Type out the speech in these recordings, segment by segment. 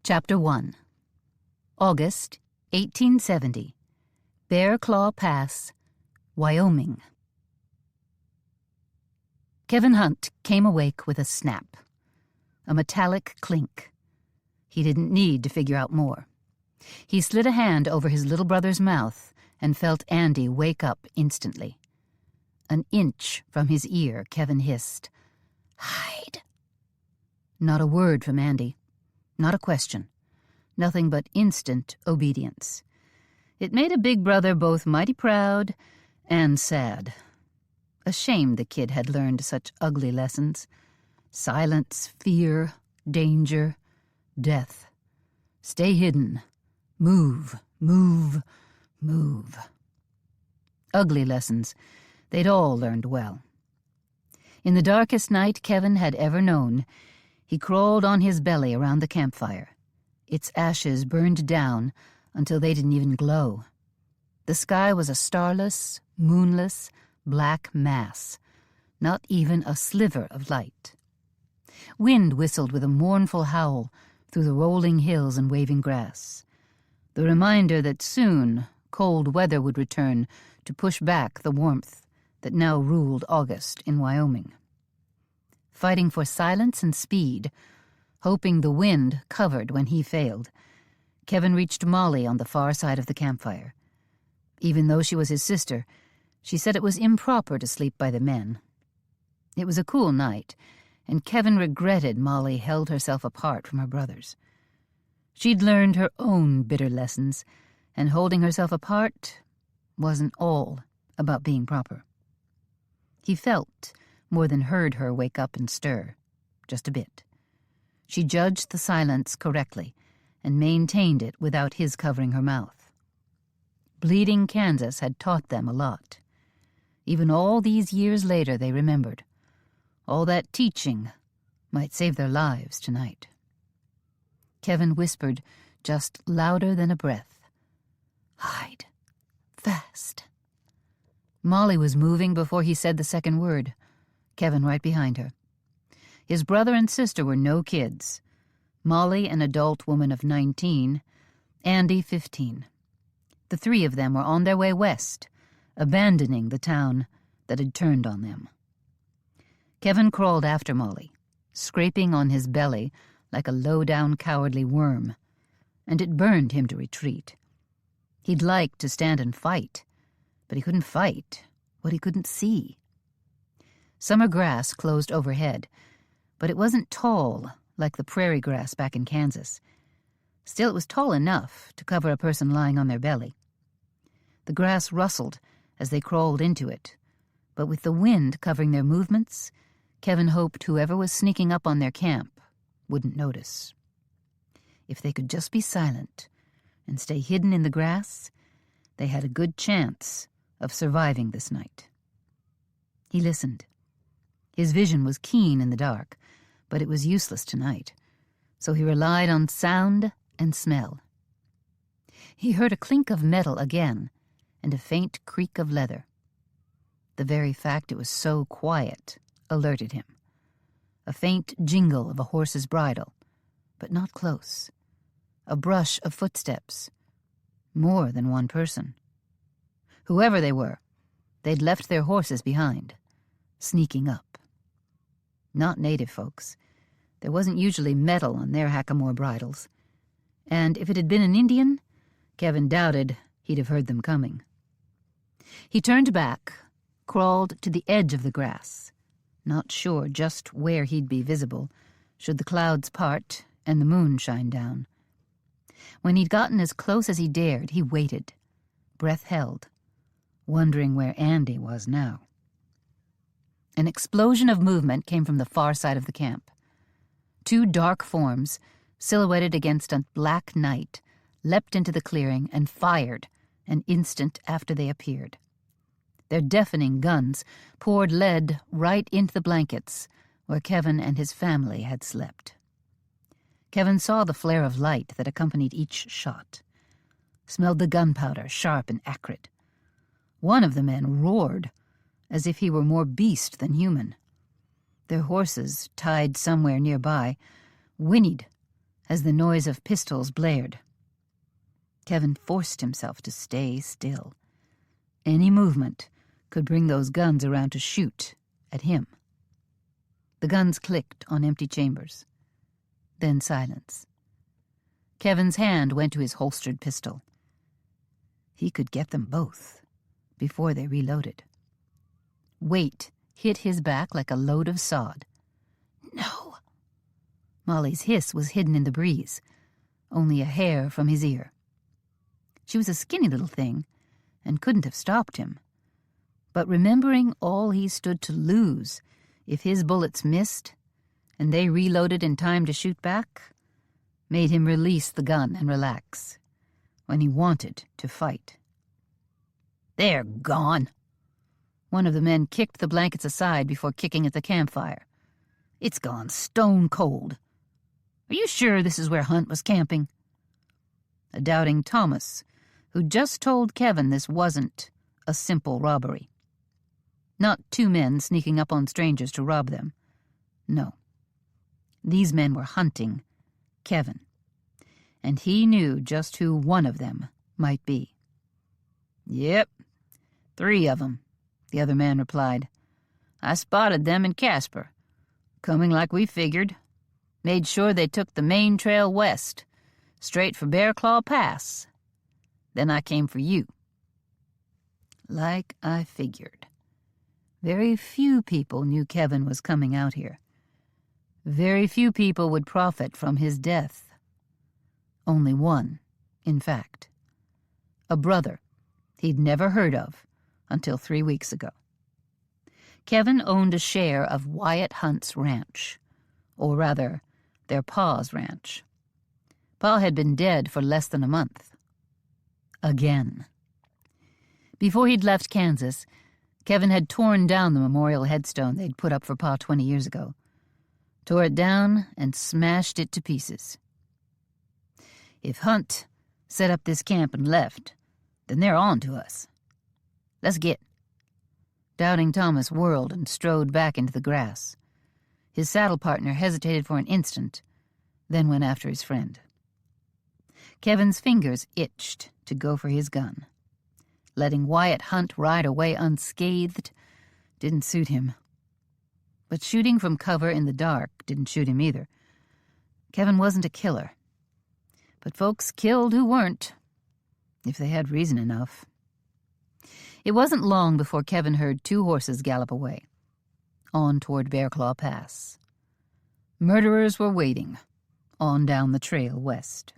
Chapter 1. August, 1870. Bear Claw Pass, Wyoming. Kevin Hunt came awake with a snap. A metallic clink. He didn't need to figure out more. He slid a hand over his little brother's mouth and felt Andy wake up instantly. An inch from his ear, Kevin hissed, "Hide." Not a word from Andy. Not a question. Nothing but instant obedience. It made a big brother both mighty proud and sad. A shame the kid had learned such ugly lessons. Silence, fear, danger, death. Stay hidden. Move, move, move. Ugly lessons they'd all learned well. In the darkest night Kevin had ever known, he crawled on his belly around the campfire. Its ashes burned down until they didn't even glow. The sky was a starless, moonless, black mass, not even a sliver of light. Wind whistled with a mournful howl through the rolling hills and waving grass, the reminder that soon cold weather would return to push back the warmth that now ruled August in Wyoming. Fighting for silence and speed, hoping the wind covered when he failed, Kevin reached Molly on the far side of the campfire. Even though she was his sister, she said it was improper to sleep by the men. It was a cool night, and Kevin regretted Molly held herself apart from her brothers. She'd learned her own bitter lessons, and holding herself apart wasn't all about being proper. He felt more than heard her wake up and stir, just a bit. She judged the silence correctly and maintained it without his covering her mouth. Bleeding Kansas had taught them a lot. Even all these years later they remembered. All that teaching might save their lives tonight. Kevin whispered, just louder than a breath, "Hide. Fast." Molly was moving before he said the second word, Kevin right behind her. His brother and sister were no kids. Molly, an adult woman of 19, Andy, 15. The three of them were on their way west, abandoning the town that had turned on them. Kevin crawled after Molly, scraping on his belly like a low-down cowardly worm, and it burned him to retreat. He'd like to stand and fight, but he couldn't fight what he couldn't see. Summer grass closed overhead, but it wasn't tall like the prairie grass back in Kansas. Still, it was tall enough to cover a person lying on their belly. The grass rustled as they crawled into it, but with the wind covering their movements, Kevin hoped whoever was sneaking up on their camp wouldn't notice. If they could just be silent and stay hidden in the grass, they had a good chance of surviving this night. He listened. His vision was keen in the dark, but it was useless tonight, so he relied on sound and smell. He heard a clink of metal again, and a faint creak of leather. The very fact it was so quiet alerted him. A faint jingle of a horse's bridle, but not close. A brush of footsteps. More than one person. Whoever they were, they'd left their horses behind, sneaking up. Not native folks. There wasn't usually metal on their hackamore bridles. And if it had been an Indian, Kevin doubted he'd have heard them coming. He turned back, crawled to the edge of the grass, not sure just where he'd be visible, should the clouds part and the moon shine down. When he'd gotten as close as he dared, he waited, breath held, wondering where Andy was now. An explosion of movement came from the far side of the camp. Two dark forms, silhouetted against a black night, leapt into the clearing and fired an instant after they appeared. Their deafening guns poured lead right into the blankets where Kevin and his family had slept. Kevin saw the flare of light that accompanied each shot, smelled the gunpowder, sharp and acrid. One of the men roared, as if he were more beast than human. Their horses, tied somewhere nearby, whinnied as the noise of pistols blared. Kevin forced himself to stay still. Any movement could bring those guns around to shoot at him. The guns clicked on empty chambers. Then silence. Kevin's hand went to his holstered pistol. He could get them both before they reloaded. Weight hit his back like a load of sod. No! Molly's hiss was hidden in the breeze, only a hair from his ear. She was a skinny little thing and couldn't have stopped him. But remembering all he stood to lose if his bullets missed and they reloaded in time to shoot back, made him release the gun and relax when he wanted to fight. "They're gone." One of the men kicked the blankets aside before kicking at the campfire. "It's gone stone cold. Are you sure this is where Hunt was camping?" A doubting Thomas, who just told Kevin this wasn't a simple robbery. Not two men sneaking up on strangers to rob them. No. These men were hunting Kevin, and he knew just who one of them might be. "Yep, 3 of them," the other man replied. "I spotted them in Casper, coming like we figured. Made sure they took the main trail west, straight for Bear Claw Pass. Then I came for you." Like I figured. Very few people knew Kevin was coming out here. Very few people would profit from his death. Only one, in fact. A brother he'd never heard of until 3 weeks ago. Kevin owned a share of Wyatt Hunt's ranch, or rather, their pa's ranch. Pa had been dead for less than a month. Again. Before he'd left Kansas, Kevin had torn down the memorial headstone they'd put up for Pa 20 years ago. Tore it down and smashed it to pieces. If Hunt set up this camp and left, then they're on to us. Let's get. Doubting Thomas whirled and strode back into the grass. His saddle partner hesitated for an instant, then went after his friend. Kevin's fingers itched to go for his gun. Letting Wyatt Hunt ride away unscathed didn't suit him. But shooting from cover in the dark didn't shoot him either. Kevin wasn't a killer. But folks killed who weren't, if they had reason enough. It wasn't long before Kevin heard 2 horses gallop away, on toward Bear Claw Pass. Murderers were waiting, on down the trail west.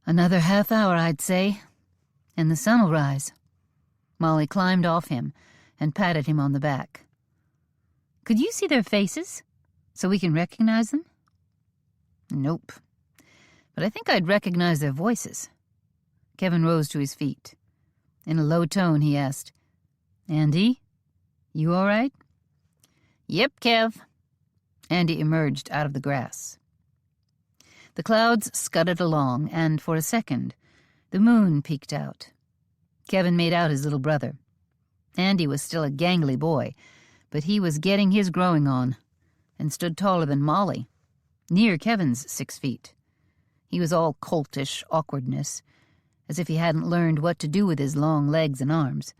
"Another half hour, I'd say, and the sun'll rise." Molly climbed off him and patted him on the back. "Could you see their faces, so we can recognize them?" "Nope. But I think I'd recognize their voices." Kevin rose to his feet. In a low tone, he asked, "Andy, you all right?" "Yep, Kev." Andy emerged out of the grass. The clouds scudded along, and for a second, the moon peeked out. Kevin made out his little brother. Andy was still a gangly boy, but he was getting his growing on, and stood taller than Molly, near Kevin's 6 feet. He was all coltish awkwardness, as if he hadn't learned what to do with his long legs and arms.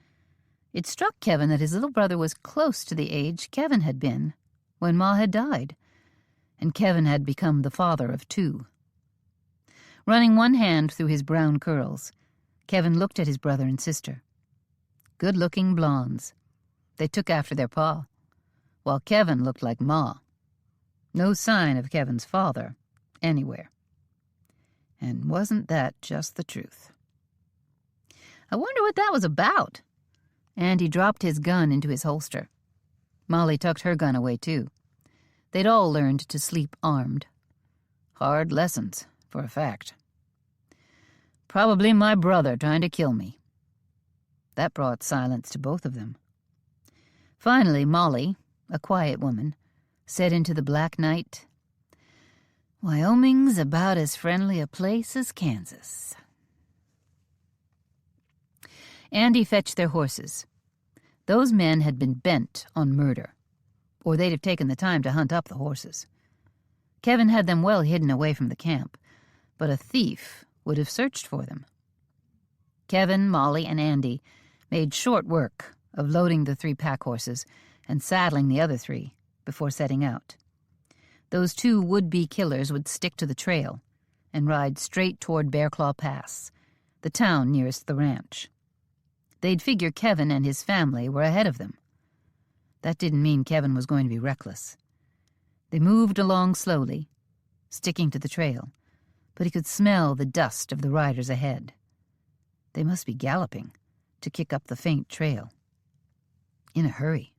It struck Kevin that his little brother was close to the age Kevin had been when Ma had died, and Kevin had become the father of 2. Running one hand through his brown curls, Kevin looked at his brother and sister. Good-looking blondes. They took after their pa, while Kevin looked like Ma. No sign of Kevin's father anywhere. And wasn't that just the truth? I wonder what that was about. Andy dropped his gun into his holster. Molly tucked her gun away, too. They'd all learned to sleep armed. Hard lessons, for a fact. Probably my brother trying to kill me. That brought silence to both of them. Finally, Molly, a quiet woman, said into the black night, "Wyoming's about as friendly a place as Kansas." Andy fetched their horses. Those men had been bent on murder, or they'd have taken the time to hunt up the horses. Kevin had them well hidden away from the camp, but a thief would have searched for them. Kevin, Molly, and Andy made short work of loading the 3 pack horses and saddling the other 3 before setting out. Those 2 would-be killers would stick to the trail and ride straight toward Bearclaw Pass, the town nearest the ranch. They'd figure Kevin and his family were ahead of them. That didn't mean Kevin was going to be reckless. They moved along slowly, sticking to the trail, but he could smell the dust of the riders ahead. They must be galloping to kick up the faint trail. In a hurry.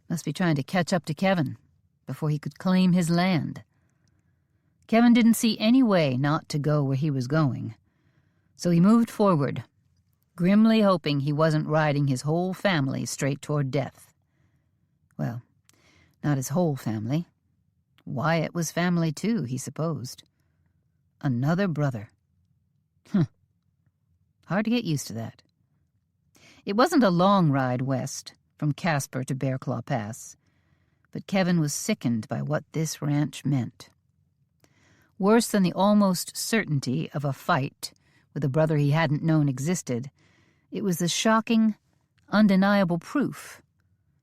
Must be trying to catch up to Kevin before he could claim his land. Kevin didn't see any way not to go where he was going, so he moved forward, grimly hoping he wasn't riding his whole family straight toward death. Well, not his whole family. Wyatt was family too, he supposed. Another brother. Hard to get used to that. It wasn't a long ride west, from Casper to Bearclaw Pass, but Kevin was sickened by what this ranch meant. Worse than the almost certainty of a fight with a brother he hadn't known existed, it was the shocking, undeniable proof.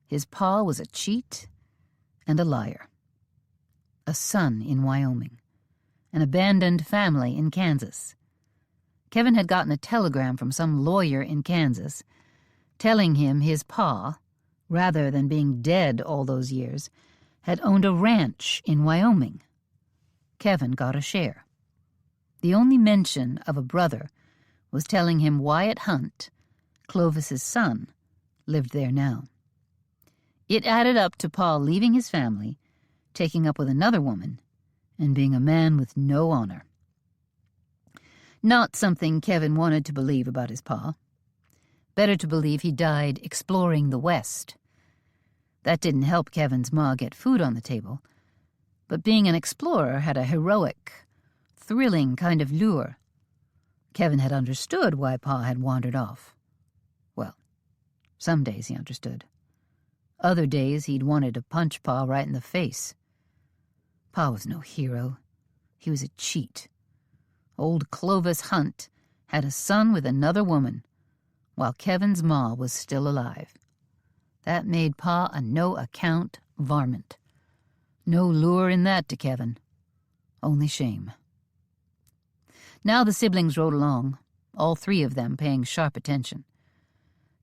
His pa was a cheat and a liar. A son in Wyoming. An abandoned family in Kansas. Kevin had gotten a telegram from some lawyer in Kansas telling him his pa, rather than being dead all those years, had owned a ranch in Wyoming. Kevin got a share. The only mention of a brother was telling him Wyatt Hunt, Clovis's son, lived there now. It added up to Pa leaving his family, taking up with another woman, and being a man with no honor. Not something Kevin wanted to believe about his pa. Better to believe he died exploring the West. That didn't help Kevin's ma get food on the table, but being an explorer had a heroic, thrilling kind of lure. Kevin had understood why Pa had wandered off. Well, some days he understood. Other days he'd wanted to punch Pa right in the face. Pa was no hero. He was a cheat. Old Clovis Hunt had a son with another woman, while Kevin's ma was still alive. That made Pa a no-account varmint. No lure in that to Kevin. Only shame. Now the siblings rode along, all 3 of them paying sharp attention.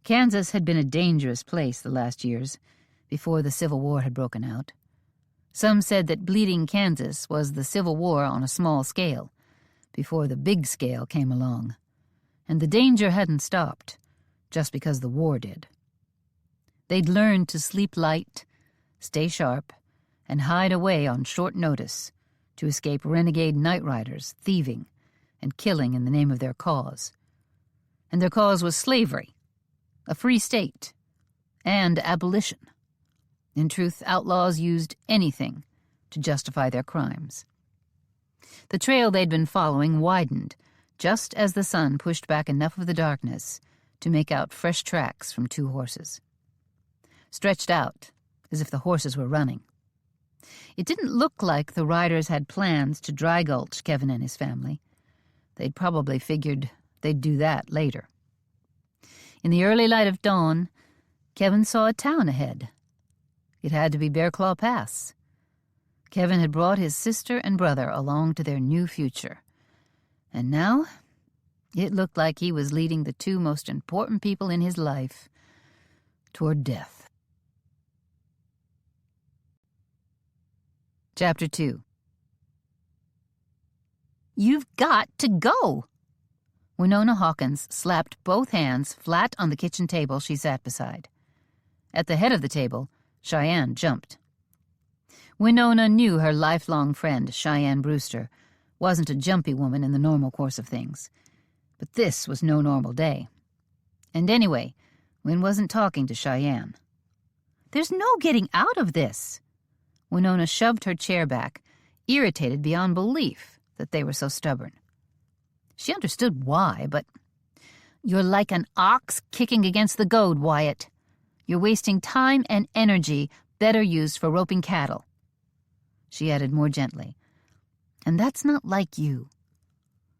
Kansas had been a dangerous place the last years, before the Civil War had broken out. Some said that Bleeding Kansas was the Civil War on a small scale, before the big scale came along, and the danger hadn't stopped, just because the war did. They'd learned to sleep light, stay sharp, and hide away on short notice to escape renegade night riders, thieving, and killing in the name of their cause. And their cause was slavery, a free state, and abolition. In truth, outlaws used anything to justify their crimes. The trail they'd been following widened just as the sun pushed back enough of the darkness to make out fresh tracks from 2 horses. Stretched out, as if the horses were running. It didn't look like the riders had plans to dry gulch Kevin and his family. They'd probably figured they'd do that later. In the early light of dawn, Kevin saw a town ahead. It had to be Bearclaw Pass. Kevin had brought his sister and brother along to their new future. And now, it looked like he was leading the 2 most important people in his life toward death. Chapter 2. "You've got to go!" Winona Hawkins slapped both hands flat on the kitchen table she sat beside. At the head of the table, Cheyenne jumped. Winona knew her lifelong friend, Cheyenne Brewster, wasn't a jumpy woman in the normal course of things. But this was no normal day. And anyway, Win wasn't talking to Cheyenne. "There's no getting out of this." Winona shoved her chair back, irritated beyond belief that they were so stubborn. She understood why, but... "You're like an ox kicking against the goad, Wyatt. You're wasting time and energy better used for roping cattle. she added more gently. "And that's not like you.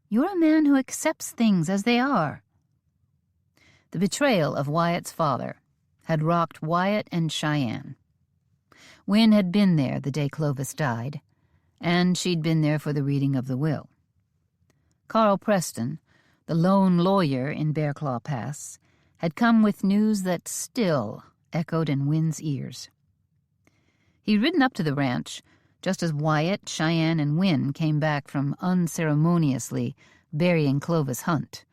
You're a man who accepts things as they are." The betrayal of Wyatt's father had rocked Wyatt and Cheyenne. Wynne had been there the day Clovis died, and she'd been there for the reading of the will. Carl Preston, the lone lawyer in Bearclaw Pass, had come with news that still echoed in Wynne's ears. He'd ridden up to the ranch just as Wyatt, Cheyenne, and Wynne came back from unceremoniously burying Clovis Hunt,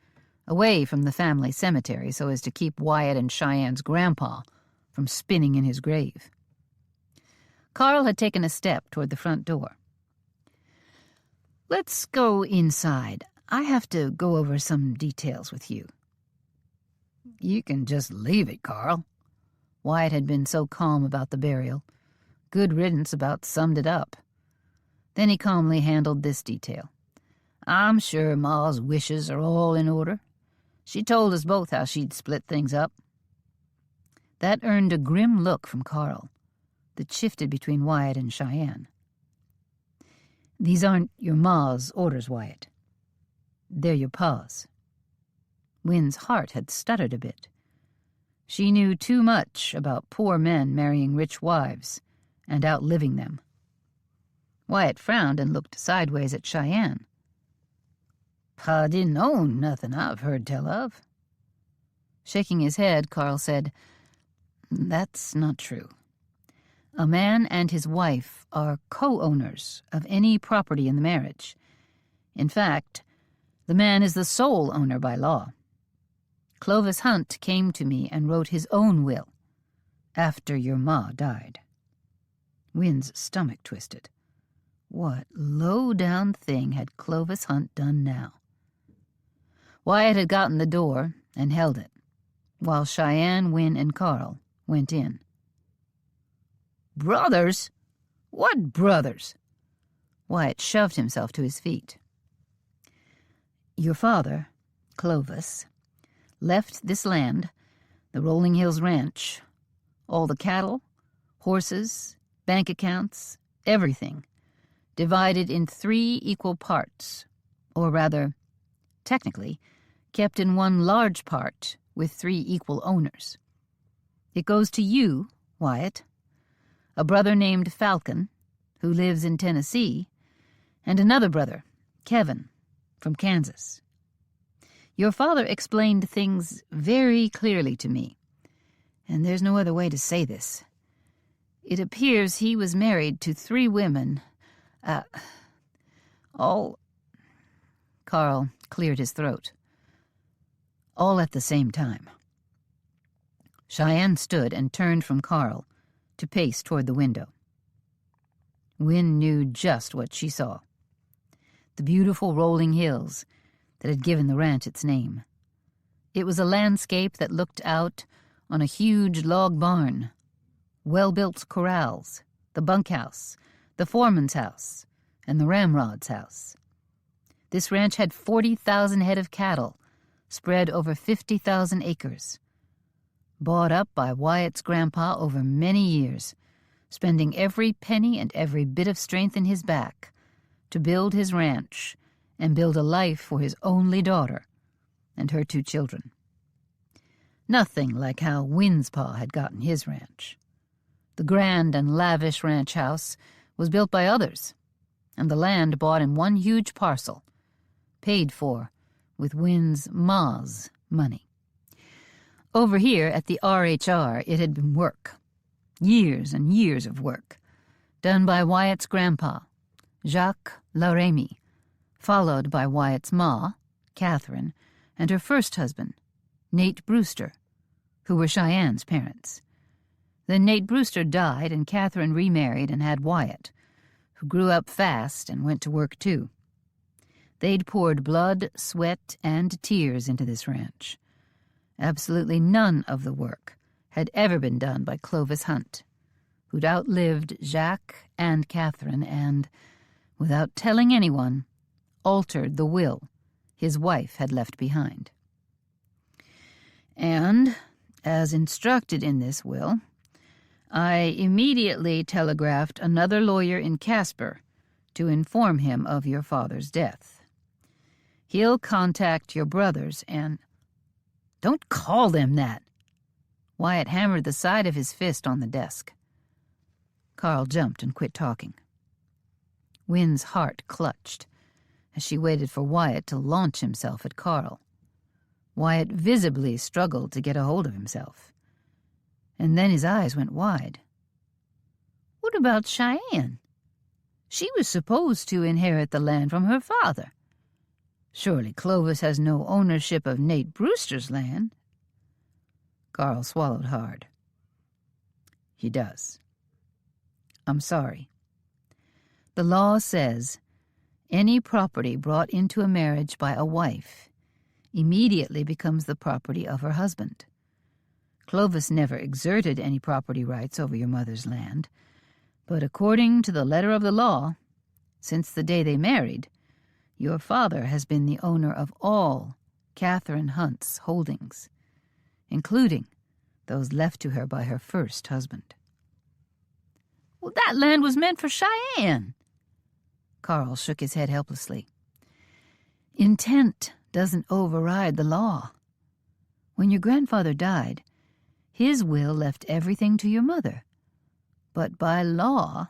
away from the family cemetery so as to keep Wyatt and Cheyenne's grandpa from spinning in his grave. Carl had taken a step toward the front door. "Let's go inside. I have to go over some details with you." "You can just leave it, Carl." Wyatt had been so calm about the burial. Good riddance about summed it up. Then he calmly handled this detail. "I'm sure Ma's wishes are all in order. She told us both how she'd split things up." That earned a grim look from Carl that shifted between Wyatt and Cheyenne. "These aren't your ma's orders, Wyatt. They're your pa's." Wynne's heart had stuttered a bit. She knew too much about poor men marrying rich wives and outliving them. Wyatt frowned and looked sideways at Cheyenne. "Pa didn't own nothing I've heard tell of." Shaking his head, Carl said, "That's not true. A man and his wife are co-owners of any property in the marriage. In fact, the man is the sole owner by law. Clovis Hunt came to me and wrote his own will after your ma died." Wynne's stomach twisted. What low-down thing had Clovis Hunt done now? Wyatt had gotten the door and held it, while Cheyenne, Wynne, and Carl went in. "Brothers? What brothers?" Wyatt shoved himself to his feet. "Your father, Clovis, left this land, the Rolling Hills Ranch, all the cattle, horses, bank accounts, everything, divided in 3 equal parts, or rather, technically, kept in one large part with 3 equal owners. It goes to you, Wyatt, a brother named Falcon, who lives in Tennessee, and another brother, Kevin, from Kansas. Your father explained things very clearly to me, and there's no other way to say this. It appears he was married to 3 women, all—" Carl cleared his throat. "All at the same time." Cheyenne stood and turned from Carl to pace toward the window. Wynne knew just what she saw. The beautiful rolling hills that had given the ranch its name. It was a landscape that looked out on a huge log barn, well-built corrals, the bunkhouse, the foreman's house, and the ramrod's house. This ranch had 40,000 head of cattle, spread over 50,000 acres. Bought up by Wyatt's grandpa over many years, spending every penny and every bit of strength in his back to build his ranch and build a life for his only daughter and her 2 children. Nothing like how Wynne's pa had gotten his ranch. The grand and lavish ranch house was built by others, and the land bought in one huge parcel, paid for with Wynne's ma's money. Over here at the RHR, it had been work. Years and years of work, done by Wyatt's grandpa, Jacques Laramie, followed by Wyatt's ma, Catherine, and her first husband, Nate Brewster, who were Cheyenne's parents. Then Nate Brewster died, and Catherine remarried and had Wyatt, who grew up fast and went to work too. They'd poured blood, sweat, and tears into this ranch. Absolutely none of the work had ever been done by Clovis Hunt, who'd outlived Jacques and Catherine and, without telling anyone, altered the will his wife had left behind. And, as instructed in this will, I immediately telegraphed another lawyer in Casper to inform him of your father's death. He'll contact your brothers and—" "Don't call them that!" Wyatt hammered the side of his fist on the desk. Carl jumped and quit talking. Wynn's heart clutched as she waited for Wyatt to launch himself at Carl. Wyatt visibly struggled to get a hold of himself. And then his eyes went wide. "What about Cheyenne? She was supposed to inherit the land from her father. Surely Clovis has no ownership of Nate Brewster's land." Carl swallowed hard. "He does. I'm sorry. The law says any property brought into a marriage by a wife immediately becomes the property of her husband. Clovis never exerted any property rights over your mother's land, but according to the letter of the law, since the day they married, your father has been the owner of all Catherine Hunt's holdings, including those left to her by her first husband." "Well, that land was meant for Cheyenne." Carl shook his head helplessly. "Intent doesn't override the law. When your grandfather died, his will left everything to your mother. But by law,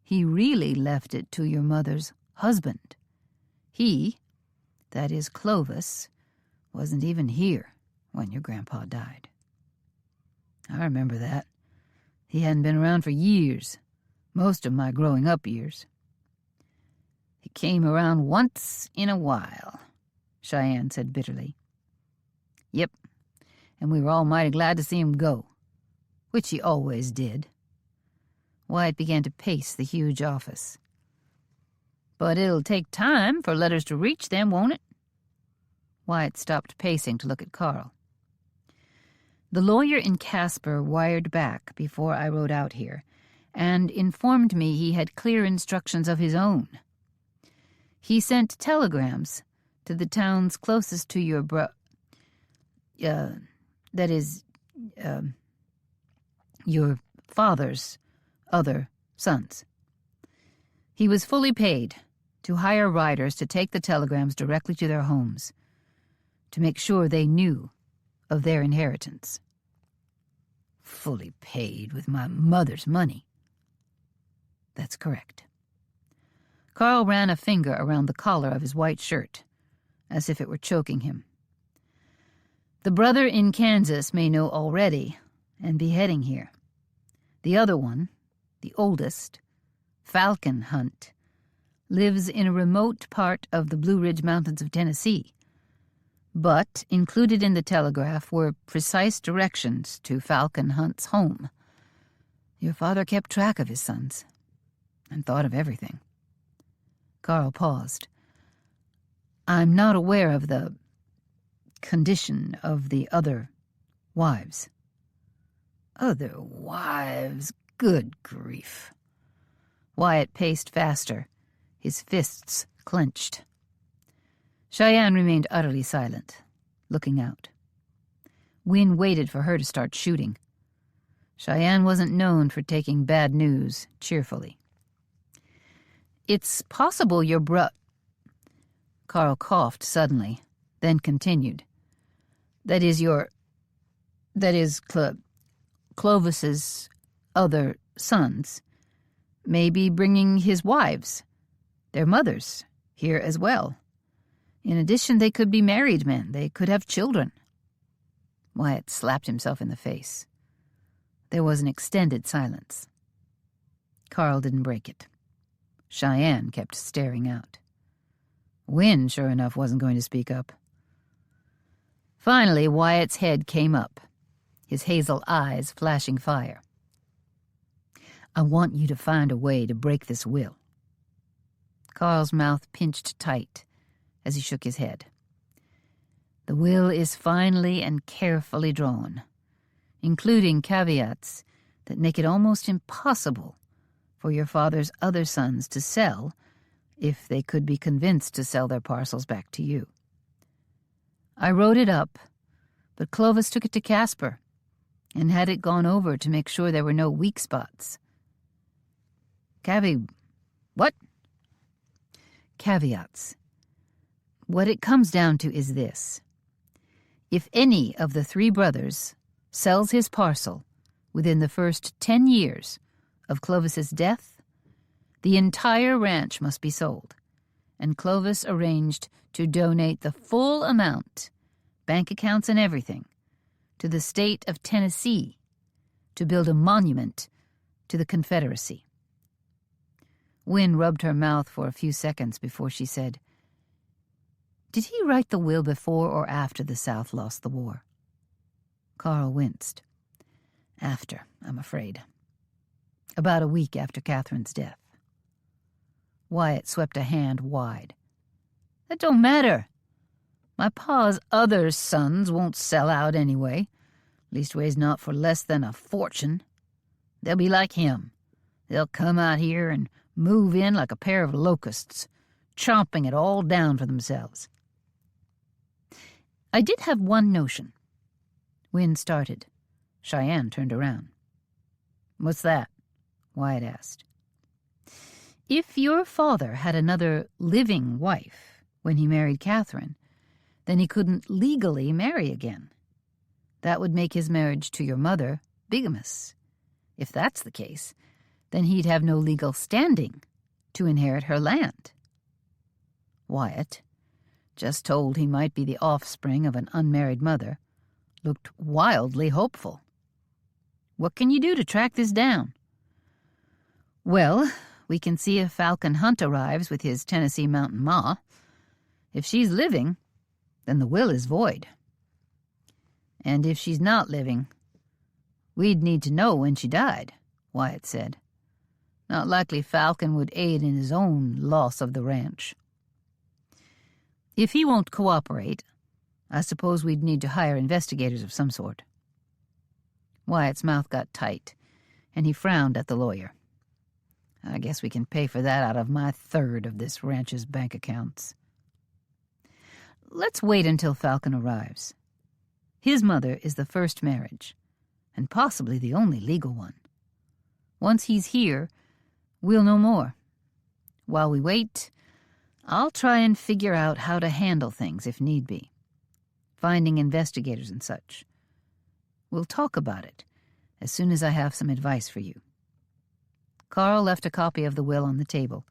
he really left it to your mother's husband. He, that is Clovis, wasn't even here when your grandpa died." "I remember that. He hadn't been around for years, most of my growing up years." "He came around once in a while," Cheyenne said bitterly. "Yep, and we were all mighty glad to see him go, which he always did." Wyatt began to pace the huge office. "But it'll take time for letters to reach them, won't it?" Wyatt stopped pacing to look at Carl. "The lawyer in Casper wired back before I rode out here and informed me he had clear instructions of his own. He sent telegrams to the towns closest to your your father's other sons. He was fully paid to hire riders to take the telegrams directly to their homes, to make sure they knew of their inheritance." "Fully paid with my mother's money?" "That's correct." Carl ran a finger around the collar of his white shirt, as if it were choking him. "The brother in Kansas may know already and be heading here. The other one, the oldest, Falcon Hunt, lives in a remote part of the Blue Ridge Mountains of Tennessee. But included in the telegraph were precise directions to Falcon Hunt's home. Your father kept track of his sons and thought of everything." Carl paused. "I'm not aware of the condition of the other wives." "Other wives? Good grief." Wyatt paced faster, his fists clenched. Cheyenne remained utterly silent, looking out. Wynn waited for her to start shooting. Cheyenne wasn't known for taking bad news cheerfully. "It's possible your Carl coughed suddenly, then continued. Clovis's other sons may be bringing his wives, their mothers, here as well. In addition, they could be married men. They could have children." Wyatt slapped himself in the face. There was an extended silence. Carl didn't break it. Cheyenne kept staring out. Wynn, sure enough, wasn't going to speak up. Finally, Wyatt's head came up, his hazel eyes flashing fire. "I want you to find a way to break this will." Carl's mouth pinched tight as he shook his head. "The will is finely and carefully drawn, including caveats that make it almost impossible for your father's other sons to sell if they could be convinced to sell their parcels back to you. I wrote it up, but Clovis took it to Casper, and had it gone over to make sure there were no weak spots. What? Caveats. What it comes down to is this. If any of the 3 brothers sells his parcel within the first 10 years of Clovis's death, the entire ranch must be sold, and Clovis arranged to donate the full amount, bank accounts and everything, to the state of Tennessee to build a monument to the Confederacy. Wynne rubbed her mouth for a few seconds before she said, "Did he write the will before or after the South lost the war?" Carl winced. "After, I'm afraid. About a week after Catherine's death." Wyatt swept a hand wide. "That don't matter. My pa's other sons won't sell out anyway, leastways not for less than a fortune. They'll be like him. They'll come out here and move in like a pair of locusts, chomping it all down for themselves." "I did have one notion." Wynne started. Cheyenne turned around. "What's that?" Wyatt asked. "If your father had another living wife when he married Catherine, then he couldn't legally marry again. That would make his marriage to your mother bigamous. If that's the case, then he'd have no legal standing to inherit her land." Wyatt, just told he might be the offspring of an unmarried mother, looked wildly hopeful. "What can you do to track this down?" "Well, we can see if Falcon Hunt arrives with his Tennessee Mountain Ma. If she's living, then the will is void. And if she's not living, we'd need to know when she died," Wyatt said. "Not likely Falcon would aid in his own loss of the ranch." "If he won't cooperate, I suppose we'd need to hire investigators of some sort." Wyatt's mouth got tight, and he frowned at the lawyer. "I guess we can pay for that out of my third of this ranch's bank accounts." "Let's wait until Falcon arrives. His mother is the first marriage, and possibly the only legal one. Once he's here, we'll know more. While we wait, I'll try and figure out how to handle things if need be, finding investigators and such. We'll talk about it as soon as I have some advice for you." Carl left a copy of the will on the table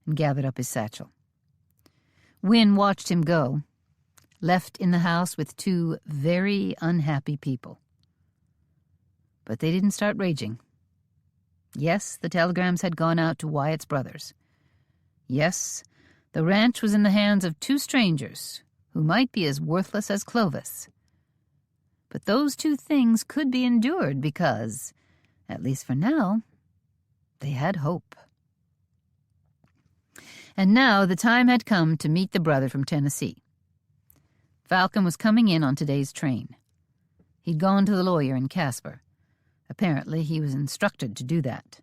and gathered up his satchel. Wynne watched him go, left in the house with 2 very unhappy people. But they didn't start raging. Yes, the telegrams had gone out to Wyatt's brothers. Yes, the ranch was in the hands of 2 strangers who might be as worthless as Clovis. But those 2 things could be endured because, at least for now, they had hope. And now the time had come to meet the brother from Tennessee. Falcon was coming in on today's train. He'd gone to the lawyer in Casper. Apparently he was instructed to do that.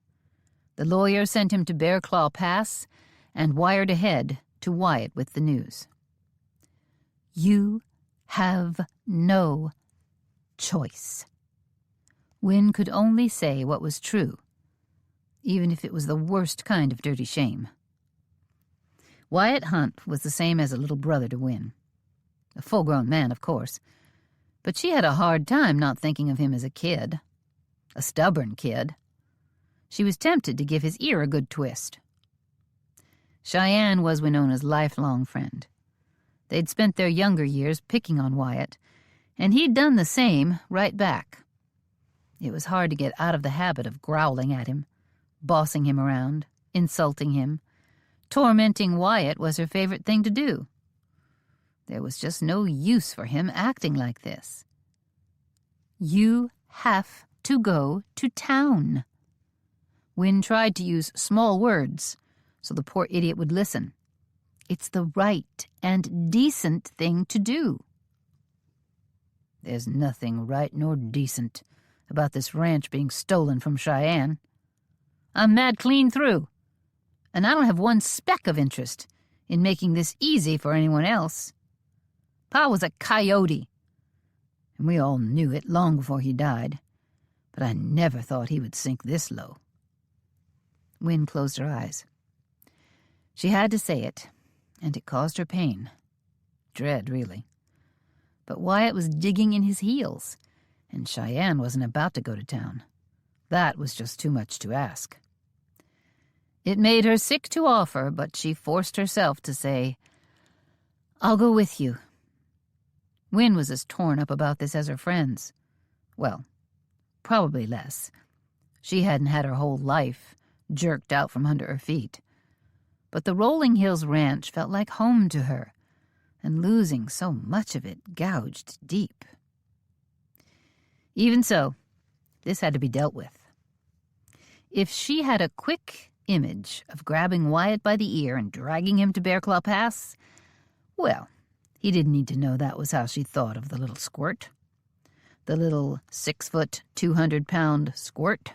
The lawyer sent him to Bear Claw Pass and wired ahead to Wyatt with the news. "You have no choice." Wynne could only say what was true, even if it was the worst kind of dirty shame. Wyatt Hunt was the same as a little brother to Wynne. A full-grown man, of course, but she had a hard time not thinking of him as a kid. A stubborn kid. She was tempted to give his ear a good twist. Cheyenne was Winona's lifelong friend. They'd spent their younger years picking on Wyatt, and he'd done the same right back. It was hard to get out of the habit of growling at him, bossing him around, insulting him. Tormenting Wyatt was her favorite thing to do. There was just no use for him acting like this. "You have to go to town." Wynne tried to use small words so the poor idiot would listen. "It's the right and decent thing to do." "There's nothing right nor decent about this ranch being stolen from Cheyenne. I'm mad clean through, and I don't have one speck of interest in making this easy for anyone else. Pa was a coyote, and we all knew it long before he died. but I never thought he would sink this low." Wynne closed her eyes. She had to say it, and it caused her pain. Dread, really. But Wyatt was digging in his heels, and Cheyenne wasn't about to go to town. That was just too much to ask. It made her sick to offer, but she forced herself to say, "I'll go with you." Wynne was as torn up about this as her friends. Well, probably less. She hadn't had her whole life jerked out from under her feet. But the Rolling Hills Ranch felt like home to her, and losing so much of it gouged deep. Even so, this had to be dealt with. If she had a quick image of grabbing Wyatt by the ear and dragging him to Bear Claw Pass, well, he didn't need to know that was how she thought of the little squirt. The little 6-foot, 200-pound squirt.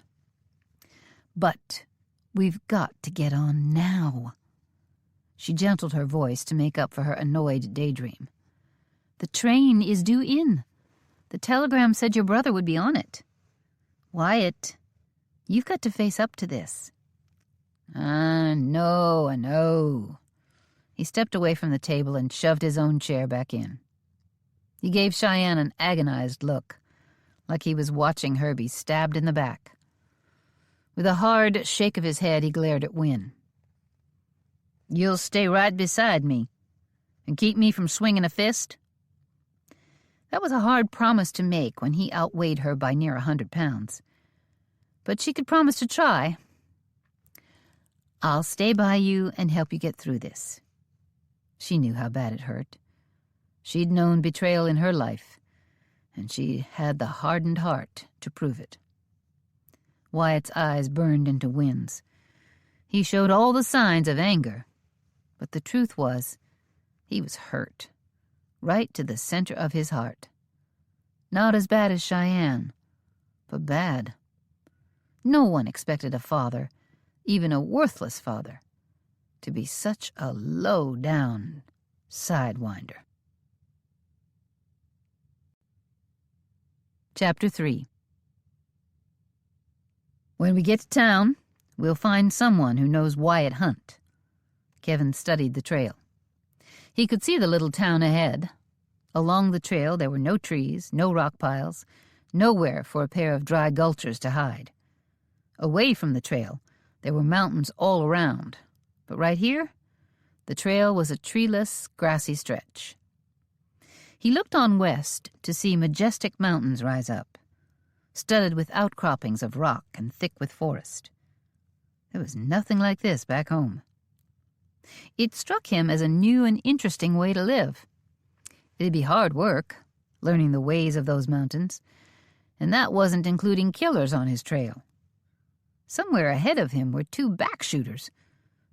But we've got to get on now. She gentled her voice to make up for her annoyed daydream. "The train is due in. The telegram said your brother would be on it. Wyatt, you've got to face up to this." I know. He stepped away from the table and shoved his own chair back in. He gave Cheyenne an agonized look, like he was watching her be stabbed in the back. With a hard shake of his head, he glared at Wynne. "You'll stay right beside me and keep me from swinging a fist?" That was a hard promise to make when he outweighed her by near 100 pounds. But she could promise to try. "I'll stay by you and help you get through this." She knew how bad it hurt. She'd known betrayal in her life, and she had the hardened heart to prove it. Wyatt's eyes burned into Wynne's. He showed all the signs of anger, but the truth was, he was hurt, right to the center of his heart. Not as bad as Cheyenne, but bad. No one expected a father, even a worthless father, to be such a low-down sidewinder. Chapter 3. When we get to town, we'll find someone who knows Wyatt Hunt. Kevin studied the trail. He could see the little town ahead. Along the trail there were no trees, no rock piles, nowhere for a pair of dry gulchers to hide. Away from the trail, there were mountains all around, but right here, the trail was a treeless, grassy stretch. He looked on west to see majestic mountains rise up, studded with outcroppings of rock and thick with forest. There was nothing like this back home. It struck him as a new and interesting way to live. It'd be hard work, learning the ways of those mountains, and that wasn't including killers on his trail. Somewhere ahead of him were 2 backshooters,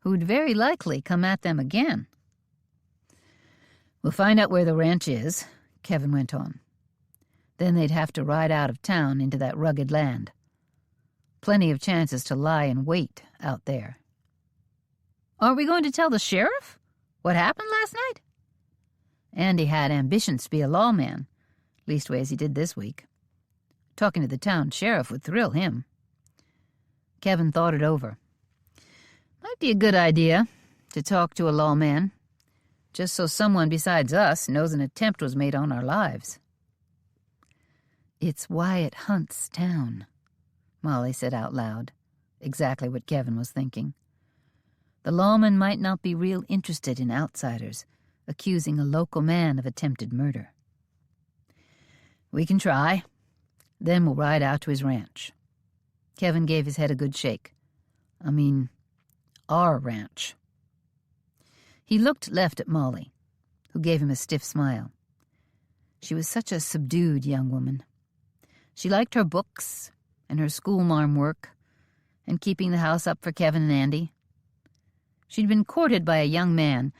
who'd very likely come at them again. "We'll find out where the ranch is," Kevin went on. "Then they'd have to ride out of town into that rugged land. Plenty of chances to lie in wait out there." "Are we going to tell the sheriff what happened last night?" Andy had ambitions to be a lawman, leastways he did this week. Talking to the town sheriff would thrill him. Kevin thought it over. Might be a good idea to talk to a lawman, just so someone besides us knows an attempt was made on our lives. "It's Wyatt Hunt's town," Molly said out loud, exactly what Kevin was thinking. The lawman might not be real interested in outsiders accusing a local man of attempted murder. "We can try. Then we'll ride out to his ranch." Kevin gave his head a good shake. "I mean, our ranch." He looked left at Molly, who gave him a stiff smile. She was such a subdued young woman. She liked her books and her schoolmarm work and keeping the house up for Kevin and Andy. She'd been courted by a young man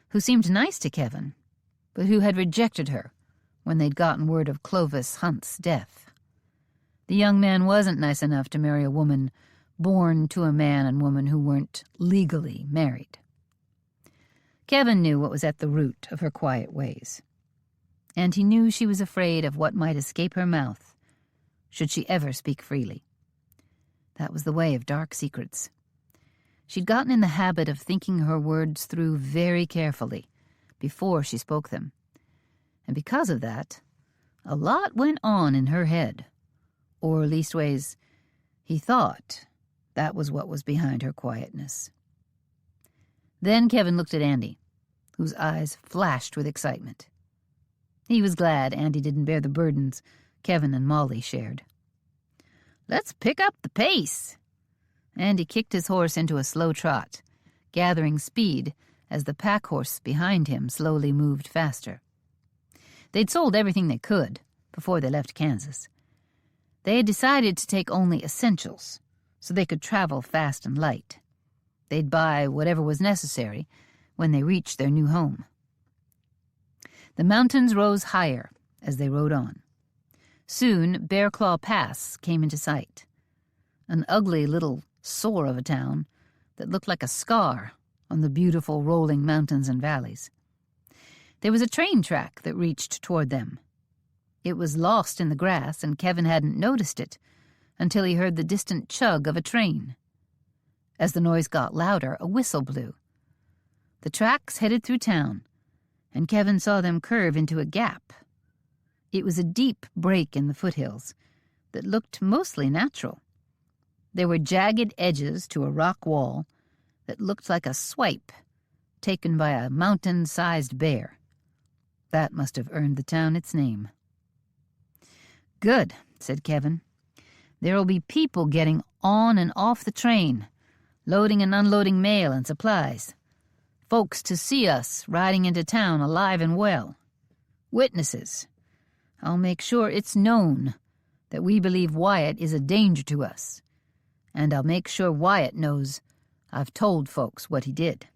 who seemed nice to Kevin, but who had rejected her when they'd gotten word of Clovis Hunt's death. The young man wasn't nice enough to marry a woman born to a man and woman who weren't legally married. Kevin knew what was at the root of her quiet ways, and he knew she was afraid of what might escape her mouth should she ever speak freely. That was the way of dark secrets. She'd gotten in the habit of thinking her words through very carefully before she spoke them. And because of that, a lot went on in her head. Or leastways, he thought that was what was behind her quietness. Then Kevin looked at Andy, whose eyes flashed with excitement. He was glad Andy didn't bear the burdens Kevin and Molly shared. "Let's pick up the pace." Andy kicked his horse into a slow trot, gathering speed as the pack horse behind him slowly moved faster. They'd sold everything they could before they left Kansas. They had decided to take only essentials so they could travel fast and light. They'd buy whatever was necessary when they reached their new home. The mountains rose higher as they rode on. Soon, Bear Claw Pass came into sight, an ugly little sore of a town that looked like a scar on the beautiful rolling mountains and valleys. There was a train track that reached toward them. It was lost in the grass, and Kevin hadn't noticed it until he heard the distant chug of a train. As the noise got louder, a whistle blew. The tracks headed through town, and Kevin saw them curve into a gap. It was a deep break in the foothills that looked mostly natural. There were jagged edges to a rock wall that looked like a swipe taken by a mountain-sized bear. That must have earned the town its name. "Good," said Kevin. "There'll be people getting on and off the train, loading and unloading mail and supplies. Folks to see us riding into town alive and well. Witnesses. I'll make sure it's known that we believe Wyatt is a danger to us, and I'll make sure Wyatt knows I've told folks what he did."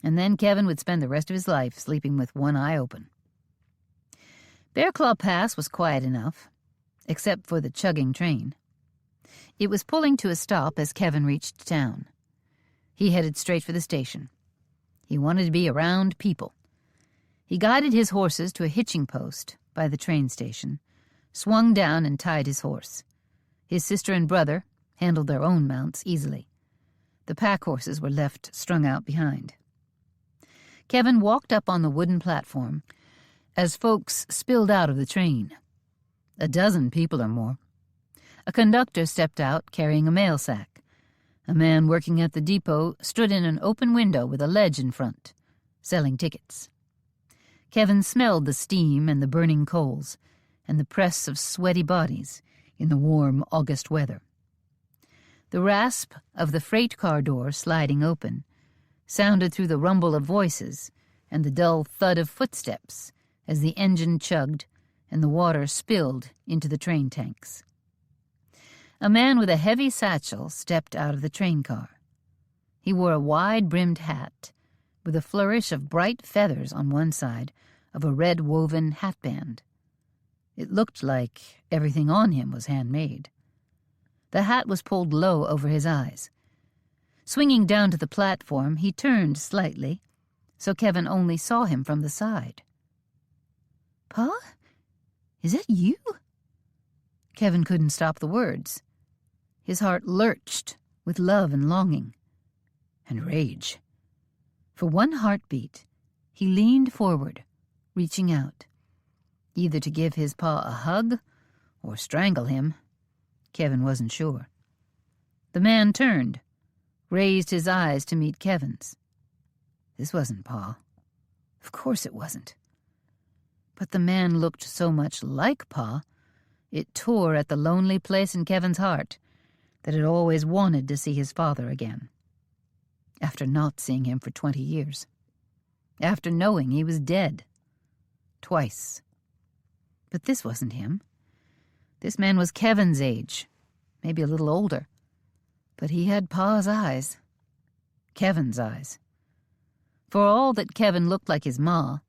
And then Kevin would spend the rest of his life sleeping with one eye open. Bear Claw Pass was quiet enough, except for the chugging train. It was pulling to a stop as Kevin reached town. He headed straight for the station. He wanted to be around people. He guided his horses to a hitching post by the train station, swung down and tied his horse. His sister and brother handled their own mounts easily. The pack horses were left strung out behind. Kevin walked up on the wooden platform as folks spilled out of the train. A dozen people or more. A conductor stepped out carrying a mail sack. A man working at the depot stood in an open window with a ledge in front, selling tickets. Kevin smelled the steam and the burning coals and the press of sweaty bodies in the warm August weather. The rasp of the freight car door sliding open sounded through the rumble of voices and the dull thud of footsteps as the engine chugged and the water spilled into the train tanks. A man with a heavy satchel stepped out of the train car. He wore a wide-brimmed hat with a flourish of bright feathers on one side of a red woven hatband. It looked like everything on him was handmade. The hat was pulled low over his eyes. Swinging down to the platform, he turned slightly, so Kevin only saw him from the side. "Pa? Is that you?" Kevin couldn't stop the words. His heart lurched with love and longing and rage. For one heartbeat, he leaned forward, reaching out, either to give his pa a hug or strangle him. Kevin wasn't sure. The man turned, raised his eyes to meet Kevin's. This wasn't Pa. Of course it wasn't. But the man looked so much like Pa, it tore at the lonely place in Kevin's heart that it always wanted to see his father again. After not seeing him for 20 years. After knowing he was dead. Twice. But this wasn't him. This man was Kevin's age, maybe a little older. But he had Pa's eyes. Kevin's eyes. For all that Kevin looked like his ma,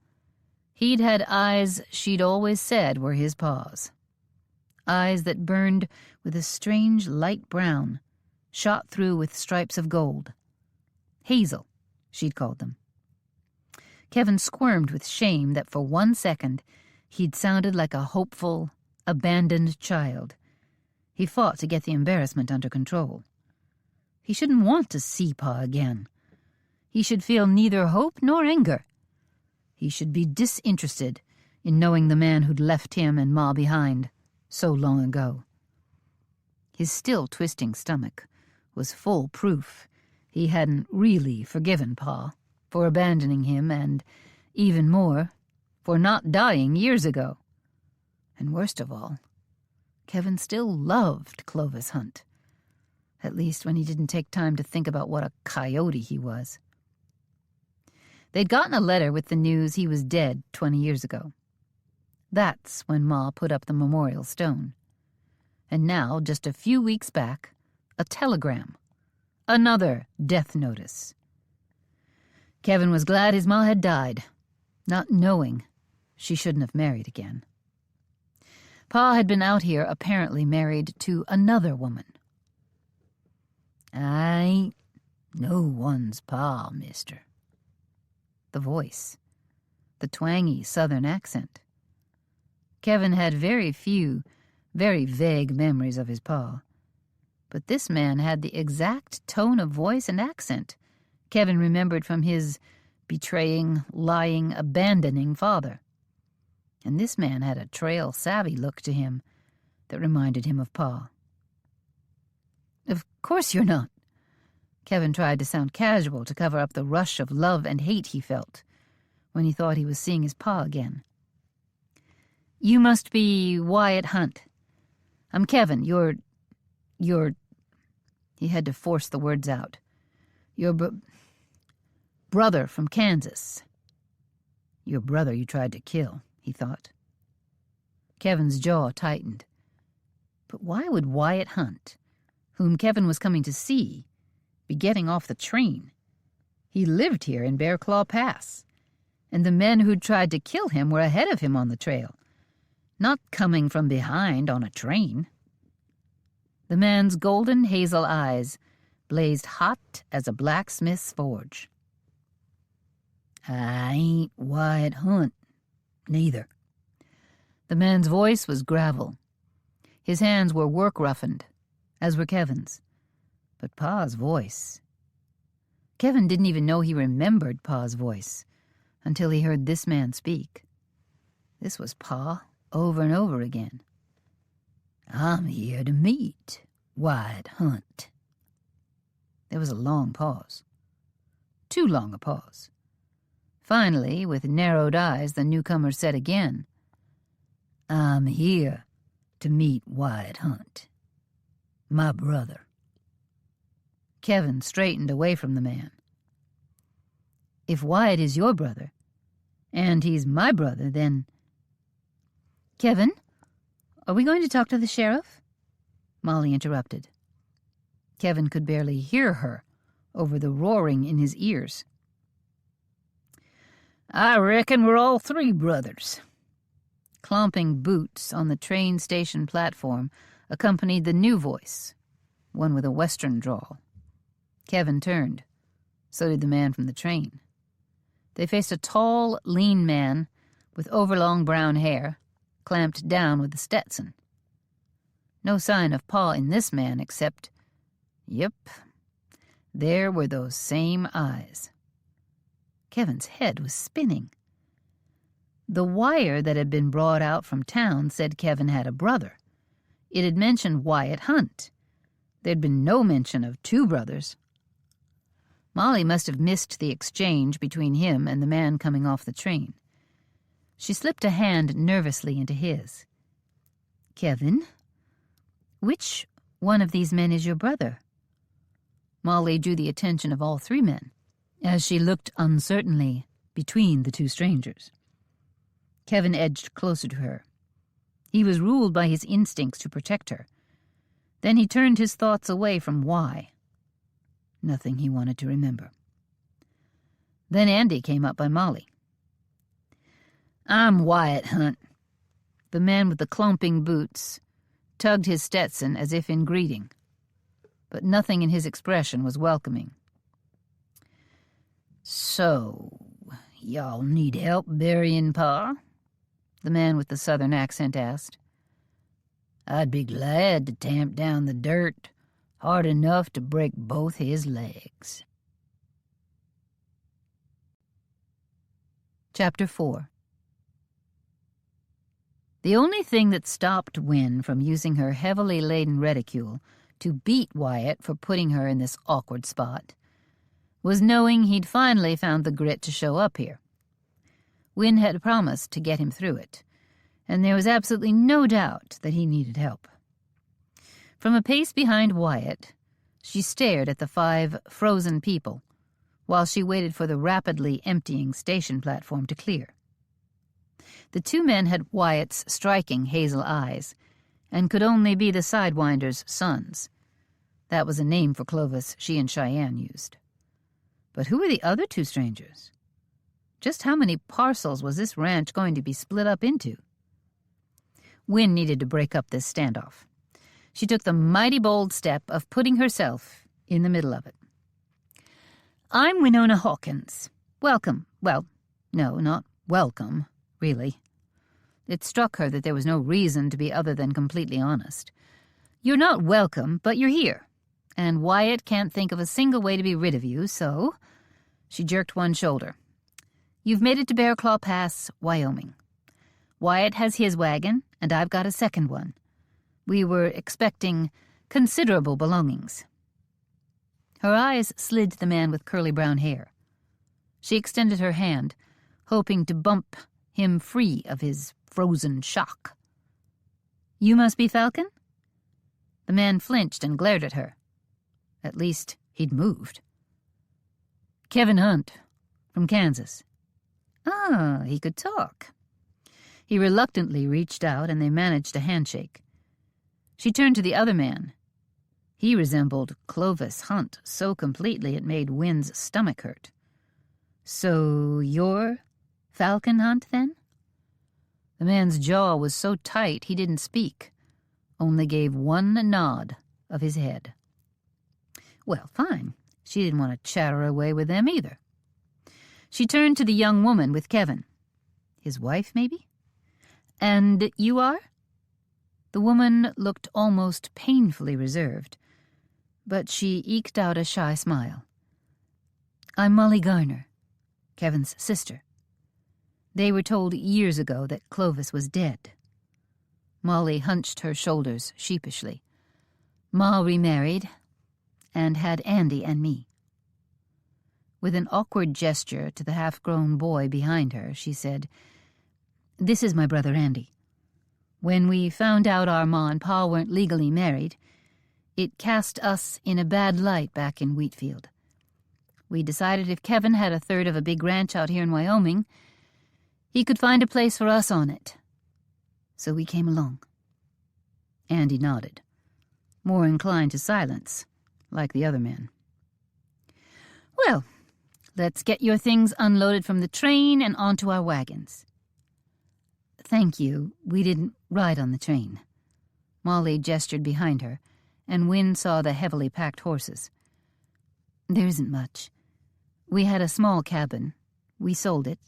he'd had eyes she'd always said were his pa's. Eyes that burned with a strange light brown, shot through with stripes of gold. Hazel, she'd called them. Kevin squirmed with shame that for 1 second he'd sounded like a hopeful, abandoned child. He fought to get the embarrassment under control. He shouldn't want to see Pa again. He should feel neither hope nor anger. He should be disinterested in knowing the man who'd left him and Ma behind so long ago. His still twisting stomach was full proof he hadn't really forgiven Pa for abandoning him and, even more, for not dying years ago. And worst of all, Kevin still loved Clovis Hunt, at least when he didn't take time to think about what a coyote he was. They'd gotten a letter with the news he was dead 20 years ago. That's when Ma put up the memorial stone. And now, just a few weeks back, a telegram. Another death notice. Kevin was glad his Ma had died, not knowing she shouldn't have married again. Pa had been out here apparently married to another woman. "I ain't no one's pa, mister." The voice, the twangy southern accent. Kevin had very few, very vague memories of his pa, but this man had the exact tone of voice and accent Kevin remembered from his betraying, lying, abandoning father. And this man had a trail-savvy look to him that reminded him of Pa. "Of course you're not." Kevin tried to sound casual to cover up the rush of love and hate he felt when he thought he was seeing his Pa again. "You must be Wyatt Hunt. I'm Kevin. You're... He had to force the words out. "Your brother from Kansas." "Your brother you tried to kill," he thought. Kevin's jaw tightened. But why would Wyatt Hunt, whom Kevin was coming to see, be getting off the train? He lived here in Bear Claw Pass, and the men who'd tried to kill him were ahead of him on the trail, not coming from behind on a train. The man's golden hazel eyes blazed hot as a blacksmith's forge. "I ain't Wyatt Hunt, neither." The man's voice was gravel. His hands were work-roughened, as were Kevin's. But Pa's voice... Kevin didn't even know he remembered Pa's voice until he heard this man speak. This was Pa over and over again. "I'm here to meet Wyatt Hunt." There was a long pause. Too long a pause. Finally, with narrowed eyes, the newcomer said again, "I'm here to meet Wyatt Hunt, my brother." Kevin straightened away from the man. "If Wyatt is your brother, and he's my brother, then—" "Kevin, are we going to talk to the sheriff?" Molly interrupted. Kevin could barely hear her over the roaring in his ears. "I reckon we're all three brothers." Clomping boots on the train station platform accompanied the new voice, one with a western drawl. Kevin turned. So did the man from the train. They faced a tall, lean man with overlong brown hair, clamped down with a Stetson. No sign of Pa in this man except, yep, there were those same eyes. Kevin's head was spinning. The wire that had been brought out from town said Kevin had a brother. It had mentioned Wyatt Hunt. There'd been no mention of two brothers. Molly must have missed the exchange between him and the man coming off the train. She slipped a hand nervously into his. "Kevin, which one of these men is your brother?" Molly drew the attention of all three men, as she looked uncertainly between the two strangers. Kevin edged closer to her. He was ruled by his instincts to protect her. Then he turned his thoughts away from why. Nothing he wanted to remember. Then Andy came up by Molly. "I'm Wyatt Hunt." The man with the clumping boots tugged his Stetson as if in greeting, but nothing in his expression was welcoming. "So, y'all need help burying Pa?" the man with the southern accent asked. I'd be glad to tamp down the dirt hard enough to break both his legs. Chapter 4. The only thing that stopped Wynne from using her heavily laden reticule to beat Wyatt for putting her in this awkward spot was knowing he'd finally found the grit to show up here. Wynne had promised to get him through it, and there was absolutely no doubt that he needed help. From a pace behind Wyatt, she stared at the 5 frozen people while she waited for the rapidly emptying station platform to clear. The 2 men had Wyatt's striking hazel eyes and could only be the Sidewinder's sons. That was a name for Clovis she and Cheyenne used. But who were the other 2 strangers? Just how many parcels was this ranch going to be split up into? Wynne needed to break up this standoff. She took the mighty bold step of putting herself in the middle of it. I'm Winona Hawkins. Welcome. Well, no, not welcome, really. It struck her that there was no reason to be other than completely honest. You're not welcome, but you're here. And Wyatt can't think of a single way to be rid of you, so... She jerked one shoulder. You've made it to Bear Claw Pass, Wyoming. Wyatt has his wagon, and I've got a second one. We were expecting considerable belongings. Her eyes slid to the man with curly brown hair. She extended her hand, hoping to bump him free of his frozen shock. You must be Falcon? The man flinched and glared at her. At least he'd moved. Kevin Hunt, from Kansas. Ah, he could talk. He reluctantly reached out, and they managed a handshake. She turned to the other man. He resembled Clovis Hunt so completely it made Wynne's stomach hurt. So you're Falcon Hunt, then? The man's jaw was so tight he didn't speak, only gave one nod of his head. Well, fine. She didn't want to chatter away with them either. She turned to the young woman with Kevin. His wife, maybe? And you are? The woman looked almost painfully reserved, but she eked out a shy smile. I'm Molly Garner, Kevin's sister. They were told years ago that Clovis was dead. Molly hunched her shoulders sheepishly. Ma remarried and had Andy and me. With an awkward gesture to the half-grown boy behind her, she said, This is my brother Andy. When we found out our ma and pa weren't legally married, it cast us in a bad light back in Wheatfield. We decided if Kevin had a third of a big ranch out here in Wyoming, he could find a place for us on it. So we came along. Andy nodded, more inclined to silence, like the other man. Well, let's get your things unloaded from the train and onto our wagons. Thank you, we didn't ride on the train. Molly gestured behind her, and Wynne saw the heavily packed horses. There isn't much. We had a small cabin. We sold it,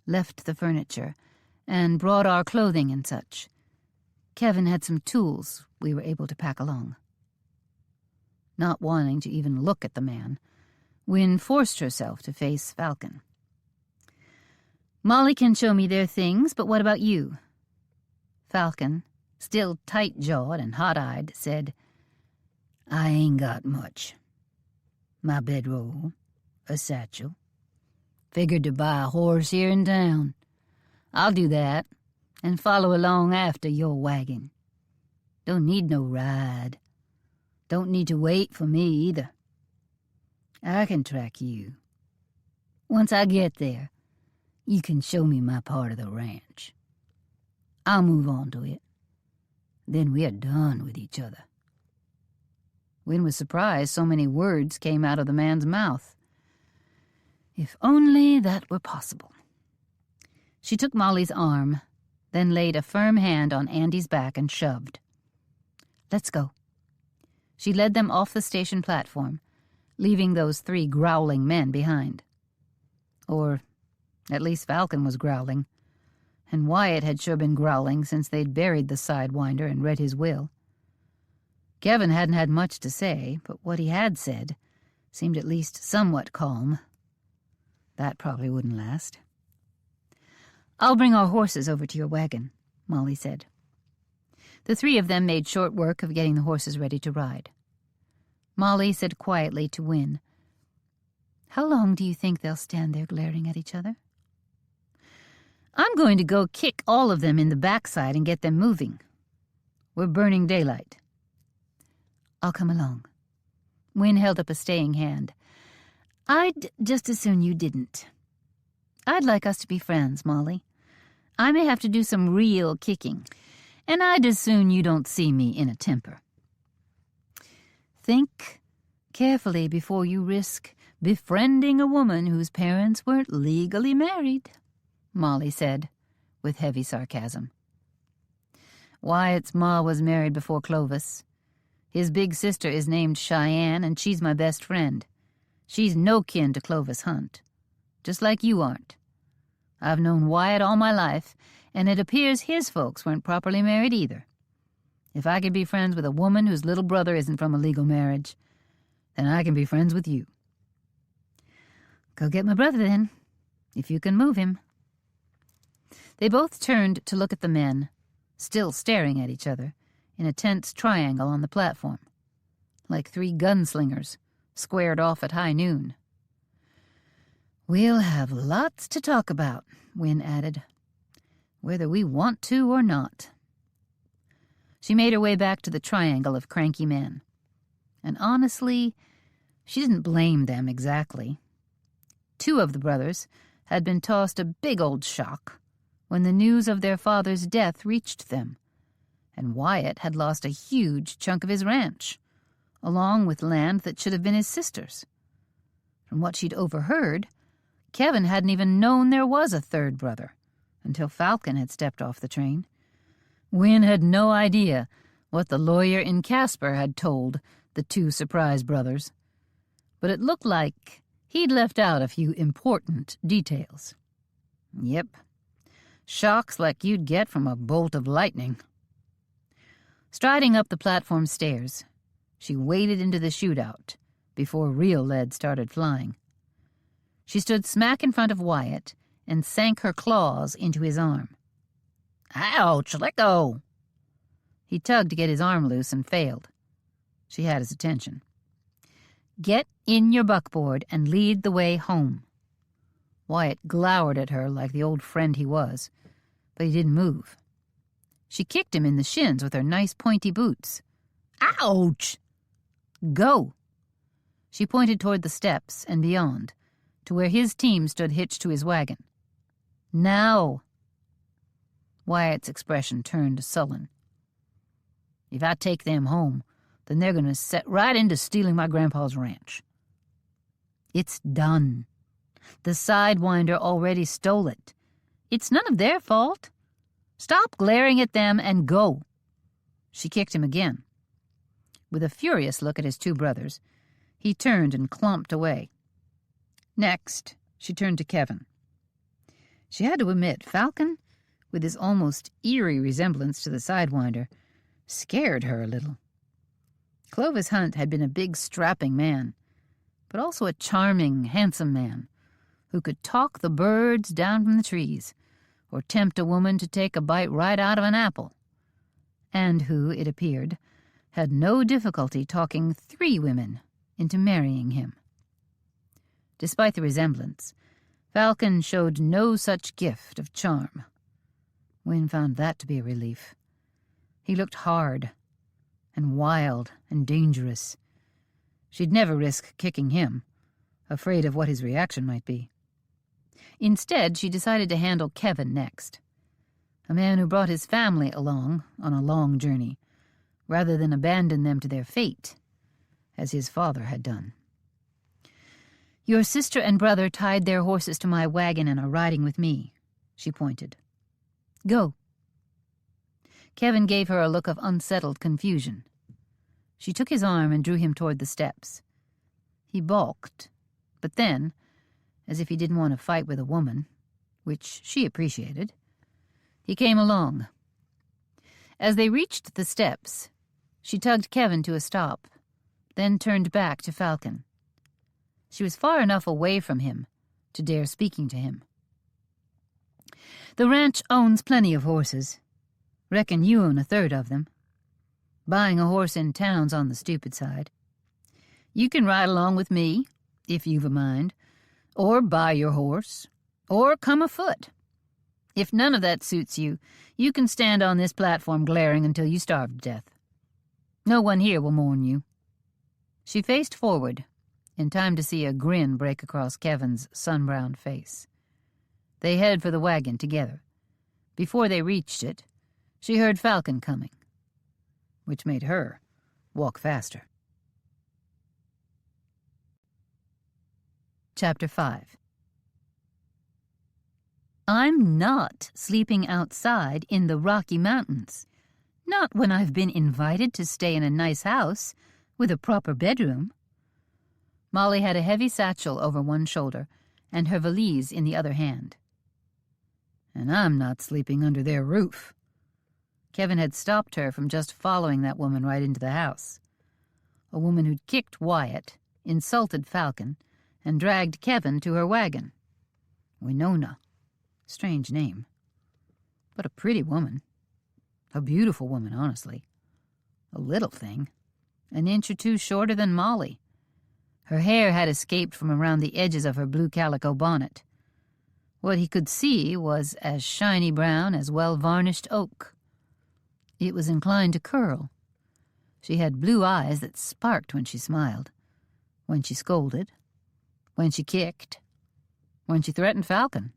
left the furniture, and brought our clothing and such. Kevin had some tools we were able to pack along. Not wanting to even look at the man, Wynne forced herself to face Falcon. Molly can show me their things, but what about you? Falcon, still tight-jawed and hot-eyed, said, I ain't got much. My bedroll, a satchel. Figured to buy a horse here in town. I'll do that, and follow along after your wagon. Don't need no ride. Don't need to wait for me either. I can track you. Once I get there, you can show me my part of the ranch. I'll move on to it. Then we are done with each other. Wynne was surprised so many words came out of the man's mouth. If only that were possible. She took Molly's arm, then laid a firm hand on Andy's back and shoved. Let's go. She led them off the station platform, leaving those 3 growling men behind. Or, at least Falcon was growling. and Wyatt had sure been growling since they'd buried the Sidewinder and read his will. Kevin hadn't had much to say, but what he had said seemed at least somewhat calm. That probably wouldn't last. "I'll bring our horses over to your wagon," Molly said. The three of them made short work of getting the horses ready to ride. Molly said quietly to Wynne, "How long do you think they'll stand there glaring at each other?" "I'm going to go kick all of them in the backside and get them moving. We're burning daylight." "I'll come along." Wynne held up a staying hand. "I'd just as soon you didn't. I'd like us to be friends, Molly. I may have to do some real kicking, and I'd as soon you don't see me in a temper." "Think carefully before you risk befriending a woman whose parents weren't legally married," Molly said, with heavy sarcasm. "Wyatt's ma was married before Clovis. His big sister is named Cheyenne, and she's my best friend. She's no kin to Clovis Hunt, just like you aren't. I've known Wyatt all my life, and it appears his folks weren't properly married either. If I can be friends with a woman whose little brother isn't from a legal marriage, then I can be friends with you." "Go get my brother, then, if you can move him." They both turned to look at the men, still staring at each other, in a tense triangle on the platform, like three gunslingers squared off at high noon. "We'll have lots to talk about," Wynne added, "whether we want to or not." She made her way back to the triangle of cranky men, and honestly, she didn't blame them exactly. Two of the brothers had been tossed a big old shock when the news of their father's death reached them, and Wyatt had lost a huge chunk of his ranch, along with land that should have been his sister's. From what she'd overheard, Kevin hadn't even known there was a third brother until Falcon had stepped off the train. Wynne had no idea what the lawyer in Casper had told the two surprise brothers, but it looked like he'd left out a few important details. Yep, shocks like you'd get from a bolt of lightning. Striding up the platform stairs, she waded into the shootout before real lead started flying. She stood smack in front of Wyatt and sank her claws into his arm. "Ouch, let go!" He tugged to get his arm loose and failed. She had his attention. "Get in your buckboard and lead the way home." Wyatt glowered at her like the old friend he was, but he didn't move. She kicked him in the shins with her nice pointy boots. "Ouch!" "Go!" She pointed toward the steps and beyond, to where his team stood hitched to his wagon. "Now!" Wyatt's expression turned sullen. "If I take them home, then they're going to set right into stealing my grandpa's ranch." "It's done. The Sidewinder already stole it. It's none of their fault. Stop glaring at them and go." She kicked him again. With a furious look at his two brothers, he turned and clomped away. Next, she turned to Kevin. She had to admit, Falcon, with his almost eerie resemblance to the Sidewinder, scared her a little. Clovis Hunt had been a big, strapping man, but also a charming, handsome man who could talk the birds down from the trees or tempt a woman to take a bite right out of an apple, and who, it appeared, had no difficulty talking 3 women into marrying him. Despite the resemblance, Falcon showed no such gift of charm. Wynne found that to be a relief. He looked hard and wild and dangerous. She'd never risk kicking him, afraid of what his reaction might be. Instead, she decided to handle Kevin next, a man who brought his family along on a long journey, rather than abandon them to their fate, as his father had done. "Your sister and brother tied their horses to my wagon and are riding with me," she pointed. "Go." Kevin gave her a look of unsettled confusion. She took his arm and drew him toward the steps. He balked, but then, as if he didn't want to fight with a woman, which she appreciated, He came along. As they reached the steps, she tugged Kevin to a stop, then turned back to Falcon. She was far enough away from him to dare speaking to him. "The ranch owns plenty of horses. Reckon you own a third of them. Buying a horse in town's on the stupid side. You can ride along with me, if you've a mind, or buy your horse, or come afoot. If none of that suits you, you can stand on this platform glaring until you starve to death. No one here will mourn you." She faced forward, in time to see a grin break across Kevin's sun-browned face. They headed for the wagon together. Before they reached it, she heard Falcon coming, which made her walk faster. Chapter 5. "I'm not sleeping outside in the Rocky Mountains. Not when I've been invited to stay in a nice house with a proper bedroom." Molly had a heavy satchel over one shoulder and her valise in the other hand. "And I'm not sleeping under their roof." Kevin had stopped her from just following that woman right into the house. A woman who'd kicked Wyatt, insulted Falcon, and dragged Kevin to her wagon. Winona. Strange name. But a pretty woman. A beautiful woman, honestly. A little thing. An inch or two shorter than Molly. Her hair had escaped from around the edges of her blue calico bonnet. What he could see was as shiny brown as well-varnished oak. It was inclined to curl. She had blue eyes that sparked when she smiled, when she scolded, when she kicked, when she threatened Falcon.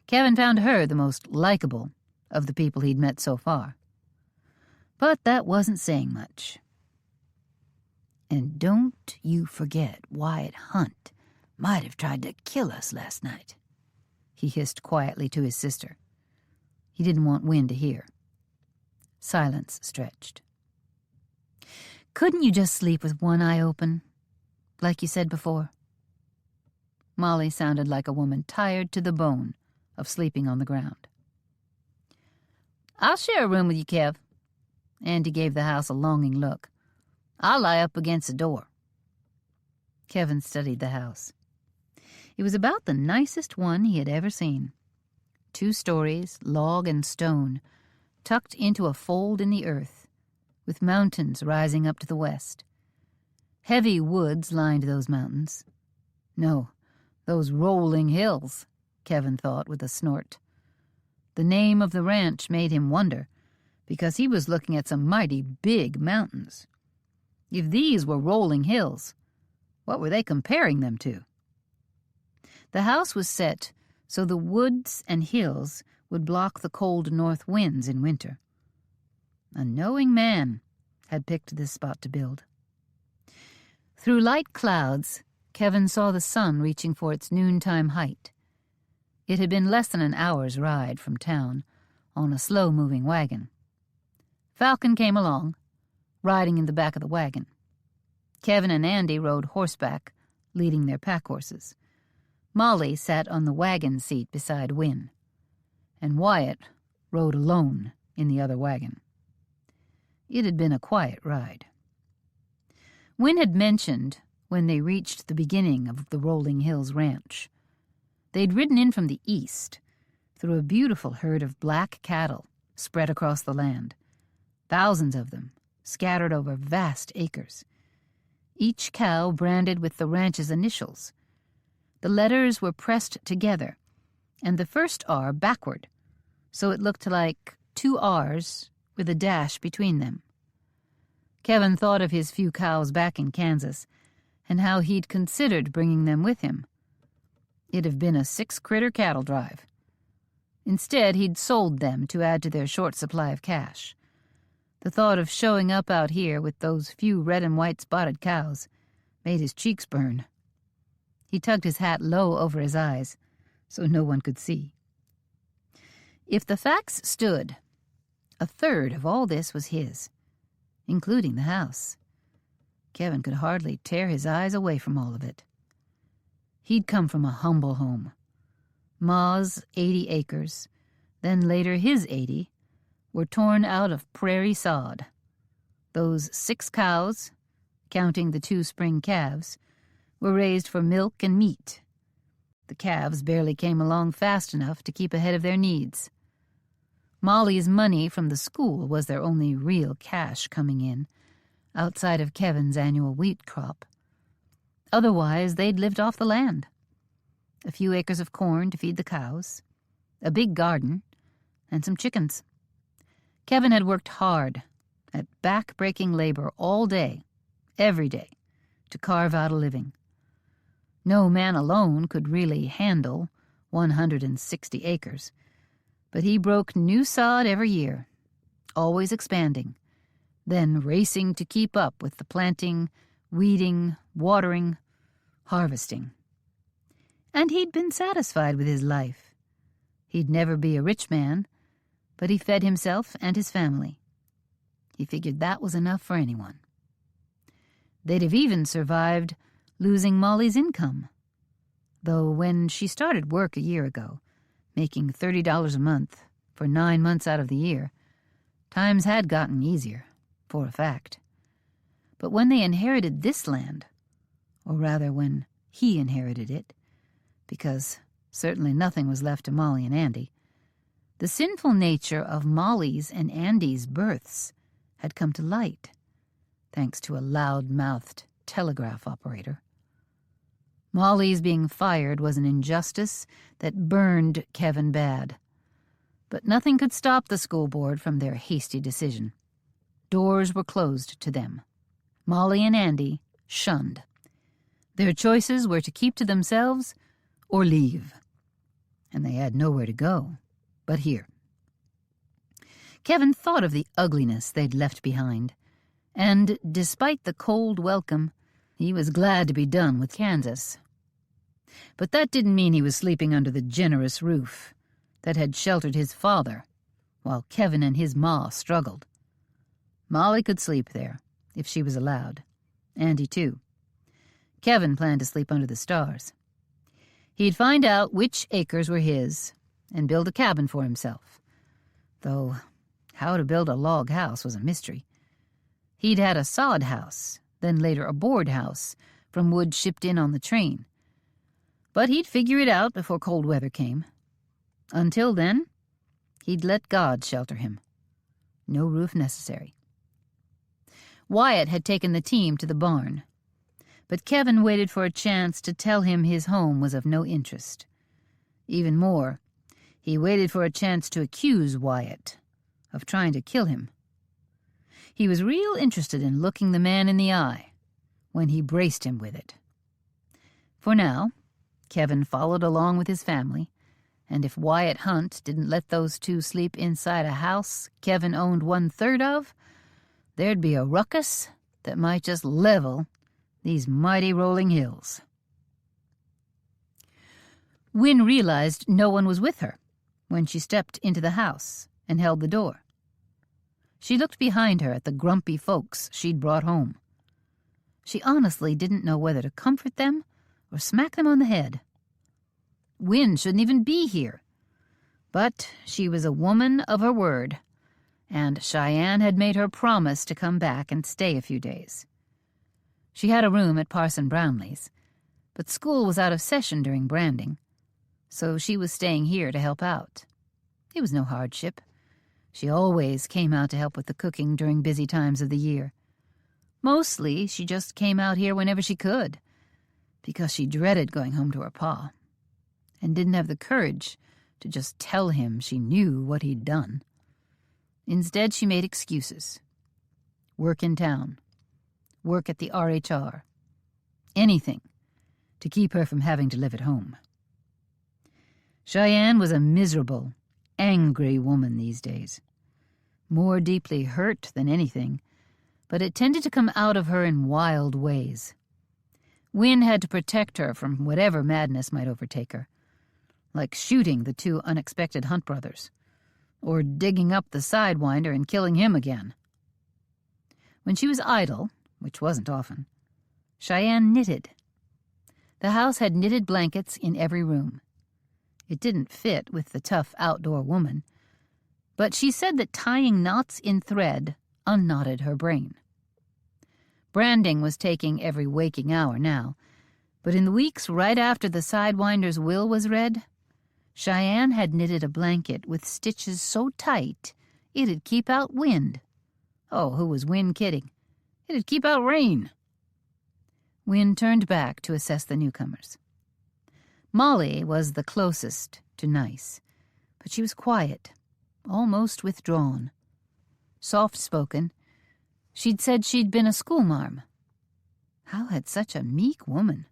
Kevin found her the most likable of the people he'd met so far. But that wasn't saying much. "And don't you forget Wyatt Hunt might have tried to kill us last night," he hissed quietly to his sister. He didn't want Wynne to hear. Silence stretched. "Couldn't you just sleep with one eye open, like you said before?" Molly sounded like a woman tired to the bone of sleeping on the ground. "I'll share a room with you, Kev." Andy gave the house a longing look. "I'll lie up against the door." Kevin studied the house. It was about the nicest one he had ever seen. 2 stories, log and stone, tucked into a fold in the earth, with mountains rising up to the west. Heavy woods lined those mountains. No, those rolling hills, Kevin thought with a snort. The name of the ranch made him wonder, because he was looking at some mighty big mountains. If these were rolling hills, what were they comparing them to? The house was set so the woods and hills would block the cold north winds in winter. A knowing man had picked this spot to build. Through light clouds, Kevin saw the sun reaching for its noontime height. It had been less than an hour's ride from town on a slow-moving wagon. Falcon came along, riding in the back of the wagon. Kevin and Andy rode horseback, leading their pack horses. Molly sat on the wagon seat beside Wynne, and Wyatt rode alone in the other wagon. It had been a quiet ride. Wynne had mentioned, when they reached the beginning of the Rolling Hills Ranch, they'd ridden in from the east through a beautiful herd of black cattle spread across the land, thousands of them scattered over vast acres. Each cow branded with the ranch's initials. The letters were pressed together, and the first R backward, so it looked like 2 R's with a dash between them. Kevin thought of his few cows back in Kansas, and how he'd considered bringing them with him. It'd have been a 6-critter cattle drive. Instead, he'd sold them to add to their short supply of cash. The thought of showing up out here with those few red and white spotted cows made his cheeks burn. He tugged his hat low over his eyes so no one could see. If the facts stood, a third of all this was his, including the house. Kevin could hardly tear his eyes away from all of it. He'd come from a humble home. Ma's 80 acres, Then later his 80 were torn out of prairie sod. Those 6 cows, counting the 2 spring calves, were raised for milk and meat. The calves barely came along fast enough to keep ahead of their needs. Molly's money from the school was their only real cash coming in, outside of Kevin's annual wheat crop. Otherwise, they'd lived off the land. A few acres of corn to feed the cows, a big garden, and some chickens. Kevin had worked hard at back-breaking labor all day, every day, to carve out a living. No man alone could really handle 160 acres, but he broke new sod every year, always expanding, then racing to keep up with the planting, weeding, watering, harvesting. And he'd been satisfied with his life. He'd never be a rich man, but he fed himself and his family. He figured that was enough for anyone. They'd have even survived losing Molly's income, though when she started work a year ago, making $30 a month for 9 months out of the year, times had gotten easier, for a fact. But when they inherited this land, or rather when he inherited it, because certainly nothing was left to Molly and Andy, the sinful nature of Molly's and Andy's births had come to light, thanks to a loud-mouthed telegraph operator. Molly's being fired was an injustice that burned Kevin bad, but nothing could stop the school board from their hasty decision. Doors were closed to them. Molly and Andy shunned. Their choices were to keep to themselves or leave, and they had nowhere to go but here. Kevin thought of the ugliness they'd left behind, and despite the cold welcome, he was glad to be done with Kansas. But that didn't mean he was sleeping under the generous roof that had sheltered his father while Kevin and his ma struggled. Molly could sleep there, if she was allowed. Andy, too. Kevin planned to sleep under the stars. He'd find out which acres were his and build a cabin for himself, though how to build a log house was a mystery. He'd had a sod house, then later a board house, from wood shipped in on the train. But he'd figure it out before cold weather came. Until then, he'd let God shelter him. No roof necessary. Wyatt had taken the team to the barn, but Kevin waited for a chance to tell him his home was of no interest. Even more, he waited for a chance to accuse Wyatt of trying to kill him. He was real interested in looking the man in the eye when he braced him with it. For now, Kevin followed along with his family, and if Wyatt Hunt didn't let those two sleep inside a house Kevin owned 1/3 of, there'd be a ruckus that might just level these mighty rolling hills. Wynne realized no one was with her when she stepped into the house and held the door. She looked behind her at the grumpy folks she'd brought home. She honestly didn't know whether to comfort them or smack them on the head. Wynne shouldn't even be here. But she was a woman of her word, and Cheyenne had made her promise to come back and stay a few days. She had a room at Parson Brownlee's, but school was out of session during branding, so she was staying here to help out. It was no hardship. She always came out to help with the cooking during busy times of the year. Mostly, she just came out here whenever she could, because she dreaded going home to her pa, and didn't have the courage to just tell him she knew what he'd done. Instead, she made excuses. Work in town. Work at the RHR. Anything to keep her from having to live at home. Cheyenne was a miserable, angry woman these days. More deeply hurt than anything, but it tended to come out of her in wild ways. Wynne had to protect her from whatever madness might overtake her, like shooting the 2 unexpected Hunt brothers, or digging up the Sidewinder and killing him again. When she was idle, which wasn't often, Cheyenne knitted. The house had knitted blankets in every room. It didn't fit with the tough outdoor woman, But she said that tying knots in thread unknotted her brain. Branding was taking every waking hour now, but in the weeks right after the Sidewinder's will was read, Cheyenne had knitted a blanket with stitches so tight it'd keep out wind. Oh, who was Win kidding? It'd keep out rain. Win turned back to assess the newcomers. Molly was the closest to nice, but she was quiet, almost withdrawn. Soft-spoken, she'd said she'd been a schoolmarm. How had such a meek woman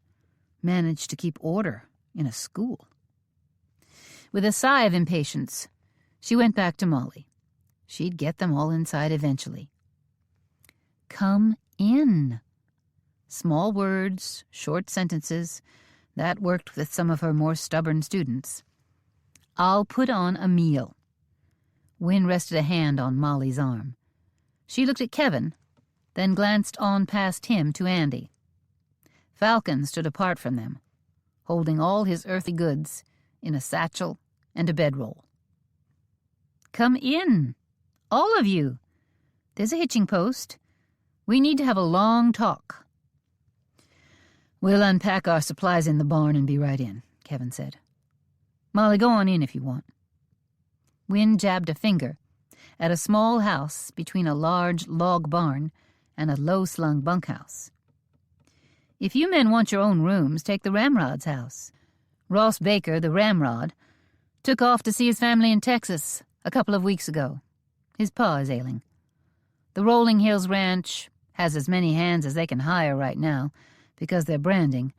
managed to keep order in a school? With a sigh of impatience, she went back to Molly. She'd get them all inside eventually. Come in. Small words, short sentences, that worked with some of her more stubborn students. I'll put on a meal. Win rested a hand on Molly's arm. She looked at Kevin, then glanced on past him to Andy. Falcon stood apart from them, holding all his earthly goods in a satchel and a bedroll. Come in, all of you. There's a hitching post. We need to have a long talk. We'll unpack our supplies in the barn and be right in, Kevin said. Molly, go on in if you want. Win jabbed a finger at a small house between a large log barn and a low-slung bunkhouse. If you men want your own rooms, take the Ramrod's house. Ross Baker, the Ramrod, took off to see his family in Texas a couple of weeks ago. His pa is ailing. The Rolling Hills Ranch has as many hands as they can hire right now because they're branding,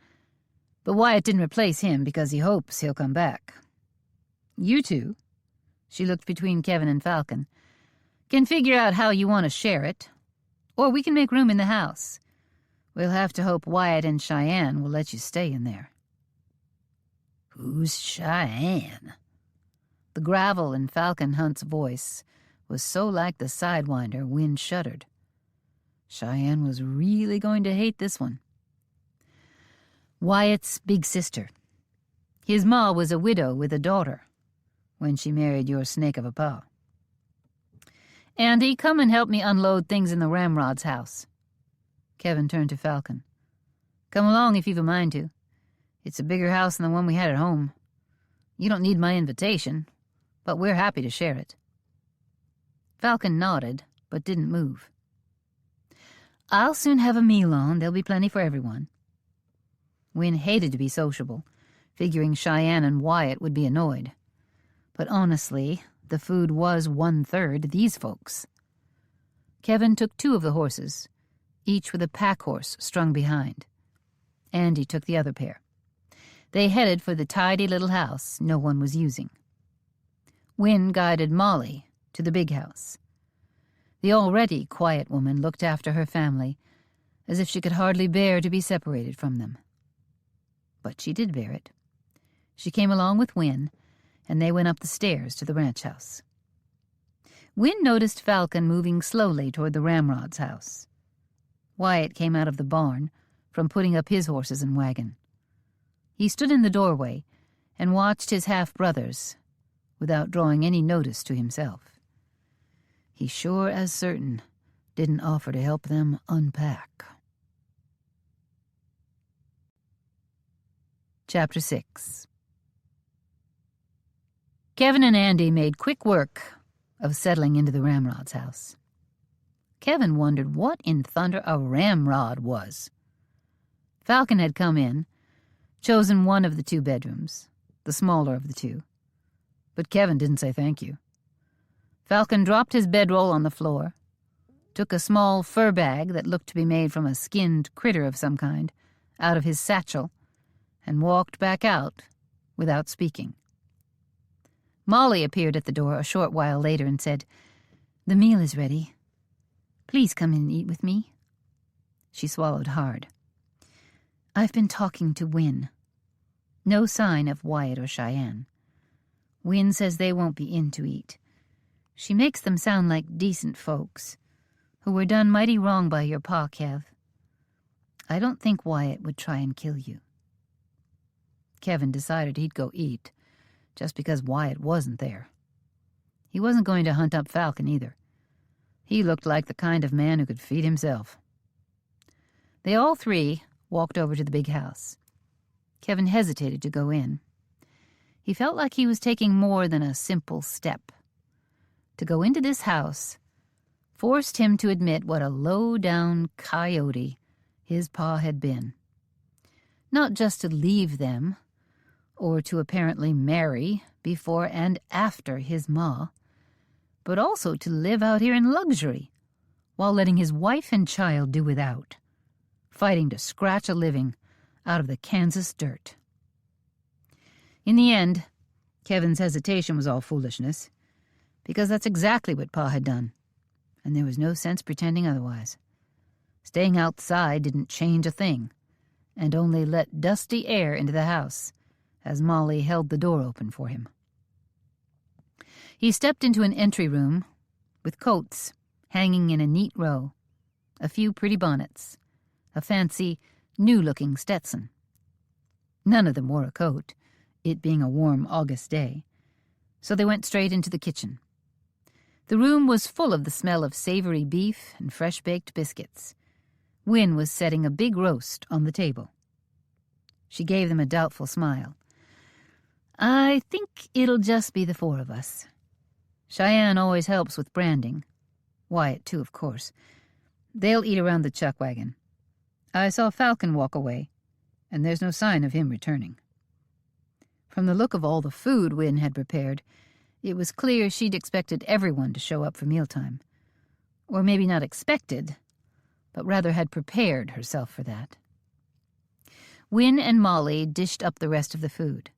but Wyatt didn't replace him because he hopes he'll come back. You two, she looked between Kevin and Falcon, can figure out how you want to share it, or we can make room in the house. We'll have to hope Wyatt and Cheyenne will let you stay in there. Who's Cheyenne? The gravel in Falcon Hunt's voice was so like the Sidewinder, Win shuddered. Cheyenne was really going to hate this one. Wyatt's big sister. His ma was a widow with a daughter when she married your snake of a pa. Andy, come and help me unload things in the Ramrod's house. Kevin turned to Falcon. Come along if you've a mind to. It's a bigger house than the one we had at home. You don't need my invitation, but we're happy to share it. Falcon nodded, but didn't move. I'll soon have a meal on. There'll be plenty for everyone. Win hated to be sociable, figuring Cheyenne and Wyatt would be annoyed. But honestly, the food was 1/3 these folks. Kevin took 2 of the horses, each with a pack horse strung behind. Andy took the other pair. They headed for the tidy little house no one was using. Win guided Molly to the big house. The already quiet woman looked after her family as if she could hardly bear to be separated from them. But she did bear it. She came along with Win, and they went up the stairs to the ranch house. Win noticed Falcon moving slowly toward the Ramrod's house. Wyatt came out of the barn from putting up his horses and wagon. He stood in the doorway and watched his half-brothers without drawing any notice to himself. He sure as certain didn't offer to help them unpack. Chapter 6. Kevin and Andy made quick work of settling into the Ramrod's house. Kevin wondered what in thunder a ramrod was. Falcon had come in, chosen one of the 2 bedrooms, the smaller of the 2. But Kevin didn't say thank you. Falcon dropped his bedroll on the floor, took a small fur bag that looked to be made from a skinned critter of some kind out of his satchel, and walked back out without speaking. Molly appeared at the door a short while later and said, "The meal is ready. Please come in and eat with me." She swallowed hard. "I've been talking to Win. No sign of Wyatt or Cheyenne. Win says they won't be in to eat. She makes them sound like decent folks, who were done mighty wrong by your pa, Kev. I don't think Wyatt would try and kill you." Kevin decided he'd go eat, just because Wyatt wasn't there. He wasn't going to hunt up Falcon either. He looked like the kind of man who could feed himself. They all three walked over to the big house. Kevin hesitated to go in. He felt like he was taking more than a simple step. To go into this house forced him to admit what a low-down coyote his pa had been. Not just to leave them, or to apparently marry before and after his ma, but also to live out here in luxury, while letting his wife and child do without, fighting to scratch a living out of the Kansas dirt. In the end, Kevin's hesitation was all foolishness, because that's exactly what Pa had done, and there was no sense pretending otherwise. Staying outside didn't change a thing, and only let dusty air into the house as Molly held the door open for him. He stepped into an entry room with coats hanging in a neat row, a few pretty bonnets, a fancy, new-looking Stetson. None of them wore a coat, it being a warm August day, so they went straight into the kitchen. The room was full of the smell of savory beef and fresh-baked biscuits. Wynne was setting a big roast on the table. She gave them a doubtful smile. "I think it'll just be the four of us. Cheyenne always helps with branding. Wyatt, too, of course. They'll eat around the chuck wagon. I saw Falcon walk away, and there's no sign of him returning." From the look of all the food Wynne had prepared, it was clear she'd expected everyone to show up for mealtime. Or maybe not expected, but rather had prepared herself for that. Wynne and Molly dished up the rest of the food.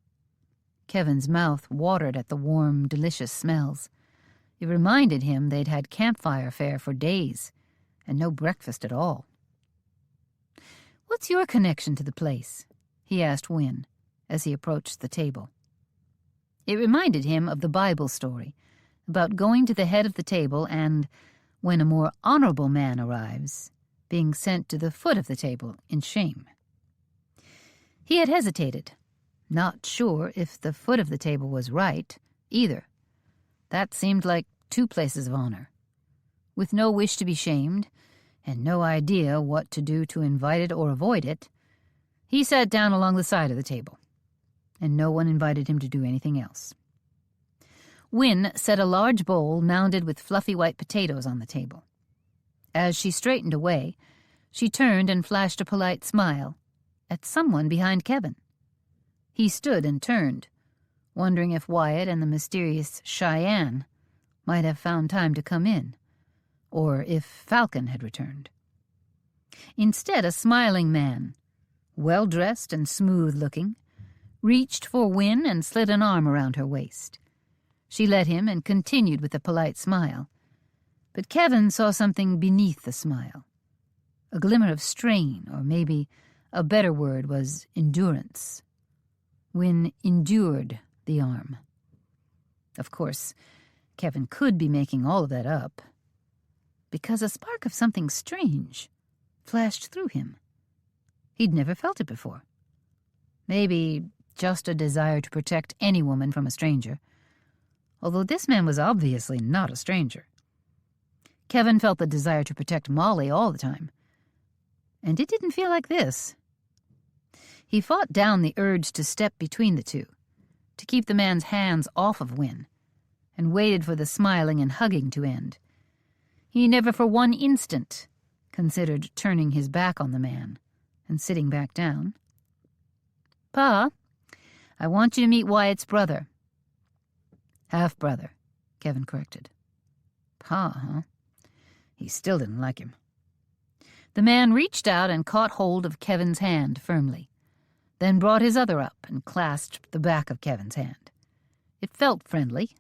Kevin's mouth watered at the warm, delicious smells. It reminded him they'd had campfire fare for days, and no breakfast at all. "What's your connection to the place?" he asked Wynne, as he approached the table. It reminded him of the Bible story about going to the head of the table and, when a more honorable man arrives, being sent to the foot of the table in shame. He had hesitated, not sure if the foot of the table was right, either. That seemed like two places of honor. With no wish to be shamed, and no idea what to do to invite it or avoid it, he sat down along the side of the table, and no one invited him to do anything else. Wynne set a large bowl mounded with fluffy white potatoes on the table. As she straightened away, she turned and flashed a polite smile at someone behind Kevin. He stood and turned, wondering if Wyatt and the mysterious Cheyenne might have found time to come in, or if Falcon had returned. Instead, a smiling man, well-dressed and smooth-looking, reached for Wynne and slid an arm around her waist. She let him and continued with a polite smile. But Kevin saw something beneath the smile. A glimmer of strain, or maybe a better word was endurance. Wynne endured the arm. Of course, Kevin could be making all of that up, because a spark of something strange flashed through him. He'd never felt it before. Maybe just a desire to protect any woman from a stranger, although this man was obviously not a stranger. Kevin felt the desire to protect Molly all the time, and it didn't feel like this. He fought down the urge to step between the two, to keep the man's hands off of Wynne, and waited for the smiling and hugging to end. He never for one instant considered turning his back on the man and sitting back down. "Pa, I want you to meet Wyatt's brother." "Half-brother," Kevin corrected. "Pa, huh?" He still didn't like him. The man reached out and caught hold of Kevin's hand firmly, then brought his other up and clasped the back of Kevin's hand. It felt friendly,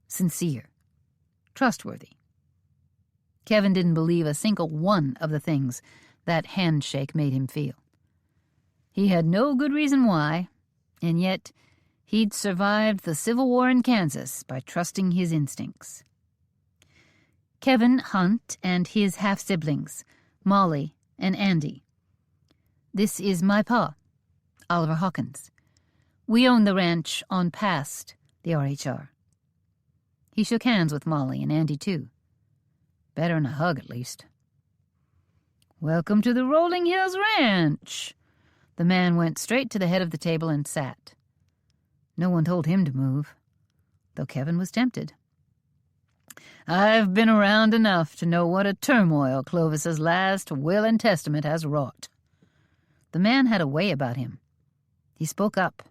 sincere, trustworthy. Kevin didn't believe a single one of the things that handshake made him feel. He had no good reason why, and yet he'd survived the Civil War in Kansas by trusting his instincts. Kevin Hunt and his half-siblings, Molly and Andy. "This is my pa, Oliver Hawkins. We own the ranch on past the RHR." He shook hands with Molly and Andy, too. Better'n a hug, at least. "Welcome to the Rolling Hills Ranch." The man went straight to the head of the table and sat. No one told him to move, though Kevin was tempted. "I've been around enough to know what a turmoil Clovis's last will and testament has wrought." The man had a way about him. He spoke up,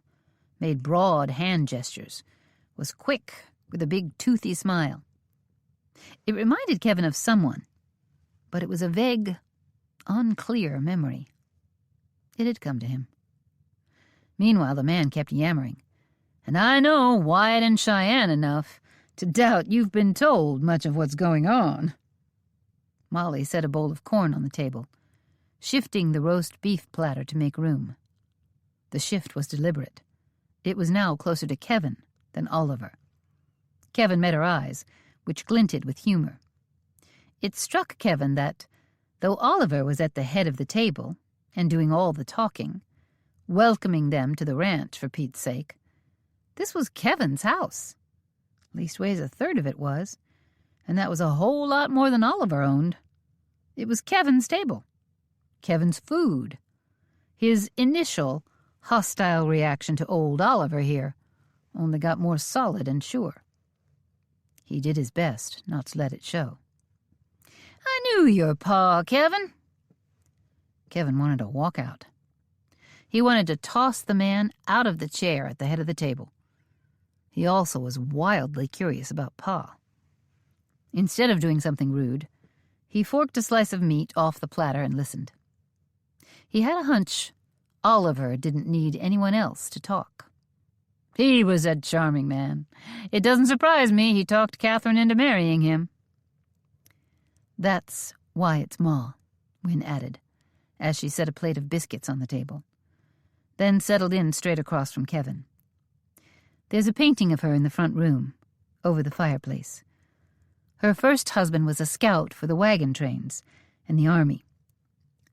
made broad hand gestures, was quick with a big toothy smile. It reminded Kevin of someone, but it was a vague, unclear memory. It had come to him. Meanwhile, the man kept yammering. "And I know Wyatt and Cheyenne enough to doubt you've been told much of what's going on." Molly set a bowl of corn on the table, shifting the roast beef platter to make room. The shift was deliberate. It was now closer to Kevin than Oliver. Kevin met her eyes, which glinted with humor. It struck Kevin that, though Oliver was at the head of the table and doing all the talking, welcoming them to the ranch for Pete's sake, this was Kevin's house. Leastways, a third of it was, and that was a whole lot more than Oliver owned. It was Kevin's table, Kevin's food. His initial hostile reaction to old Oliver here only got more solid and sure. He did his best not to let it show. "I knew your pa, Kevin." Kevin wanted to walk out. He wanted to toss the man out of the chair at the head of the table. He also was wildly curious about Pa. Instead of doing something rude, he forked a slice of meat off the platter and listened. He had a hunch Oliver didn't need anyone else to talk. He was a charming man. It doesn't surprise me he talked Catherine into marrying him. "That's Wyatt's ma," Wynne added, as she set a plate of biscuits on the table, then settled in straight across from Kevin. "There's a painting of her in the front room, over the fireplace. Her first husband was a scout for the wagon trains in the Army.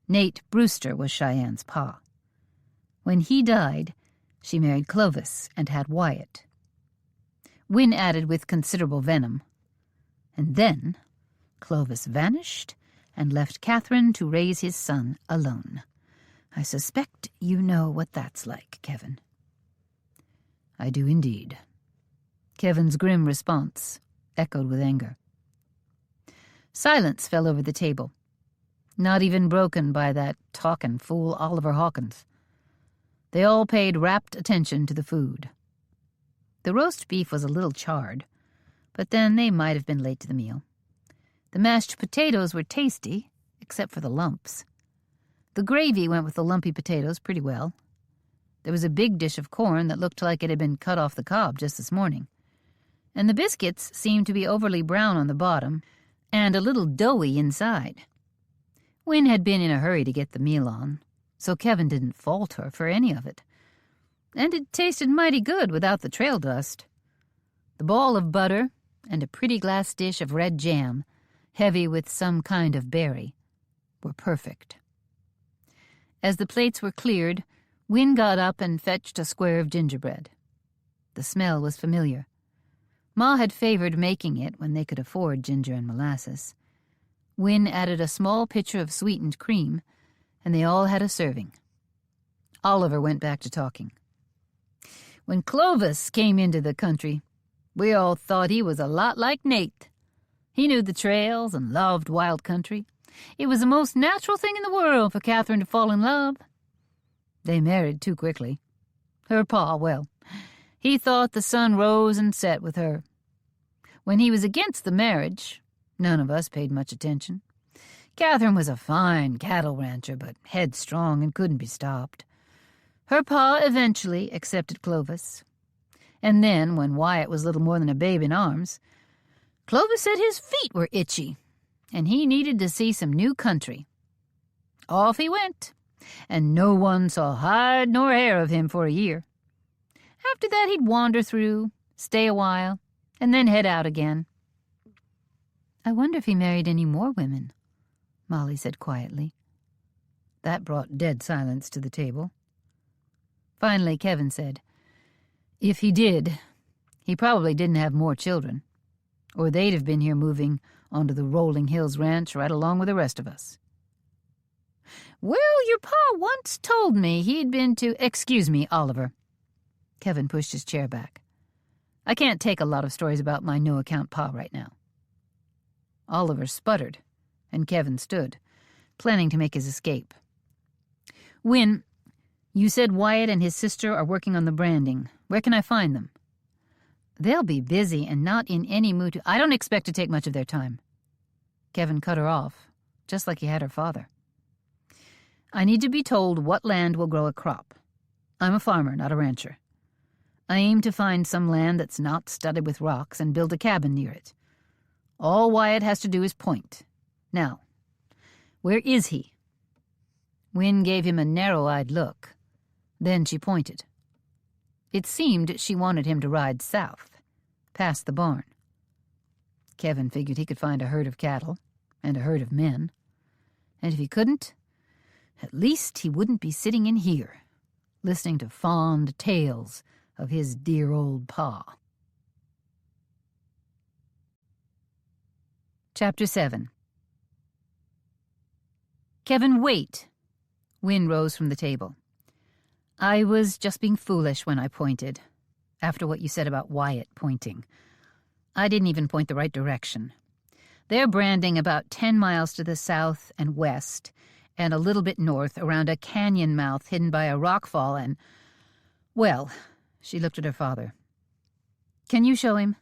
Nate Brewster was Cheyenne's pa. When he died, she married Clovis and had Wyatt." Wynne added with considerable venom, "And then Clovis vanished and left Catherine to raise his son alone. I suspect you know what that's like, Kevin." "I do indeed." Kevin's grim response echoed with anger. Silence fell over the table, not even broken by that talkin' fool Oliver Hawkins. They all paid rapt attention to the food. The roast beef was a little charred, but then they might have been late to the meal. The mashed potatoes were tasty, except for the lumps. The gravy went with the lumpy potatoes pretty well. There was a big dish of corn that looked like it had been cut off the cob just this morning, and the biscuits seemed to be overly brown on the bottom and a little doughy inside. Wynne had been in a hurry to get the meal on, so Kevin didn't fault her for any of it. And it tasted mighty good without the trail dust. The ball of butter and a pretty glass dish of red jam, heavy with some kind of berry, were perfect. As the plates were cleared, Wynne got up and fetched a square of gingerbread. The smell was familiar. Ma had favored making it when they could afford ginger and molasses. Wynne added a small pitcher of sweetened cream, and they all had a serving. Oliver went back to talking. "When Clovis came into the country, we all thought he was a lot like Nate. He knew the trails and loved wild country. It was the most natural thing in the world for Catherine to fall in love. They married too quickly. Her pa, well, he thought the sun rose and set with her. When he was against the marriage, none of us paid much attention. Catherine was a fine cattle rancher, but headstrong and couldn't be stopped. Her pa eventually accepted Clovis. And then, when Wyatt was little more than a babe in arms, Clovis said his feet were itchy, and he needed to see some new country. Off he went, and no one saw hide nor hair of him for a year. After that he'd wander through, stay a while, and then head out again." "I wonder if he married any more women," Molly said quietly. That brought dead silence to the table. Finally Kevin said, "If he did, he probably didn't have more children. or they'd have been here moving onto the Rolling Hills Ranch right along with the rest of us. Well, your pa once told me he'd been to— Excuse me, Oliver. Kevin pushed his chair back. I can't take a lot of stories about my no-account pa right now. Oliver sputtered, and Kevin stood, planning to make his escape. Win, you said Wyatt and his sister are working on the branding. Where can I find them? They'll be busy and not in any mood to— I don't expect to take much of their time. Kevin cut her off, just like he had her father. I need to be told what land will grow a crop. I'm a farmer, not a rancher. I aim to find some land that's not studded with rocks and build a cabin near it. All Wyatt has to do is point. Now, where is he? Wynne gave him a narrow-eyed look. Then she pointed. It seemed she wanted him to ride south, past the barn. Kevin figured he could find a herd of cattle and a herd of men. And if he couldn't, at least he wouldn't be sitting in here, listening to fond tales of his dear old pa. Chapter 7. Kevin, wait. Wynne rose from the table. I was just being foolish when I pointed, after what you said about Wyatt pointing. I didn't even point the right direction. They're branding about 10 miles to the south and west, and a little bit north around a canyon mouth hidden by a rockfall and— Well, she looked at her father. Can you show him?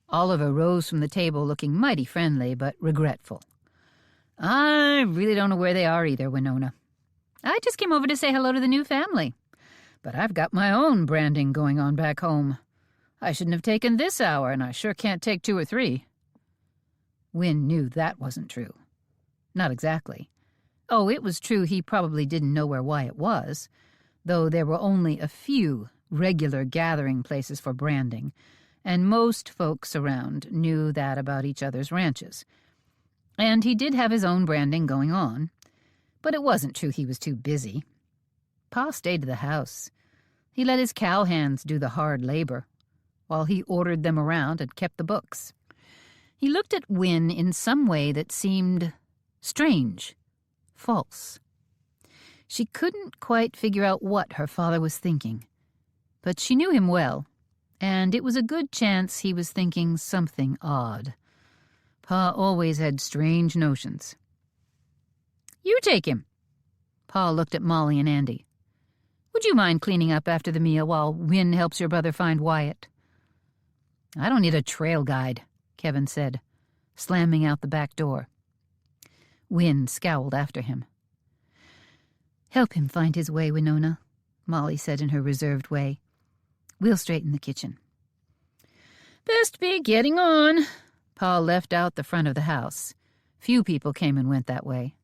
Oliver rose from the table looking mighty friendly but regretful. I really don't know where they are either, Winona. I just came over to say hello to the new family. But I've got my own branding going on back home. I shouldn't have taken this hour, and I sure can't take 2 or 3. Wynne knew that wasn't true. Not exactly. Oh, it was true he probably didn't know where Wyatt was, though there were only a few regular gathering places for branding, and most folks around knew that about each other's ranches. And he did have his own branding going on, but it wasn't true he was too busy. Pa stayed to the house. He let his cowhands do the hard labor, while he ordered them around and kept the books. He looked at Wynne in some way that seemed strange, false. She couldn't quite figure out what her father was thinking, but she knew him well, and it was a good chance he was thinking something odd. Pa always had strange notions. You take him. Pa looked at Molly and Andy. Would you mind cleaning up after the meal while Wynne helps your brother find Wyatt? I don't need a trail guide, Kevin said, slamming out the back door. Wynne scowled after him. Help him find his way, Winona, Molly said in her reserved way. We'll straighten the kitchen. Best be getting on. Pa left out the front of the house. Few people came and went that way,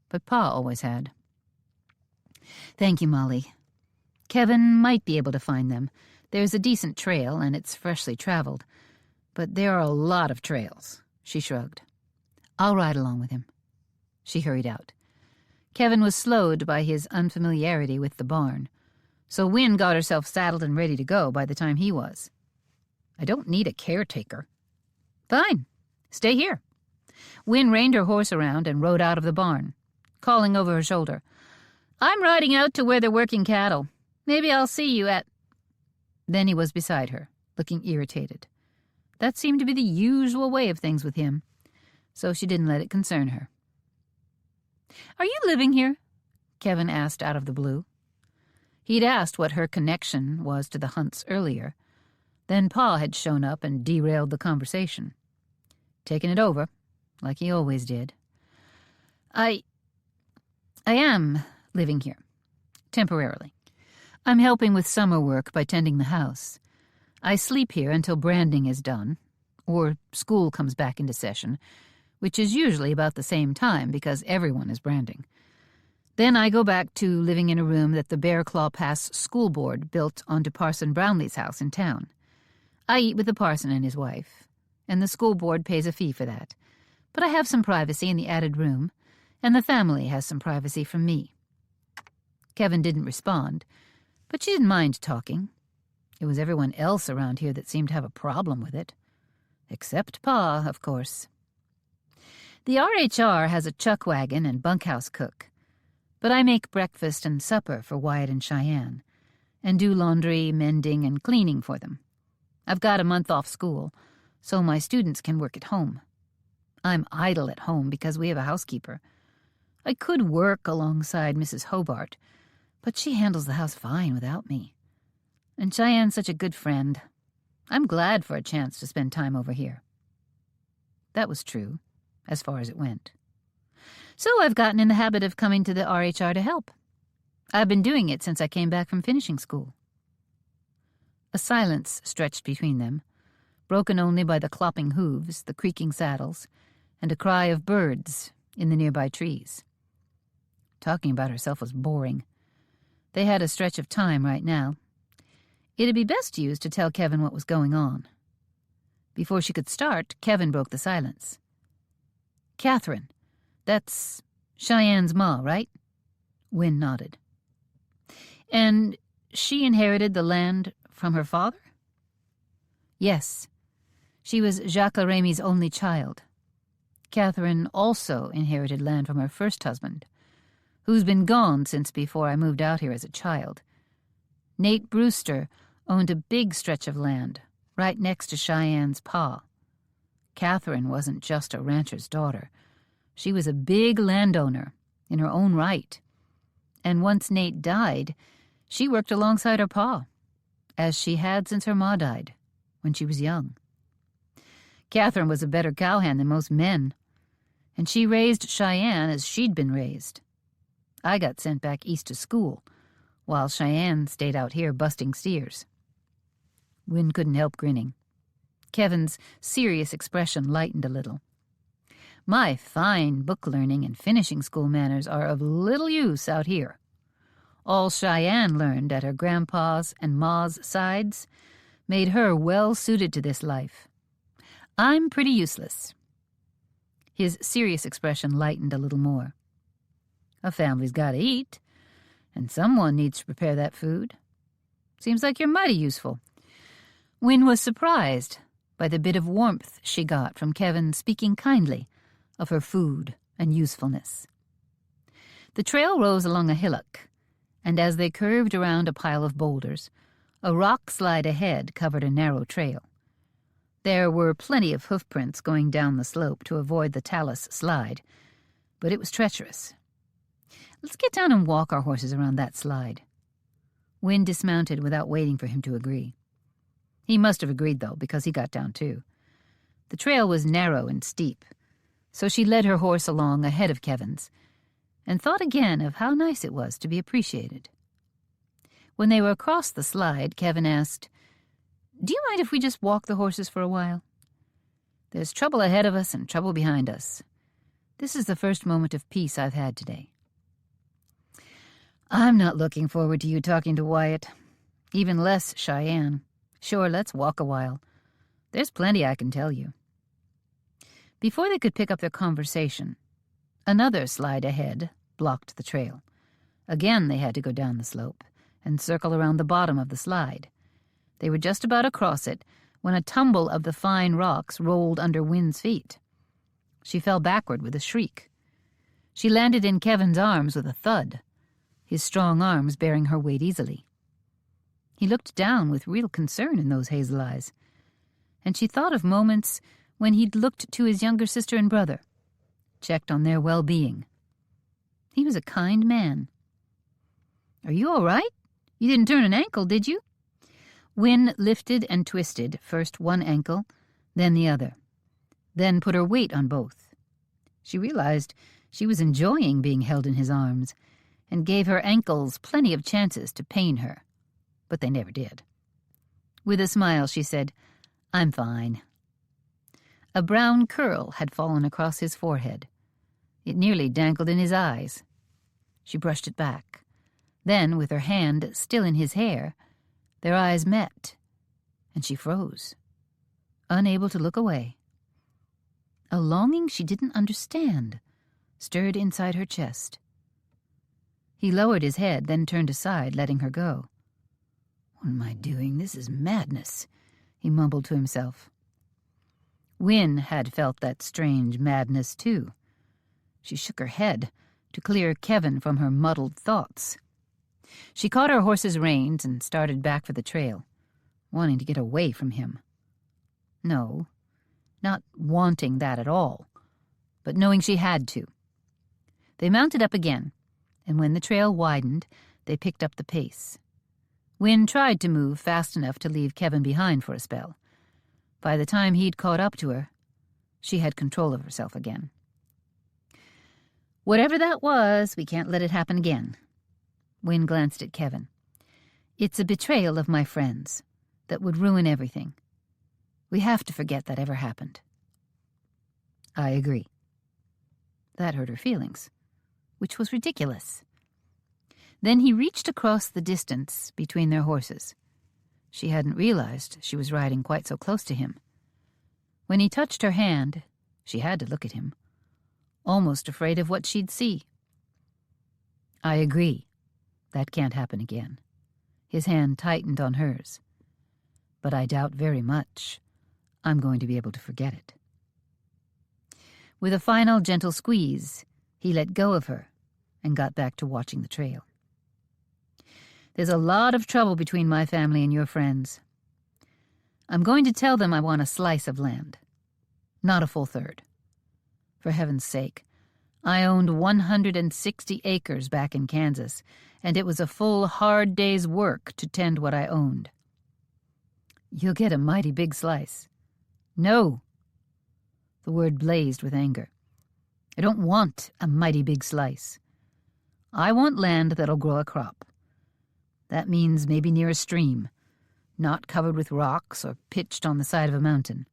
but Pa always had. Thank you, Molly. Kevin might be able to find them. There's a decent trail, and it's freshly traveled. But there are a lot of trails, she shrugged. I'll ride along with him. She hurried out. Kevin was slowed by his unfamiliarity with the barn, so Wynne got herself saddled and ready to go by the time he was. I don't need a caretaker. Fine. Stay here. Wynne reined her horse around and rode out of the barn, calling over her shoulder. I'm riding out to where they're working cattle. Maybe I'll see you at— Then he was beside her, looking irritated. That seemed to be the usual way of things with him, so she didn't let it concern her. Are you living here? Kevin asked out of the blue. He'd asked what her connection was to the Hunts earlier. Then Pa had shown up and derailed the conversation. Taking it over, like he always did. I am living here, temporarily. I'm helping with summer work by tending the house. I sleep here until branding is done, or school comes back into session, which is usually about the same time because everyone is branding. Then I go back to living in a room that the Bear Claw Pass School Board built onto Parson Brownlee's house in town. I eat with the parson and his wife, and the school board pays a fee for that. But I have some privacy in the added room, and the family has some privacy from me. Kevin didn't respond, but she didn't mind talking. It was everyone else around here that seemed to have a problem with it. Except Pa, of course. The RHR has a chuck wagon and bunkhouse cook, but I make breakfast and supper for Wyatt and Cheyenne, and do laundry, mending, and cleaning for them. I've got a month off school, so my students can work at home. I'm idle at home because we have a housekeeper. I could work alongside Mrs. Hobart, but she handles the house fine without me. And Cheyenne's such a good friend. I'm glad for a chance to spend time over here. That was true, as far as it went. So I've gotten in the habit of coming to the RHR to help. I've been doing it since I came back from finishing school. A silence stretched between them, broken only by the clopping hooves, the creaking saddles, and a cry of birds in the nearby trees. Talking about herself was boring. They had a stretch of time right now. It'd be best used to tell Kevin what was going on. Before she could start, Kevin broke the silence. "Catherine, that's Cheyenne's ma, right?" Wynne nodded. "And she inherited the land from her father?" "Yes. She was Jacques Rémy's only child. Catherine also inherited land from her first husband, who's been gone since before I moved out here as a child. Nate Brewster owned a big stretch of land, right next to Cheyenne's pa. Catherine wasn't just a rancher's daughter. She was a big landowner in her own right. And once Nate died, she worked alongside her pa, as she had since her ma died, when she was young. Catherine was a better cowhand than most men, and she raised Cheyenne as she'd been raised. I got sent back east to school, while Cheyenne stayed out here busting steers." Wynne couldn't help grinning. Kevin's serious expression lightened a little. "My fine book learning and finishing school manners are of little use out here. All Cheyenne learned at her grandpa's and ma's sides made her well suited to this life. I'm pretty useless." His serious expression lightened a little more. "A family's got to eat, and someone needs to prepare that food. Seems like you're mighty useful." Wynne was surprised by the bit of warmth she got from Kevin speaking kindly of her food and usefulness. The trail rose along a hillock, and as they curved around a pile of boulders, a rock slide ahead covered a narrow trail. There were plenty of hoofprints going down the slope to avoid the talus slide, but it was treacherous. "Let's get down and walk our horses around that slide." Wynne dismounted without waiting for him to agree. He must have agreed, though, because he got down too. The trail was narrow and steep, so she led her horse along ahead of Kevin's, and thought again of how nice it was to be appreciated. When they were across the slide, Kevin asked, "Do you mind if we just walk the horses for a while? There's trouble ahead of us and trouble behind us. This is the first moment of peace I've had today." "I'm not looking forward to you talking to Wyatt. Even less Cheyenne. Sure, let's walk a while. There's plenty I can tell you." Before they could pick up their conversation, another slide ahead blocked the trail. Again they had to go down the slope and circle around the bottom of the slide. They were just about across it when a tumble of the fine rocks rolled under Wynne's feet. She fell backward with a shriek. She landed in Kevin's arms with a thud, his strong arms bearing her weight easily. He looked down with real concern in those hazel eyes, and she thought of moments when he'd looked to his younger sister and brother, checked on their well-being. He was a kind man. "Are you all right? You didn't turn an ankle, did you?" Wynne lifted and twisted first one ankle, then the other, then put her weight on both. She realized she was enjoying being held in his arms, and gave her ankles plenty of chances to pain her, but they never did. With a smile, she said, "I'm fine." A brown curl had fallen across his forehead. It nearly dangled in his eyes. She brushed it back. Then, with her hand still in his hair, their eyes met, and she froze, unable to look away. A longing she didn't understand stirred inside her chest. He lowered his head, then turned aside, letting her go. "What am I doing? This is madness," he mumbled to himself. Wynne had felt that strange madness, too. She shook her head to clear Kevin from her muddled thoughts. She caught her horse's reins and started back for the trail, wanting to get away from him. No, not wanting that at all, but knowing she had to. They mounted up again, and when the trail widened, they picked up the pace. Wynne tried to move fast enough to leave Kevin behind for a spell. By the time he'd caught up to her, she had control of herself again. "Whatever that was, we can't let it happen again." Wynne glanced at Kevin. "It's a betrayal of my friends that would ruin everything. We have to forget that ever happened." "I agree." That hurt her feelings, which was ridiculous. Then he reached across the distance between their horses. She hadn't realized she was riding quite so close to him. When he touched her hand, she had to look at him, almost afraid of what she'd see. "I agree. That can't happen again." His hand tightened on hers. "But I doubt very much I'm going to be able to forget it." With a final gentle squeeze, he let go of her and got back to watching the trail. "There's a lot of trouble between my family and your friends. I'm going to tell them I want a slice of land, not a full third. For heaven's sake, I owned 160 acres back in Kansas, and it was a full, hard day's work to tend what I owned." "You'll get a mighty big slice." "No." The word blazed with anger. "I don't want a mighty big slice. I want land that'll grow a crop. That means maybe near a stream, not covered with rocks or pitched on the side of a mountain.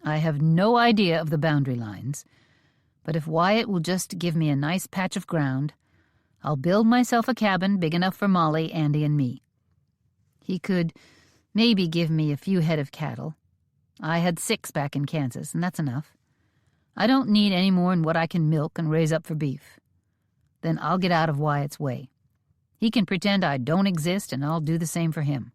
I have no idea of the boundary lines, but if Wyatt will just give me a nice patch of ground, I'll build myself a cabin big enough for Molly, Andy, and me. He could maybe give me a few head of cattle. I had 6 back in Kansas, and that's enough. I don't need any more than what I can milk and raise up for beef. Then I'll get out of Wyatt's way. He can pretend I don't exist, and I'll do the same for him.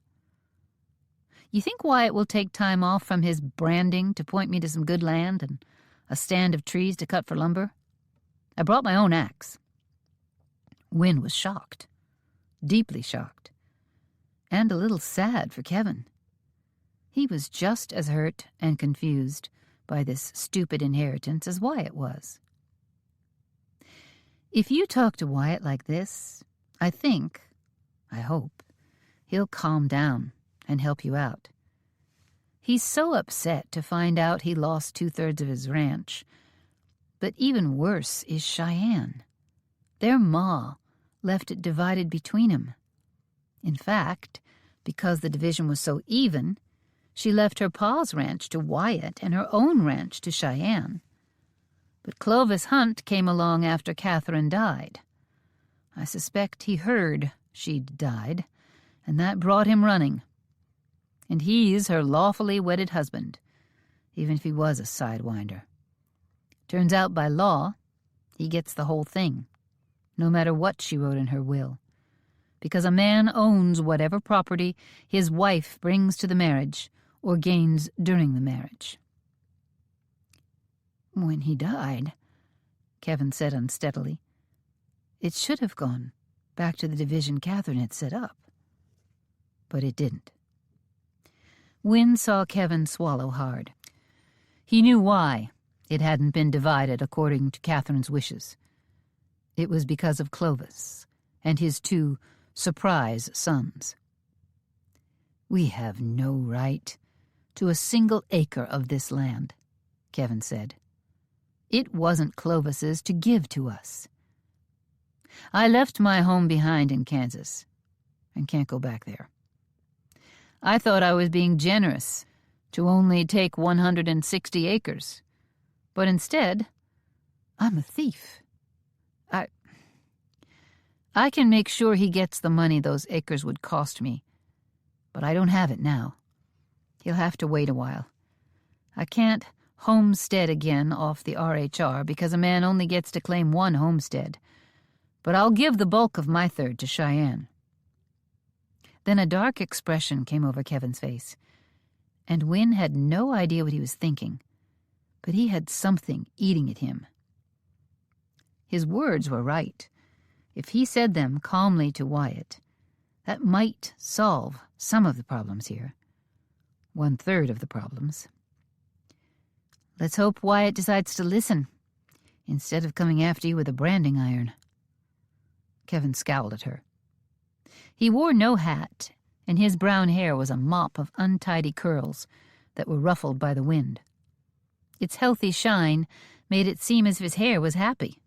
You think Wyatt will take time off from his branding to point me to some good land and a stand of trees to cut for lumber? I brought my own axe." Wynne was shocked, deeply shocked, and a little sad for Kevin. He was just as hurt and confused by this stupid inheritance as Wyatt was. "If you talk to Wyatt like this, I hope, he'll calm down and help you out. He's so upset to find out he lost 2/3 of his ranch. But even worse is Cheyenne. Their ma left it divided between 'em. In fact, because the division was so even, she left her pa's ranch to Wyatt and her own ranch to Cheyenne. But Clovis Hunt came along after Catherine died. I suspect he heard she'd died, and that brought him running. And he's her lawfully wedded husband, even if he was a sidewinder. Turns out by law, he gets the whole thing, no matter what she wrote in her will, because a man owns whatever property his wife brings to the marriage or gains during the marriage." "When he died," Kevin said unsteadily, "it should have gone back to the division Catherine had set up. But it didn't." Wynne saw Kevin swallow hard. He knew why it hadn't been divided according to Catherine's wishes. It was because of Clovis and his 2 surprise sons. "We have no right to a single acre of this land," Kevin said. "It wasn't Clovis's to give to us. I left my home behind in Kansas and can't go back there. I thought I was being generous to only take 160 acres, but instead, I'm a thief. I can make sure he gets the money those acres would cost me, but I don't have it now. He'll have to wait a while. I can't homestead again off the RHR because a man only gets to claim 1 homestead, but I'll give the bulk of my third to Cheyenne." Then a dark expression came over Kevin's face, and Wynne had no idea what he was thinking, but he had something eating at him. His words were right. If he said them calmly to Wyatt, that might solve some of the problems here. 1/3 of the problems. Let's hope Wyatt decides to listen, instead of coming after you with a branding iron. Kevin scowled at her. He wore no hat, and his brown hair was a mop of untidy curls that were ruffled by the wind. Its healthy shine made it seem as if his hair was happy,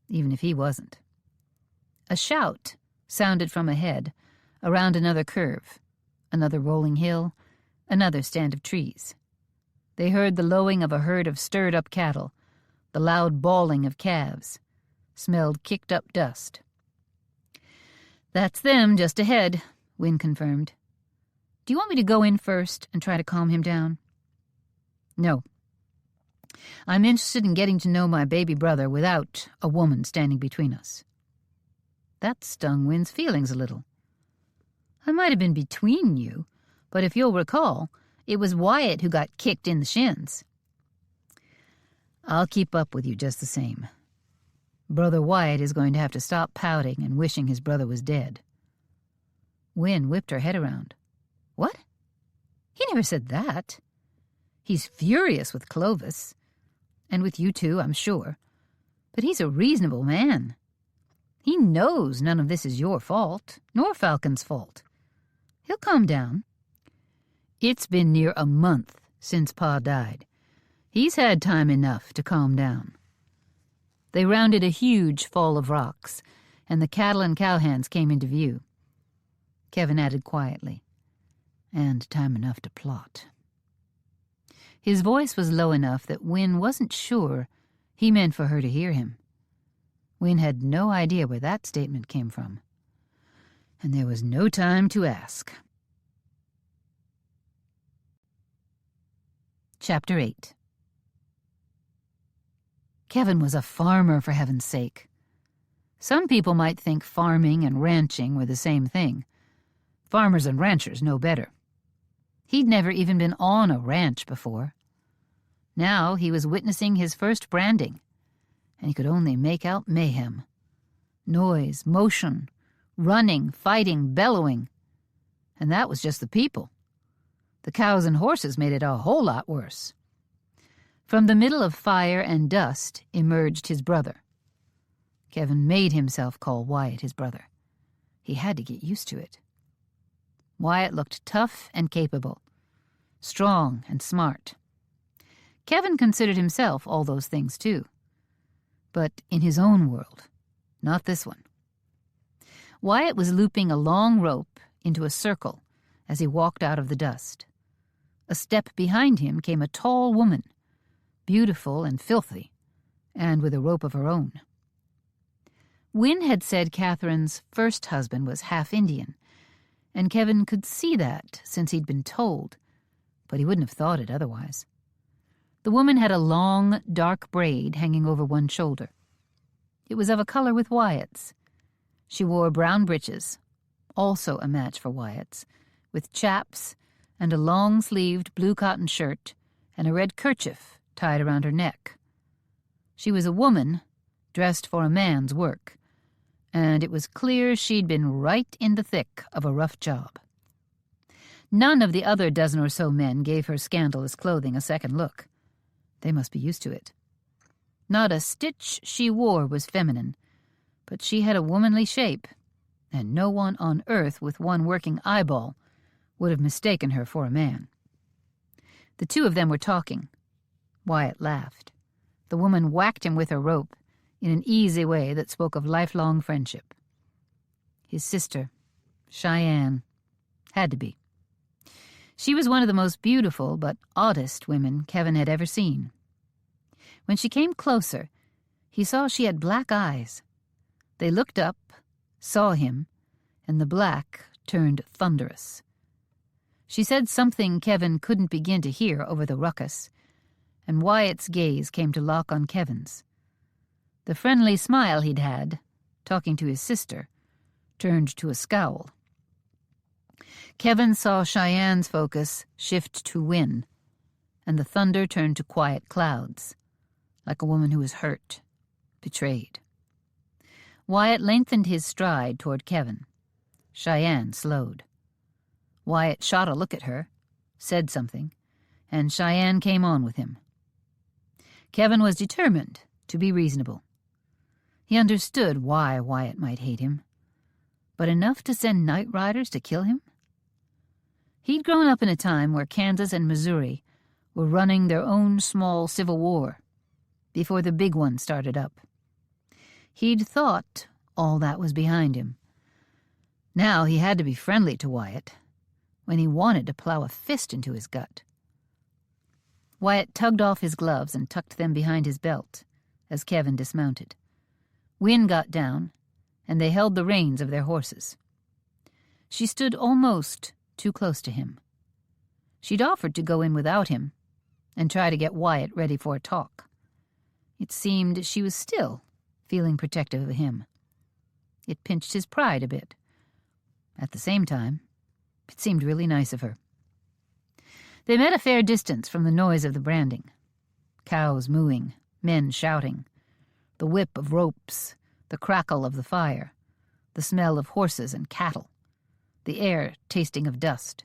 even if he wasn't. A shout sounded from ahead, around another curve, another rolling hill, another stand of trees. They heard the lowing of a herd of stirred-up cattle, the loud bawling of calves, smelled kicked-up dust. "That's them just ahead," Wynne confirmed. "Do you want me to go in first and try to calm him down?" "No. I'm interested in getting to know my baby brother without a woman standing between us." That stung Wynne's feelings a little. "I might have been between you, but if you'll recall, it was Wyatt who got kicked in the shins." "I'll keep up with you just the same. Brother Wyatt is going to have to stop pouting and wishing his brother was dead." Wynne whipped her head around. "What? He never said that. He's furious with Clovis, and with you too, I'm sure. But he's a reasonable man. He knows none of this is your fault, nor Falcon's fault. He'll calm down. It's been near a month since Pa died. He's had time enough to calm down." They rounded a huge fall of rocks, and the cattle and cowhands came into view. Kevin added quietly, "And time enough to plot." His voice was low enough that Wynne wasn't sure he meant for her to hear him. Wynne had no idea where that statement came from. And there was no time to ask. Chapter 8. Kevin was a farmer, for heaven's sake. Some people might think farming and ranching were the same thing. Farmers and ranchers know better. He'd never even been on a ranch before. Now he was witnessing his first branding, and he could only make out mayhem. Noise, motion, running, fighting, bellowing. And that was just the people. The cows and horses made it a whole lot worse. From the middle of fire and dust emerged his brother. Kevin made himself call Wyatt his brother. He had to get used to it. Wyatt looked tough and capable, strong and smart. Kevin considered himself all those things too, but in his own world, not this one. Wyatt was looping a long rope into a circle as he walked out of the dust. A step behind him came a tall woman, beautiful and filthy, and with a rope of her own. Wynne had said Catherine's first husband was half Indian, and Kevin could see that since he'd been told, but he wouldn't have thought it otherwise. The woman had a long, dark braid hanging over one shoulder. It was of a color with Wyatt's. She wore brown breeches, also a match for Wyatt's, with chaps and a long-sleeved blue cotton shirt and a red kerchief tied around her neck. She was a woman dressed for a man's work, and it was clear she'd been right in the thick of a rough job. None of the other dozen or so men gave her scandalous clothing a second look. They must be used to it. Not a stitch she wore was feminine, but she had a womanly shape, and no one on earth with one working eyeball would have mistaken her for a man. The two of them were talking. Wyatt laughed. The woman whacked him with her rope in an easy way that spoke of lifelong friendship. His sister, Cheyenne, had to be. She was one of the most beautiful but oddest women Kevin had ever seen. When she came closer, he saw she had black eyes. They looked up, saw him, and the black turned thunderous. She said something Kevin couldn't begin to hear over the ruckus, and Wyatt's gaze came to lock on Kevin's. The friendly smile he'd had, talking to his sister, turned to a scowl. Kevin saw Cheyenne's focus shift to Wynne, and the thunder turned to quiet clouds, like a woman who is hurt, betrayed. Wyatt lengthened his stride toward Kevin. Cheyenne slowed. Wyatt shot a look at her, said something, and Cheyenne came on with him. Kevin was determined to be reasonable. He understood why Wyatt might hate him, but enough to send night riders to kill him? He'd grown up in a time where Kansas and Missouri were running their own small civil war before the big one started up. He'd thought all that was behind him. Now he had to be friendly to Wyatt when he wanted to plow a fist into his gut. Wyatt tugged off his gloves and tucked them behind his belt as Kevin dismounted. Wynne got down, and they held the reins of their horses. She stood almost too close to him. She'd offered to go in without him and try to get Wyatt ready for a talk. It seemed she was still feeling protective of him. It pinched his pride a bit. At the same time, it seemed really nice of her. They met a fair distance from the noise of the branding. Cows mooing, men shouting, the whip of ropes, the crackle of the fire, the smell of horses and cattle, the air tasting of dust.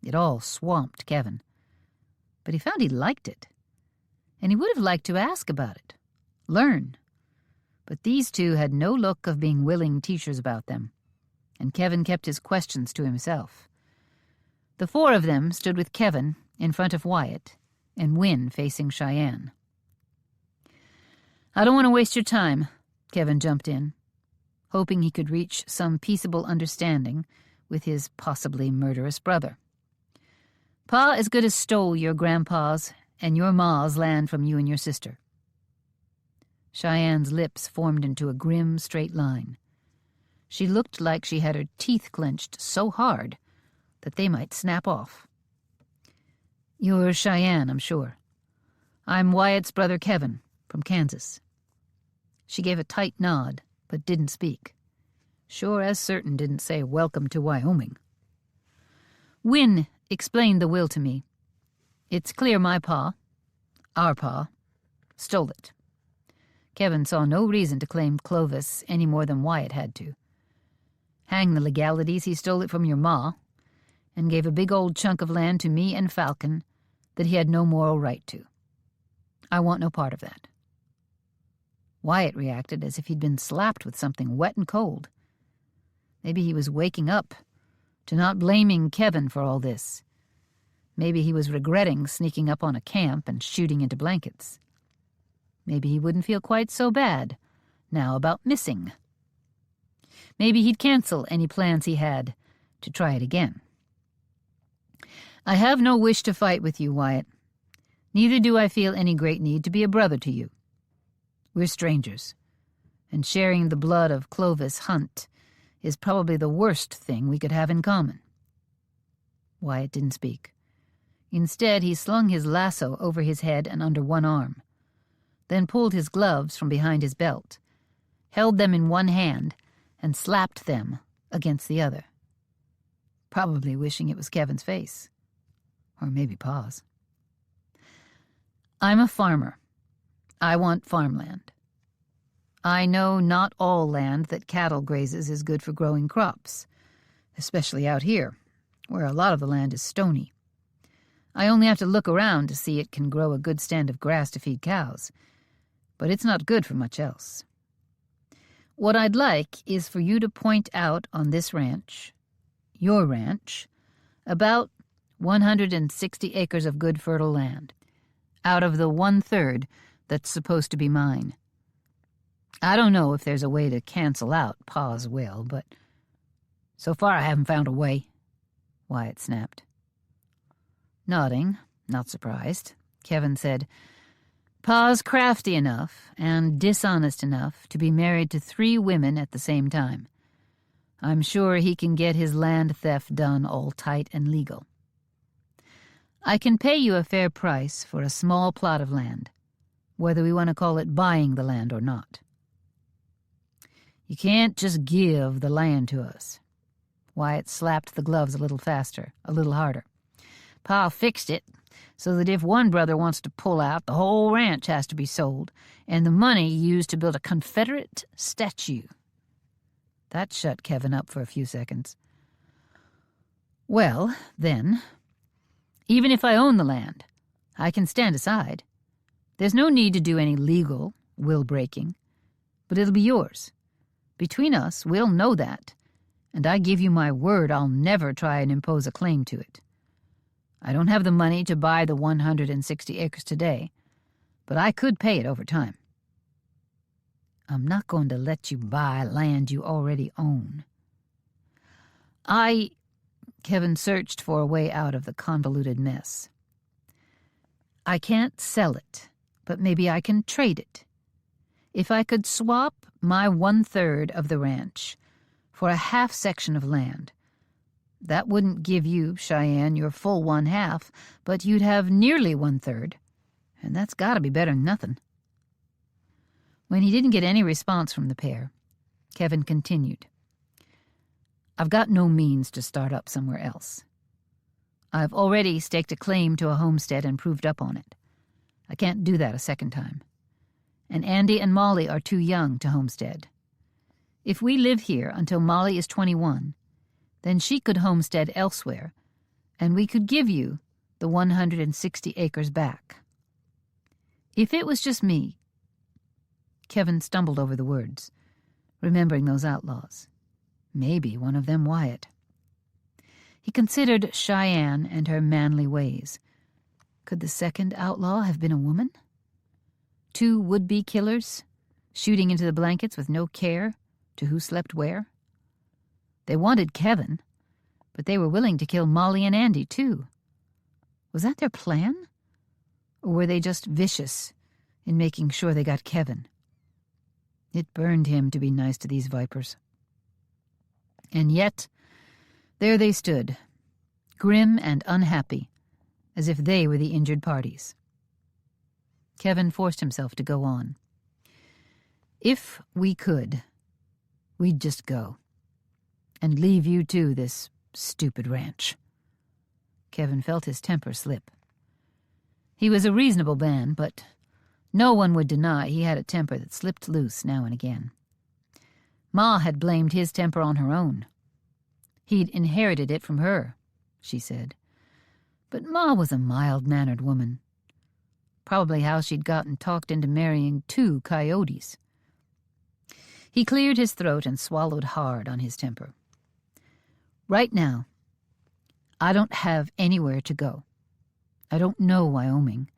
It all swamped Kevin. But he found he liked it, and he would have liked to ask about it, learn. But these two had no look of being willing teachers about them, and Kevin kept his questions to himself. The four of them stood with Kevin in front of Wyatt and Wynne facing Cheyenne. "I don't want to waste your time," Kevin jumped in, hoping he could reach some peaceable understanding with his possibly murderous brother. "Pa as good as stole your grandpa's and your ma's land from you and your sister." Cheyenne's lips formed into a grim, straight line. She looked like she had her teeth clenched so hard that they might snap off. "You're Cheyenne, I'm sure. I'm Wyatt's brother Kevin, from Kansas." She gave a tight nod, but didn't speak. Sure as certain didn't say, "Welcome to Wyoming." "Wynne explained the will to me. It's clear my pa, our pa, stole it." Kevin saw no reason to claim Clovis any more than Wyatt had to. "Hang the legalities, he stole it from your ma, and gave a big old chunk of land to me and Falcon that he had no moral right to. I want no part of that." Wyatt reacted as if he'd been slapped with something wet and cold. Maybe he was waking up to not blaming Kevin for all this. Maybe he was regretting sneaking up on a camp and shooting into blankets. Maybe he wouldn't feel quite so bad now about missing. Maybe he'd cancel any plans he had to try it again. "I have no wish to fight with you, Wyatt. Neither do I feel any great need to be a brother to you. We're strangers, and sharing the blood of Clovis Hunt is probably the worst thing we could have in common." Wyatt didn't speak. Instead, he slung his lasso over his head and under one arm, then pulled his gloves from behind his belt, held them in one hand, and slapped them against the other. Probably wishing it was Kevin's face. Or maybe Pa's. "I'm a farmer. I want farmland. I know not all land that cattle grazes is good for growing crops, especially out here, where a lot of the land is stony. I only have to look around to see it can grow a good stand of grass to feed cows, but it's not good for much else. What I'd like is for you to point out on this ranch, your ranch, about 160 acres of good fertile land, out of the 1/3 that's supposed to be mine. I don't know if there's a way to cancel out Pa's will, but so far I haven't found a way," Wyatt snapped. Nodding, not surprised, Kevin said, "Pa's crafty enough and dishonest enough to be married to 3 women at the same time. I'm sure he can get his land theft done all tight and legal. I can pay you a fair price for a small plot of land, whether we want to call it buying the land or not." "You can't just give the land to us," Wyatt slapped the gloves a little faster, a little harder. Pa fixed it so that if one brother wants to pull out, the whole ranch has to be sold, and the money used to build a Confederate statue. That shut Kevin up for a few seconds. Well, then, even if I own the land, I can stand aside. There's no need to do any legal will-breaking, but it'll be yours. Between us, we'll know that, and I give you my word I'll never try and impose a claim to it. I don't have the money to buy the 160 acres today, but I could pay it over time. I'm not going to let you buy land you already own. Kevin searched for a way out of the convoluted mess. I can't sell it, but maybe I can trade it. If I could swap my 1/3 of the ranch for a half section of land, that wouldn't give you, Cheyenne, your full 1/2, but you'd have nearly 1/3, and that's got to be better than nothing. When he didn't get any response from the pair, Kevin continued. I've got no means to start up somewhere else. I've already staked a claim to a homestead and proved up on it. I can't do that a second time. And Andy and Molly are too young to homestead. If we live here until Molly is 21, then she could homestead elsewhere, and we could give you the 160 acres back. If it was just me— Kevin stumbled over the words, remembering those outlaws. Maybe one of them Wyatt. He considered Cheyenne and her manly ways. Could the second outlaw have been a woman? 2 would-be killers, shooting into the blankets with no care to who slept where? They wanted Kevin, but they were willing to kill Molly and Andy, too. Was that their plan? Or were they just vicious in making sure they got Kevin? It burned him to be nice to these vipers. And yet, there they stood, grim and unhappy, as if they were the injured parties. Kevin forced himself to go on. If we could, we'd just go. And leave you to this stupid ranch. Kevin felt his temper slip. He was a reasonable man, but no one would deny he had a temper that slipped loose now and again. Ma had blamed his temper on her own. He'd inherited it from her, she said. But Ma was a mild-mannered woman. Probably how she'd gotten talked into marrying 2 coyotes. He cleared his throat and swallowed hard on his temper. Right now, I don't have anywhere to go. I don't know Wyoming.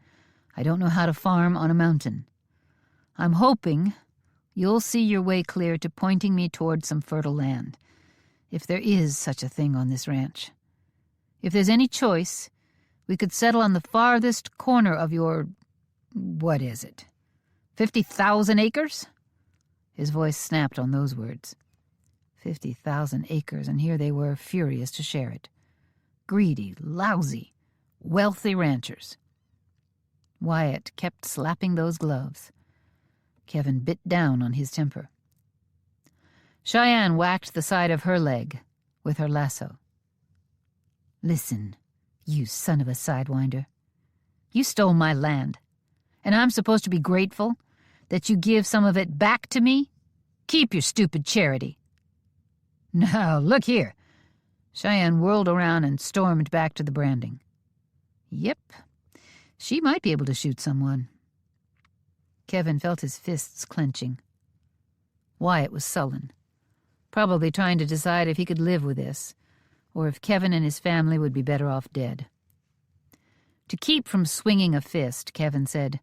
I don't know how to farm on a mountain. I'm hoping you'll see your way clear to pointing me toward some fertile land, if there is such a thing on this ranch. If there's any choice, we could settle on the farthest corner of your— what is it? 50,000 acres? His voice snapped on those words. 50,000 acres, and here they were, furious to share it. Greedy, lousy, wealthy ranchers. Wyatt kept slapping those gloves. Kevin bit down on his temper. Cheyenne whacked the side of her leg with her lasso. Listen, you son of a sidewinder. You stole my land, and I'm supposed to be grateful that you give some of it back to me? Keep your stupid charity. Now, look here. Cheyenne whirled around and stormed back to the branding. Yep, she might be able to shoot someone. Kevin felt his fists clenching. Wyatt was sullen, probably trying to decide if he could live with this, or if Kevin and his family would be better off dead. To keep from swinging a fist, Kevin said,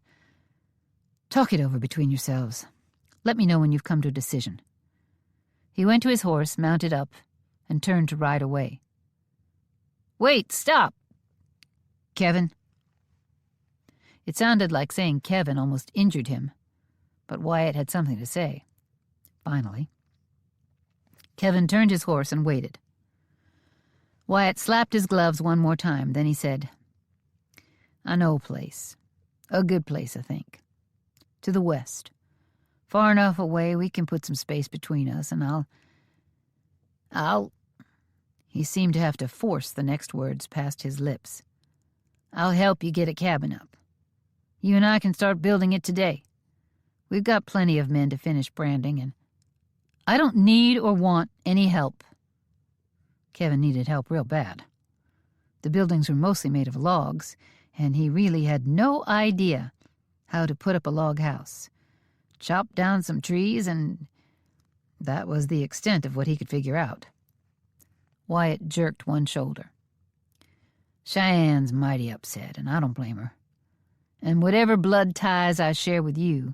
"Talk it over between yourselves. Let me know when you've come to a decision." He went to his horse, mounted up, and turned to ride away. "Wait, stop! Kevin." It sounded like saying Kevin almost injured him, but Wyatt had something to say. Finally. Kevin turned his horse and waited. Wyatt slapped his gloves one more time, then he said, "I know a place. A good place, I think. To the west. Far enough away we can put some space between us, and I'll... He seemed to have to force the next words past his lips. "I'll help you get a cabin up. You and I can start building it today. We've got plenty of men to finish branding, and I don't need or want any help." Kevin needed help real bad. The buildings were mostly made of logs, and he really had no idea how to put up a log house. Chop down some trees, and that was the extent of what he could figure out. Wyatt jerked one shoulder. "Cheyenne's mighty upset, and I don't blame her. And whatever blood ties I share with you,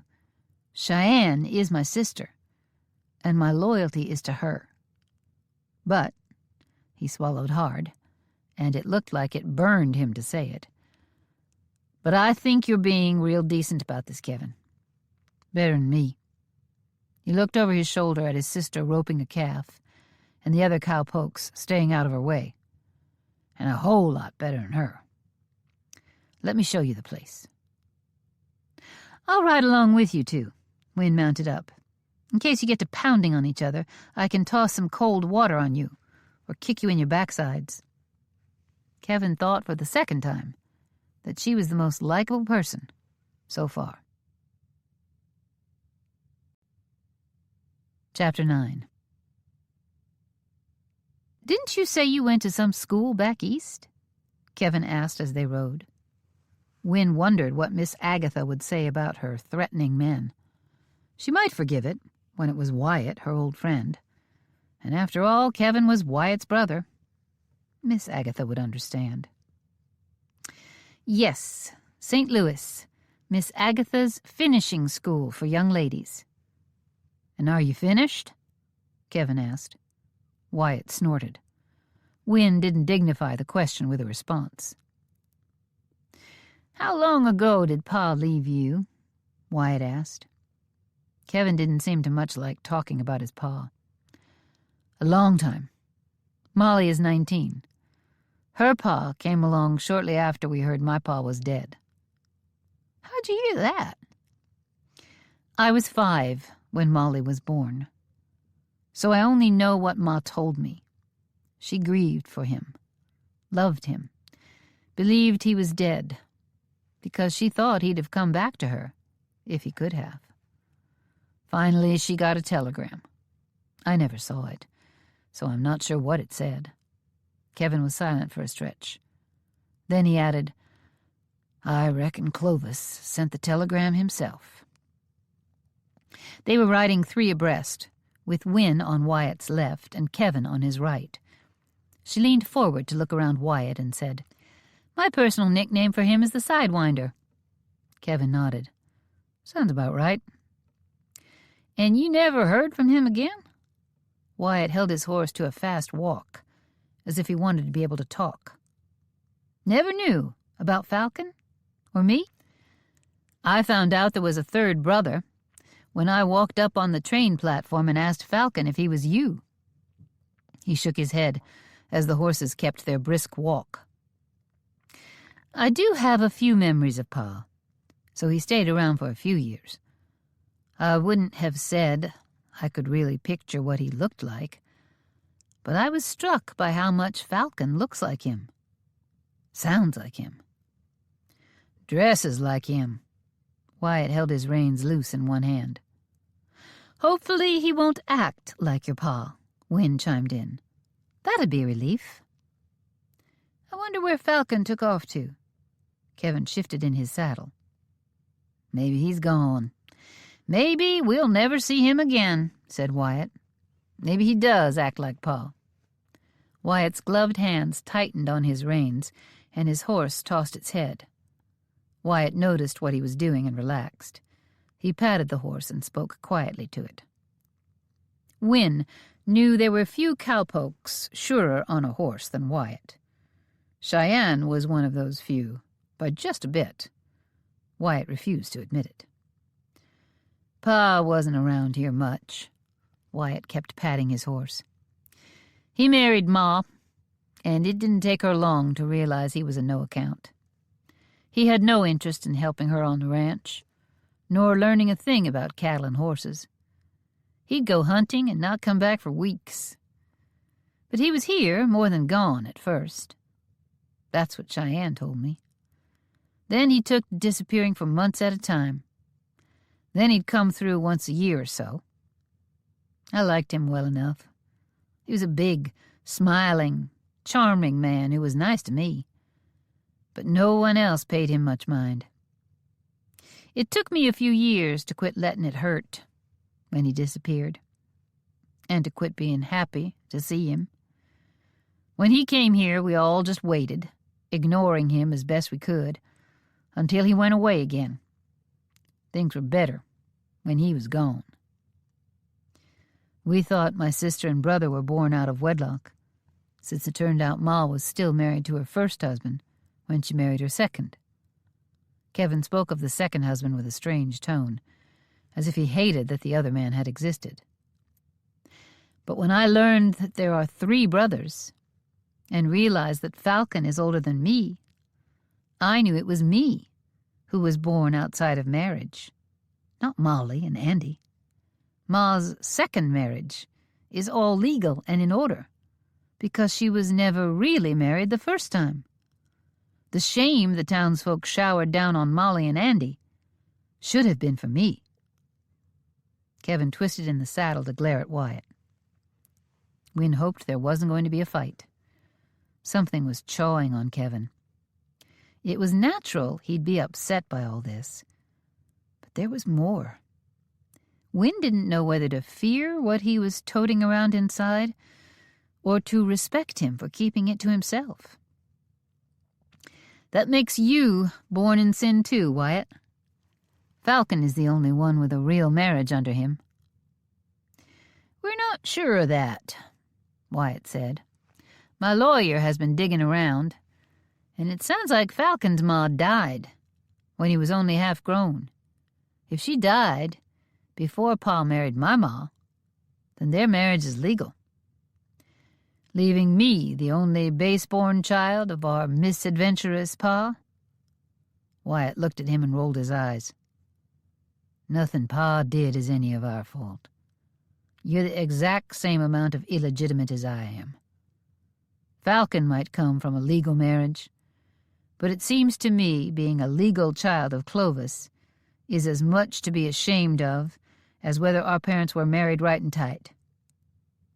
Cheyenne is my sister, and my loyalty is to her. But," he swallowed hard, and it looked like it burned him to say it, "but I think you're being real decent about this, Kevin. Better than me." He looked over his shoulder at his sister roping a calf, and the other cowpokes staying out of her way. "And a whole lot better than her. Let me show you the place." "I'll ride along with you, too." Wynne mounted up. "In case you get to pounding on each other, I can toss some cold water on you, or kick you in your backsides." Kevin thought for the second time that she was the most likable person so far. Chapter 9. "Didn't you say you went to some school back east?" Kevin asked as they rode. Wynne wondered what Miss Agatha would say about her threatening men. She might forgive it when it was Wyatt, her old friend. And after all, Kevin was Wyatt's brother. Miss Agatha would understand. "Yes, St. Louis, Miss Agatha's finishing school for young ladies." "And are you finished?" Kevin asked. Wyatt snorted. Wynne didn't dignify the question with a response. "How long ago did Pa leave you?" Wyatt asked. Kevin didn't seem to much like talking about his pa. "A long time. Molly is 19. Her pa came along shortly after we heard my pa was dead." "How'd you hear that?" "I was 5 when Molly was born. So I only know what Ma told me. She grieved for him, loved him, believed he was dead, because she thought he'd have come back to her, if he could have. Finally, she got a telegram. I never saw it, so I'm not sure what it said." Kevin was silent for a stretch. Then he added, "I reckon Clovis sent the telegram himself." They were riding 3 abreast, with Wynne on Wyatt's left and Kevin on his right. She leaned forward to look around Wyatt and said, "My personal nickname for him is the Sidewinder." Kevin nodded. "Sounds about right." "And you never heard from him again?" Wyatt held his horse to a fast walk, as if he wanted to be able to talk. "Never knew about Falcon? Or me? I found out there was a 3rd brother when I walked up on the train platform and asked Falcon if he was you." He shook his head as the horses kept their brisk walk. "I do have a few memories of Pa, so he stayed around for a few years. I wouldn't have said I could really picture what he looked like, but I was struck by how much Falcon looks like him. Sounds like him. Dresses like him." Wyatt held his reins loose in one hand. "Hopefully he won't act like your pa," Wynne chimed in. "That'd be a relief." "I wonder where Falcon took off to." Kevin shifted in his saddle. "Maybe he's gone. Maybe we'll never see him again," said Wyatt. "Maybe he does act like Pa." Wyatt's gloved hands tightened on his reins, and his horse tossed its head. Wyatt noticed what he was doing and relaxed. He patted the horse and spoke quietly to it. Wynne knew there were few cowpokes surer on a horse than Wyatt. Cheyenne was one of those few, by just a bit. Wyatt refused to admit it. "Pa wasn't around here much." Wyatt kept patting his horse. "He married Ma, and it didn't take her long to realize he was a no-account. He had no interest in helping her on the ranch, nor learning a thing about cattle and horses. He'd go hunting and not come back for weeks. But he was here more than gone at first. That's what Cheyenne told me. Then he took to disappearing for months at a time. Then he'd come through once a year or so. I liked him well enough. He was a big, smiling, charming man who was nice to me. But no one else paid him much mind. It took me a few years to quit letting it hurt when he disappeared, and to quit being happy to see him. When he came here, we all just waited, ignoring him as best we could, until he went away again. Things were better when he was gone. We thought my sister and brother were born out of wedlock, since it turned out Ma was still married to her first husband when she married her second. Kevin spoke of the second husband with a strange tone, as if he hated that the other man had existed. But when I learned that there are 3 brothers, and realized that Falcon is older than me, I knew it was me who was born outside of marriage, not Molly and Andy. Ma's second marriage is all legal and in order, because she was never really married the first time. The shame the townsfolk showered down on Molly and Andy should have been for me. Kevin twisted in the saddle to glare at Wyatt. Wynne hoped there wasn't going to be a fight. Something was chawing on Kevin. It was natural he'd be upset by all this. But there was more. Wynne didn't know whether to fear what he was toting around inside or to respect him for keeping it to himself. That makes you born in sin too, Wyatt. Falcon is the only one with a real marriage under him. We're not sure of that, Wyatt said. My lawyer has been digging around, and it sounds like Falcon's ma died when he was only half grown. If she died before Pa married my ma, then their marriage is legal, leaving me the only base-born child of our misadventurous Pa. Wyatt looked at him and rolled his eyes. Nothing Pa did is any of our fault. You're the exact same amount of illegitimate as I am. Falcon might come from a legal marriage, but it seems to me being a legal child of Clovis is as much to be ashamed of as whether our parents were married right and tight.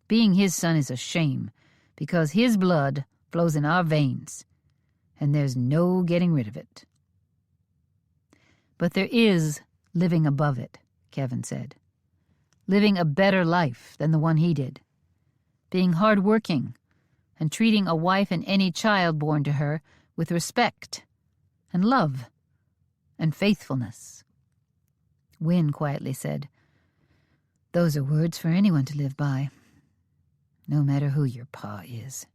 Being his son is a shame, because his blood flows in our veins, and there's no getting rid of it. But there is living above it, Kevin said. Living a better life than the one he did. Being hard-working, and treating a wife and any child born to her with respect and love and faithfulness. Wynne quietly said, Those are words for anyone to live by, no matter who your Pa is.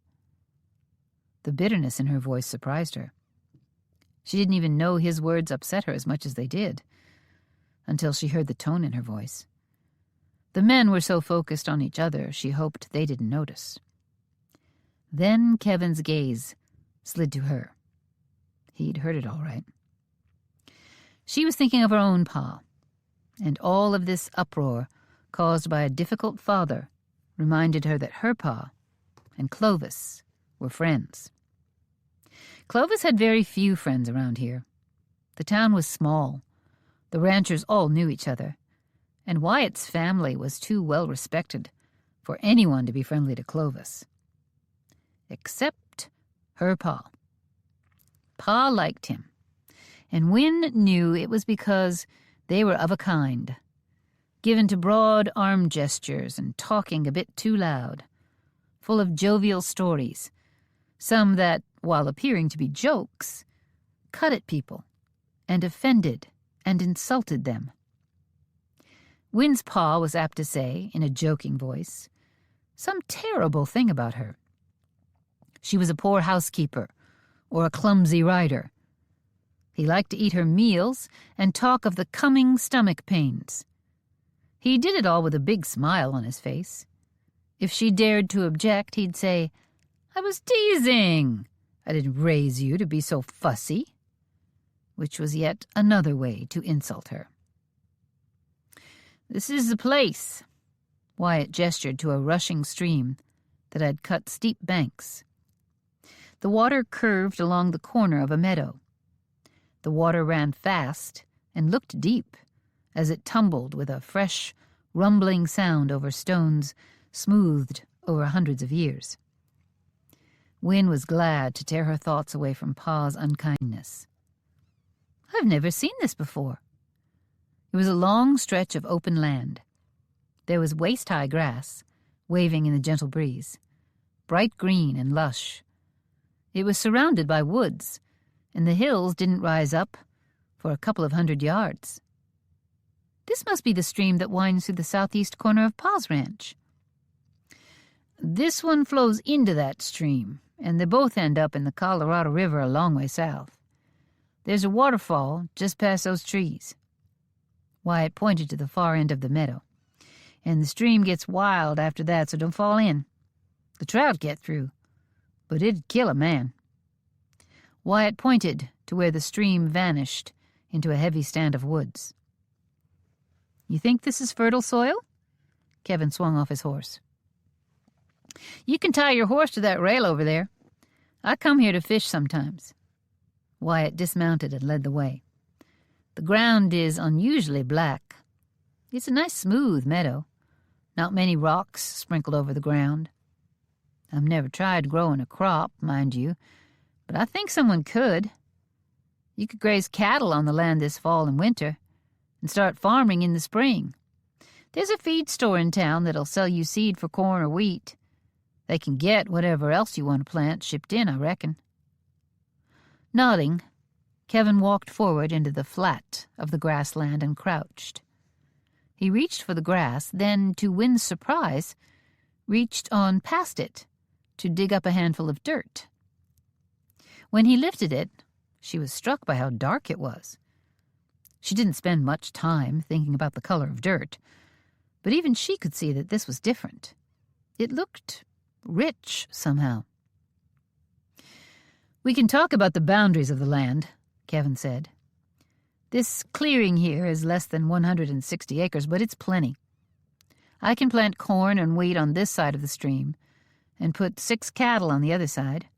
The bitterness in her voice surprised her. She didn't even know his words upset her as much as they did, until she heard the tone in her voice. The men were so focused on each other, she hoped they didn't notice. Then Kevin's gaze slid to her. He'd heard it all right. She was thinking of her own Pa, and all of this uproar caused by a difficult father reminded her that her Pa and Clovis were friends. Clovis had very few friends around here. The town was small. The ranchers all knew each other, and Wyatt's family was too well respected for anyone to be friendly to Clovis. Except her Pa. Pa liked him, and Wynne knew it was because they were of a kind, given to broad arm gestures and talking a bit too loud, full of jovial stories, some that, while appearing to be jokes, cut at people and offended and insulted them. Wynne's Pa was apt to say, in a joking voice, some terrible thing about her. She was a poor housekeeper or a clumsy rider. He liked to eat her meals and talk of the coming stomach pains. He did it all with a big smile on his face. If she dared to object, he'd say, I was teasing. I didn't raise you to be so fussy, which was yet another way to insult her. This is the place. Wyatt gestured to a rushing stream that had cut steep banks. The water curved along the corner of a meadow. The water ran fast and looked deep as it tumbled with a fresh, rumbling sound over stones smoothed over hundreds of years. Wynne was glad to tear her thoughts away from Pa's unkindness. "I've never seen this before." It was a long stretch of open land. There was waist-high grass, waving in the gentle breeze, bright green and lush. It was surrounded by woods, and the hills didn't rise up for a couple of 100 yards. This must be the stream that winds through the southeast corner of Pa's ranch. This one flows into that stream, and they both end up in the Colorado River a long way south. There's a waterfall just past those trees. Wyatt pointed to the far end of the meadow. And the stream gets wild after that, so don't fall in. The trout get through, but it'd kill a man. Wyatt pointed to where the stream vanished into a heavy stand of woods. "You think this is fertile soil?" Kevin swung off his horse. "You can tie your horse to that rail over there. I come here to fish sometimes." Wyatt dismounted and led the way. "The ground is unusually black. It's a nice smooth meadow. Not many rocks sprinkled over the ground. I've never tried growing a crop, mind you, but I think someone could. You could graze cattle on the land this fall and winter, and start farming in the spring. There's a feed store in town that'll sell you seed for corn or wheat. They can get whatever else you want to plant shipped in, I reckon." Nodding, Kevin walked forward into the flat of the grassland and crouched. He reached for the grass, then, to Wynne's surprise, reached on past it to dig up a handful of dirt. When he lifted it, she was struck by how dark it was. She didn't spend much time thinking about the color of dirt, but even she could see that this was different. It looked rich somehow. "We can talk about the boundaries of the land," Kevin said. "This clearing here is less than 160 acres, but it's plenty. I can plant corn and wheat on this side of the stream and put 6 cattle on the other side.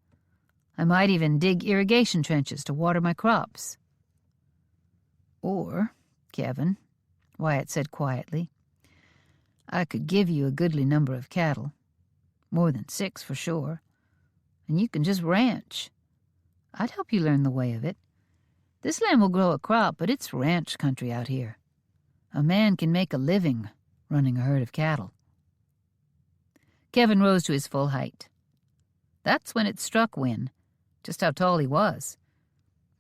I might even dig irrigation trenches to water my crops." "Or, Kevin," Wyatt said quietly, "I could give you a goodly number of cattle, more than 6 for sure, and you can just ranch. I'd help you learn the way of it. This land will grow a crop, but it's ranch country out here. A man can make a living running a herd of cattle." Kevin rose to his full height. That's when it struck Wynne just how tall he was.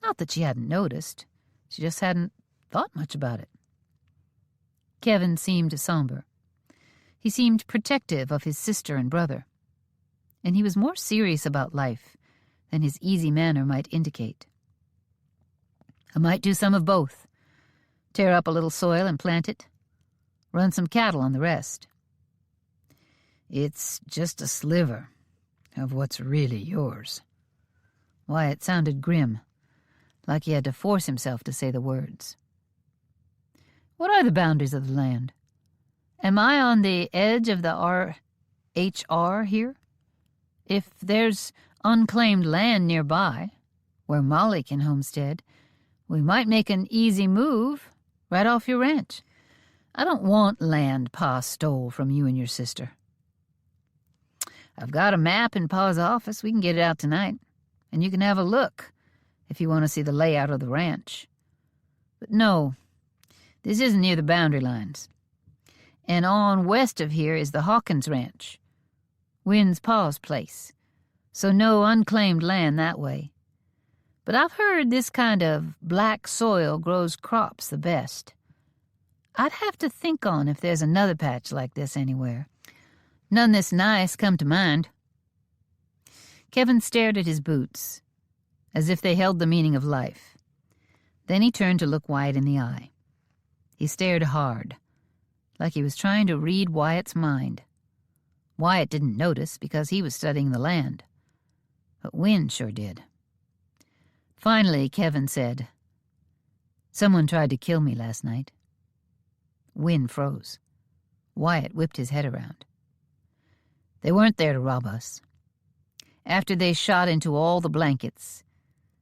Not that she hadn't noticed. She just hadn't thought much about it. Kevin seemed somber. He seemed protective of his sister and brother. And he was more serious about life than his easy manner might indicate. "I might do some of both. Tear up a little soil and plant it. Run some cattle on the rest. It's just a sliver of what's really yours." Wyatt sounded grim, like he had to force himself to say the words. "What are the boundaries of the land? Am I on the edge of the RHR here? If there's unclaimed land nearby, where Molly can homestead, we might make an easy move right off your ranch. I don't want land Pa stole from you and your sister. I've got a map in Pa's office. We can get it out tonight, and you can have a look if you want to see the layout of the ranch. But no, this isn't near the boundary lines. And on west of here is the Hawkins Ranch, Wynn's Pa's place, so no unclaimed land that way. But I've heard this kind of black soil grows crops the best. I'd have to think on if there's another patch like this anywhere. None this nice come to mind." Kevin stared at his boots, as if they held the meaning of life. Then he turned to look Wyatt in the eye. He stared hard, like he was trying to read Wyatt's mind. Wyatt didn't notice because he was studying the land, but Wynne sure did. Finally, Kevin said, "Someone tried to kill me last night." Wynne froze. Wyatt whipped his head around. They weren't there to rob us. After they shot into all the blankets,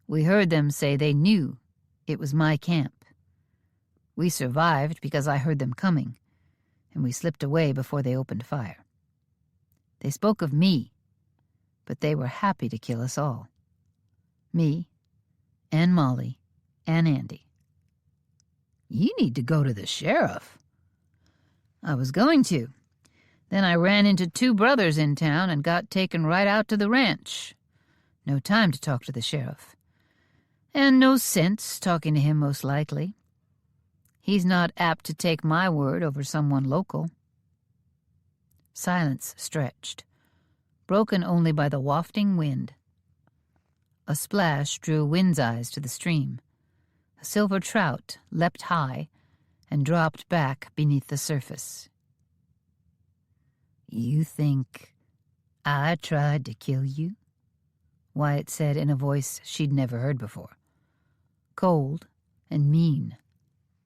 we heard them say they knew it was my camp. We survived because I heard them coming, and we slipped away before they opened fire. They spoke of me, but they were happy to kill us all. Me, and Molly, and Andy. You need to go to the sheriff. I was going to. Then I ran into 2 brothers in town and got taken right out to the ranch. No time to talk to the sheriff. And no sense talking to him, most likely. He's not apt to take my word over someone local. Silence stretched, broken only by the wafting wind. A splash drew Wind's eyes to the stream. A silver trout leapt high and dropped back beneath the surface. You think I tried to kill you? Wyatt said in a voice she'd never heard before. Cold and mean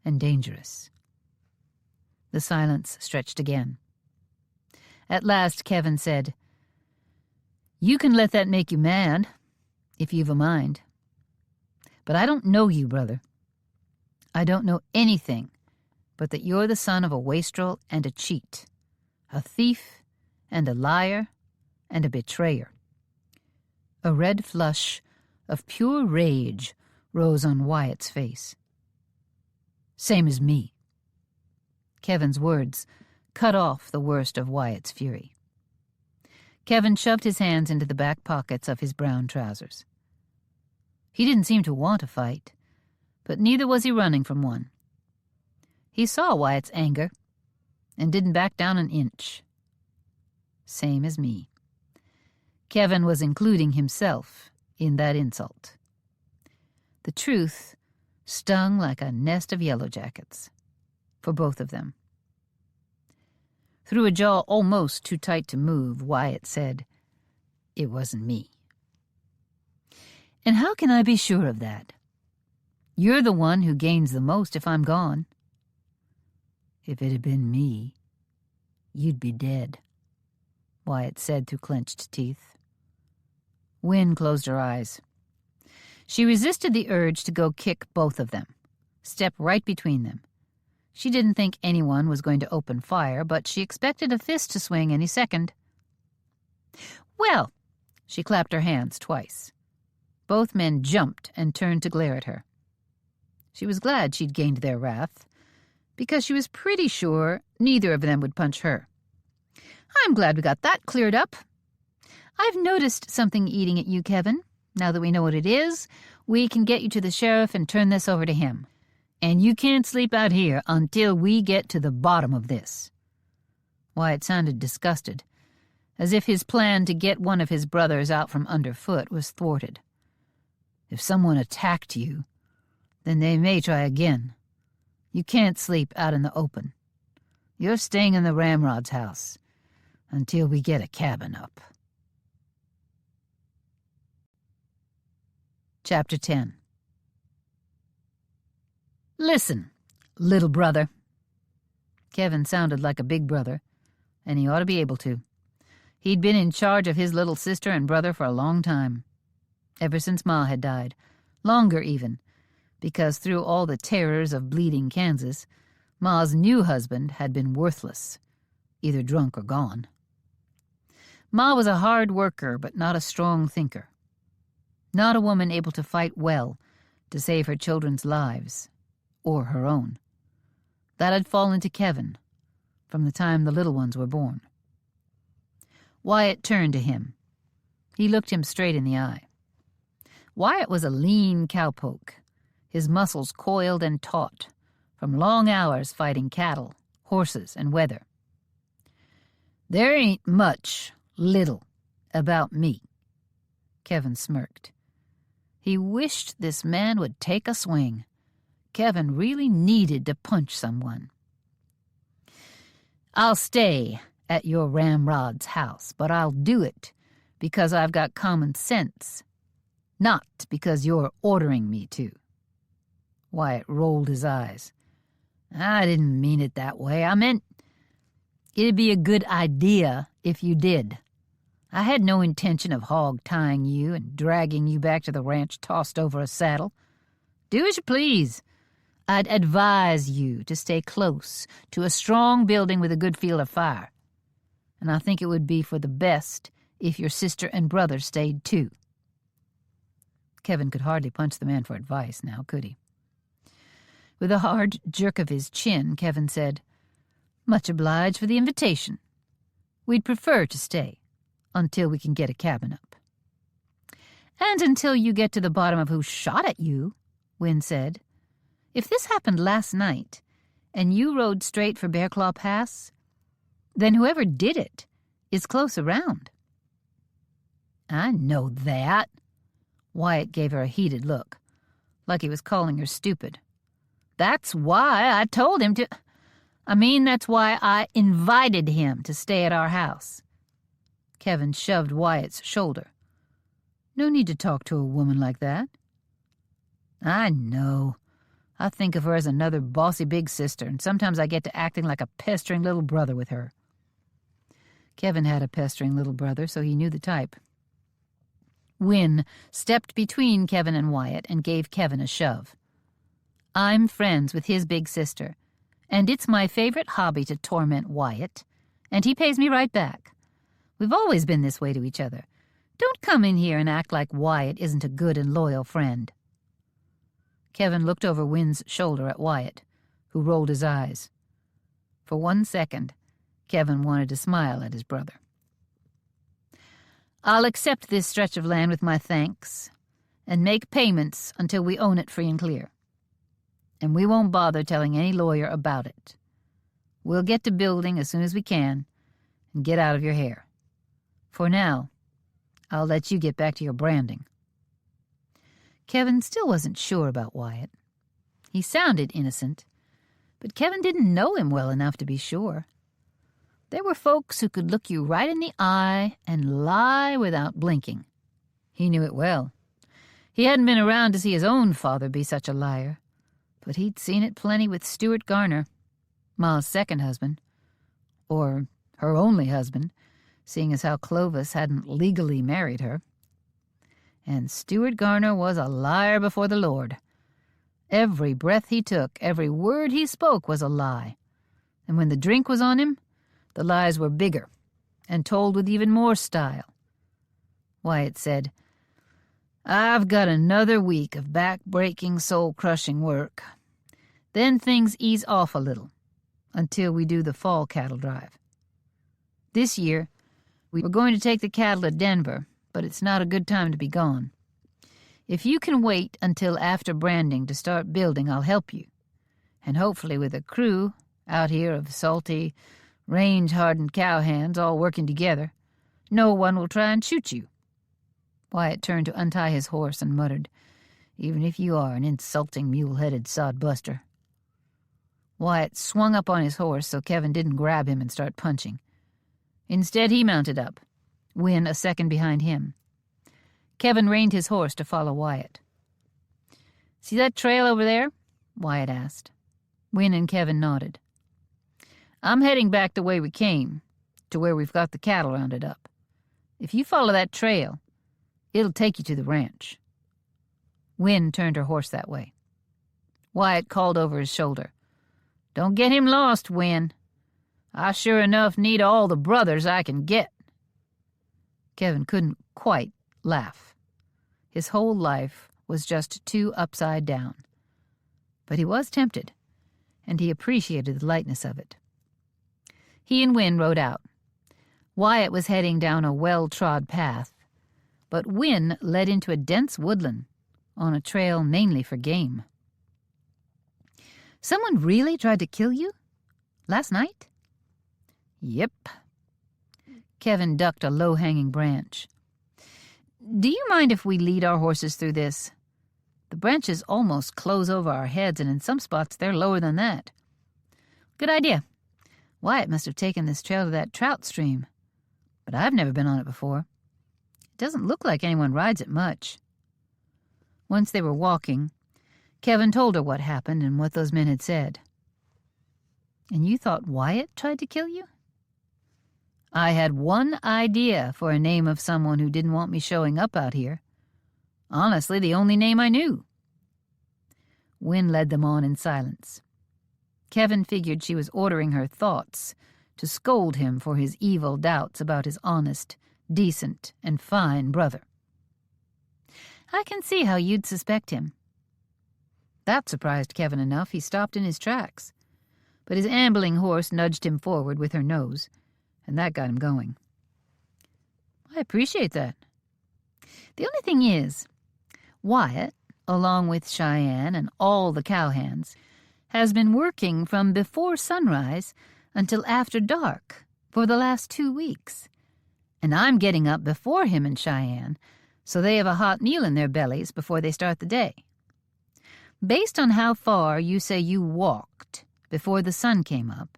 and dangerous. The silence stretched again. At last Kevin said, You can let that make you mad, if you've a mind. But I don't know you, brother. I don't know anything but that you're the son of a wastrel and a cheat, a thief and a liar and a betrayer. A red flush of pure rage rose on Wyatt's face. Same as me. Kevin's words cut off the worst of Wyatt's fury. Kevin shoved his hands into the back pockets of his brown trousers. He didn't seem to want a fight, but neither was he running from one. He saw Wyatt's anger and didn't back down an inch. Same as me. Kevin was including himself in that insult. The truth stung like a nest of yellowjackets for both of them. Through a jaw almost too tight to move, Wyatt said, It wasn't me. And how can I be sure of that? You're the one who gains the most if I'm gone. If it had been me, you'd be dead, Wyatt said through clenched teeth. Wynne closed her eyes. She resisted the urge to go kick both of them, step right between them. She didn't think anyone was going to open fire, but she expected a fist to swing any second. Well, she clapped her hands twice. Both men jumped and turned to glare at her. She was glad she'd gained their wrath, because she was pretty sure neither of them would punch her. I'm glad we got that cleared up. I've noticed something eating at you, Kevin. Now that we know what it is, we can get you to the sheriff and turn this over to him. And you can't sleep out here until we get to the bottom of this. Wyatt sounded disgusted, as if his plan to get one of his brothers out from underfoot was thwarted. If someone attacked you, then they may try again. You can't sleep out in the open. You're staying in the Ramrod's house until we get a cabin up. Chapter 10. Listen, little brother. Kevin sounded like a big brother, and he ought to be able to. He'd been in charge of his little sister and brother for a long time, ever since Ma had died, longer even, because through all the terrors of bleeding Kansas, Ma's new husband had been worthless, either drunk or gone. Ma was a hard worker, but not a strong thinker. Not a woman able to fight well to save her children's lives, or her own. That had fallen to Kevin from the time the little ones were born. Wyatt turned to him. He looked him straight in the eye. Wyatt was a lean cowpoke, his muscles coiled and taut from long hours fighting cattle, horses, and weather. There ain't much, little, about me. Kevin smirked. He wished this man would take a swing. Kevin really needed to punch someone. I'll stay at your Ramrod's house, but I'll do it because I've got common sense, not because you're ordering me to. Wyatt rolled his eyes. I didn't mean it that way. I meant... It'd be a good idea if you did. I had no intention of hog-tying you and dragging you back to the ranch tossed over a saddle. Do as you please. I'd advise you to stay close to a strong building with a good field of fire. And I think it would be for the best if your sister and brother stayed too. Kevin could hardly punch the man for advice now, could he? With a hard jerk of his chin, Kevin said, "Much obliged for the invitation. We'd prefer to stay until we can get a cabin up." "And until you get to the bottom of who shot at you," Wynne said. "If this happened last night, and you rode straight for Bear Claw Pass, then whoever did it is close around." "I know that." Wyatt gave her a heated look, like he was calling her stupid. "That's why I told him to... that's why I invited him to stay at our house." Kevin shoved Wyatt's shoulder. "No need to talk to a woman like that." "I know. I think of her as another bossy big sister, and sometimes I get to acting like a pestering little brother with her." Kevin had a pestering little brother, so he knew the type. Wynne stepped between Kevin and Wyatt and gave Kevin a shove. "I'm friends with his big sister, and it's my favorite hobby to torment Wyatt, and he pays me right back. We've always been this way to each other. Don't come in here and act like Wyatt isn't a good and loyal friend." Kevin looked over Wynne's shoulder at Wyatt, who rolled his eyes. For 1 second, Kevin wanted to smile at his brother. "I'll accept this stretch of land with my thanks and make payments until we own it free and clear. And we won't bother telling any lawyer about it. We'll get to building as soon as we can and get out of your hair. For now, I'll let you get back to your branding." Kevin still wasn't sure about Wyatt. He sounded innocent, but Kevin didn't know him well enough to be sure. There were folks who could look you right in the eye and lie without blinking. He knew it well. He hadn't been around to see his own father be such a liar, but he'd seen it plenty with Stuart Garner, Ma's second husband, or her only husband, seeing as how Clovis hadn't legally married her. And Stuart Garner was a liar before the Lord. Every breath he took, every word he spoke was a lie. And when the drink was on him, the lies were bigger and told with even more style. Wyatt said, "I've got another week of back-breaking, soul-crushing work. Then things ease off a little until we do the fall cattle drive. This year, we were going to take the cattle to Denver, but it's not a good time to be gone. If you can wait until after branding to start building, I'll help you. And hopefully with a crew out here of salty, range-hardened cowhands all working together, no one will try and shoot you." Wyatt turned to untie his horse and muttered, "Even if you are an insulting mule-headed sodbuster." Wyatt swung up on his horse so Kevin didn't grab him and start punching. Instead, he mounted up, Wynne a second behind him. Kevin reined his horse to follow Wyatt. "See that trail over there?" Wyatt asked. Wynne and Kevin nodded. "I'm heading back the way we came, to where we've got the cattle rounded up. If you follow that trail, it'll take you to the ranch." Wynne turned her horse that way. Wyatt called over his shoulder, "Don't get him lost, Wynne. I sure enough need all the brothers I can get." Kevin couldn't quite laugh. His whole life was just too upside down. But he was tempted, and he appreciated the lightness of it. He and Wynne rode out. Wyatt was heading down a well-trod path, but Wynne led into a dense woodland on a trail mainly for game. "Someone really tried to kill you? Last night?" "Yep." Kevin ducked a low-hanging branch. "Do you mind if we lead our horses through this? The branches almost close over our heads, and in some spots they're lower than that." "Good idea. Wyatt must have taken this trail to that trout stream, but I've never been on it before. It doesn't look like anyone rides it much." Once they were walking, Kevin told her what happened and what those men had said. "And you thought Wyatt tried to kill you?" I had one idea for a name of someone who didn't want me showing up out here. Honestly, the only name I knew. Wynne led them on in silence. Kevin figured she was ordering her thoughts to scold him for his evil doubts about his honest, decent, and fine brother. I can see how you'd suspect him. That surprised Kevin enough he stopped in his tracks, but his ambling horse nudged him forward with her nose, and that got him going. I appreciate that. The only thing is, Wyatt, along with Cheyenne and all the cowhands, has been working from before sunrise until after dark for the last 2 weeks, and I'm getting up before him and Cheyenne, so they have a hot meal in their bellies before they start the day. Based on how far you say you walked before the sun came up,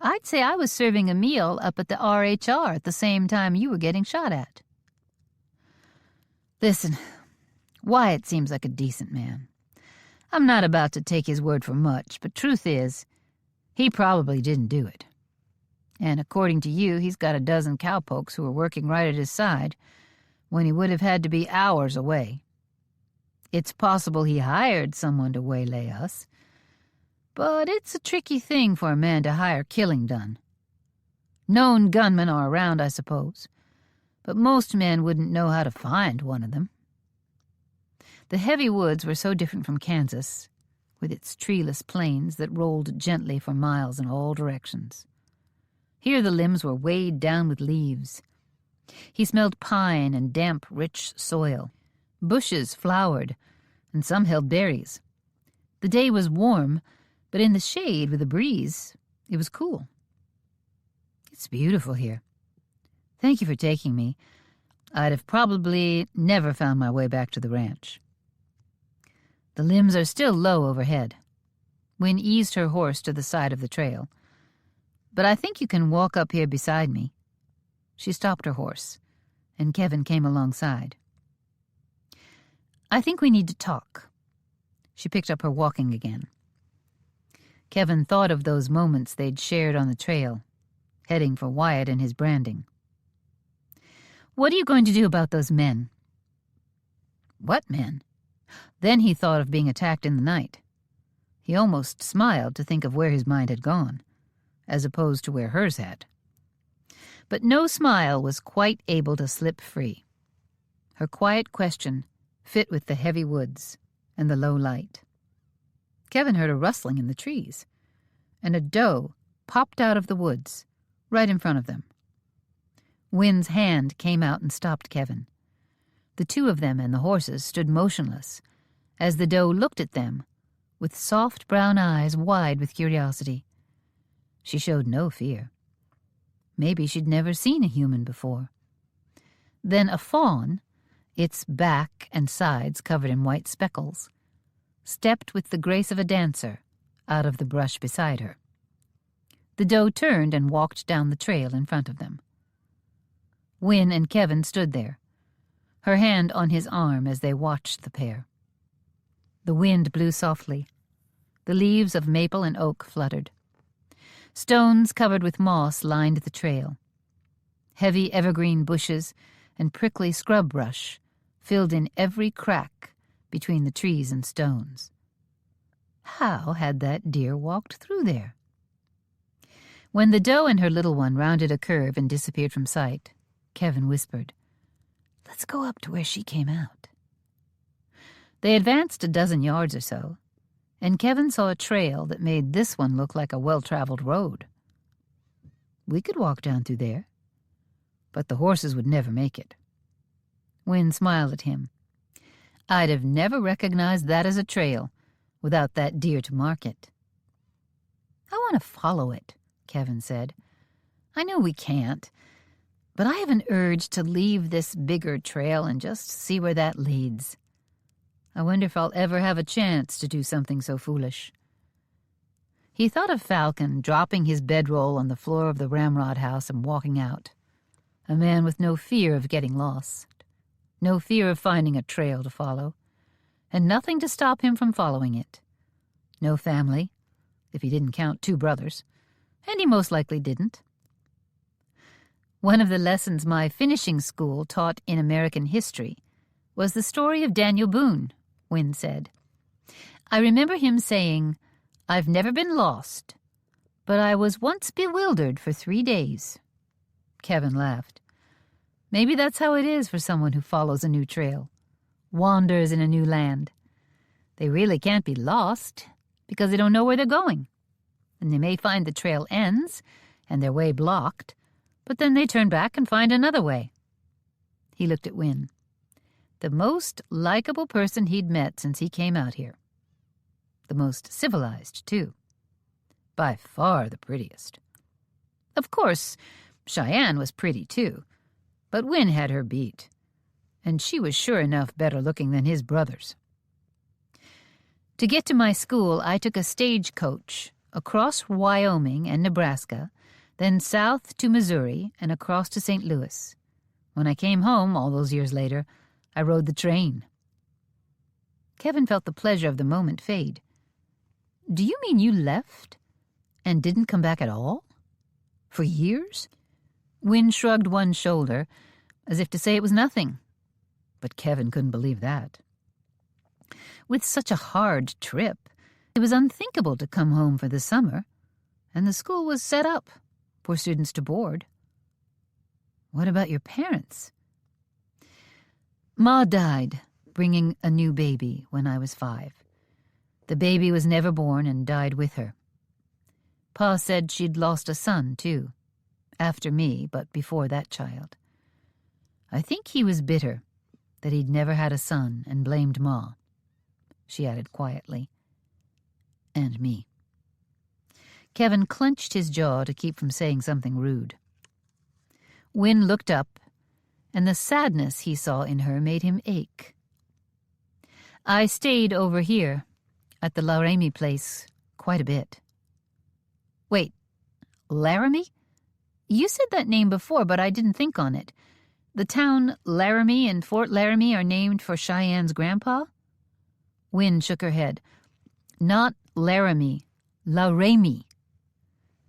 I'd say I was serving a meal up at the RHR at the same time you were getting shot at. Listen, Wyatt seems like a decent man. I'm not about to take his word for much, but truth is, he probably didn't do it. And according to you, he's got a dozen cowpokes who are working right at his side when he would have had to be hours away. It's possible he hired someone to waylay us, but it's a tricky thing for a man to hire killing done. Known gunmen are around, I suppose, but most men wouldn't know how to find one of them. The heavy woods were so different from Kansas, with its treeless plains that rolled gently for miles in all directions. Here the limbs were weighed down with leaves. He smelled pine and damp, rich soil. Bushes flowered, and some held berries. The day was warm, but in the shade with a breeze, it was cool. It's beautiful here. Thank you for taking me. I'd have probably never found my way back to the ranch. The limbs are still low overhead. Wynne eased her horse to the side of the trail. But I think you can walk up here beside me. She stopped her horse, and Kevin came alongside. I think we need to talk. She picked up her walking again. Kevin thought of those moments they'd shared on the trail, heading for Wyatt and his branding. What are you going to do about those men? What men? Then he thought of being attacked in the night. He almost smiled to think of where his mind had gone, as opposed to where hers had. But no smile was quite able to slip free. Her quiet question fit with the heavy woods and the low light. Kevin heard a rustling in the trees, and a doe popped out of the woods, right in front of them. Wynne's hand came out and stopped Kevin. The two of them and the horses stood motionless, as the doe looked at them, with soft brown eyes wide with curiosity. She showed no fear. Maybe she'd never seen a human before. Then a fawn, its back and sides covered in white speckles, stepped with the grace of a dancer out of the brush beside her. The doe turned and walked down the trail in front of them. Wynne and Kevin stood there, her hand on his arm as they watched the pair. The wind blew softly. The leaves of maple and oak fluttered. Stones covered with moss lined the trail. Heavy evergreen bushes and prickly scrub brush filled in every crack between the trees and stones. How had that deer walked through there? When the doe and her little one rounded a curve and disappeared from sight, Kevin whispered, "Let's go up to where she came out." They advanced a dozen yards or so, and Kevin saw a trail that made this one look like a well-traveled road. We could walk down through there, but the horses would never make it. Wynne smiled at him. I'd have never recognized that as a trail without that deer to mark it. I want to follow it, Kevin said. I know we can't, but I have an urge to leave this bigger trail and just see where that leads. I wonder if I'll ever have a chance to do something so foolish. He thought of Falcon dropping his bedroll on the floor of the Ramrod house and walking out, a man with no fear of getting lost, no fear of finding a trail to follow, and nothing to stop him from following it. No family, if he didn't count 2 brothers, and he most likely didn't. One of the lessons my finishing school taught in American history was the story of Daniel Boone, Wynne said. I remember him saying, "I've never been lost, but I was once bewildered for 3 days." Kevin laughed. Maybe that's how it is for someone who follows a new trail, wanders in a new land. They really can't be lost because they don't know where they're going. And they may find the trail ends and their way blocked, but then they turn back and find another way. He looked at Wynne, the most likable person he'd met since he came out here. The most civilized, too. By far the prettiest. Of course, Cheyenne was pretty, too, but Wynne had her beat, and she was sure enough better looking than his brothers. To get to my school, I took a stagecoach across Wyoming and Nebraska, then south to Missouri and across to St. Louis. When I came home, all those years later, I rode the train. Kevin felt the pleasure of the moment fade. Do you mean you left and didn't come back at all? For years? Wynne shrugged one shoulder, as if to say it was nothing. But Kevin couldn't believe that. With such a hard trip, it was unthinkable to come home for the summer, and the school was set up for students to board. What about your parents? Ma died, bringing a new baby when I was 5. The baby was never born and died with her. Pa said she'd lost a son, too. After me, but before that child. I think he was bitter that he'd never had a son and blamed Ma. She added quietly. And me. Kevin clenched his jaw to keep from saying something rude. Wynne looked up, and the sadness he saw in her made him ache. I stayed over here, at the Laramie place, quite a bit. Wait, Laramie? You said that name before, but I didn't think on it. The town Laramie and Fort Laramie are named for Cheyenne's grandpa? Wynne shook her head. Not Laramie, Laramie.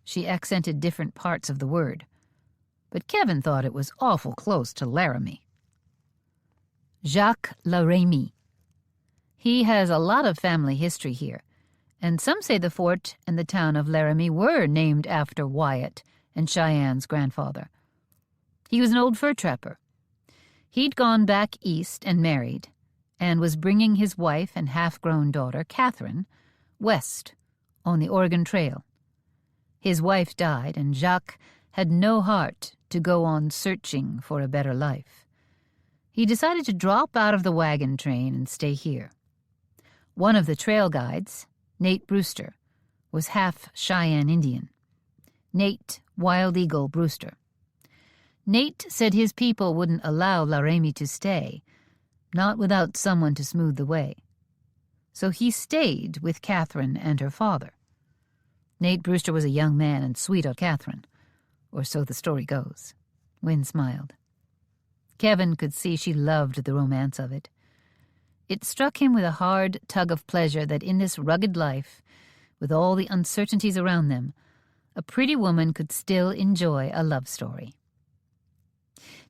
She accented different parts of the word, but Kevin thought it was awful close to Laramie. Jacques Laramie. He has a lot of family history here, and some say the fort and the town of Laramie were named after Wyatt and Cheyenne's grandfather. He was an old fur trapper. He'd gone back east and married, and was bringing his wife and half-grown daughter, Catherine, west on the Oregon Trail. His wife died, and Jacques had no heart to go on searching for a better life. He decided to drop out of the wagon train and stay here. One of the trail guides, Nate Brewster, was half Cheyenne Indian. Nate Wild Eagle Brewster. Nate said his people wouldn't allow Laramie to stay, not without someone to smooth the way. So he stayed with Catherine and her father. Nate Brewster was a young man and sweet on Catherine, or so the story goes. Wynne smiled. Kevin could see she loved the romance of it. It struck him with a hard tug of pleasure that in this rugged life, with all the uncertainties around them, a pretty woman could still enjoy a love story.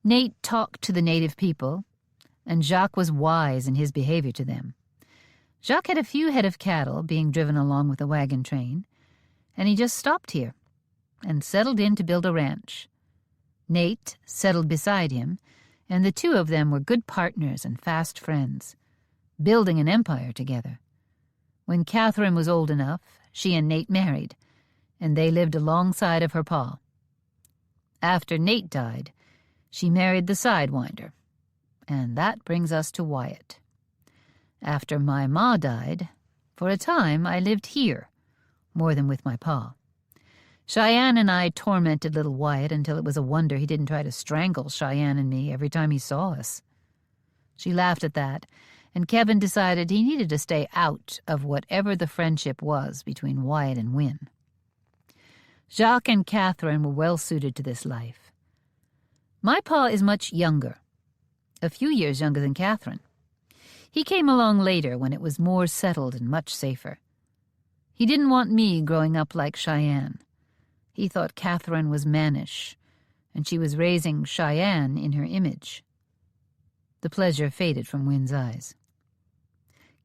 Nate talked to the native people, and Jacques was wise in his behavior to them. Jacques had a few head of cattle being driven along with the wagon train, and he just stopped here and settled in to build a ranch. Nate settled beside him, and the two of them were good partners and fast friends, building an empire together. When Catherine was old enough, she and Nate married, and they lived alongside of her pa. After Nate died, she married the Sidewinder, and that brings us to Wyatt. After my ma died, for a time I lived here, more than with my pa. Cheyenne and I tormented little Wyatt until it was a wonder he didn't try to strangle Cheyenne and me every time he saw us. She laughed at that, and Kevin decided he needed to stay out of whatever the friendship was between Wyatt and Wynne. Jacques and Catherine were well suited to this life. My pa is much younger, a few years younger than Catherine. He came along later when it was more settled and much safer. He didn't want me growing up like Cheyenne. He thought Catherine was mannish, and she was raising Cheyenne in her image. The pleasure faded from Win's eyes.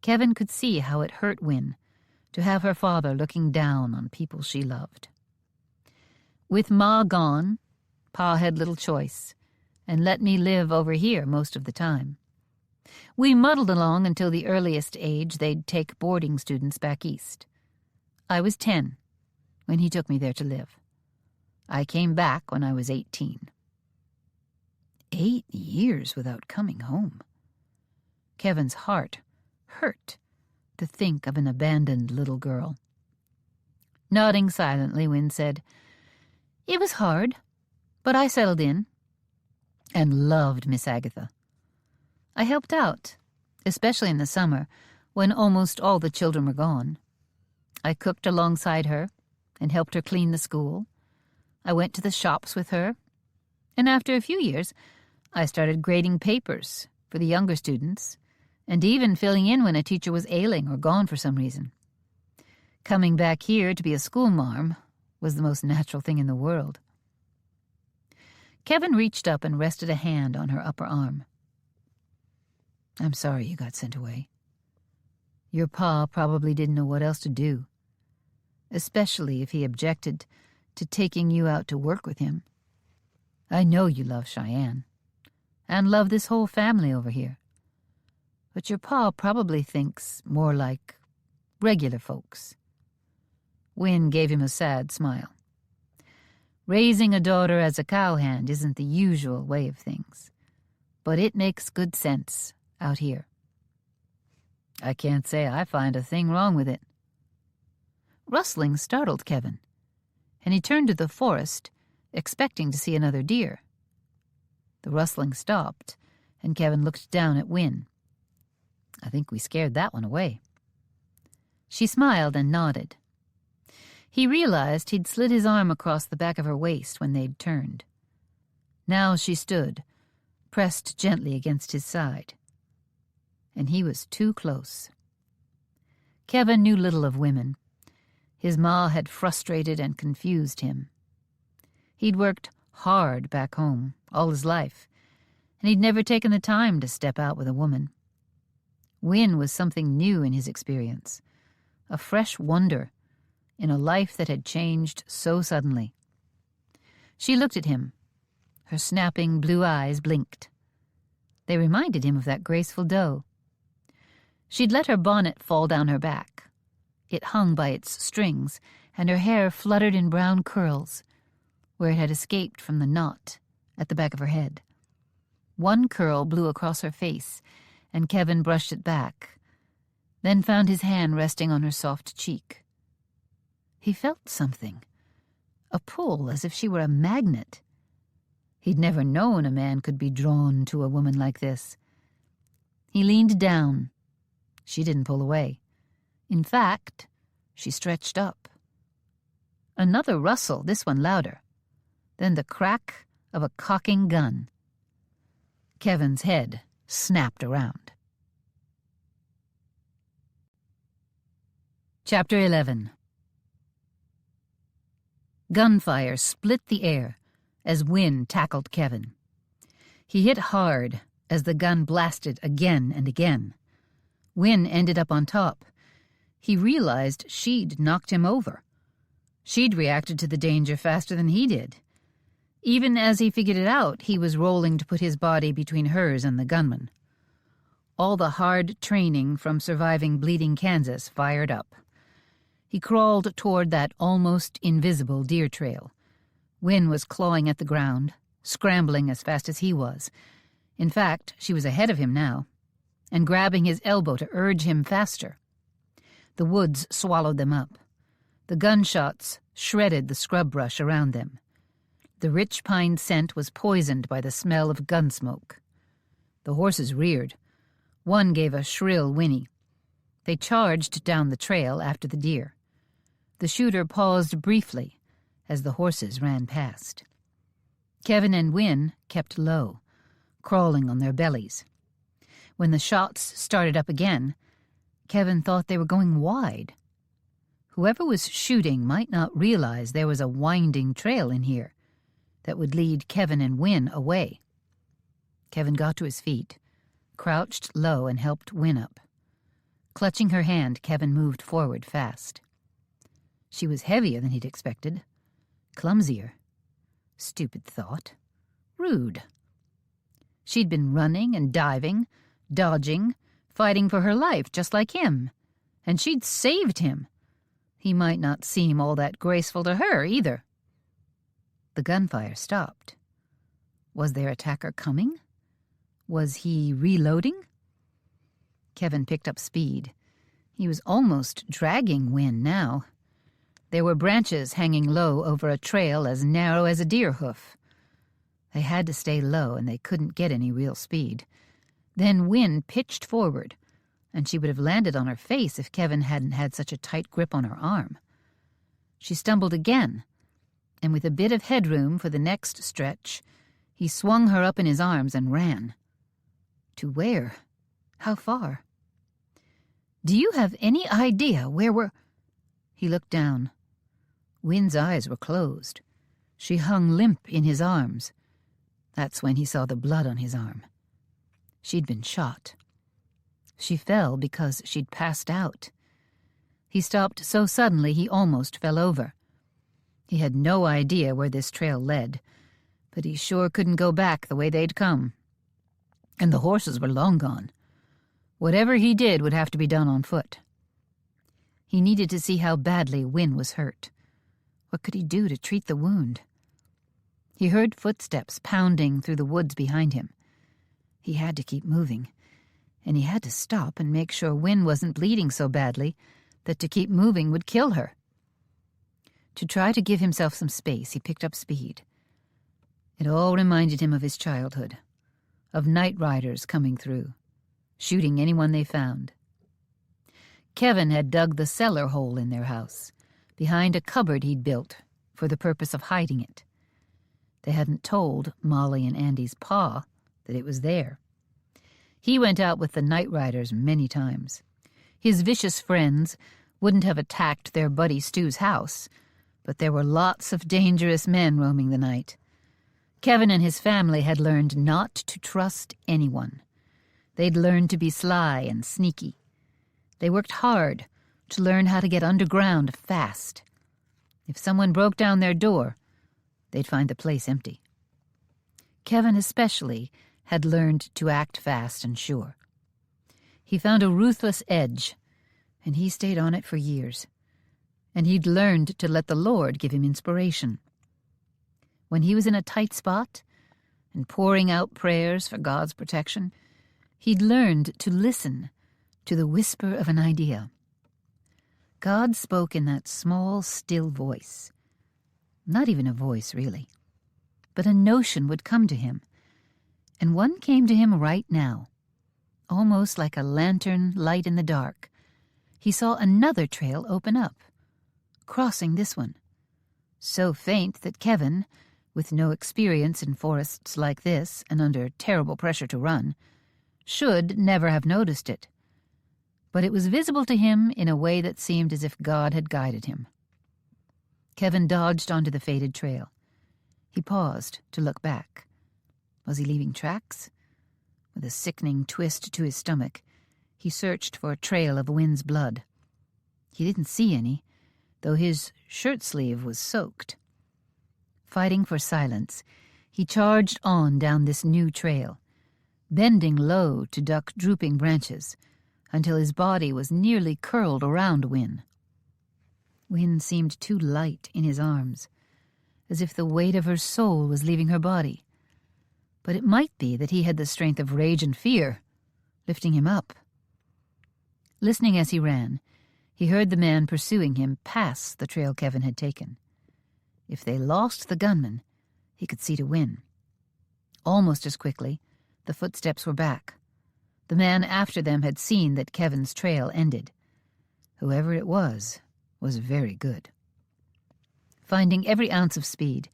Kevin could see how it hurt Win to have her father looking down on people she loved. With Ma gone, Pa had little choice, and let me live over here most of the time. We muddled along until the earliest age they'd take boarding students back east. I was 10 when he took me there to live. I came back when I was 18. 8 years without coming home. Kevin's heart hurt to think of an abandoned little girl. Nodding silently, Win said, "It was hard, but I settled in and loved Miss Agatha. I helped out, especially in the summer when almost all the children were gone. I cooked alongside her and helped her clean the school. I went to the shops with her, and after a few years, I started grading papers for the younger students and even filling in when a teacher was ailing or gone for some reason. Coming back here to be a schoolmarm was the most natural thing in the world." Kevin reached up and rested a hand on her upper arm. "I'm sorry you got sent away. Your pa probably didn't know what else to do, especially if he objected to taking you out to work with him. I know you love Cheyenne, and love this whole family over here. But your pa probably thinks more like regular folks." Win gave him a sad smile. "Raising a daughter as a cowhand isn't the usual way of things, but it makes good sense out here." "I can't say I find a thing wrong with it." Rustling startled Kevin, and he turned to the forest, expecting to see another deer. The rustling stopped, and Kevin looked down at Win. "I think we scared that one away." She smiled and nodded. He realized he'd slid his arm across the back of her waist when they'd turned. Now she stood, pressed gently against his side. And he was too close. Kevin knew little of women. His ma had frustrated and confused him. He'd worked hard back home all his life, and he'd never taken the time to step out with a woman. Win was something new in his experience, a fresh wonder in a life that had changed so suddenly. She looked at him. Her snapping blue eyes blinked. They reminded him of that graceful doe. She'd let her bonnet fall down her back. It hung by its strings, and her hair fluttered in brown curls, where it had escaped from the knot at the back of her head. One curl blew across her face, and Kevin brushed it back, then found his hand resting on her soft cheek. He felt something, a pull as if she were a magnet. He'd never known a man could be drawn to a woman like this. He leaned down. She didn't pull away. In fact, she stretched up. Another rustle, this one louder. Then the crack of a cocking gun. Kevin's head snapped around. Chapter 11. Gunfire split the air as Win tackled Kevin. He hit hard as the gun blasted again and again. Win ended up on top. He realized she'd knocked him over. She'd reacted to the danger faster than he did. Even as he figured it out, he was rolling to put his body between hers and the gunman. All the hard training from surviving Bleeding Kansas fired up. He crawled toward that almost invisible deer trail. Win was clawing at the ground, scrambling as fast as he was. In fact, she was ahead of him now, and grabbing his elbow to urge him faster. The woods swallowed them up. The gunshots shredded the scrub brush around them. The rich pine scent was poisoned by the smell of gun smoke. The horses reared. One gave a shrill whinny. They charged down the trail after the deer. The shooter paused briefly as the horses ran past. Kevin and Win kept low, crawling on their bellies. When the shots started up again, Kevin thought they were going wide. Whoever was shooting might not realize there was a winding trail in here. that would lead Kevin and Wynne away. Kevin got to his feet, crouched low, and helped Wynne up. Clutching her hand, Kevin moved forward fast. She was heavier than he'd expected, clumsier. Stupid thought. Rude. She'd been running and diving, dodging, fighting for her life just like him, and she'd saved him. He might not seem all that graceful to her either. The gunfire stopped. Was their attacker coming? Was he reloading? Kevin picked up speed. He was almost dragging Wynne now. There were branches hanging low over a trail as narrow as a deer hoof. They had to stay low, and they couldn't get any real speed. Then Wynne pitched forward, and she would have landed on her face if Kevin hadn't had such a tight grip on her arm. She stumbled again, and with a bit of headroom for the next stretch, he swung her up in his arms and ran. To where? How far? "Do you have any idea where we're—" He looked down. Wynne's eyes were closed. She hung limp in his arms. That's when he saw the blood on his arm. She'd been shot. She fell because she'd passed out. He stopped so suddenly he almost fell over. He had no idea where this trail led, but he sure couldn't go back the way they'd come. And the horses were long gone. Whatever he did would have to be done on foot. He needed to see how badly Wynne was hurt. What could he do to treat the wound? He heard footsteps pounding through the woods behind him. He had to keep moving, and he had to stop and make sure Wynne wasn't bleeding so badly that to keep moving would kill her. To try to give himself some space, he picked up speed. It all reminded him of his childhood, of night riders coming through, shooting anyone they found. Kevin had dug the cellar hole in their house, behind a cupboard he'd built for the purpose of hiding it. They hadn't told Molly and Andy's pa that it was there. He went out with the night riders many times. His vicious friends wouldn't have attacked their buddy Stu's house, but there were lots of dangerous men roaming the night. Kevin and his family had learned not to trust anyone. They'd learned to be sly and sneaky. They worked hard to learn how to get underground fast. If someone broke down their door, they'd find the place empty. Kevin especially had learned to act fast and sure. He found a ruthless edge, and he stayed on it for years. And he'd learned to let the Lord give him inspiration. When he was in a tight spot and pouring out prayers for God's protection, he'd learned to listen to the whisper of an idea. God spoke in that small, still voice. Not even a voice, really, but a notion would come to him, and one came to him right now. Almost like a lantern light in the dark, he saw another trail open up, crossing this one, so faint that Kevin, with no experience in forests like this and under terrible pressure to run, should never have noticed it. But it was visible to him in a way that seemed as if God had guided him. Kevin dodged onto the faded trail. He paused to look back. Was he leaving tracks? With a sickening twist to his stomach, he searched for a trail of Wynne's blood. He didn't see any, though his shirt sleeve was soaked. Fighting for silence, he charged on down this new trail, bending low to duck drooping branches, until his body was nearly curled around Wynne. Wynne seemed too light in his arms, as if the weight of her soul was leaving her body. But it might be that he had the strength of rage and fear, lifting him up. Listening as he ran, he heard the man pursuing him pass the trail Kevin had taken. If they lost the gunman, he could see to Wynne. Almost as quickly, the footsteps were back. The man after them had seen that Kevin's trail ended. Whoever it was very good. Finding every ounce of speed,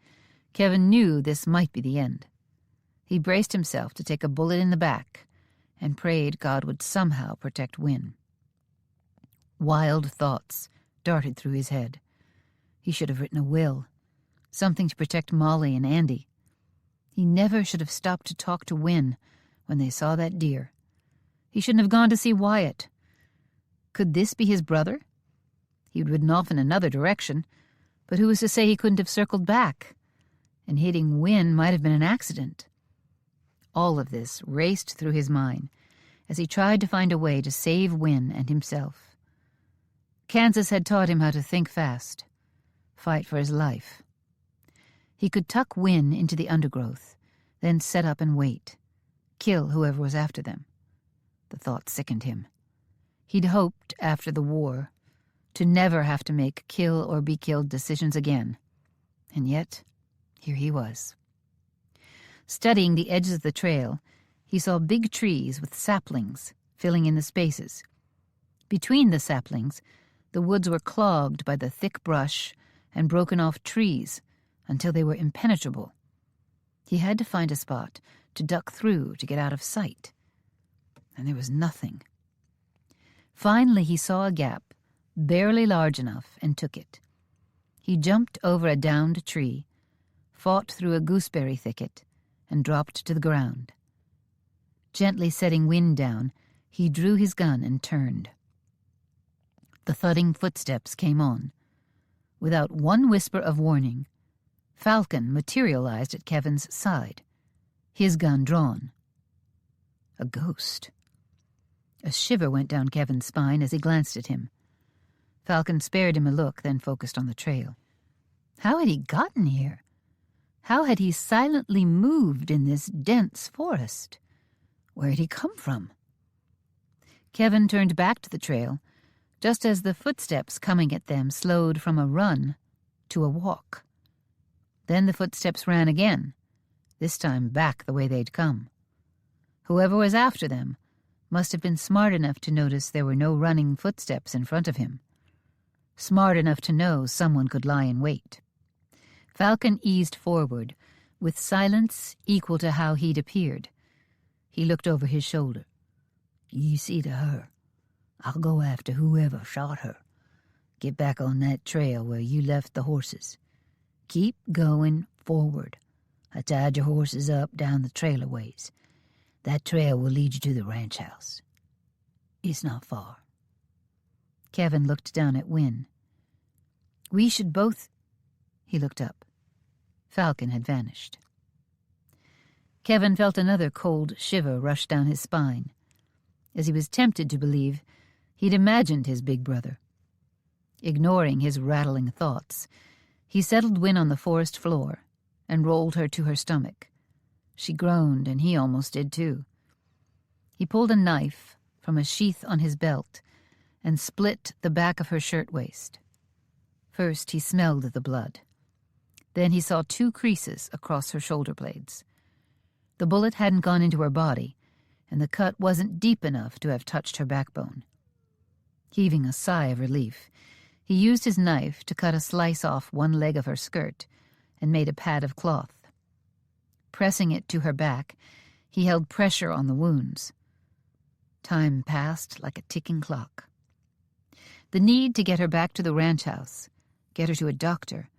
Kevin knew this might be the end. He braced himself to take a bullet in the back and prayed God would somehow protect Wynne. Wild thoughts darted through his head. He should have written a will, Something to protect Molly and Andy. He never should have stopped to talk to Wynne when they saw that deer. He shouldn't have gone to see Wyatt. Could this be his brother? He'd ridden off in another direction, but who was to say he couldn't have circled back? And hitting Wynne might have been an accident. All of this raced through his mind as he tried to find a way to save Wynne and himself. Kansas had taught him how to think fast, fight for his life. He could tuck Wynne into the undergrowth, then set up and wait, kill whoever was after them. The thought sickened him. He'd hoped, after the war, to never have to make kill-or-be-killed decisions again. And yet, here he was. Studying the edges of the trail, he saw big trees with saplings filling in the spaces. Between the saplings, the woods were clogged by the thick brush and broken-off trees until they were impenetrable. He had to find a spot to duck through to get out of sight. And there was nothing. Finally, he saw a gap, barely large enough, and took it. He jumped over a downed tree, fought through a gooseberry thicket, and dropped to the ground. Gently setting Wynne down, he drew his gun and turned. The thudding footsteps came on. Without one whisper of warning, Falcon materialized at Kevin's side, his gun drawn. A ghost. A shiver went down Kevin's spine as he glanced at him. Falcon spared him a look, then focused on the trail. How had he gotten here? How had he silently moved in this dense forest? Where had he come from? Kevin turned back to the trail, just as the footsteps coming at them slowed from a run to a walk. Then the footsteps ran again, this time back the way they'd come. Whoever was after them must have been smart enough to notice there were no running footsteps in front of him. Smart enough to know someone could lie in wait. Falcon eased forward, with silence equal to how he'd appeared. He looked over his shoulder. You see to her. I'll go after whoever shot her. Get back on that trail where you left the horses. Keep going forward. I tied your horses up down the trail a ways. That trail will lead you to the ranch house. It's not far. Kevin looked down at Wynne. We should both... He looked up. Falcon had vanished. Kevin felt another cold shiver rush down his spine, as he was tempted to believe he'd imagined his big brother. Ignoring his rattling thoughts, he settled Wynne on the forest floor and rolled her to her stomach. She groaned, and he almost did too. He pulled a knife from a sheath on his belt and split the back of her shirtwaist. First he smelled the blood. Then he saw 2 creases across her shoulder blades. The bullet hadn't gone into her body, and the cut wasn't deep enough to have touched her backbone. Heaving a sigh of relief, he used his knife to cut a slice off one leg of her skirt and made a pad of cloth. Pressing it to her back, he held pressure on the wounds. Time passed like a ticking clock. The need to get her back to the ranch house, get her to a doctor,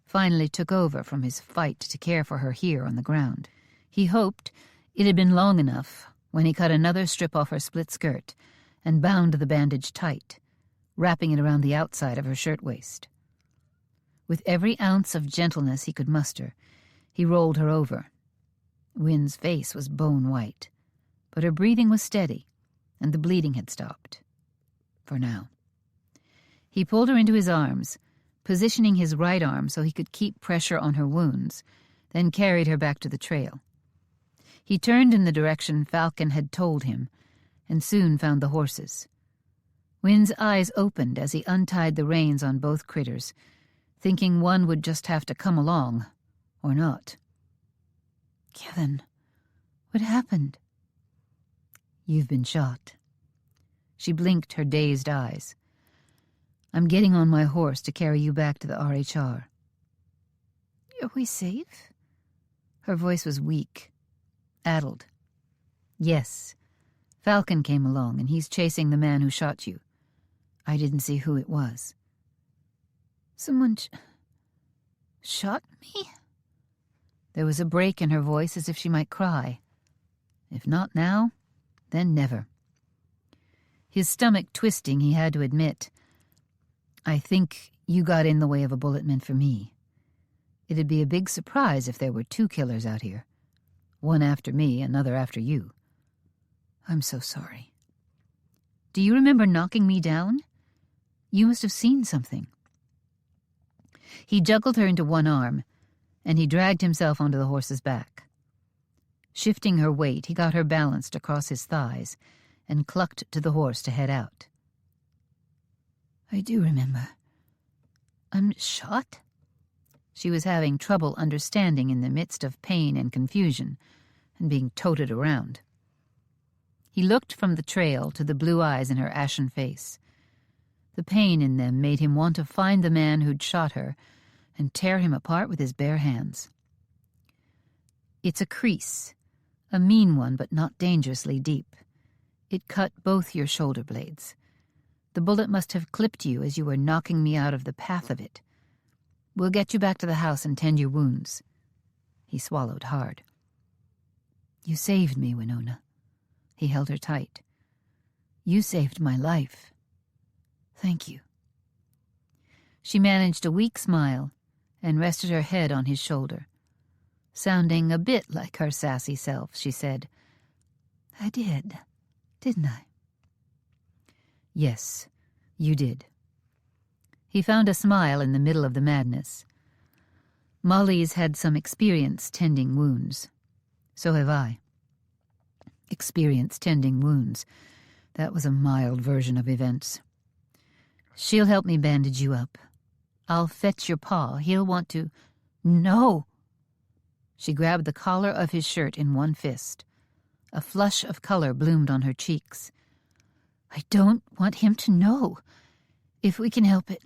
finally took over from his fight to care for her here on the ground. He hoped it had been long enough when he cut another strip off her split skirt and bound the bandage tight, wrapping it around the outside of her shirtwaist. With every ounce of gentleness he could muster, he rolled her over. Wynne's face was bone-white, but her breathing was steady, and the bleeding had stopped. For now. He pulled her into his arms, positioning his right arm so he could keep pressure on her wounds, then carried her back to the trail. He turned in the direction Falcon had told him, and soon found the horses. Wynne's eyes opened as he untied the reins on both critters, thinking one would just have to come along, or not. Kevin, what happened? You've been shot. She blinked her dazed eyes. I'm getting on my horse to carry you back to the RHR. Are we safe? Her voice was weak, addled. Yes. Falcon came along, and he's chasing the man who shot you. I didn't see who it was. Someone Shot me? There was a break in her voice as if she might cry. If not now, then never. His stomach twisting, he had to admit, I think you got in the way of a bullet meant for me. It'd be a big surprise if there were 2 killers out here. One after me, another after you. I'm so sorry. Do you remember knocking me down? You must have seen something. He juggled her into one arm, and he dragged himself onto the horse's back. Shifting her weight, he got her balanced across his thighs and clucked to the horse to head out. I do remember. I'm shot? She was having trouble understanding in the midst of pain and confusion and being toted around. He looked from the trail to the blue eyes in her ashen face. The pain in them made him want to find the man who'd shot her and tear him apart with his bare hands. It's a crease, a mean one but not dangerously deep. It cut both your shoulder blades. The bullet must have clipped you as you were knocking me out of the path of it. We'll get you back to the house and tend your wounds. He swallowed hard. You saved me, Winona. He held her tight. You saved my life. Thank you. She managed a weak smile and rested her head on his shoulder. Sounding a bit like her sassy self, she said, I did, didn't I? Yes, you did. He found a smile in the middle of the madness. Molly's had some experience tending wounds. So have I. Experience tending wounds. That was a mild version of events. She'll help me bandage you up. I'll fetch your pa. He'll want to... No! She grabbed the collar of his shirt in one fist. A flush of color bloomed on her cheeks. I don't want him to know, if we can help it.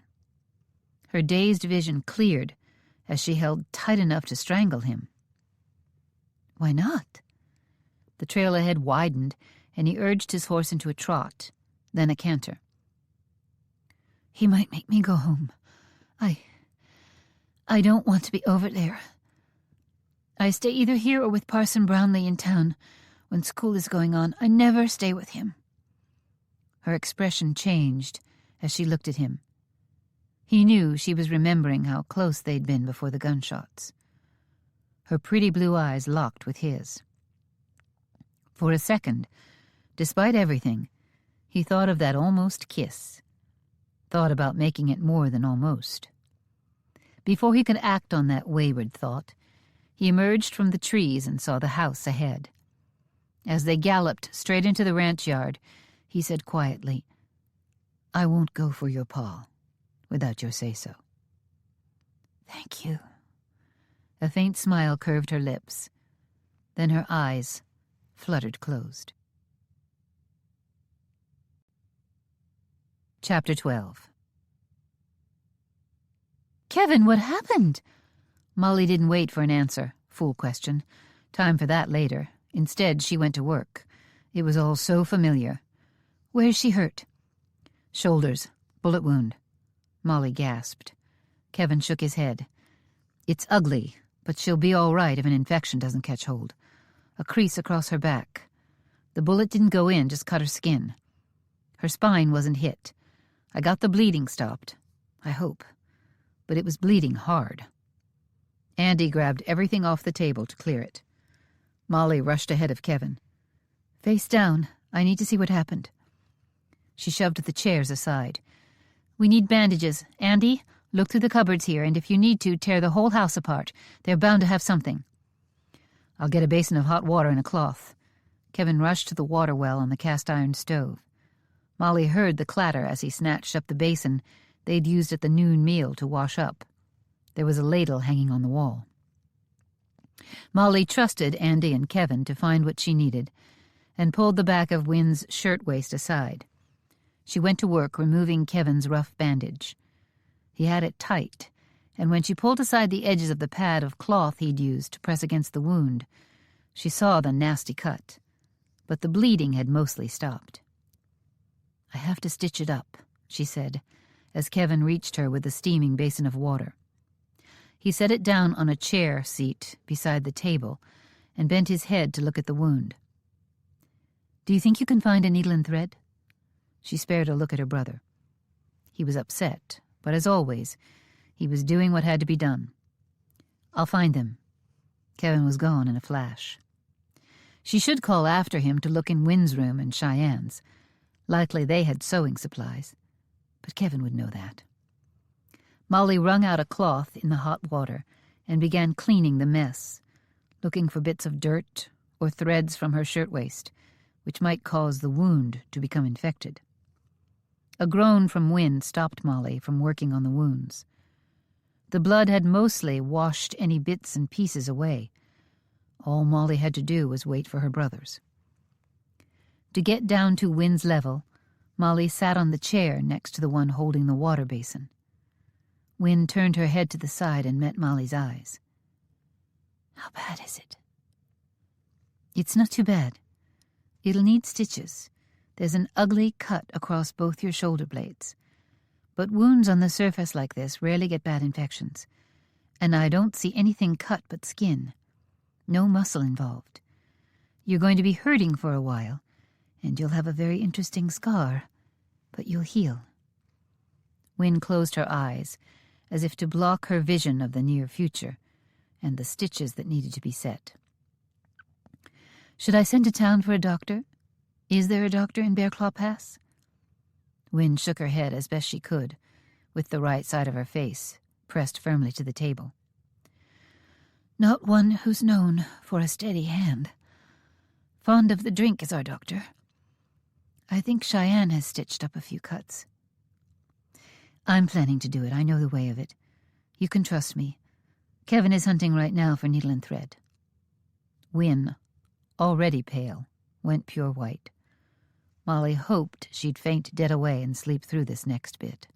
Her dazed vision cleared as she held tight enough to strangle him. Why not? The trail ahead widened, and he urged his horse into a trot, then a canter. He might make me go home. I don't want to be over there. I stay either here or with Parson Brownlee in town when school is going on. I never stay with him. Her expression changed as she looked at him. He knew she was remembering how close they'd been before the gunshots. Her pretty blue eyes locked with his. For a second, despite everything, he thought of that almost kiss. Thought about making it more than almost. Before he could act on that wayward thought, he emerged from the trees and saw the house ahead. As they galloped straight into the ranch yard, he said quietly, I won't go for your pa without your say-so. Thank you. A faint smile curved her lips. Then her eyes fluttered closed. Chapter 12. Kevin, what happened? Molly didn't wait for an answer. Fool question. Time for that later. Instead, she went to work. It was all so familiar. Where's she hurt? Shoulders. Bullet wound. Molly gasped. Kevin shook his head. It's ugly, but she'll be all right if an infection doesn't catch hold. A crease across her back. The bullet didn't go in, just cut her skin. Her spine wasn't hit. I got the bleeding stopped. I hope. But it was bleeding hard. Andy grabbed everything off the table to clear it. Molly rushed ahead of Kevin. Face down. I need to see what happened. She shoved the chairs aside. We need bandages. Andy, look through the cupboards here, and if you need to, tear the whole house apart. They're bound to have something. I'll get a basin of hot water and a cloth. Kevin rushed to the water well on the cast-iron stove. Molly heard the clatter as he snatched up the basin they'd used at the noon meal to wash up. There was a ladle hanging on the wall. Molly trusted Andy and Kevin to find what she needed and pulled the back of Wynn's shirtwaist aside. She went to work removing Kevin's rough bandage. He had it tight, and when she pulled aside the edges of the pad of cloth he'd used to press against the wound, she saw the nasty cut, but the bleeding had mostly stopped. I have to stitch it up, she said, as Kevin reached her with the steaming basin of water. He set it down on a chair seat beside the table and bent his head to look at the wound. "Do you think you can find a needle and thread?" She spared a look at her brother. He was upset, but as always, he was doing what had to be done. "I'll find them." Kevin was gone in a flash. She should call after him to look in Wynn's room and Cheyenne's. Likely they had sewing supplies, but Kevin would know that. Molly wrung out a cloth in the hot water and began cleaning the mess, looking for bits of dirt or threads from her shirtwaist, which might cause the wound to become infected. A groan from Wynn stopped Molly from working on the wounds. The blood had mostly washed any bits and pieces away. All Molly had to do was wait for her brothers. To get down to Wynn's level, Molly sat on the chair next to the one holding the water basin. Wynn turned her head to the side and met Molly's eyes. "How bad is it?" "It's not too bad. It'll need stitches. There's an ugly cut across both your shoulder blades. But wounds on the surface like this rarely get bad infections. And I don't see anything cut but skin. No muscle involved. You're going to be hurting for a while, and you'll have a very interesting scar, but you'll heal." Wynn closed her eyes, as if to block her vision of the near future, and the stitches that needed to be set. "Should I send to town for a doctor? Is there a doctor in Bearclaw Pass?" Wynn shook her head as best she could, with the right side of her face pressed firmly to the table. "Not one who's known for a steady hand. Fond of the drink is our doctor. I think Cheyenne has stitched up a few cuts." "I'm planning to do it. I know the way of it. You can trust me. Kevin is hunting right now for needle and thread." Wynn, already pale, went pure white. Molly hoped she'd faint dead away and sleep through this next bit.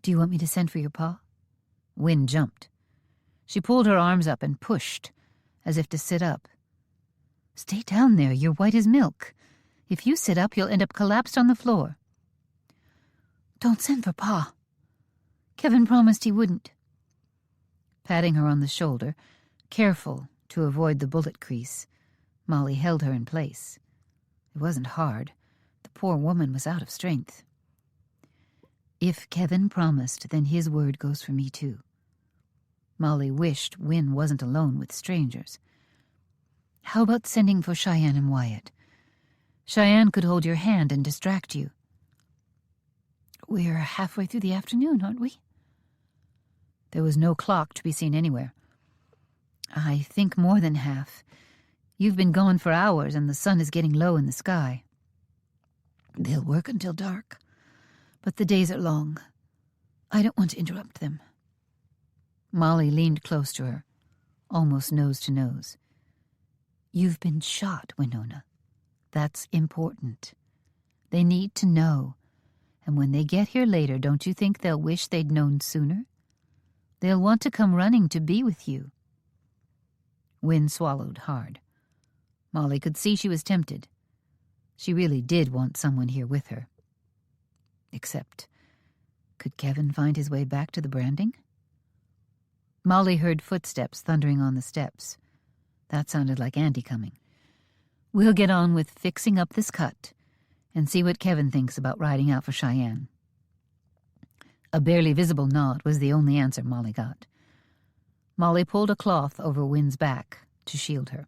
"Do you want me to send for your pa?" Wynn jumped. She pulled her arms up and pushed, as if to sit up. "Stay down there. You're white as milk. If you sit up, you'll end up collapsed on the floor." "Don't send for Pa. Kevin promised he wouldn't." Patting her on the shoulder, careful to avoid the bullet crease, Molly held her in place. It wasn't hard. The poor woman was out of strength. "If Kevin promised, then his word goes for me too." Molly wished Wynn wasn't alone with strangers. "How about sending for Cheyenne and Wyatt? Cheyenne could hold your hand and distract you." "We're halfway through the afternoon, aren't we?" There was no clock to be seen anywhere. "I think more than half. You've been gone for hours, and the sun is getting low in the sky." "They'll work until dark, but the days are long. I don't want to interrupt them." Molly leaned close to her, almost nose to nose. "You've been shot, Winona. That's important. They need to know. And when they get here later, don't you think they'll wish they'd known sooner? They'll want to come running to be with you." Wynn swallowed hard. Molly could see she was tempted. She really did want someone here with her. Except, could Kevin find his way back to the branding? Molly heard footsteps thundering on the steps. That sounded like Andy coming. "We'll get on with fixing up this cut and see what Kevin thinks about riding out for Cheyenne." A barely visible nod was the only answer Molly got. Molly pulled a cloth over Wynn's back to shield her.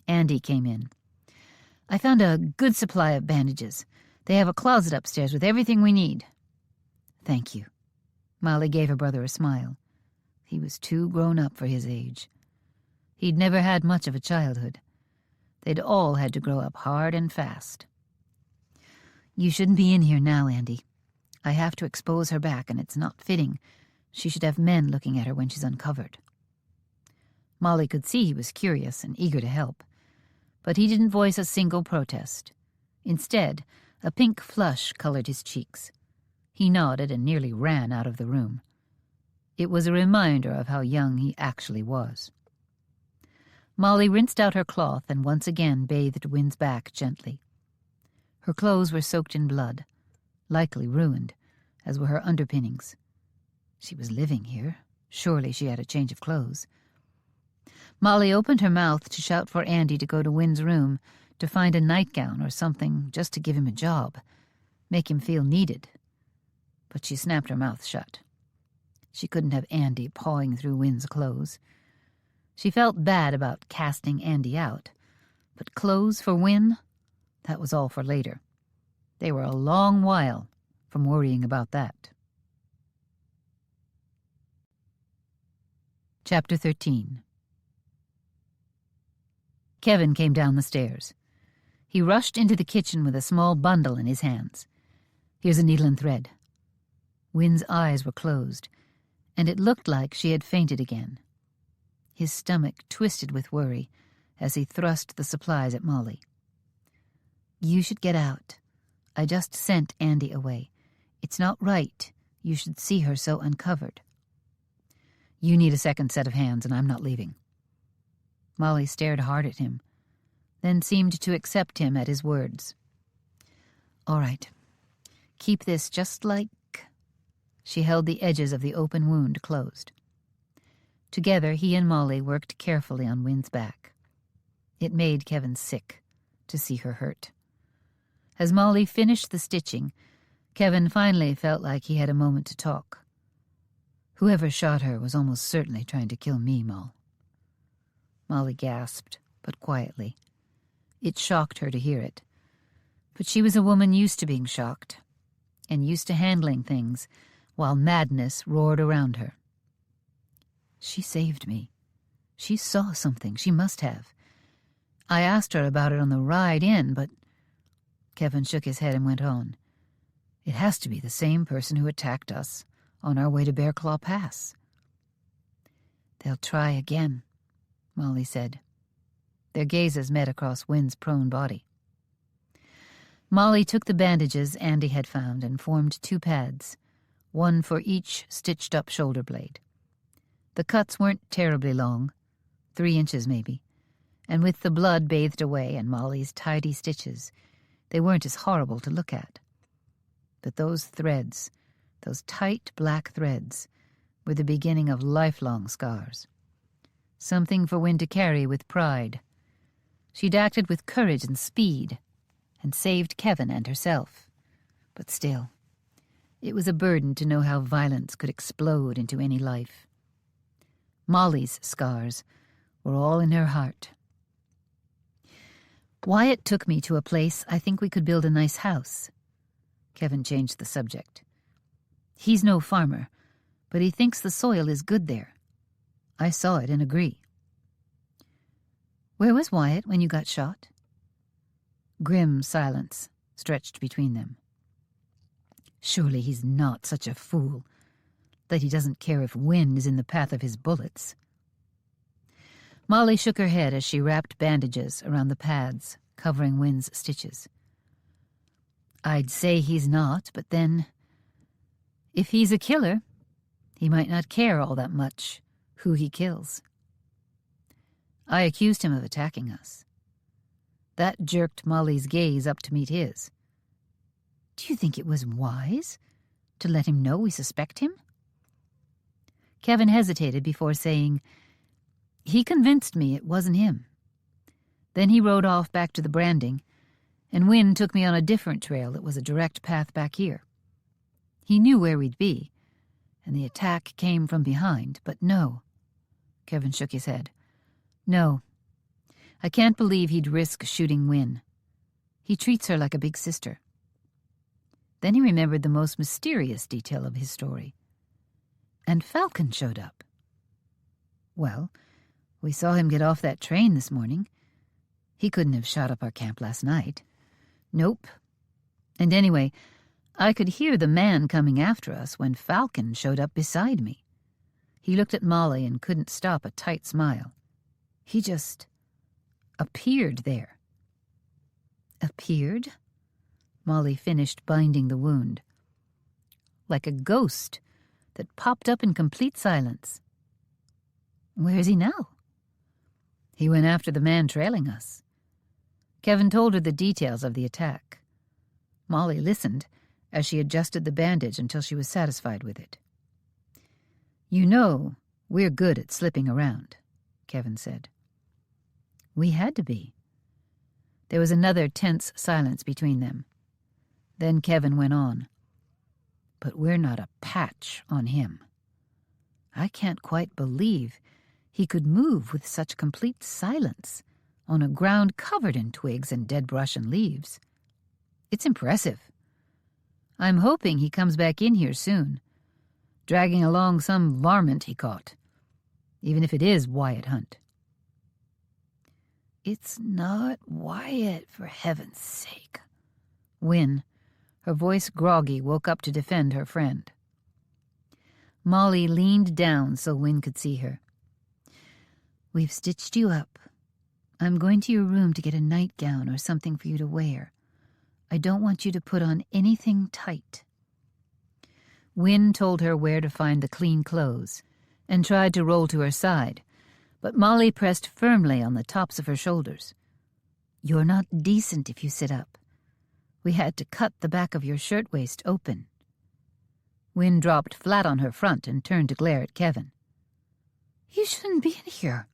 Andy came in. "I found a good supply of bandages. They have a closet upstairs with everything we need." "Thank you." Molly gave her brother a smile. He was too grown up for his age. He'd never had much of a childhood. They'd all had to grow up hard and fast. "You shouldn't be in here now, Andy. I have to expose her back, and it's not fitting. She should have men looking at her when she's uncovered." Molly could see he was curious and eager to help, but he didn't voice a single protest. Instead, a pink flush colored his cheeks. He nodded and nearly ran out of the room. It was a reminder of how young he actually was. Molly rinsed out her cloth and once again bathed Wynn's back gently. Her clothes were soaked in blood, likely ruined, as were her underpinnings. She was living here. Surely she had a change of clothes. Molly opened her mouth to shout for Andy to go to Wynn's room to find a nightgown or something just to give him a job, make him feel needed. But she snapped her mouth shut. She couldn't have Andy pawing through Wynn's clothes. She felt bad about casting Andy out, but clothes for Wynn? That was all for later. They were a long while from worrying about that. Chapter 13. Kevin came down the stairs. He rushed into the kitchen with a small bundle in his hands. Here's a needle and thread. Wynn's eyes were closed, and it looked like she had fainted again. His stomach twisted with worry as he thrust the supplies at Molly. You should get out. I just sent Andy away. It's not right. You should see her so uncovered. You need a second set of hands, and I'm not leaving. Molly stared hard at him, then seemed to accept him at his words. All right. Keep this just like... She held the edges of the open wound closed. Together, he and Molly worked carefully on Wynn's back. It made Kevin sick to see her hurt. As Molly finished the stitching, Kevin finally felt like he had a moment to talk. Whoever shot her was almost certainly trying to kill me, Moll. Molly gasped, but quietly. It shocked her to hear it. But she was a woman used to being shocked, and used to handling things while madness roared around her. She saved me. She saw something. She must have. I asked her about it on the ride in, but... Kevin shook his head and went on. It has to be the same person who attacked us on our way to Bear Claw Pass. They'll try again, Molly said. Their gazes met across Wynn's prone body. Molly took the bandages Andy had found and formed 2 pads, one for each stitched-up shoulder blade. The cuts weren't terribly long, 3 inches maybe, and with the blood bathed away and Molly's tidy stitches, they weren't as horrible to look at. But those threads, those tight black threads, were the beginning of lifelong scars. Something for Wynn to carry with pride. She'd acted with courage and speed, and saved Kevin and herself. But still, it was a burden to know how violence could explode into any life. Molly's scars were all in her heart. Wyatt took me to a place I think we could build a nice house. Kevin changed the subject. He's no farmer, but he thinks the soil is good there. I saw it and agree. Where was Wyatt when you got shot? Grim silence stretched between them. Surely he's not such a fool that he doesn't care if Wynn is in the path of his bullets. Molly shook her head as she wrapped bandages around the pads covering Wynn's stitches. I'd say he's not, but then, if he's a killer, he might not care all that much who he kills. I accused him of attacking us. That jerked Molly's gaze up to meet his. Do you think it was wise to let him know we suspect him? Kevin hesitated before saying, he convinced me it wasn't him. Then he rode off back to the branding, and Wynn took me on a different trail that was a direct path back here. He knew where we'd be, and the attack came from behind, but no. Kevin shook his head. No. I can't believe he'd risk shooting Wynn. He treats her like a big sister. Then he remembered the most mysterious detail of his story. And Falcon showed up. Well, we saw him get off that train this morning. He couldn't have shot up our camp last night. Nope. And anyway, I could hear the man coming after us when Falcon showed up beside me. He looked at Molly and couldn't stop a tight smile. He just appeared there. Appeared? Molly finished binding the wound. Like a ghost that popped up in complete silence. Where is he now? He went after the man trailing us. Kevin told her the details of the attack. Molly listened as she adjusted the bandage until she was satisfied with it. "You know, we're good at slipping around," Kevin said. We had to be. There was another tense silence between them. Then Kevin went on. "But we're not a patch on him. I can't quite believe he could move with such complete silence on a ground covered in twigs and dead brush and leaves. It's impressive. I'm hoping he comes back in here soon, dragging along some varmint he caught, even if it is Wyatt Hunt." "It's not Wyatt, for heaven's sake." Wynne, her voice groggy, woke up to defend her friend. Molly leaned down so Wynne could see her. "We've stitched you up. I'm going to your room to get a nightgown or something for you to wear. I don't want you to put on anything tight." Wynne told her where to find the clean clothes and tried to roll to her side, but Molly pressed firmly on the tops of her shoulders. "You're not decent if you sit up. We had to cut the back of your shirtwaist open." Wynne dropped flat on her front and turned to glare at Kevin. "You shouldn't be in here."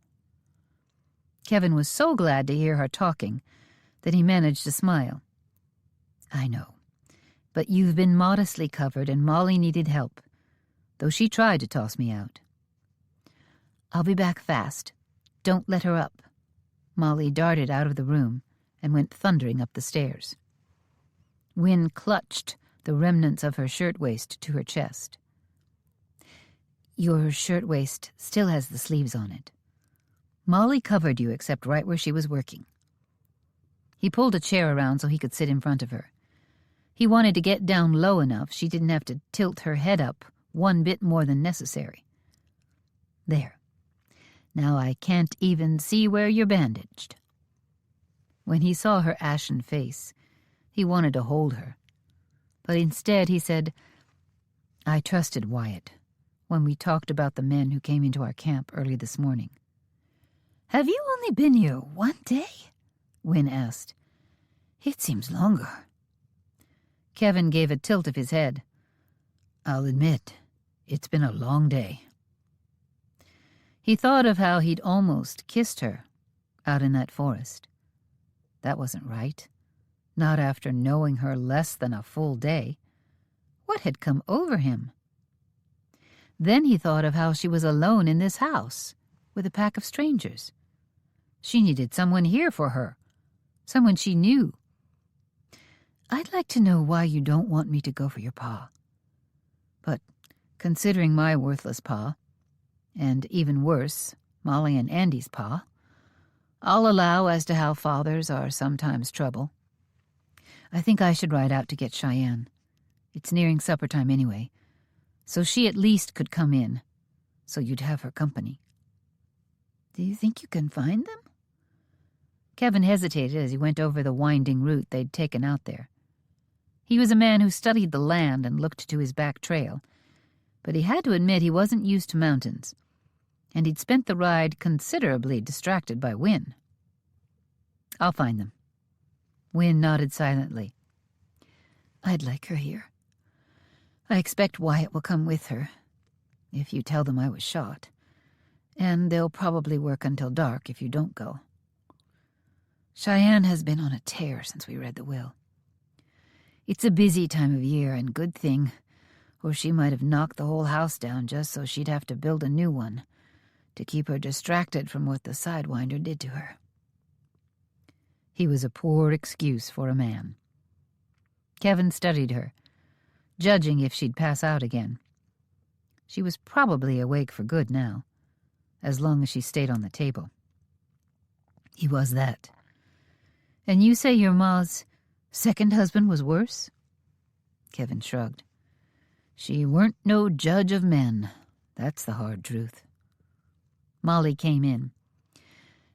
Kevin was so glad to hear her talking that he managed to smile. "I know, but you've been modestly covered and Molly needed help, though she tried to toss me out." "I'll be back fast. Don't let her up." Molly darted out of the room and went thundering up the stairs. Wynne clutched the remnants of her shirtwaist to her chest. "Your shirtwaist still has the sleeves on it. Molly covered you except right where she was working." He pulled a chair around so he could sit in front of her. He wanted to get down low enough she didn't have to tilt her head up one bit more than necessary. "There. Now I can't even see where you're bandaged." When he saw her ashen face, he wanted to hold her. But instead he said, "I trusted Wyatt when we talked about the men who came into our camp early this morning." "Have you only been here one day?" Wynne asked. "It seems longer." Kevin gave a tilt of his head. "I'll admit, it's been a long day." He thought of how he'd almost kissed her out in that forest. That wasn't right, not after knowing her less than a full day. What had come over him? Then he thought of how she was alone in this house with a pack of strangers. She needed someone here for her, someone she knew. "I'd like to know why you don't want me to go for your pa. But considering my worthless pa, and even worse, Molly and Andy's pa, I'll allow as to how fathers are sometimes trouble. I think I should ride out to get Cheyenne. It's nearing supper time anyway, so she at least could come in, so you'd have her company." "Do you think you can find them?" Kevin hesitated as he went over the winding route they'd taken out there. He was a man who studied the land and looked to his back trail, but he had to admit he wasn't used to mountains, and he'd spent the ride considerably distracted by Wynne. "I'll find them." Wynne nodded silently. "I'd like her here. I expect Wyatt will come with her, if you tell them I was shot, and they'll probably work until dark if you don't go. Cheyenne has been on a tear since we read the will. It's a busy time of year, and good thing, or she might have knocked the whole house down just so she'd have to build a new one to keep her distracted from what the Sidewinder did to her." He was a poor excuse for a man. Kevin studied her, judging if she'd pass out again. She was probably awake for good now, as long as she stayed on the table. He was that. "And you say your ma's second husband was worse?" Kevin shrugged. "She weren't no judge of men. That's the hard truth." Molly came in.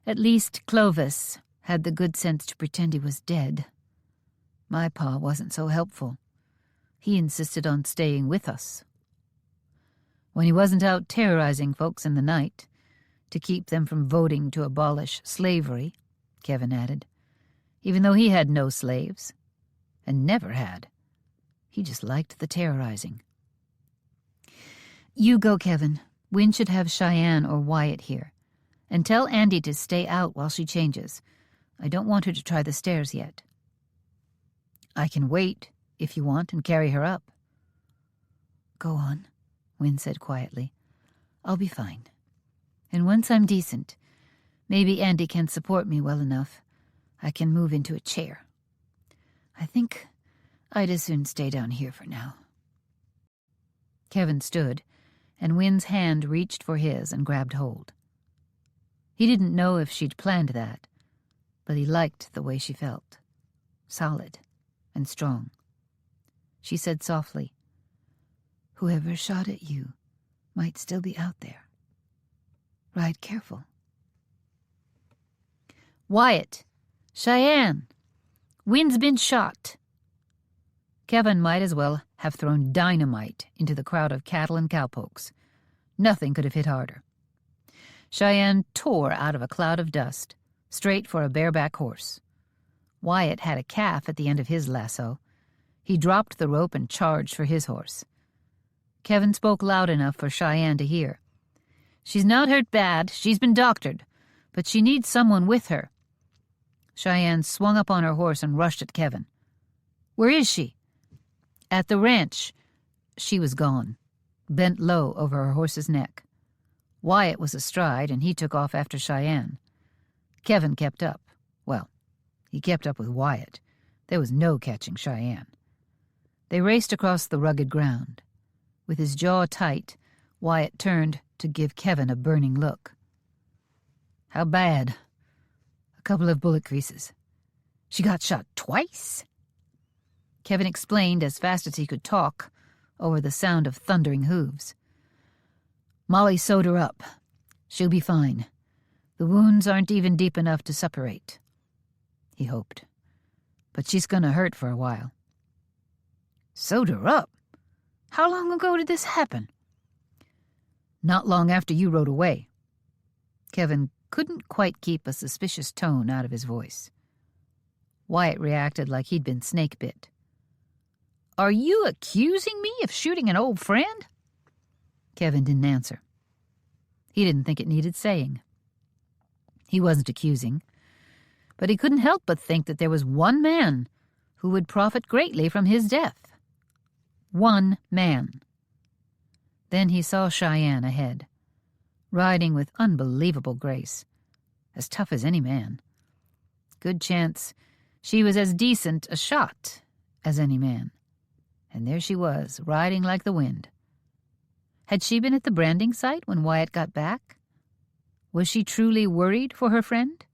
"At least Clovis had the good sense to pretend he was dead. My pa wasn't so helpful. He insisted on staying with us. When he wasn't out terrorizing folks in the night, to keep them from voting to abolish slavery," Kevin added, "even though he had no slaves, and never had. He just liked the terrorizing." "You go, Kevin. Wynne should have Cheyenne or Wyatt here. And tell Andy to stay out while she changes. I don't want her to try the stairs yet. I can wait, if you want, and carry her up. Go on, Wynne said quietly. I'll be fine. And once I'm decent, maybe Andy can support me well enough, I can move into a chair. I think I'd as soon stay down here for now. Kevin stood, and Wynne's hand reached for his and grabbed hold. He didn't know if she'd planned that, but he liked the way she felt. Solid and strong. She said softly, Whoever shot at you might still be out there. Ride careful. Wyatt! Cheyenne! Wynne's been shot. Kevin might as well have thrown dynamite into the crowd of cattle and cowpokes. Nothing could have hit harder. Cheyenne tore out of a cloud of dust, straight for a bareback horse. Wyatt had a calf at the end of his lasso. He dropped the rope and charged for his horse. Kevin spoke loud enough for Cheyenne to hear. She's not hurt bad, she's been doctored, but she needs someone with her. Cheyenne swung up on her horse and rushed at Kevin. Where is she? At the ranch. She was gone, bent low over her horse's neck. Wyatt was astride, and he took off after Cheyenne. Kevin kept up. Well, he kept up with Wyatt. There was no catching Cheyenne. They raced across the rugged ground. With his jaw tight, Wyatt turned to give Kevin a burning look. How bad? A couple of bullet creases. She got shot twice? Kevin explained as fast as he could talk, over the sound of thundering hooves. Molly sewed her up. She'll be fine. The wounds aren't even deep enough to suppurate. He hoped. But she's gonna hurt for a while. Sewed her up? How long ago did this happen? Not long after you rode away. Kevin couldn't quite keep a suspicious tone out of his voice. Wyatt reacted like he'd been snake-bit. Are you accusing me of shooting an old friend? Kevin didn't answer. He didn't think it needed saying. He wasn't accusing, but he couldn't help but think that there was one man who would profit greatly from his death. One man. Then he saw Cheyenne ahead, riding with unbelievable grace, as tough as any man. Good chance she was as decent a shot as any man. And there she was, riding like the wind. Had she been at the branding site when Wyatt got back? Was she truly worried for her friend?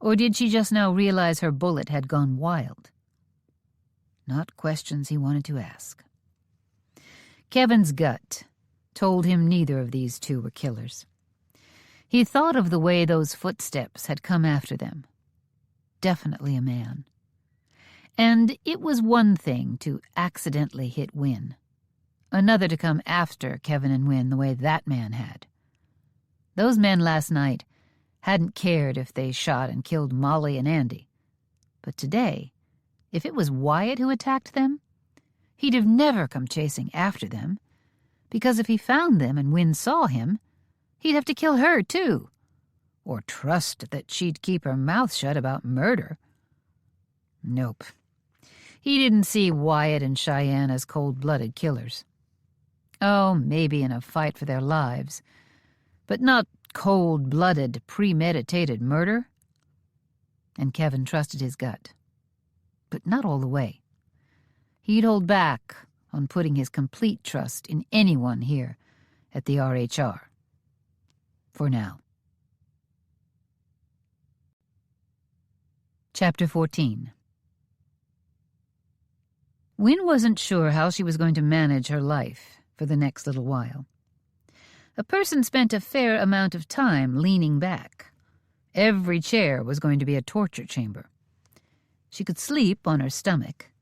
Or did she just now realize her bullet had gone wild? Not questions he wanted to ask. Kevin's gut told him neither of these two were killers. He thought of the way those footsteps had come after them. Definitely a man. And it was one thing to accidentally hit Wynne, another to come after Kevin and Wynne the way that man had. Those men last night hadn't cared if they shot and killed Molly and Andy. But today, if it was Wyatt who attacked them, he'd have never come chasing after them, because if he found them and Wynne saw him, he'd have to kill her too, or trust that she'd keep her mouth shut about murder. Nope. He didn't see Wyatt and Cheyenne as cold-blooded killers. Oh, maybe in a fight for their lives, but not cold-blooded, premeditated murder. And Kevin trusted his gut. But not all the way. He'd hold back on putting his complete trust in anyone here at the RHR. For now. Chapter 14. Wynne wasn't sure how she was going to manage her life for the next little while. A person spent a fair amount of time leaning back. Every chair was going to be a torture chamber. She could sleep on her stomach,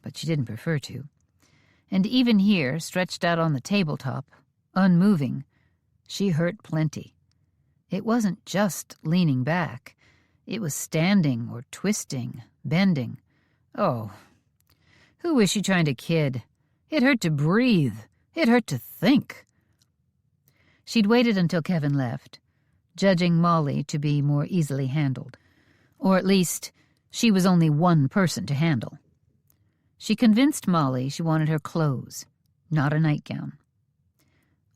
but she didn't prefer to. And even here, stretched out on the tabletop, unmoving, she hurt plenty. It wasn't just leaning back. It was standing or twisting, bending. Oh, who was she trying to kid? It hurt to breathe. It hurt to think. She'd waited until Kevin left, judging Molly to be more easily handled. Or at least, she was only one person to handle. She convinced Molly she wanted her clothes, not a nightgown.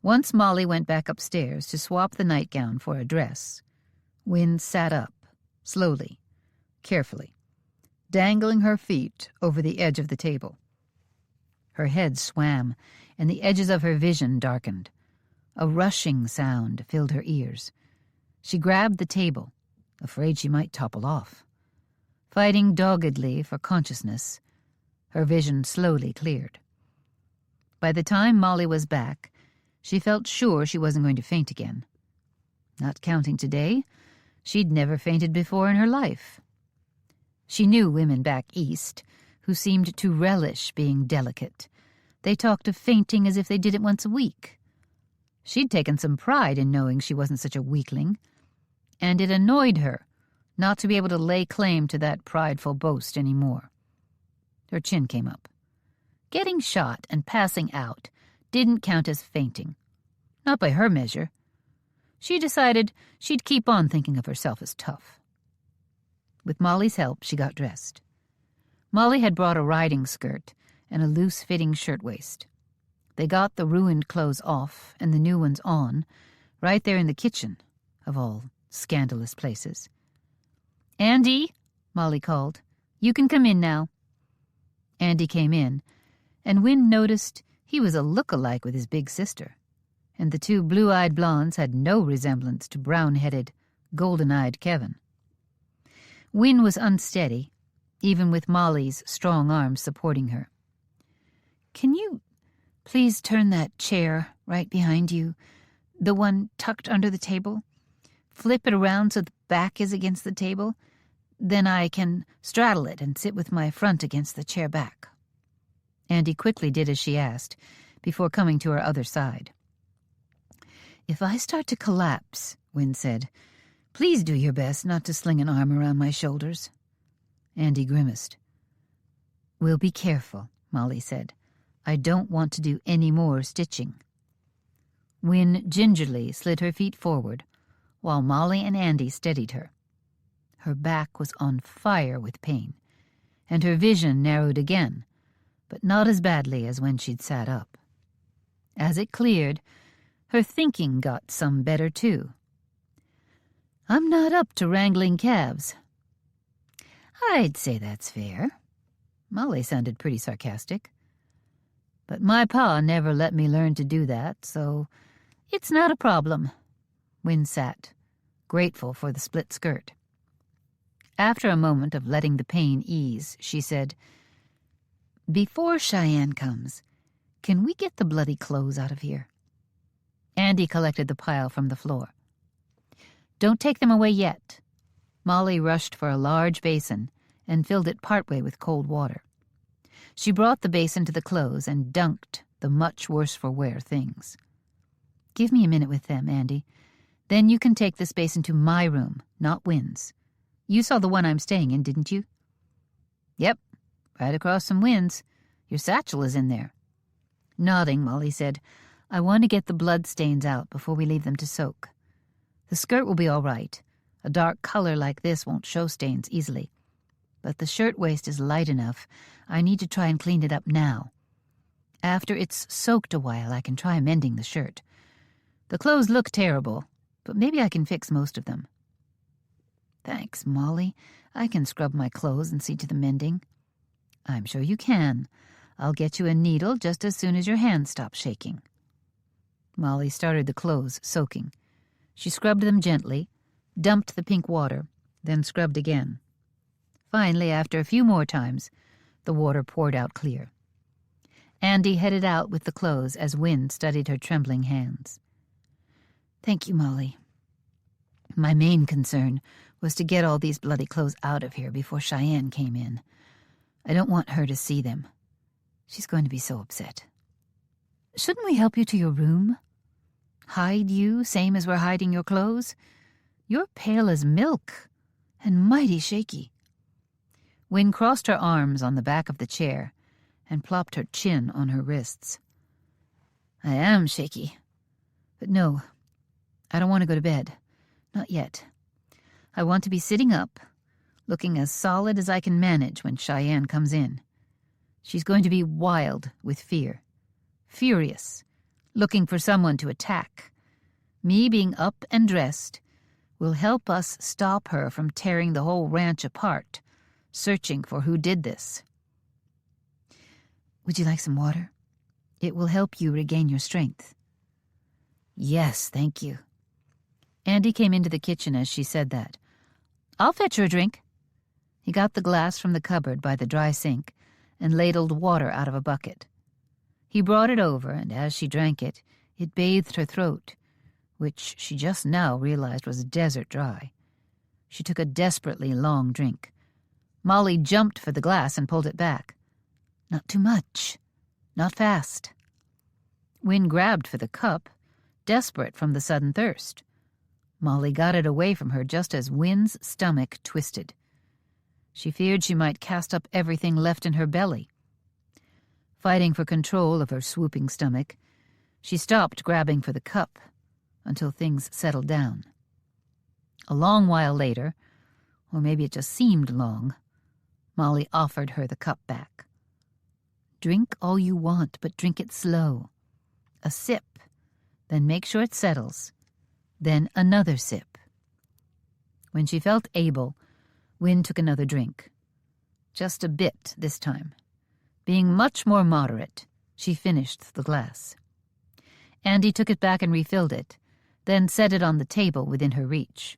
Once Molly went back upstairs to swap the nightgown for a dress, Wynne sat up, slowly, carefully, dangling her feet over the edge of the table. Her head swam, and the edges of her vision darkened. A rushing sound filled her ears. She grabbed the table, afraid she might topple off. Fighting doggedly for consciousness, her vision slowly cleared. By the time Molly was back, she felt sure she wasn't going to faint again. Not counting today, she'd never fainted before in her life. She knew women back east who seemed to relish being delicate. They talked of fainting as if they did it once a week. She'd taken some pride in knowing she wasn't such a weakling, and it annoyed her not to be able to lay claim to that prideful boast anymore. Her chin came up. Getting shot and passing out didn't count as fainting. Not by her measure. She decided she'd keep on thinking of herself as tough. With Molly's help, she got dressed. Molly had brought a riding skirt and a loose-fitting shirtwaist. They got the ruined clothes off and the new ones on, right there in the kitchen, of all scandalous places. "Andy," Molly called, "you can come in now." Andy came in, and Wynne noticed he was a look-alike with his big sister, and the two blue-eyed blondes had no resemblance to brown-headed, golden-eyed Kevin. Wynne was unsteady, even with Molly's strong arms supporting her. "Can you please turn that chair right behind you, the one tucked under the table? Flip it around so the back is against the table. Then I can straddle it and sit with my front against the chair back." Andy quickly did as she asked, before coming to her other side. "If I start to collapse," Wynne said, "please do your best not to sling an arm around my shoulders." Andy grimaced. "We'll be careful," Molly said. "I don't want to do any more stitching." Wynne gingerly slid her feet forward, while Molly and Andy steadied her. Her back was on fire with pain, and her vision narrowed again, but not as badly as when she'd sat up. As it cleared, her thinking got some better, too. "I'm not up to wrangling calves." "I'd say that's fair." Molly sounded pretty sarcastic. "But my pa never let me learn to do that, so it's not a problem." Wynne sat, grateful for the split skirt. After a moment of letting the pain ease, she said, "Before Cheyenne comes, can we get the bloody clothes out of here?" Andy collected the pile from the floor. "Don't take them away yet." Molly rushed for a large basin and filled it partway with cold water. She brought the basin to the clothes and dunked the much worse-for-wear things. "Give me a minute with them, Andy. Then you can take this basin to my room, not Wynne's. You saw the one I'm staying in, didn't you?" "Yep, right across from Wynne's. Your satchel is in there." Nodding, Molly said, "I want to get the blood stains out before we leave them to soak. The skirt will be all right. A dark color like this won't show stains easily. But the shirtwaist is light enough. I need to try and clean it up now. After it's soaked a while, I can try mending the shirt. The clothes look terrible, but maybe I can fix most of them." "Thanks, Molly. I can scrub my clothes and see to the mending." "I'm sure you can. I'll get you a needle just as soon as your hands stop shaking." Molly started the clothes soaking. She scrubbed them gently, dumped the pink water, then scrubbed again. Finally, after a few more times, the water poured out clear. Andy headed out with the clothes as Wynne studied her trembling hands. "Thank you, Molly. My main concern was to get all these bloody clothes out of here before Cheyenne came in. I don't want her to see them. She's going to be so upset." "Shouldn't we help you to your room? Hide you, same as we're hiding your clothes? You're pale as milk and mighty shaky." Wynne crossed her arms on the back of the chair and plopped her chin on her wrists. "I am shaky. But no, I don't want to go to bed. Not yet. I want to be sitting up, looking as solid as I can manage when Cheyenne comes in. She's going to be wild with fear. Furious, looking for someone to attack. Me being up and dressed will help us stop her from tearing the whole ranch apart, searching for who did this. Would you like some water? It will help you regain your strength. Yes, thank you. Andy came into the kitchen as she said that. I'll fetch her a drink. He got the glass from the cupboard by the dry sink and ladled water out of a bucket. He brought it over, and as she drank it, it bathed her throat, which she just now realized was desert dry. She took a desperately long drink. Molly jumped for the glass and pulled it back. Not too much. Not fast. Wynne grabbed for the cup, desperate from the sudden thirst. Molly got it away from her just as Wynne's stomach twisted. She feared she might cast up everything left in her belly. Fighting for control of her swooping stomach, she stopped grabbing for the cup until things settled down. A long while later, or maybe it just seemed long, Molly offered her the cup back. Drink all you want, but drink it slow. A sip, then make sure it settles, then another sip. When she felt able, Wynne took another drink. Just a bit this time. Being much more moderate, she finished the glass. Andy took it back and refilled it, then set it on the table within her reach.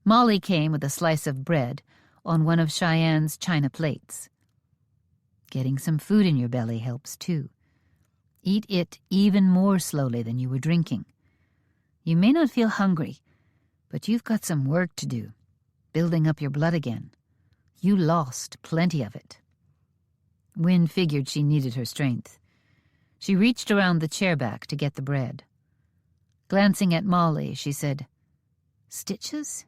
Molly came with a slice of bread on one of Cheyenne's china plates. Getting some food in your belly helps, too. Eat it even more slowly than you were drinking. You may not feel hungry, but you've got some work to do, building up your blood again. You lost plenty of it. Wynne figured she needed her strength. She reached around the chair back to get the bread. Glancing at Molly, she said, "Stitches?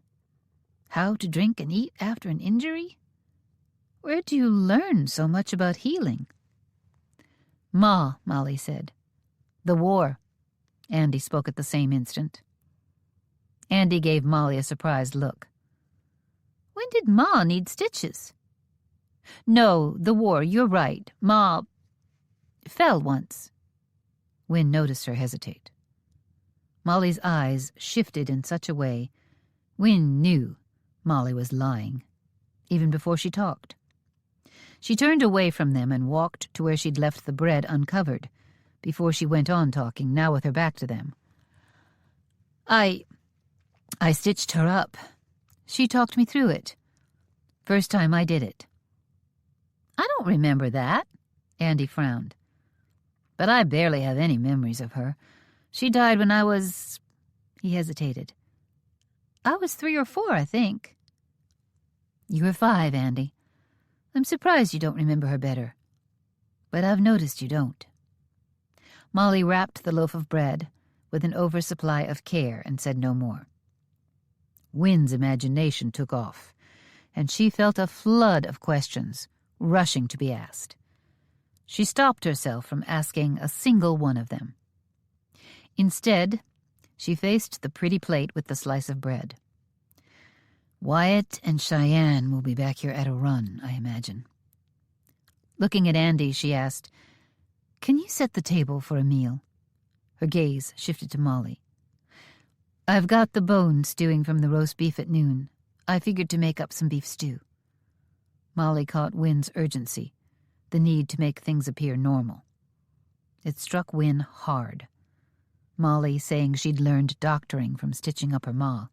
How to drink and eat after an injury? Where do you learn so much about healing?" "Ma," Molly said. "The war." Andy spoke at the same instant. Andy gave Molly a surprised look. "When did Ma need stitches?" "No, the war, you're right. Ma fell once." Wynne noticed her hesitate. Molly's eyes shifted in such a way Wynne knew Molly was lying, even before she talked. She turned away from them and walked to where she'd left the bread uncovered, before she went on talking, now with her back to them. I stitched her up. She talked me through it. First time I did it." "I don't remember that," Andy frowned. "But I barely have any memories of her. She died when I was—" He hesitated. "I was 3 or 4, I think." "You were 5, Andy. I'm surprised you don't remember her better. But I've noticed you don't." Molly wrapped the loaf of bread with an oversupply of care and said no more. Wynne's imagination took off, and she felt a flood of questions rushing to be asked. She stopped herself from asking a single one of them. Instead, she faced the pretty plate with the slice of bread. "Wyatt and Cheyenne will be back here at a run, I imagine." Looking at Andy, she asked, "Can you set the table for a meal?" Her gaze shifted to Molly. "I've got the bones stewing from the roast beef at noon. I figured to make up some beef stew." Molly caught Wynne's urgency, the need to make things appear normal. It struck Wynne hard. Molly saying she'd learned doctoring from stitching up her ma.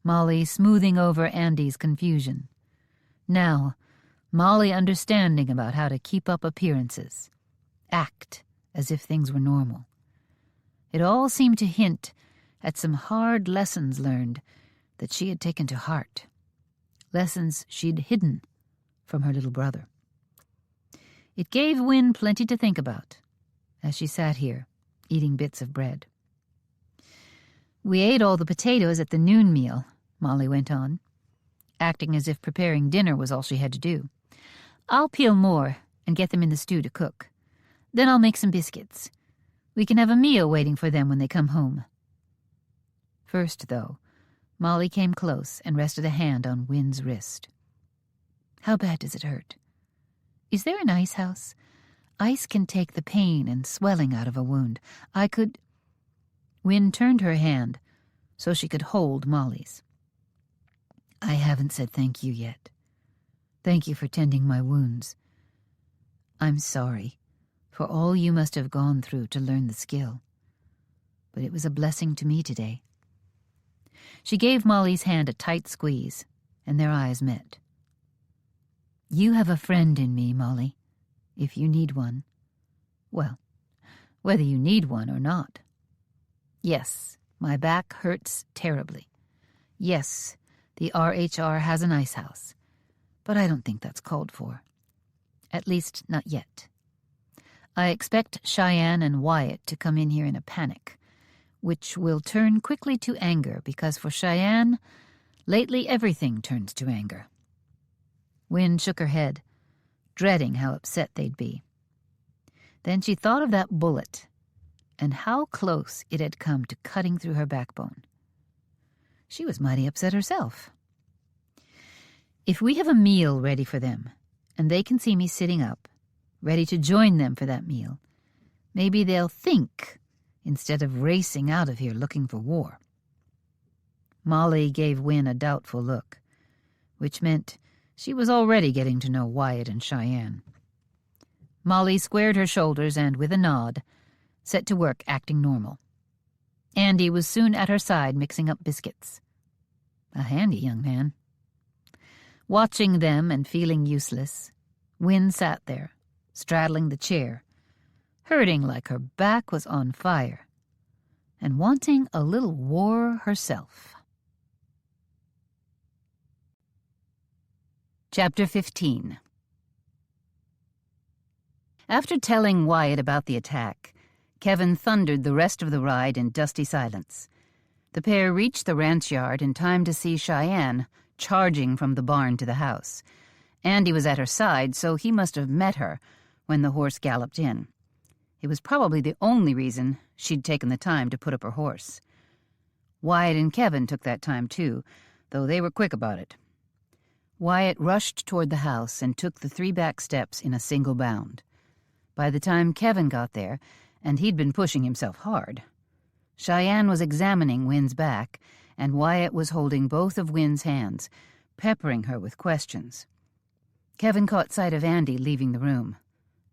Molly smoothing over Andy's confusion. Now, Molly understanding about how to keep up appearances. Act as if things were normal. It all seemed to hint at some hard lessons learned that she had taken to heart. Lessons she'd hidden from her little brother. It gave Wynne plenty to think about as she sat here, eating bits of bread. "We ate all the potatoes at the noon meal," Molly went on, acting as if preparing dinner was all she had to do. "I'll peel more and get them in the stew to cook. Then I'll make some biscuits. We can have a meal waiting for them when they come home." First, though, Molly came close and rested a hand on Wynn's wrist. "How bad does it hurt? Is there an ice house? Ice can take the pain and swelling out of a wound. I could—" Wynn turned her hand so she could hold Molly's. "I haven't said thank you yet. Thank you for tending my wounds. I'm sorry for all you must have gone through to learn the skill. But it was a blessing to me today." She gave Molly's hand a tight squeeze, and their eyes met. "You have a friend in me, Molly, if you need one. Well, whether you need one or not. Yes, my back hurts terribly. Yes, the RHR has an ice house, but I don't think that's called for. At least, not yet. I expect Cheyenne and Wyatt to come in here in a panic, which will turn quickly to anger, because for Cheyenne, lately everything turns to anger." Wynn shook her head, dreading how upset they'd be. Then she thought of that bullet and how close it had come to cutting through her backbone. She was mighty upset herself. "If we have a meal ready for them, and they can see me sitting up, ready to join them for that meal, maybe they'll think instead of racing out of here looking for war." Molly gave Wynn a doubtful look, which meant she was already getting to know Wyatt and Cheyenne. Molly squared her shoulders and, with a nod, set to work acting normal. Andy was soon at her side mixing up biscuits. A handy young man. Watching them and feeling useless, Wynn sat there, straddling the chair, hurting like her back was on fire, and wanting a little war herself. Chapter 15. After telling Wyatt about the attack, Kevin thundered the rest of the ride in dusty silence. The pair reached the ranch yard in time to see Cheyenne charging from the barn to the house. Andy was at her side, so he must have met her when the horse galloped in. It was probably the only reason she'd taken the time to put up her horse. Wyatt and Kevin took that time too, though they were quick about it. Wyatt rushed toward the house and took the 3 back steps in a single bound. By the time Kevin got there, and he'd been pushing himself hard, Cheyenne was examining Wynn's back, and Wyatt was holding both of Wynn's hands, peppering her with questions. Kevin caught sight of Andy leaving the room,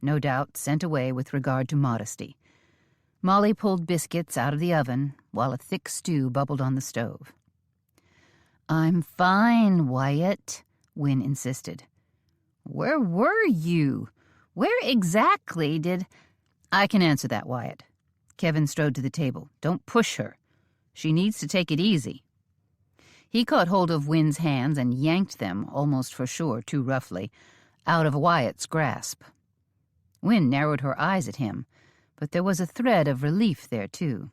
no doubt sent away with regard to modesty. Molly pulled biscuits out of the oven while a thick stew bubbled on the stove. "I'm fine, Wyatt," Wynn insisted. "Where were you? Where exactly did—" "I can answer that, Wyatt." Kevin strode to the table. "Don't push her. She needs to take it easy." He caught hold of Wynn's hands and yanked them, almost for sure too roughly, out of Wyatt's grasp. Wynn narrowed her eyes at him, but there was a thread of relief there, too.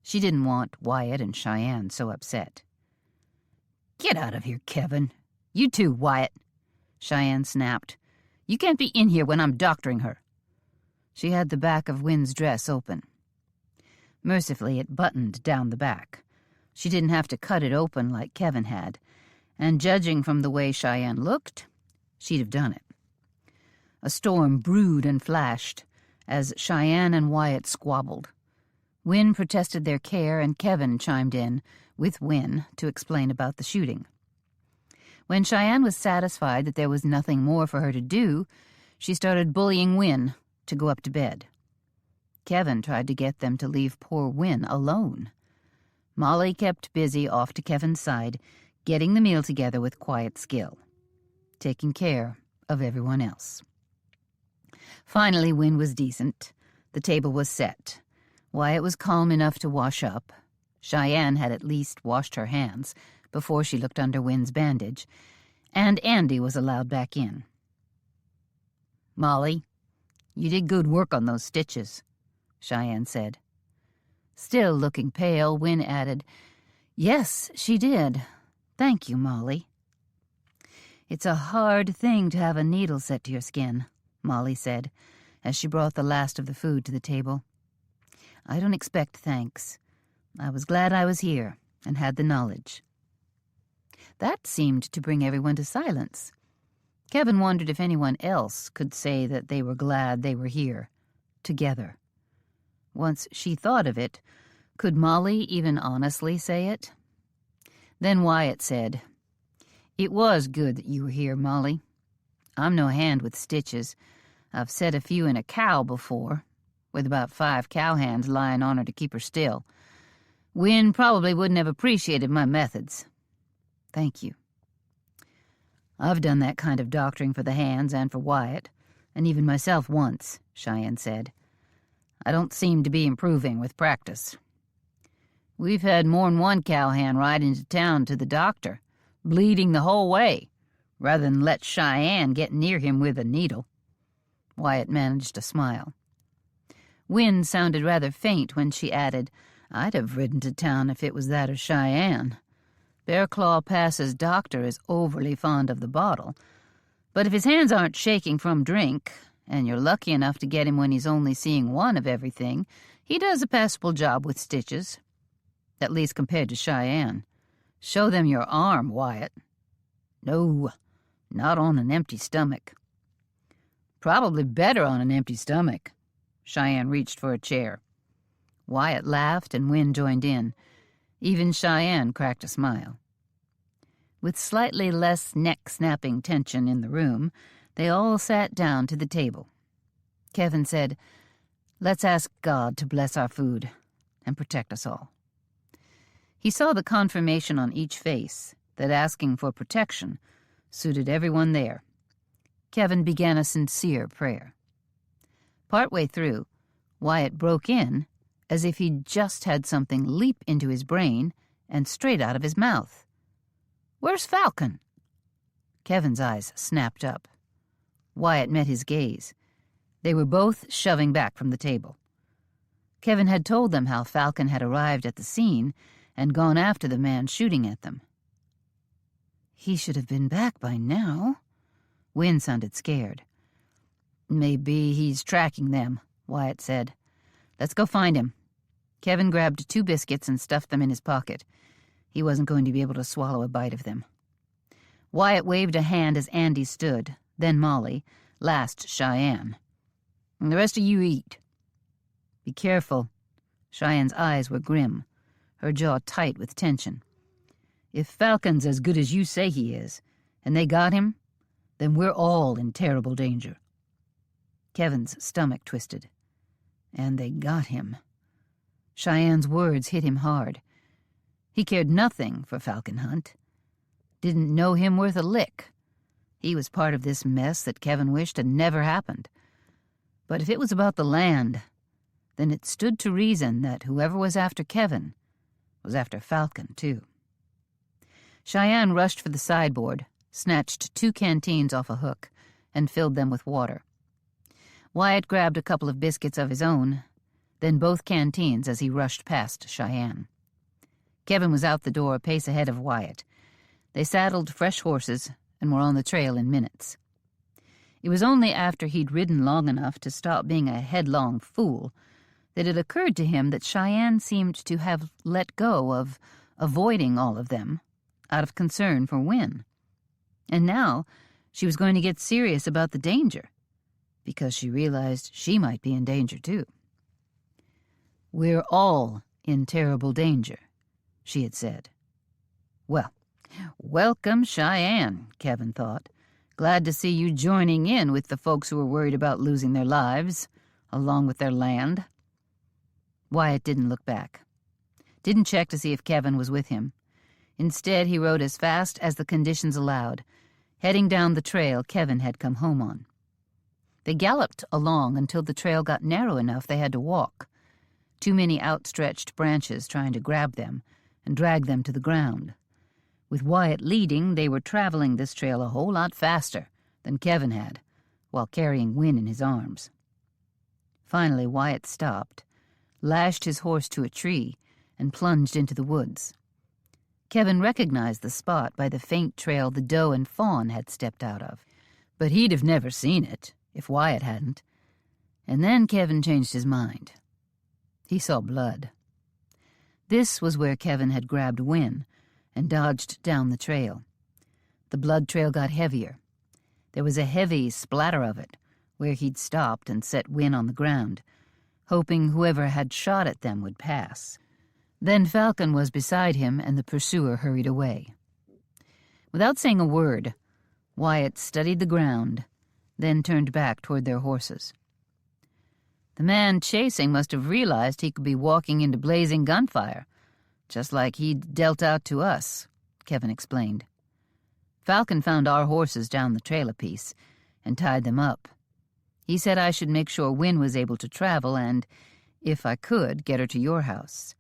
She didn't want Wyatt and Cheyenne so upset. "Get out of here, Kevin. You too, Wyatt," Cheyenne snapped. "You can't be in here when I'm doctoring her." She had the back of Wynn's dress open. Mercifully, it buttoned down the back. She didn't have to cut it open like Kevin had, and judging from the way Cheyenne looked, she'd have done it. A storm brewed and flashed as Cheyenne and Wyatt squabbled. Wynn protested their care, and Kevin chimed in, with Wynn, to explain about the shooting. When Cheyenne was satisfied that there was nothing more for her to do, she started bullying Wynn to go up to bed. Kevin tried to get them to leave poor Wynn alone. Molly kept busy off to Kevin's side, getting the meal together with quiet skill, taking care of everyone else. Finally, Wynn was decent. The table was set. Wyatt was calm enough to wash up. Cheyenne had at least washed her hands before she looked under Wynn's bandage, and Andy was allowed back in. "Molly, you did good work on those stitches," Cheyenne said. Still looking pale, Wynn added, "Yes, she did. Thank you, Molly." "It's a hard thing to have a needle set to your skin," Molly said, as she brought the last of the food to the table. "I don't expect thanks. I was glad I was here, and had the knowledge. That seemed to bring everyone to silence. Kevin wondered if anyone else could say that they were glad they were here, together. Once she thought of it, could Molly even honestly say it? Then Wyatt said, "It was good that you were here, Molly. I'm no hand with stitches. I've set a few in a cow before, with about 5 cowhands lying on her to keep her still. Wynne probably wouldn't have appreciated my methods. Thank you. I've done that kind of doctoring for the hands and for Wyatt, and even myself once," Cheyenne said. "I don't seem to be improving with practice. We've had more'n one cowhand ride into town to the doctor, bleeding the whole way, rather than let Cheyenne get near him with a needle." Wyatt managed a smile. Wynne sounded rather faint when she added, "I'd have ridden to town if it was that of Cheyenne. Bearclaw Pass's doctor is overly fond of the bottle, but if his hands aren't shaking from drink, and you're lucky enough to get him when he's only seeing one of everything, he does a passable job with stitches. At least compared to Cheyenne. Show them your arm, Wyatt." "No, not on an empty stomach." "Probably better on an empty stomach." Cheyenne reached for a chair. Wyatt laughed and Wynne joined in. Even Cheyenne cracked a smile. With slightly less neck-snapping tension in the room, they all sat down to the table. Kevin said, "Let's ask God to bless our food and protect us all." He saw the confirmation on each face that asking for protection suited everyone there. Kevin began a sincere prayer. Partway through, Wyatt broke in as if he'd just had something leap into his brain and straight out of his mouth. "Where's Falcon?" Kevin's eyes snapped up. Wyatt met his gaze. They were both shoving back from the table. Kevin had told them how Falcon had arrived at the scene and gone after the man shooting at them. "He should have been back by now." Wynne sounded scared. "Maybe he's tracking them," Wyatt said. "Let's go find him." Kevin grabbed 2 biscuits and stuffed them in his pocket. He wasn't going to be able to swallow a bite of them. Wyatt waved a hand as Andy stood, then Molly, last Cheyenne. "And the rest of you eat." "Be careful." Cheyenne's eyes were grim, her jaw tight with tension. "If Falcon's as good as you say he is, and they got him, then we're all in terrible danger." Kevin's stomach twisted. And they got him. Cheyenne's words hit him hard. He cared nothing for Falcon Hunt. Didn't know him worth a lick. He was part of this mess that Kevin wished had never happened. But if it was about the land, then it stood to reason that whoever was after Kevin was after Falcon, too. Cheyenne rushed for the sideboard, snatched 2 canteens off a hook, and filled them with water. Wyatt grabbed a couple of biscuits of his own, then both canteens as he rushed past Cheyenne. Kevin was out the door a pace ahead of Wyatt. They saddled fresh horses and were on the trail in minutes. It was only after he'd ridden long enough to stop being a headlong fool that it occurred to him that Cheyenne seemed to have let go of avoiding all of them out of concern for Wynne. And now she was going to get serious about the danger, because she realized she might be in danger too. "We're all in terrible danger," she had said. Well, welcome, Cheyenne, Kevin thought. Glad to see you joining in with the folks who were worried about losing their lives, along with their land. Wyatt didn't look back. Didn't check to see if Kevin was with him. Instead, he rode as fast as the conditions allowed, heading down the trail Kevin had come home on. They galloped along until the trail got narrow enough they had to walk. Too many outstretched branches trying to grab them and drag them to the ground. With Wyatt leading, they were traveling this trail a whole lot faster than Kevin had, while carrying Wynne in his arms. Finally, Wyatt stopped, lashed his horse to a tree, and plunged into the woods. Kevin recognized the spot by the faint trail the doe and fawn had stepped out of, but he'd have never seen it if Wyatt hadn't. And then Kevin changed his mind. He saw blood. This was where Kevin had grabbed Win and dodged down the trail. The blood trail got heavier. There was a heavy splatter of it where he'd stopped and set Win on the ground, hoping whoever had shot at them would pass. Then Falcon was beside him and the pursuer hurried away. Without saying a word, Wyatt studied the ground, then turned back toward their horses. The man chasing must have realized he could be walking into blazing gunfire, just like he'd dealt out to us, Kevin explained. Falcon found our horses down the trail a piece and tied them up. He said I should make sure Win was able to travel and, if I could, get her to your house.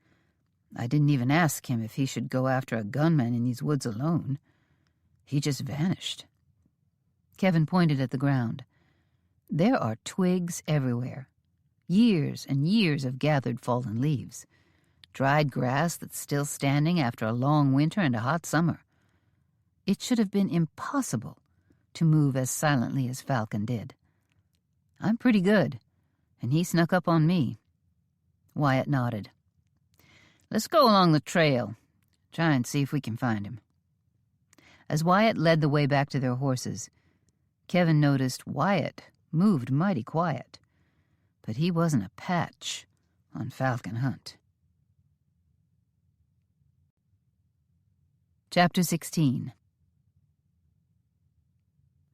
I didn't even ask him if he should go after a gunman in these woods alone. He just vanished. Kevin pointed at the ground. There are twigs everywhere. Years and years of gathered fallen leaves. Dried grass that's still standing after a long winter and a hot summer. It should have been impossible to move as silently as Falcon did. I'm pretty good, and he snuck up on me. Wyatt nodded. Let's go along the trail. Try and see if we can find him. As Wyatt led the way back to their horses, Kevin noticed Wyatt moved mighty quiet, but he wasn't a patch on Falcon Hunt. Chapter 16.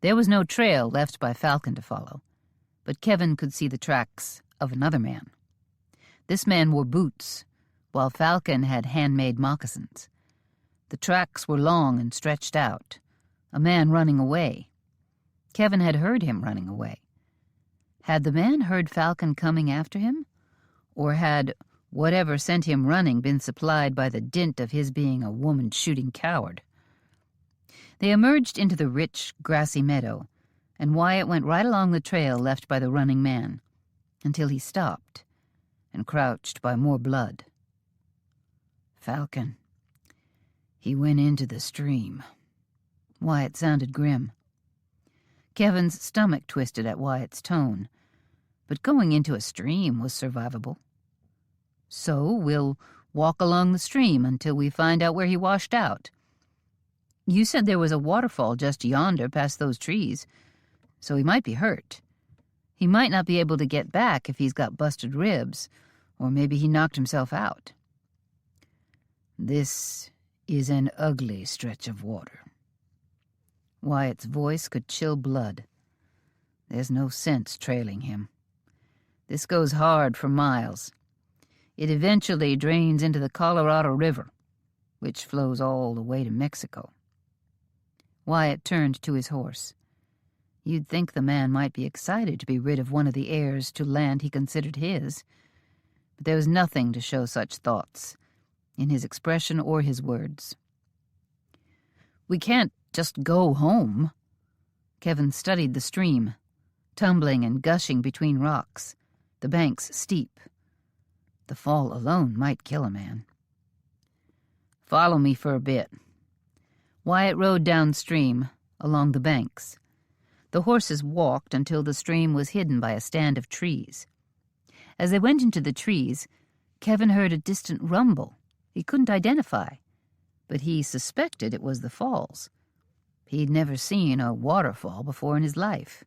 There was no trail left by Falcon to follow, but Kevin could see the tracks of another man. This man wore boots, while Falcon had handmade moccasins. The tracks were long and stretched out, a man running away. Kevin had heard him running away. Had the man heard Falcon coming after him? Or had whatever sent him running been supplied by the dint of his being a woman-shooting coward? They emerged into the rich, grassy meadow, and Wyatt went right along the trail left by the running man, until he stopped and crouched by more blood. Falcon. He went into the stream. Wyatt sounded grim. Kevin's stomach twisted at Wyatt's tone, but going into a stream was survivable. So we'll walk along the stream until we find out where he washed out. You said there was a waterfall just yonder past those trees, so he might be hurt. He might not be able to get back if he's got busted ribs, or maybe he knocked himself out. This is an ugly stretch of water. Wyatt's voice could chill blood. There's no sense trailing him. This goes hard for miles. It eventually drains into the Colorado River, which flows all the way to Mexico. Wyatt turned to his horse. You'd think the man might be excited to be rid of one of the heirs to land he considered his, but there was nothing to show such thoughts, in his expression or his words. We can't just go home. Kevin studied the stream, tumbling and gushing between rocks, the banks steep. The fall alone might kill a man. Follow me for a bit. Wyatt rode downstream, along the banks. The horses walked until the stream was hidden by a stand of trees. As they went into the trees, Kevin heard a distant rumble he couldn't identify, but he suspected it was the falls. He'd never seen a waterfall before in his life.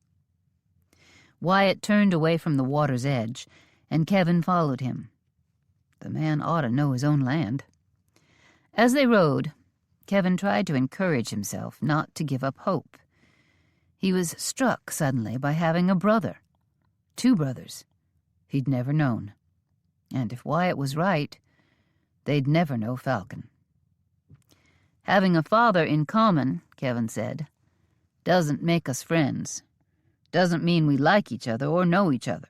Wyatt turned away from the water's edge, and Kevin followed him. The man ought to know his own land. As they rode, Kevin tried to encourage himself not to give up hope. He was struck suddenly by having a brother. 2 brothers. He'd never known. And if Wyatt was right, they'd never know Falcon. Having a father in common, Kevin said, doesn't make us friends. Doesn't mean we like each other or know each other.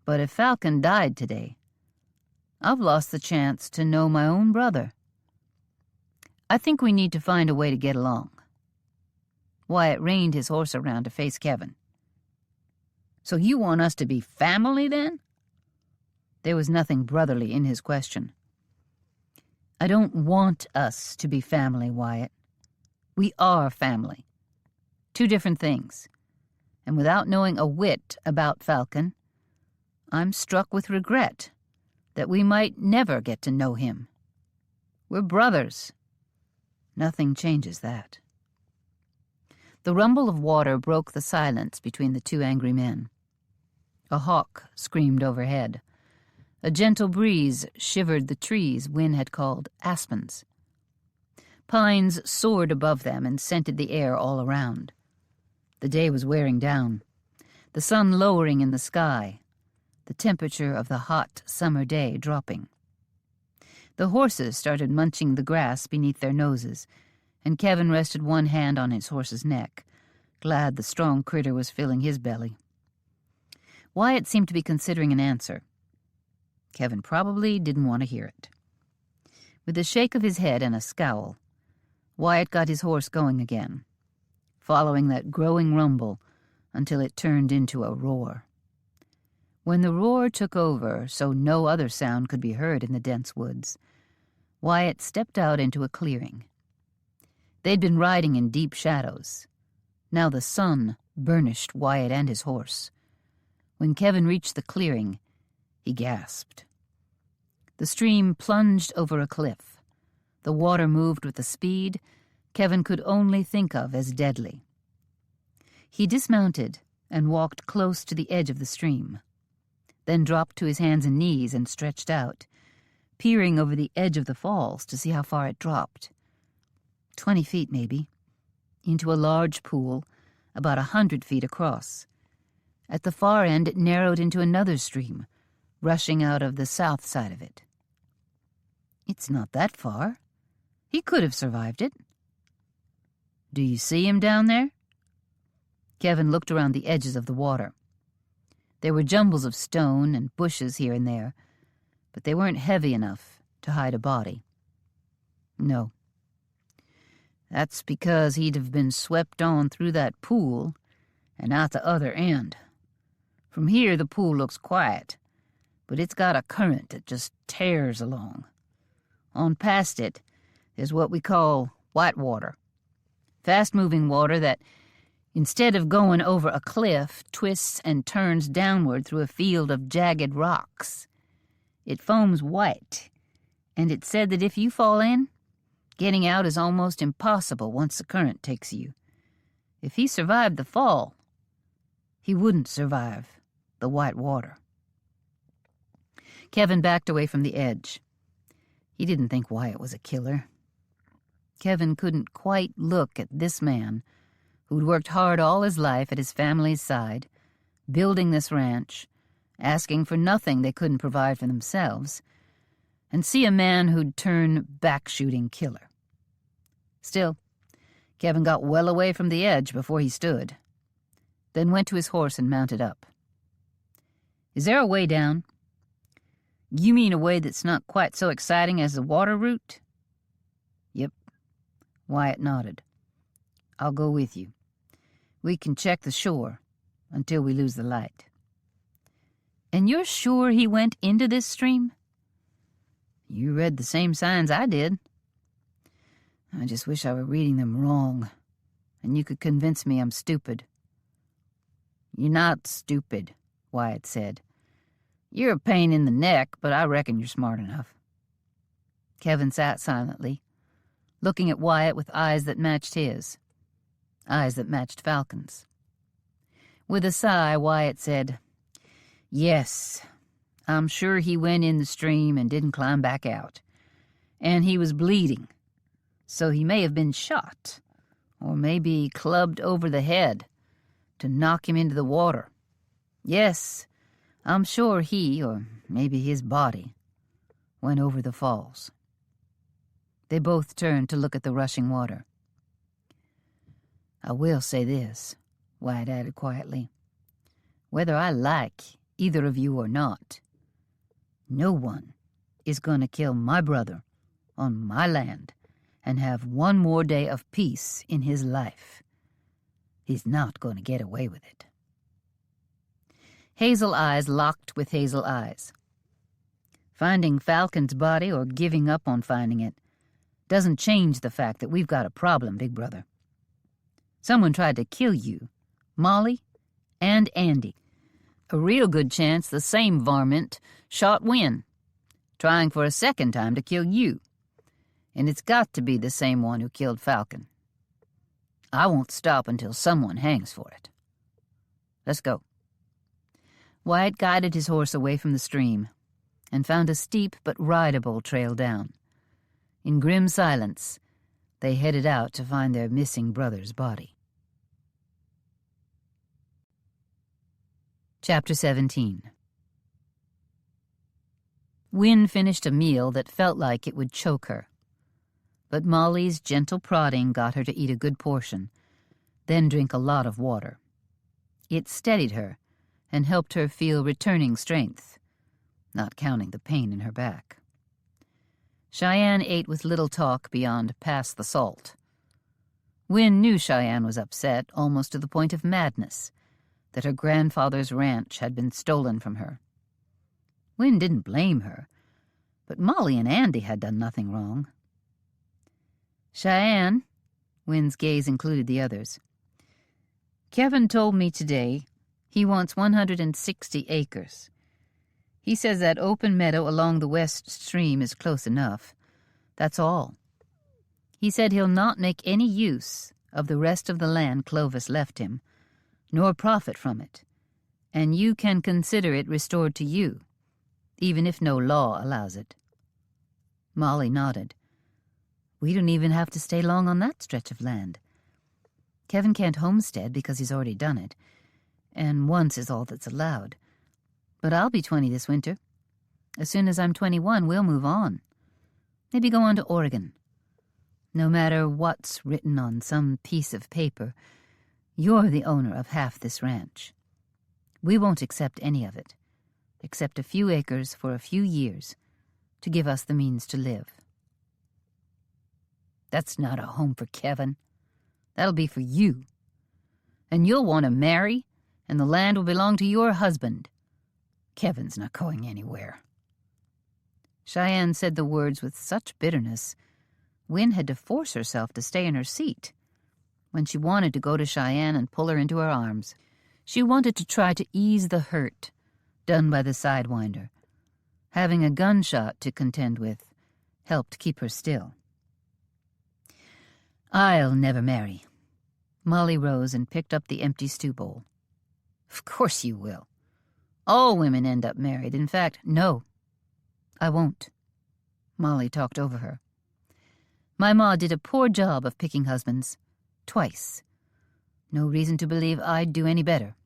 But if Falcon died today, I've lost the chance to know my own brother. I think we need to find a way to get along. Wyatt reined his horse around to face Kevin. So you want us to be family, then? There was nothing brotherly in his question. I don't want us to be family, Wyatt. We are family. 2 different things. And without knowing a whit about Falcon, I'm struck with regret that we might never get to know him. We're brothers. Nothing changes that. The rumble of water broke the silence between the two angry men. A hawk screamed overhead. A gentle breeze shivered the trees Wynne had called aspens. Pines soared above them and scented the air all around. The day was wearing down, the sun lowering in the sky, the temperature of the hot summer day dropping. The horses started munching the grass beneath their noses, and Kevin rested one hand on his horse's neck, glad the strong critter was filling his belly. Wyatt seemed to be considering an answer. Kevin probably didn't want to hear it. With a shake of his head and a scowl, Wyatt got his horse going again, following that growing rumble until it turned into a roar. When the roar took over so no other sound could be heard in the dense woods, Wyatt stepped out into a clearing. They'd been riding in deep shadows. Now the sun burnished Wyatt and his horse. When Kevin reached the clearing, he gasped. The stream plunged over a cliff. The water moved with a speed Kevin could only think of as deadly. He dismounted and walked close to the edge of the stream, then dropped to his hands and knees and stretched out, peering over the edge of the falls to see how far it dropped. 20 feet, maybe, into a large pool about 100 feet across. At the far end, it narrowed into another stream, rushing out of the south side of it. It's not that far. He could have survived it. Do you see him down there? Kevin looked around the edges of the water. There were jumbles of stone and bushes here and there, but they weren't heavy enough to hide a body. No. That's because he'd have been swept on through that pool and out the other end. From here, the pool looks quiet, but it's got a current that just tears along. On past it is what we call whitewater, fast-moving water that, instead of going over a cliff, twists and turns downward through a field of jagged rocks. It foams white, and it's said that if you fall in, getting out is almost impossible once the current takes you. If he survived the fall, he wouldn't survive the white water. Kevin backed away from the edge. He didn't think Wyatt was a killer. Kevin couldn't quite look at this man who'd worked hard all his life at his family's side, building this ranch, asking for nothing they couldn't provide for themselves, and see a man who'd turn back-shooting killer. Still, Kevin got well away from the edge before he stood, then went to his horse and mounted up. Is there a way down? You mean a way that's not quite so exciting as the water route? Yep. Wyatt nodded. I'll go with you. We can check the shore until we lose the light. And you're sure he went into this stream? You read the same signs I did. I just wish I were reading them wrong, and you could convince me I'm stupid. You're not stupid, Wyatt said. You're a pain in the neck, but I reckon you're smart enough. Kevin sat silently, looking at Wyatt with eyes that matched his, eyes that matched Falcon's. With a sigh, Wyatt said, Yes, I'm sure he went in the stream and didn't climb back out. And he was bleeding, so he may have been shot, or maybe clubbed over the head to knock him into the water. Yes, I'm sure he, or maybe his body, went over the falls. They both turned to look at the rushing water. I will say this, Wyatt added quietly. Whether I like either of you or not, no one is going to kill my brother on my land and have one more day of peace in his life. He's not going to get away with it. Hazel eyes locked with hazel eyes. Finding Falcon's body or giving up on finding it doesn't change the fact that we've got a problem, Big Brother. Someone tried to kill you, Molly, and Andy. A real good chance the same varmint shot Wynne. trying for a second time to kill you. And it's got to be the same one who killed Falcon. I won't stop until someone hangs for it. Let's go." Wyatt guided his horse away from the stream and found a steep but rideable trail down. In grim silence, they headed out to find their missing brother's body. Chapter 17. Wynne finished a meal that felt like it would choke her. But Molly's gentle prodding got her to eat a good portion, then drink a lot of water. It steadied her and helped her feel returning strength, not counting the pain in her back. Cheyenne ate with little talk beyond pass the salt. Wynne knew Cheyenne was upset, almost to the point of madness, that her grandfather's ranch had been stolen from her. Wynne didn't blame her, but Molly and Andy had done nothing wrong. "Cheyenne," Wynne's gaze included the others, "Kevin told me today he wants 160 acres. He says that open meadow along the west stream is close enough. That's all. He said he'll not make any use of the rest of the land Clovis left him, nor profit from it, and you can consider it restored to you, even if no law allows it." Molly nodded. "We don't even have to stay long on that stretch of land. Kevin can't homestead because he's already done it, and once is all that's allowed. But I'll be 20 this winter. As soon as I'm 21, we'll move on. Maybe go on to Oregon. No matter what's written on some piece of paper, you're the owner of half this ranch. We won't accept any of it, except a few acres for a few years, to give us the means to live." "That's not a home for Kevin. That'll be for you. And you'll want to marry, and the land will belong to your husband. Kevin's not going anywhere." Cheyenne said the words with such bitterness, Wynne had to force herself to stay in her seat. When she wanted to go to Cheyenne and pull her into her arms, she wanted to try to ease the hurt done by the Sidewinder. Having a gunshot to contend with helped keep her still. "I'll never marry." Molly rose and picked up the empty stew bowl. "Of course you will. All women end up married. In fact, no, I won't." Molly talked over her. "My ma did a poor job of picking husbands. Twice. No reason to believe I'd do any better."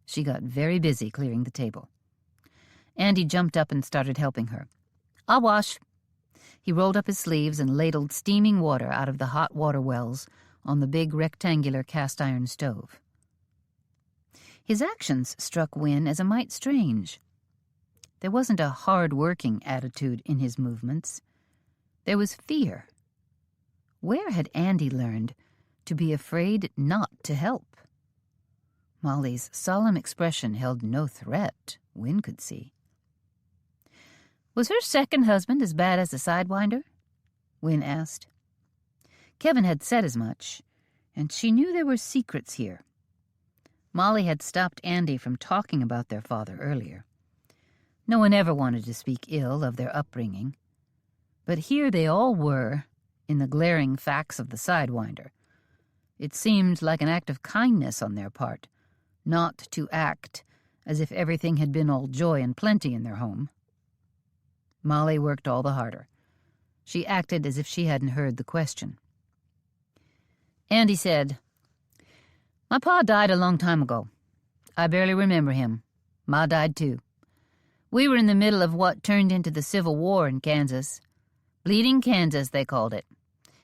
She got very busy clearing the table. Andy jumped up and started helping her. "I'll wash." He rolled up his sleeves and ladled steaming water out of the hot water wells on the big rectangular cast-iron stove. His actions struck Wynne as a mite strange. There wasn't a hard-working attitude in his movements. There was fear. Where had Andy learned to be afraid not to help? Molly's solemn expression held no threat, Wynne could see. "Was her second husband as bad as the Sidewinder?" Wynne asked. Kevin had said as much, and she knew there were secrets here. Molly had stopped Andy from talking about their father earlier. No one ever wanted to speak ill of their upbringing. But here they all were, in the glaring facts of the Sidewinder. It seemed like an act of kindness on their part, not to act as if everything had been all joy and plenty in their home. Molly worked all the harder. She acted as if she hadn't heard the question. Andy said, "My pa died a long time ago. I barely remember him. Ma died too. We were in the middle of what turned into the Civil War in Kansas. Bleeding Kansas, they called it.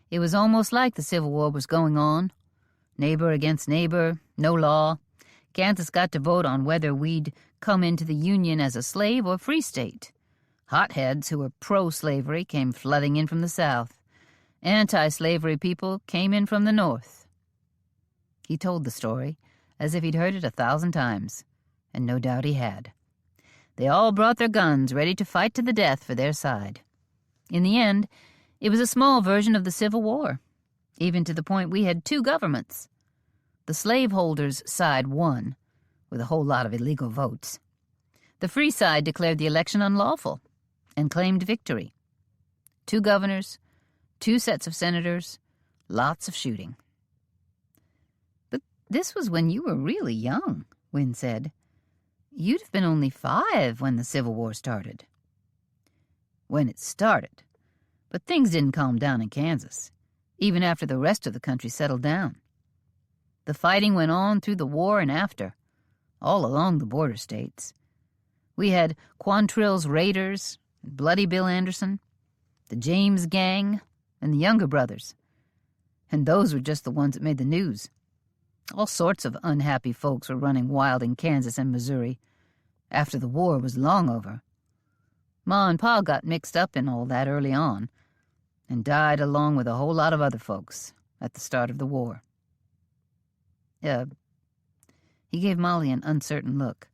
It was almost like the Civil War was going on. Neighbor against neighbor, no law. Kansas got to vote on whether we'd come into the Union as a slave or free state. Hotheads who were pro-slavery came flooding in from the South. Anti-slavery people came in from the North." He told the story as if he'd heard it 1,000 times, and no doubt he had. They all brought their guns, ready to fight to the death for their side. In the end, it was a small version of the Civil War, even to the point we had 2 governments. The slaveholders' side won, with a whole lot of illegal votes. The free side declared the election unlawful, and claimed victory. 2 governors, 2 sets of senators, lots of shooting. But this was when you were really young, Wynne said. You'd have been only 5 when the Civil War started. When it started. But things didn't calm down in Kansas, even after the rest of the country settled down. The fighting went on through the war and after, all along the border states. We had Quantrill's Raiders, Bloody Bill Anderson, the James Gang, and the Younger Brothers. And those were just the ones that made the news. All sorts of unhappy folks were running wild in Kansas and Missouri after the war was long over. Ma and Pa got mixed up in all that early on and died along with a whole lot of other folks at the start of the war. He gave Molly an uncertain look.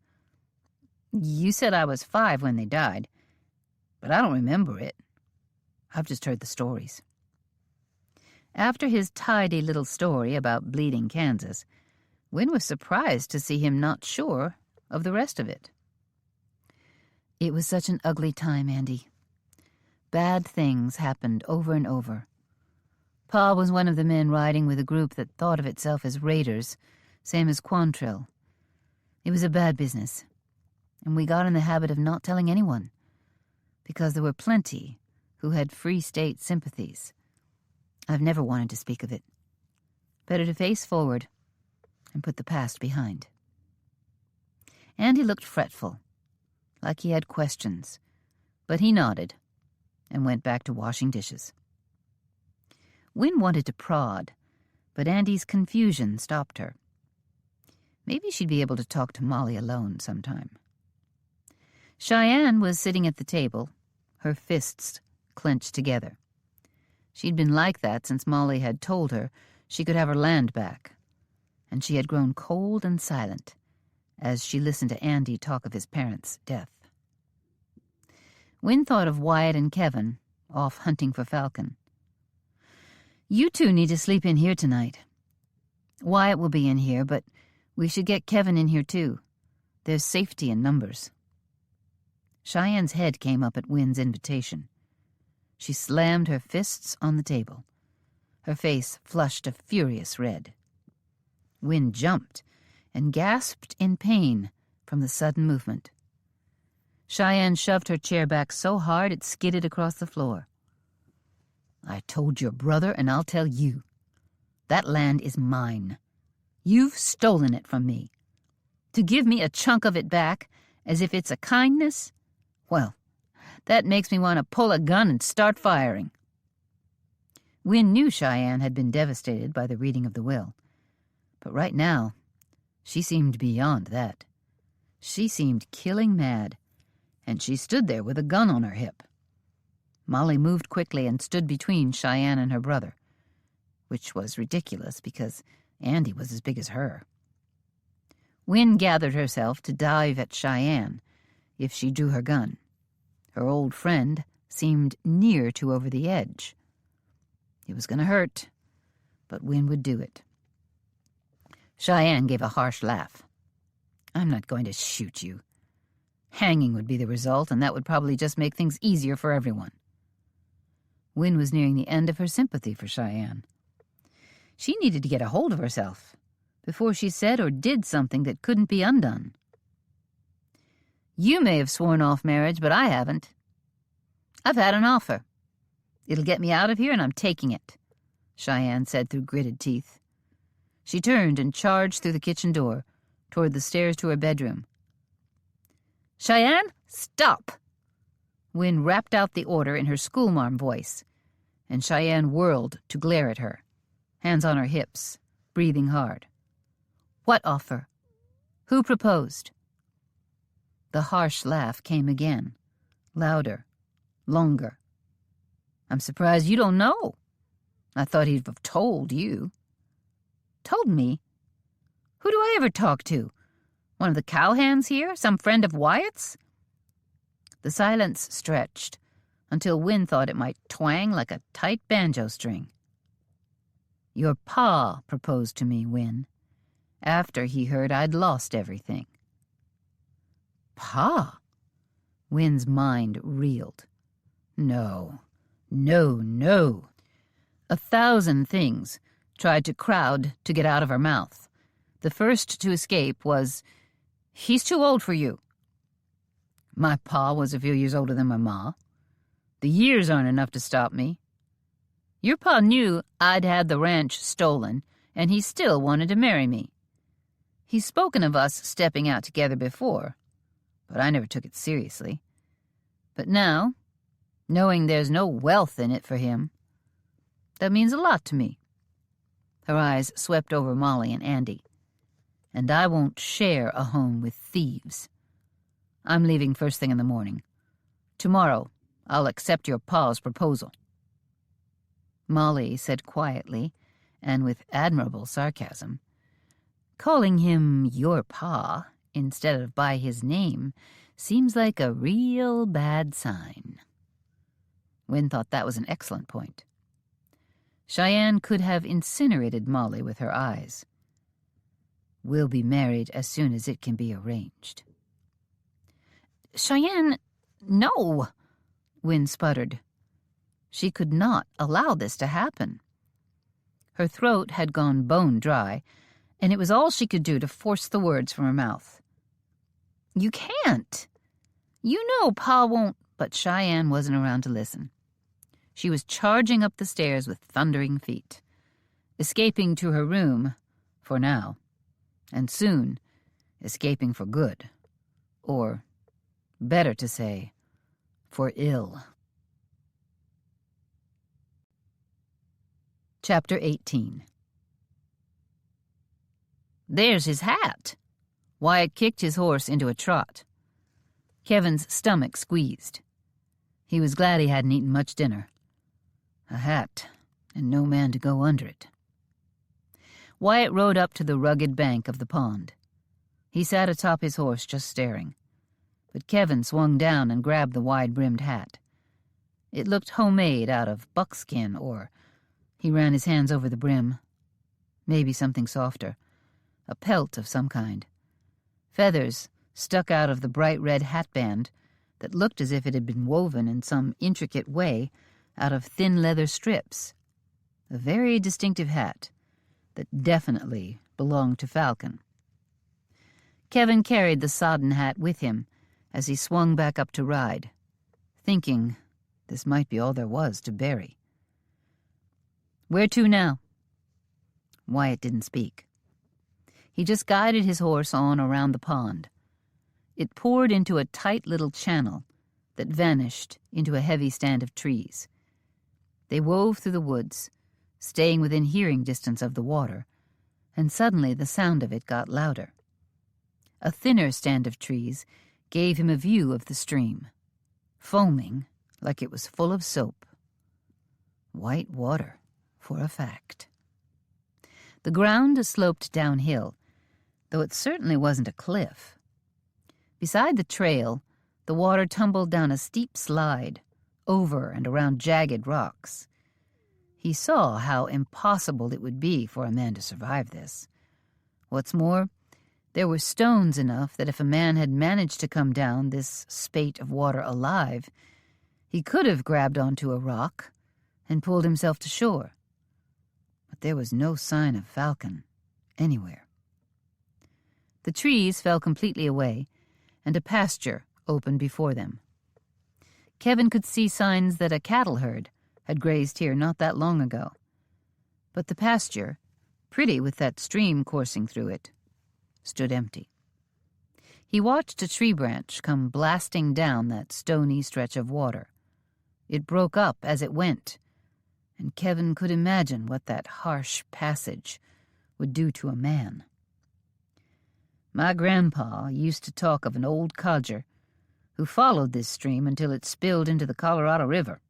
You said I was 5 when they died, but I don't remember it. I've just heard the stories. After his tidy little story about bleeding Kansas, Wynne was surprised to see him not sure of the rest of it. It was such an ugly time, Andy. Bad things happened over and over. Pa was one of the men riding with a group that thought of itself as raiders, same as Quantrill. It was a bad business, and we got in the habit of not telling anyone, because there were plenty who had free state sympathies. I've never wanted to speak of it. Better to face forward and put the past behind. Andy looked fretful, like he had questions, but he nodded and went back to washing dishes. Wynne wanted to prod, but Andy's confusion stopped her. Maybe she'd be able to talk to Molly alone sometime. Cheyenne was sitting at the table, her fists clenched together. She'd been like that since Molly had told her she could have her land back, and she had grown cold and silent as she listened to Andy talk of his parents' death. Wynne thought of Wyatt and Kevin off hunting for falcon. You 2 need to sleep in here tonight. Wyatt will be in here, but we should get Kevin in here too. There's safety in numbers. Cheyenne's head came up at Wynne's invitation. She slammed her fists on the table. Her face flushed a furious red. Wynne jumped and gasped in pain from the sudden movement. Cheyenne shoved her chair back so hard it skidded across the floor. I told your brother, and I'll tell you. That land is mine. You've stolen it from me. To give me a chunk of it back, as if it's a kindness? Well, that makes me want to pull a gun and start firing. Wynne knew Cheyenne had been devastated by the reading of the will. But right now, she seemed beyond that. She seemed killing mad, and she stood there with a gun on her hip. Molly moved quickly and stood between Cheyenne and her brother, which was ridiculous because Andy was as big as her. Wynne gathered herself to dive at Cheyenne if she drew her gun. Her old friend seemed near to over the edge. It was going to hurt, but Wynne would do it. Cheyenne gave a harsh laugh. I'm not going to shoot you. Hanging would be the result, and that would probably just make things easier for everyone. Wynne was nearing the end of her sympathy for Cheyenne. She needed to get a hold of herself before she said or did something that couldn't be undone. You may have sworn off marriage, but I haven't. I've had an offer. It'll get me out of here, and I'm taking it, Cheyenne said through gritted teeth. She turned and charged through the kitchen door toward the stairs to her bedroom. Cheyenne, stop! Wynne rapped out the order in her schoolmarm voice, and Cheyenne whirled to glare at her, hands on her hips, breathing hard. What offer? Who proposed? The harsh laugh came again, louder, longer. I'm surprised you don't know. I thought he'd have told you. Told me? Who do I ever talk to? One of the cowhands here? Some friend of Wyatt's? The silence stretched until Wynne thought it might twang like a tight banjo string. Your pa proposed to me, Wynne, after he heard I'd lost everything. Pa? Wynne's mind reeled. No, no, no. 1,000 things tried to crowd to get out of her mouth. The first to escape was, "He's too old for you." My pa was a few years older than my ma. The years aren't enough to stop me. Your pa knew I'd had the ranch stolen, and he still wanted to marry me. He's spoken of us stepping out together before, but I never took it seriously. But now, knowing there's no wealth in it for him, that means a lot to me. Her eyes swept over Molly and Andy. And I won't share a home with thieves. I'm leaving first thing in the morning. Tomorrow, I'll accept your pa's proposal. Molly said quietly, and with admirable sarcasm, "Calling him your pa instead of by his name seems like a real bad sign." Wynne thought that was an excellent point. Cheyenne could have incinerated Molly with her eyes. "We'll be married as soon as it can be arranged." "Cheyenne, no," Wynne sputtered. She could not allow this to happen. Her throat had gone bone dry, and it was all she could do to force the words from her mouth. "You can't. You know Pa won't—" But Cheyenne wasn't around to listen. She was charging up the stairs with thundering feet, escaping to her room, for now, and soon escaping for good, or, better to say, for ill. Chapter 18. "There's his hat." Wyatt kicked his horse into a trot. Kevin's stomach squeezed. He was glad he hadn't eaten much dinner. A hat, and no man to go under it. Wyatt rode up to the rugged bank of the pond. He sat atop his horse just staring, but Kevin swung down and grabbed the wide-brimmed hat. It looked homemade out of buckskin, or he ran his hands over the brim. Maybe something softer, a pelt of some kind. Feathers stuck out of the bright red hatband that looked as if it had been woven in some intricate way out of thin leather strips. A very distinctive hat that definitely belonged to Falcon. Kevin carried the sodden hat with him as he swung back up to ride, thinking this might be all there was to bury. "Where to now?" Wyatt didn't speak. He just guided his horse on around the pond. It poured into a tight little channel that vanished into a heavy stand of trees. They wove through the woods, staying within hearing distance of the water, and suddenly the sound of it got louder. A thinner stand of trees gave him a view of the stream, foaming like it was full of soap. White water, for a fact. The ground sloped downhill, though it certainly wasn't a cliff. Beside the trail, the water tumbled down a steep slide, over and around jagged rocks. He saw how impossible it would be for a man to survive this. What's more, there were stones enough that if a man had managed to come down this spate of water alive, he could have grabbed onto a rock and pulled himself to shore. But there was no sign of Falcon anywhere. The trees fell completely away, and a pasture opened before them. Kevin could see signs that a cattle herd had grazed here not that long ago. But the pasture, pretty with that stream coursing through it, stood empty. He watched a tree branch come blasting down that stony stretch of water. It broke up as it went, and Kevin could imagine what that harsh passage would do to a man. My grandpa used to talk of an old codger who followed this stream until it spilled into the Colorado River.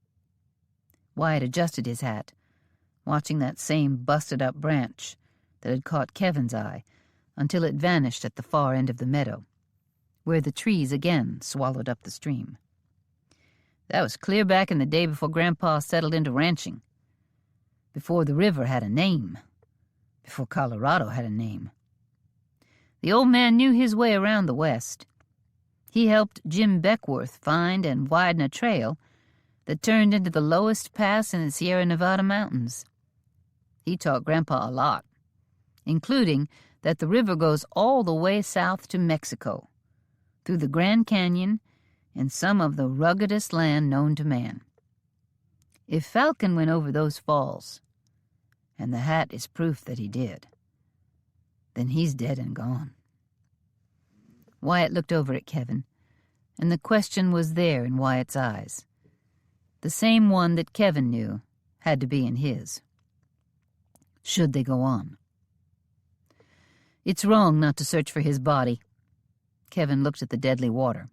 Wyatt adjusted his hat, watching that same busted-up branch that had caught Kevin's eye until it vanished at the far end of the meadow, where the trees again swallowed up the stream. That was clear back in the day before Grandpa settled into ranching, before the river had a name, before Colorado had a name. The old man knew his way around the West. He helped Jim Beckworth find and widen a trail that turned into the lowest pass in the Sierra Nevada mountains. He taught Grandpa a lot, including that the river goes all the way south to Mexico, through the Grand Canyon and some of the ruggedest land known to man. If Falcon went over those falls, and the hat is proof that he did, then he's dead and gone. Wyatt looked over at Kevin, and the question was there in Wyatt's eyes. The same one that Kevin knew had to be in his. Should they go on? It's wrong not to search for his body. Kevin looked at the deadly water.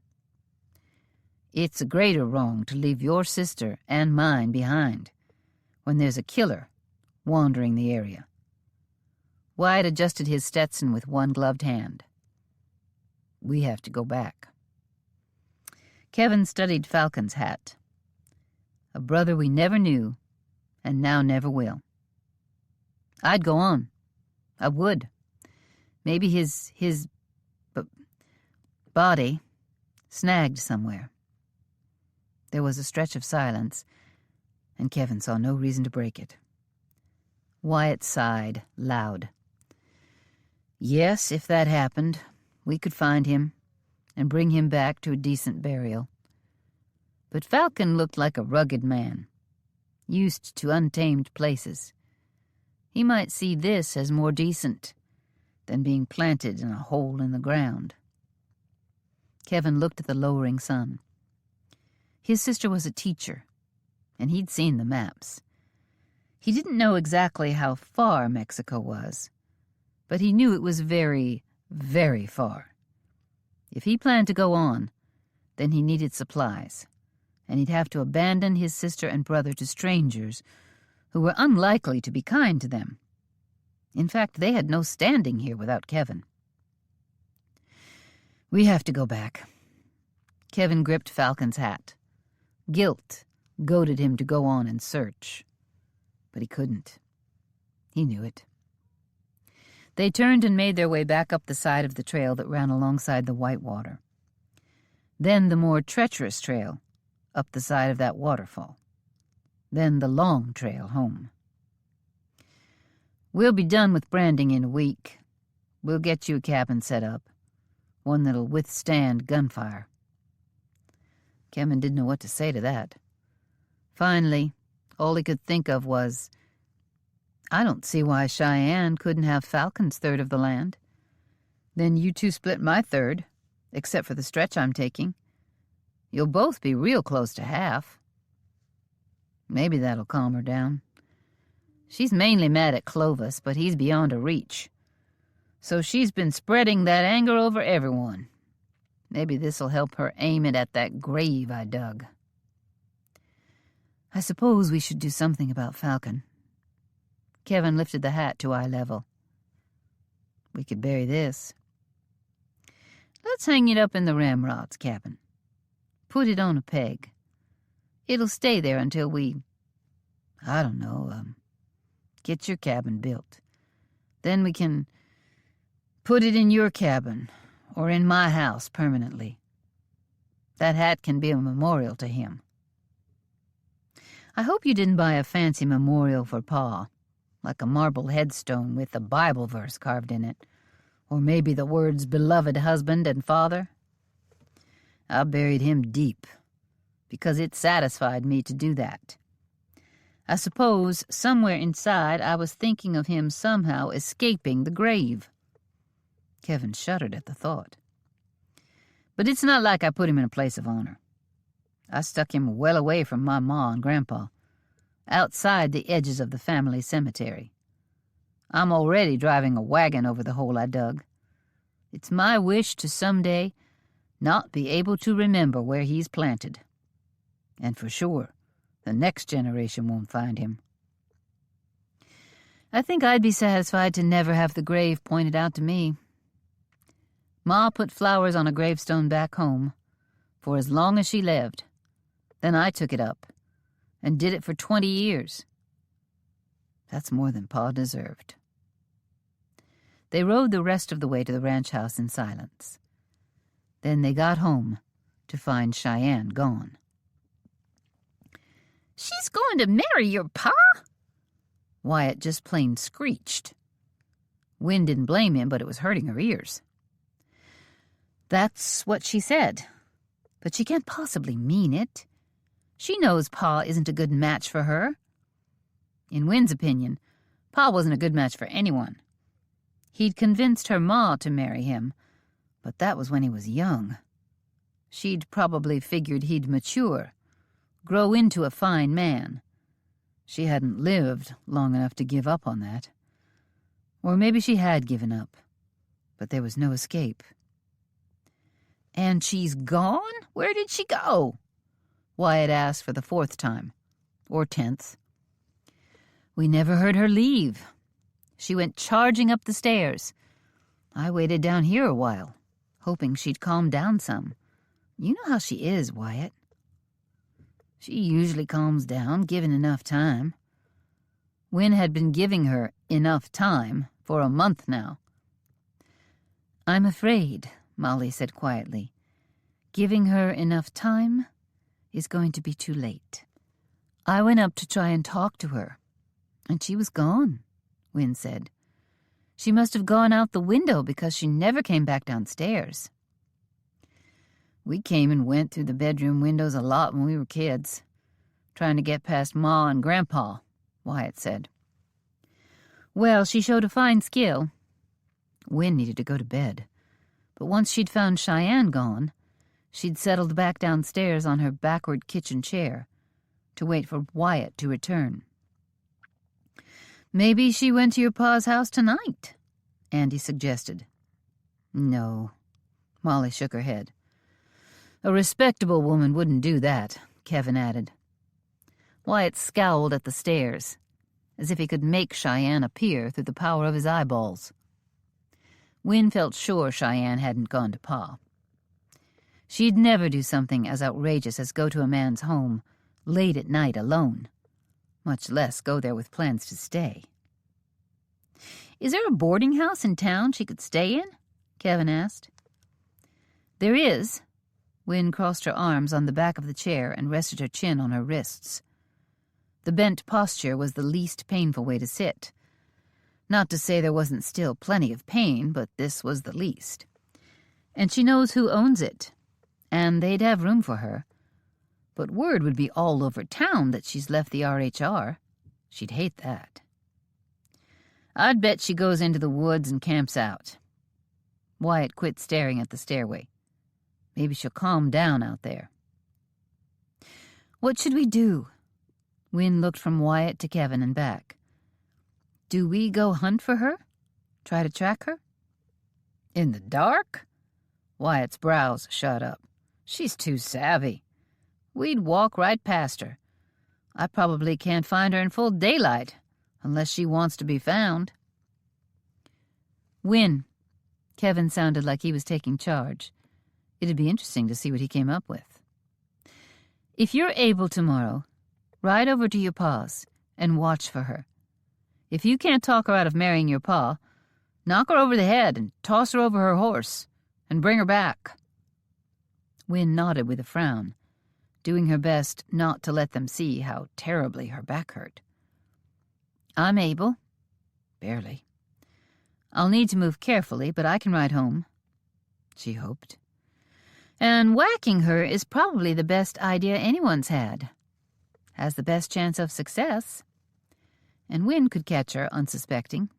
It's a greater wrong to leave your sister and mine behind when there's a killer wandering the area. Wyatt adjusted his Stetson with one gloved hand. We have to go back. Kevin studied Falcon's hat. A brother we never knew, and now never will. I'd go on. I would. Maybe his body snagged somewhere. There was a stretch of silence, and Kevin saw no reason to break it. Wyatt sighed loud. Yes, if that happened, we could find him and bring him back to a decent burial. But Falcon looked like a rugged man, used to untamed places. He might see this as more decent than being planted in a hole in the ground. Kevin looked at the lowering sun. His sister was a teacher, and he'd seen the maps. He didn't know exactly how far Mexico was, but he knew it was very, very far. If he planned to go on, then he needed supplies, and he'd have to abandon his sister and brother to strangers who were unlikely to be kind to them. In fact, they had no standing here without Kevin. We have to go back. Kevin gripped Falcon's hat. Guilt goaded him to go on and search, but he couldn't. He knew it. They turned and made their way back up the side of the trail that ran alongside the Whitewater. Then the more treacherous trail up the side of that waterfall. Then the long trail home. We'll be done with branding in a week. We'll get you a cabin set up, one that'll withstand gunfire. Kevin didn't know what to say to that. Finally, all he could think of was, I don't see why Cheyenne couldn't have Falcon's third of the land. Then you two split my third, except for the stretch I'm taking. You'll both be real close to half. Maybe that'll calm her down. She's mainly mad at Clovis, but he's beyond her reach. So she's been spreading that anger over everyone. Maybe this'll help her aim it at that grave I dug. I suppose we should do something about Falcon. Kevin lifted the hat to eye level. We could bury this. Let's hang it up in the Ramrod's cabin. Put it on a peg. It'll stay there until we, get your cabin built. Then we can put it in your cabin or in my house permanently. That hat can be a memorial to him. I hope you didn't buy a fancy memorial for Pa, like a marble headstone with a Bible verse carved in it, or maybe the words beloved husband and father. I buried him deep, because it satisfied me to do that. I suppose somewhere inside I was thinking of him somehow escaping the grave. Kevin shuddered at the thought. But it's not like I put him in a place of honor. I stuck him well away from my ma and grandpa, outside the edges of the family cemetery. I'm already driving a wagon over the hole I dug. It's my wish to someday not be able to remember where he's planted. And for sure, the next generation won't find him. I think I'd be satisfied to never have the grave pointed out to me. Ma put flowers on a gravestone back home for as long as she lived. Then I took it up and did it for 20 years. That's more than Pa deserved. They rode the rest of the way to the ranch house in silence. Then they got home to find Cheyenne gone. She's going to marry your pa? Wyatt just plain screeched. Wynne didn't blame him, but it was hurting her ears. That's what she said. But she can't possibly mean it. She knows Pa isn't a good match for her. In Wynne's opinion, Pa wasn't a good match for anyone. He'd convinced her ma to marry him, but that was when he was young. She'd probably figured he'd mature, grow into a fine man. She hadn't lived long enough to give up on that. Or maybe she had given up, but there was no escape. "And she's gone? Where did she go?" Wyatt asked for the 4th time, or 10th. "We never heard her leave. She went charging up the stairs. I waited down here a while, hoping she'd calm down some. You know how she is, Wyatt." "She usually calms down, given enough time." Wynne had been giving her enough time for a month now. "I'm afraid," Molly said quietly, "giving her enough time is going to be too late. I went up to try and talk to her, and she was gone," Wynne said. "She must have gone out the window because she never came back downstairs." "We came and went through the bedroom windows a lot when we were kids, trying to get past Ma and Grandpa," Wyatt said. "Well, she showed a fine skill." Wynne needed to go to bed, but once she'd found Cheyenne gone, she'd settled back downstairs on her backward kitchen chair to wait for Wyatt to return. "Maybe she went to your pa's house tonight," Andy suggested. "No," Molly shook her head. "A respectable woman wouldn't do that," Kevin added. Wyatt scowled at the stairs, as if he could make Cheyenne appear through the power of his eyeballs. Wynne felt sure Cheyenne hadn't gone to Pa. She'd never do something as outrageous as go to a man's home late at night alone, much less go there with plans to stay. "Is there a boarding house in town she could stay in?" Kevin asked. "There is." Wynne crossed her arms on the back of the chair and rested her chin on her wrists. The bent posture was the least painful way to sit. Not to say there wasn't still plenty of pain, but this was the least. And she knows who owns it, and they'd have room for her. But word would be all over town that she's left the RHR. She'd hate that. "I'd bet she goes into the woods and camps out." Wyatt quit staring at the stairway. "Maybe she'll calm down out there." "What should we do?" Wynne looked from Wyatt to Kevin and back. "Do we go hunt for her? Try to track her?" "In the dark?" Wyatt's brows shot up. "She's too savvy. We'd walk right past her. I probably can't find her in full daylight, unless she wants to be found." "Wynne." Kevin sounded like he was taking charge. It'd be interesting to see what he came up with. "If you're able tomorrow, ride over to your pa's and watch for her. If you can't talk her out of marrying your pa, knock her over the head and toss her over her horse and bring her back." Wynne nodded with a frown, doing her best not to let them see how terribly her back hurt. "I'm able. Barely. I'll need to move carefully, but I can ride home," she hoped. "And whacking her is probably the best idea anyone's had. Has the best chance of success." And Wynne could catch her unsuspecting.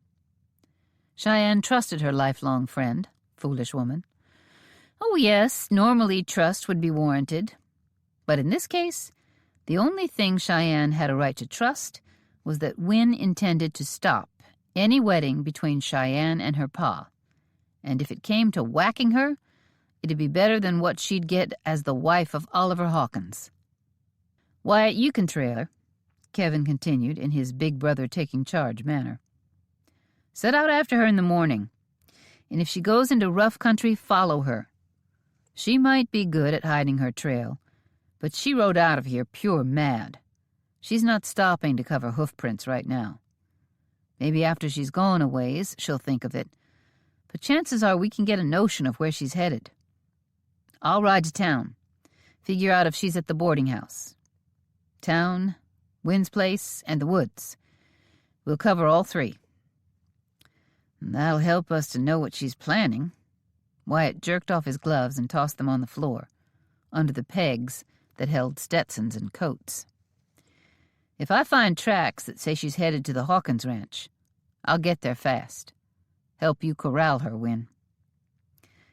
Cheyenne trusted her lifelong friend, foolish woman. Oh yes, normally trust would be warranted. But in this case, the only thing Cheyenne had a right to trust was that Wynne intended to stop any wedding between Cheyenne and her pa. And if it came to whacking her, it'd be better than what she'd get as the wife of Oliver Hawkins. "Wyatt, you can trail her," Kevin continued in his big brother taking charge manner. "Set out after her in the morning, and if she goes into rough country, follow her. She might be good at hiding her trail, but she rode out of here pure mad. She's not stopping to cover hoofprints right now. Maybe after she's gone a ways, she'll think of it, but chances are we can get a notion of where she's headed. I'll ride to town, figure out if she's at the boarding house. Town, Wynn's place, and the woods. We'll cover all three. And that'll help us to know what she's planning." Wyatt jerked off his gloves and tossed them on the floor, under the pegs that held Stetsons and coats. "If I find tracks that say she's headed to the Hawkins ranch, I'll get there fast. Help you corral her, Wynn."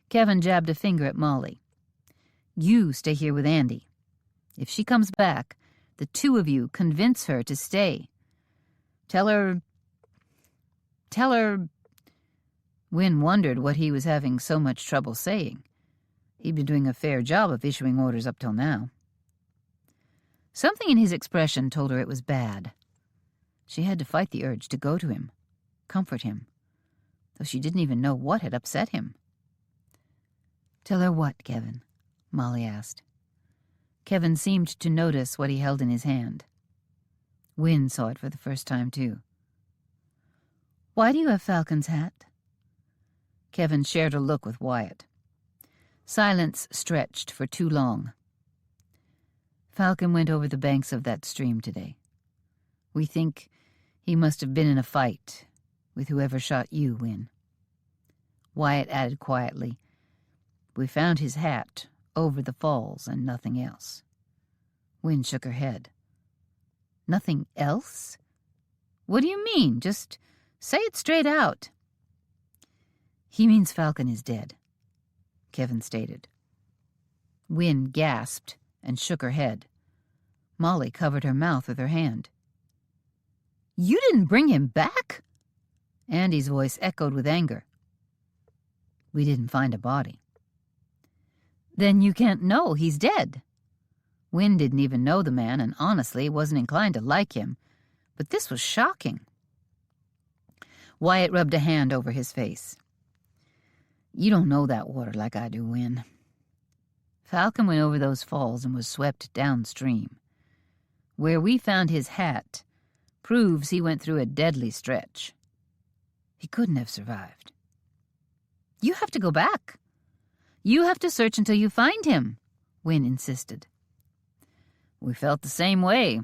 Kevin jabbed a finger at Molly. "You stay here with Andy. If she comes back, the two of you convince her to stay. Tell her... Wynn wondered what he was having so much trouble saying. He'd been doing a fair job of issuing orders up till now. Something in his expression told her it was bad. She had to fight the urge to go to him, comfort him, though she didn't even know what had upset him. "Tell her what, Kevin?" Molly asked. Kevin seemed to notice what he held in his hand. Wynn saw it for the first time, too. "Why do you have Falcon's hat?" Kevin shared a look with Wyatt. Silence stretched for too long. "Falcon went over the banks of that stream today. We think he must have been in a fight with whoever shot you, Wynn." Wyatt added quietly, "We found his hat over the falls and nothing else." Wynn shook her head. "Nothing else? What do you mean? Just say it straight out." "He means Falcon is dead," Kevin stated. Wynn gasped and shook her head. Molly covered her mouth with her hand. "You didn't bring him back?" Andy's voice echoed with anger. "We didn't find a body." "Then you can't know he's dead." Wynn didn't even know the man and honestly wasn't inclined to like him, but this was shocking. Wyatt rubbed a hand over his face. "You don't know that water like I do, Wynn. Falcon went over those falls and was swept downstream. Where we found his hat proves he went through a deadly stretch. He couldn't have survived." "You have to go back. You have to search until you find him," Wynn insisted. "We felt the same way.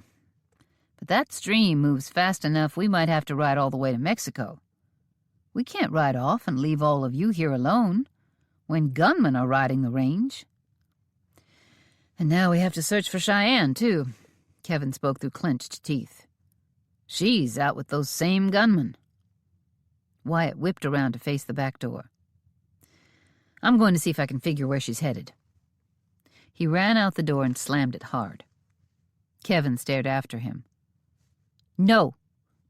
But that stream moves fast enough we might have to ride all the way to Mexico. We can't ride off and leave all of you here alone when gunmen are riding the range." "And now we have to search for Cheyenne, too," Kevin spoke through clenched teeth. "She's out with those same gunmen." Wyatt whipped around to face the back door. "I'm going to see if I can figure where she's headed." He ran out the door and slammed it hard. Kevin stared after him. "No,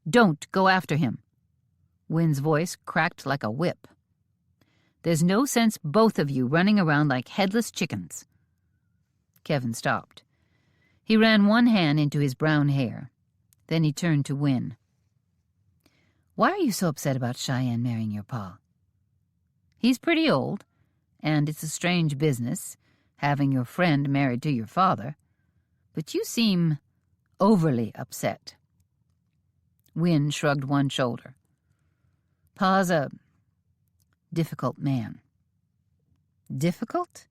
don't go after him." Wynn's voice cracked like a whip. "There's no sense both of you running around like headless chickens." Kevin stopped. He ran one hand into his brown hair. Then he turned to Wynn. "Why are you so upset about Cheyenne marrying your pa? He's pretty old, and it's a strange business, having your friend married to your father, but you seem overly upset." Wynn shrugged one shoulder. "Pa's a difficult man." "Difficult?"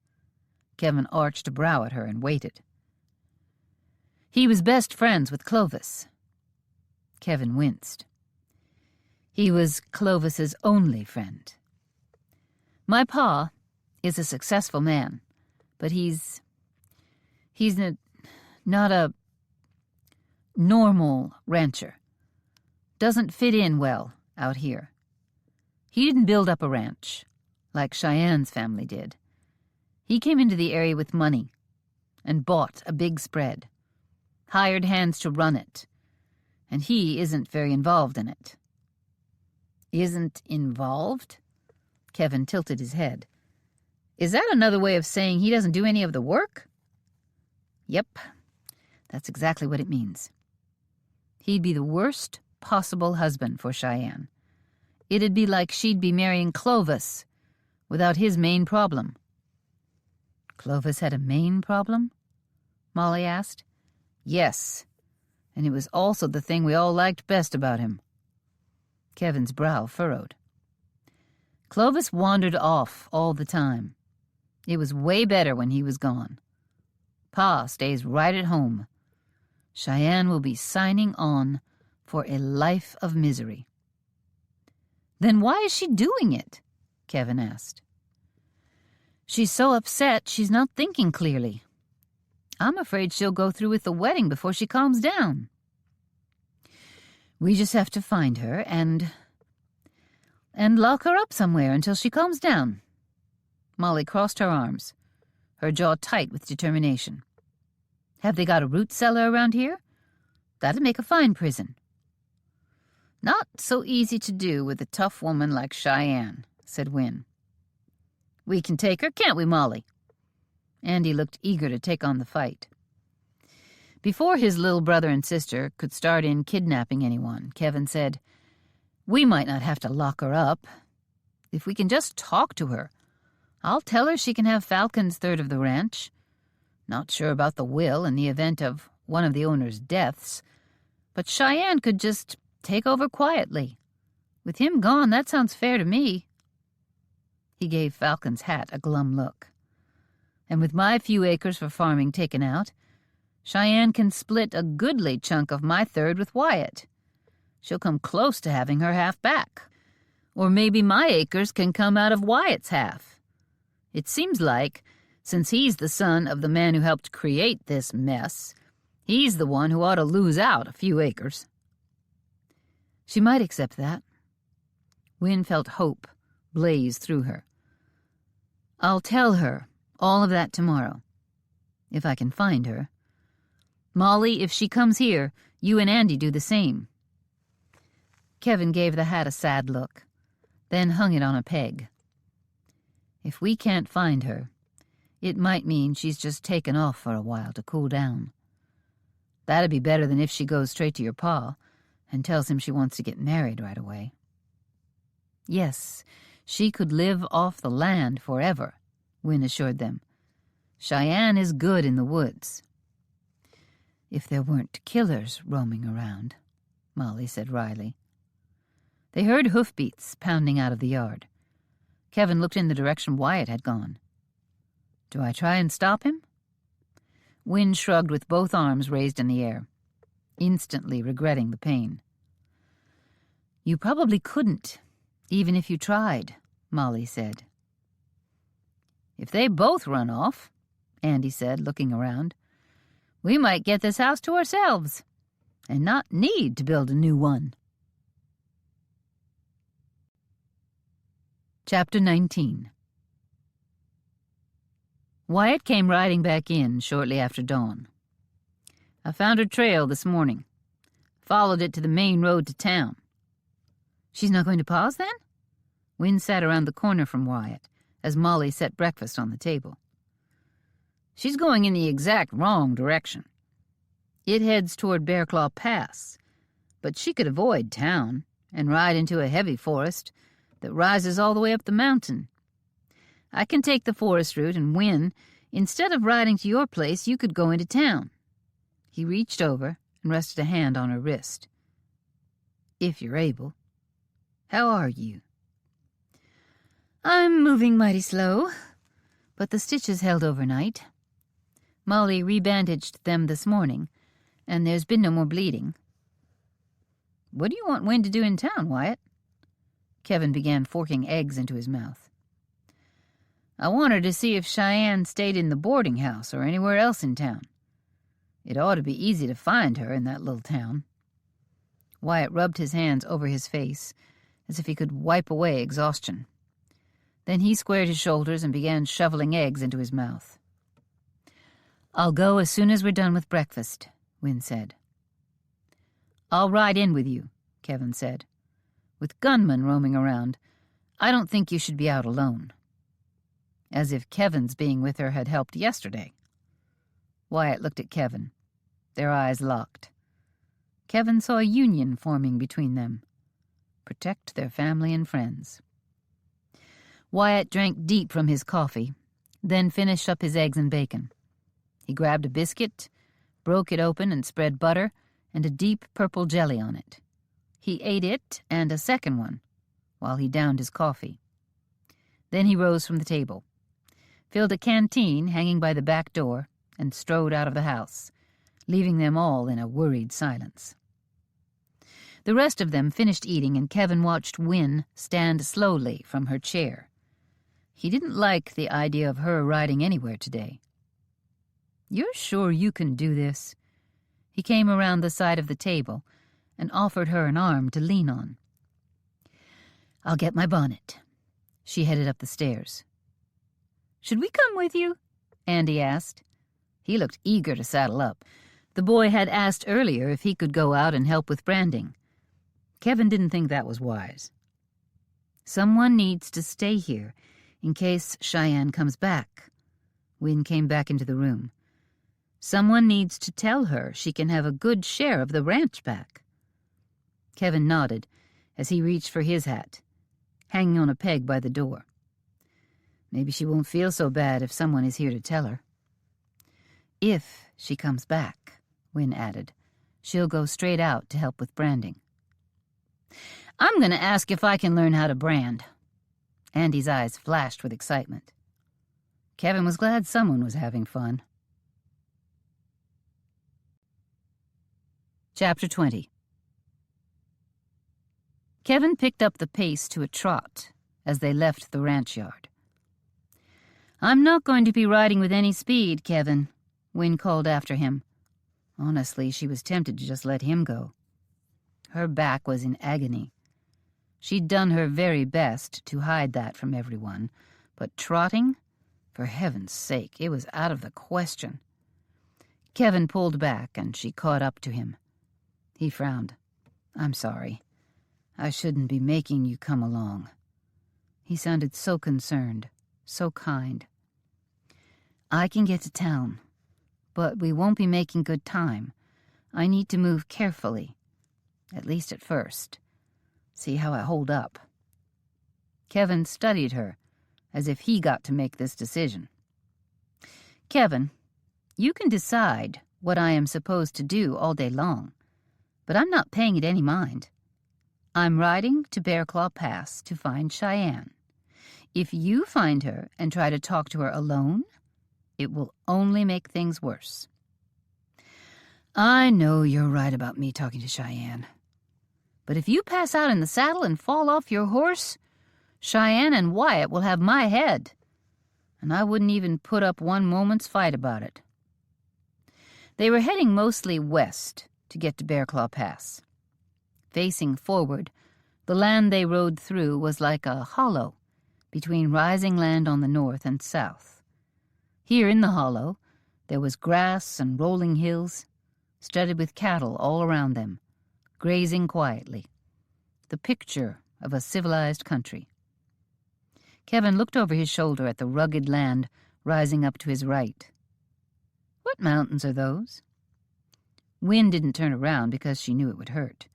Kevin arched a brow at her and waited. "He was best friends with Clovis." Kevin winced. "He was Clovis's only friend. My pa is a successful man, but he's not a normal rancher. Doesn't fit in well out here. He didn't build up a ranch, like Cheyenne's family did. He came into the area with money and bought a big spread, hired hands to run it, and he isn't very involved in it." "Isn't involved?" Kevin tilted his head. "Is that another way of saying he doesn't do any of the work?" "Yep, that's exactly what it means. He'd be the worst possible husband for Cheyenne. It'd be like she'd be marrying Clovis without his main problem." "Clovis had a main problem?" Molly asked. "Yes, and it was also the thing we all liked best about him." Kevin's brow furrowed. "Clovis wandered off all the time. It was way better when he was gone. Pa stays right at home. Cheyenne will be signing on for a life of misery. Then why is she doing it? Kevin asked. She's so upset she's not thinking clearly. I'm afraid she'll go through with the wedding before she calms down. We just have to find her and lock her up somewhere until she calms down. Molly crossed her arms, her jaw tight with determination. Have they got a root cellar around here? That'd make a fine prison. Not so easy to do with a tough woman like Cheyenne, said Wynne. We can take her, can't we, Molly? Andy looked eager to take on the fight. Before his little brother and sister could start in kidnapping anyone, Kevin said, We might not have to lock her up. If we can just talk to her, I'll tell her she can have Falcon's third of the ranch. Not sure about the will in the event of one of the owner's deaths, but Cheyenne could just take over quietly. With him gone, that sounds fair to me. He gave Falcon's hat a glum look. And with my few acres for farming taken out, Cheyenne can split a goodly chunk of my third with Wyatt. She'll come close to having her half back. Or maybe my acres can come out of Wyatt's half. It seems like, since he's the son of the man who helped create this mess, he's the one who ought to lose out a few acres. She might accept that. Wynne felt hope blaze through her. I'll tell her all of that tomorrow, if I can find her. Molly, if she comes here, you and Andy do the same. Kevin gave the hat a sad look, then hung it on a peg. If we can't find her, it might mean she's just taken off for a while to cool down. That'd be better than if she goes straight to your pa and tells him she wants to get married right away. Yes, she could live off the land forever, Wynne assured them. Cheyenne is good in the woods. If there weren't killers roaming around, Molly said wryly. They heard hoofbeats pounding out of the yard. Kevin looked in the direction Wyatt had gone. Do I try and stop him? Wynne shrugged with both arms raised in the air, instantly regretting the pain. You probably couldn't, even if you tried, Molly said. If they both run off, Andy said, looking around, we might get this house to ourselves and not need to build a new one. Chapter 19. Wyatt came riding back in shortly after dawn. I found her trail this morning. Followed it to the main road to town. She's not going to pause, then? Wynne sat around the corner from Wyatt as Molly set breakfast on the table. She's going in the exact wrong direction. It heads toward Bearclaw Pass, but she could avoid town and ride into a heavy forest that rises all the way up the mountain. I can take the forest route and Wynne, instead of riding to your place, you could go into town. He reached over and rested a hand on her wrist. If you're able. How are you? I'm moving mighty slow, but the stitches held overnight. Molly rebandaged them this morning, and there's been no more bleeding. What do you want Wynne to do in town, Wyatt? Kevin began forking eggs into his mouth. I want her to see if Cheyenne stayed in the boarding house or anywhere else in town. It ought to be easy to find her in that little town. Wyatt rubbed his hands over his face, as if he could wipe away exhaustion. Then he squared his shoulders and began shoveling eggs into his mouth. I'll go as soon as we're done with breakfast, Wynne said. I'll ride in with you, Kevin said. With gunmen roaming around, I don't think you should be out alone. As if Kevin's being with her had helped yesterday. Wyatt looked at Kevin. Their eyes locked. Kevin saw a union forming between them. Protect their family and friends. Wyatt drank deep from his coffee, then finished up his eggs and bacon. He grabbed a biscuit, broke it open and spread butter and a deep purple jelly on it. He ate it and a second one, while he downed his coffee. Then he rose from the table, filled a canteen hanging by the back door, and strode out of the house, leaving them all in a worried silence. The rest of them finished eating, and Kevin watched Wynne stand slowly from her chair. He didn't like the idea of her riding anywhere today. "You're sure you can do this?" He came around the side of the table and offered her an arm to lean on. "I'll get my bonnet." She headed up the stairs. "Should we come with you?" Andy asked. He looked eager to saddle up. The boy had asked earlier if he could go out and help with branding. Kevin didn't think that was wise. "Someone needs to stay here in case Cheyenne comes back." Wynne came back into the room. "Someone needs to tell her she can have a good share of the ranch back." Kevin nodded as he reached for his hat, hanging on a peg by the door. "Maybe she won't feel so bad if someone is here to tell her." "If she comes back," Wynne added, "she'll go straight out to help with branding." "I'm going to ask if I can learn how to brand." Andy's eyes flashed with excitement. Kevin was glad someone was having fun. Chapter 20. Kevin picked up the pace to a trot as they left the ranch yard. "I'm not going to be riding with any speed, Kevin," Wynne called after him. Honestly, she was tempted to just let him go. Her back was in agony. She'd done her very best to hide that from everyone, but trotting? For heaven's sake, it was out of the question. Kevin pulled back, and she caught up to him. He frowned. "I'm sorry. I shouldn't be making you come along." He sounded so concerned, so kind. "I can get to town, but we won't be making good time. I need to move carefully, at least at first. See how I hold up." Kevin studied her, as if he got to make this decision. "Kevin, you can decide what I am supposed to do all day long, but I'm not paying it any mind. I'm riding to Bear Claw Pass to find Cheyenne. If you find her and try to talk to her alone, it will only make things worse." "I know you're right about me talking to Cheyenne. But if you pass out in the saddle and fall off your horse, Cheyenne and Wyatt will have my head, and I wouldn't even put up one moment's fight about it." They were heading mostly west to get to Bear Claw Pass. Facing forward, the land they rode through was like a hollow between rising land on the north and south. Here in the hollow, there was grass and rolling hills, studded with cattle all around them, grazing quietly, the picture of a civilized country. Kevin looked over his shoulder at the rugged land rising up to his right. "What mountains are those?" Wynne didn't turn around because she knew it would hurt.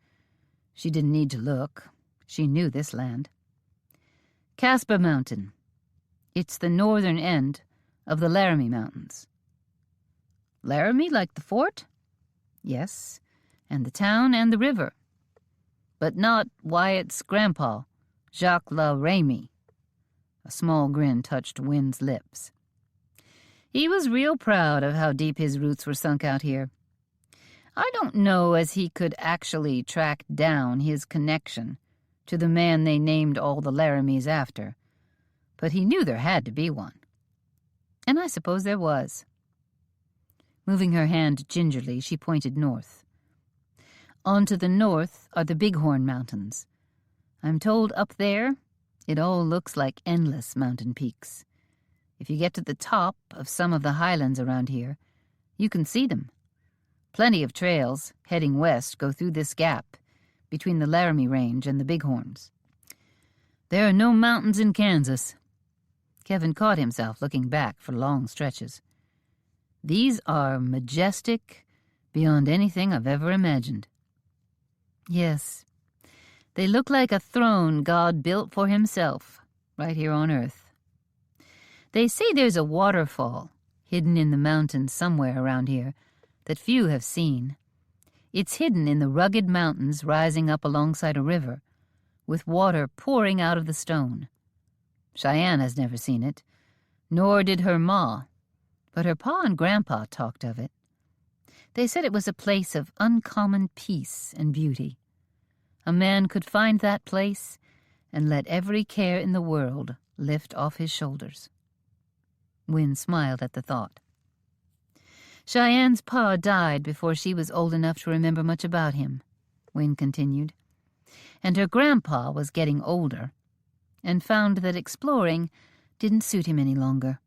She didn't need to look. She knew this land. "Casper Mountain. It's the northern end of the Laramie Mountains." "Laramie, like the fort?" "Yes, and the town and the river. But not Wyatt's grandpa, Jacques La Ramie." A small grin touched Wynne's lips. "He was real proud of how deep his roots were sunk out here. I don't know as he could actually track down his connection to the man they named all the Laramies after, but he knew there had to be one. And I suppose there was." Moving her hand gingerly, she pointed north. "On to the north are the Bighorn Mountains. I'm told up there it all looks like endless mountain peaks. If you get to the top of some of the highlands around here, you can see them. Plenty of trails heading west go through this gap between the Laramie Range and the Bighorns. There are no mountains in Kansas." Kevin caught himself looking back for long stretches. "These are majestic beyond anything I've ever imagined." "Yes, they look like a throne God built for himself right here on Earth. They say there's a waterfall hidden in the mountains somewhere around here that few have seen. It's hidden in the rugged mountains rising up alongside a river, with water pouring out of the stone. Cheyenne has never seen it, nor did her ma, but her pa and grandpa talked of it. They said it was a place of uncommon peace and beauty. A man could find that place and let every care in the world lift off his shoulders. Wynne smiled at the thought. Cheyenne's pa died before she was old enough to remember much about him, Wynne continued, and her grandpa was getting older and found that exploring didn't suit him any longer.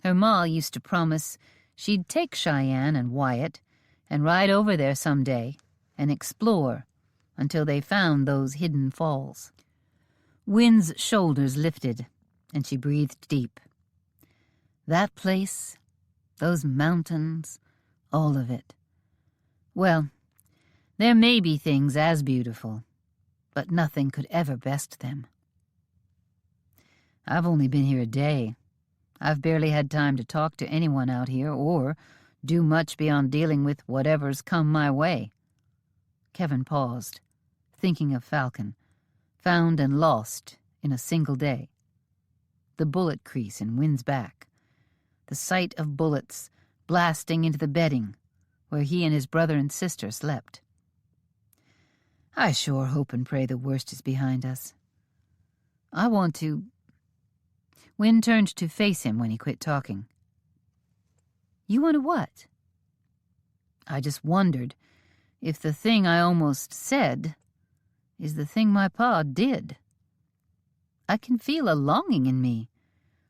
Her ma used to promise she'd take Cheyenne and Wyatt and ride over there some day and explore until they found those hidden falls. Wynne's shoulders lifted, and she breathed deep. That place, those mountains, all of it. Well, there may be things as beautiful, but nothing could ever best them. I've only been here a day. I've barely had time to talk to anyone out here or do much beyond dealing with whatever's come my way. Kevin paused, thinking of Falcon, found and lost in a single day. The bullet crease in Wynne's back, the sight of bullets blasting into the bedding where he and his brother and sister slept. I sure hope and pray the worst is behind us. I want to... Wynne turned to face him when he quit talking. You want to what? I just wondered if the thing I almost said is the thing my pa did. I can feel a longing in me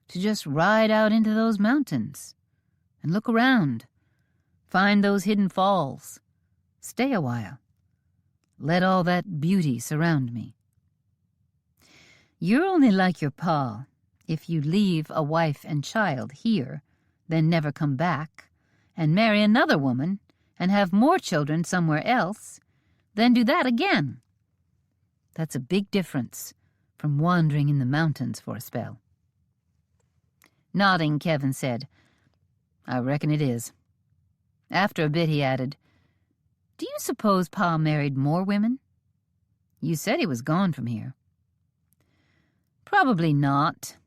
to just ride out into those mountains and look around, find those hidden falls, stay a while, let all that beauty surround me. You're only like your pa if you leave a wife and child here, then never come back, and marry another woman and have more children somewhere else, then do that again. That's a big difference from wandering in the mountains for a spell. Nodding, Kevin said, I reckon it is. After a bit he added, Do you suppose Pa married more women? You said he was gone from here. Probably not.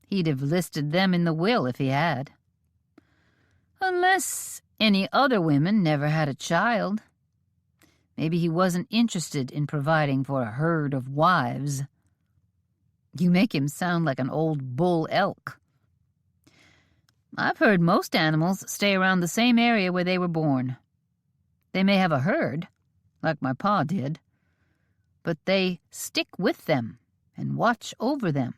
He'd have listed them in the will if he had. Unless any other women never had a child. Maybe he wasn't interested in providing for a herd of wives. You make him sound like an old bull elk. I've heard most animals stay around the same area where they were born. They may have a herd, like my pa did, but they stick with them and watch over them.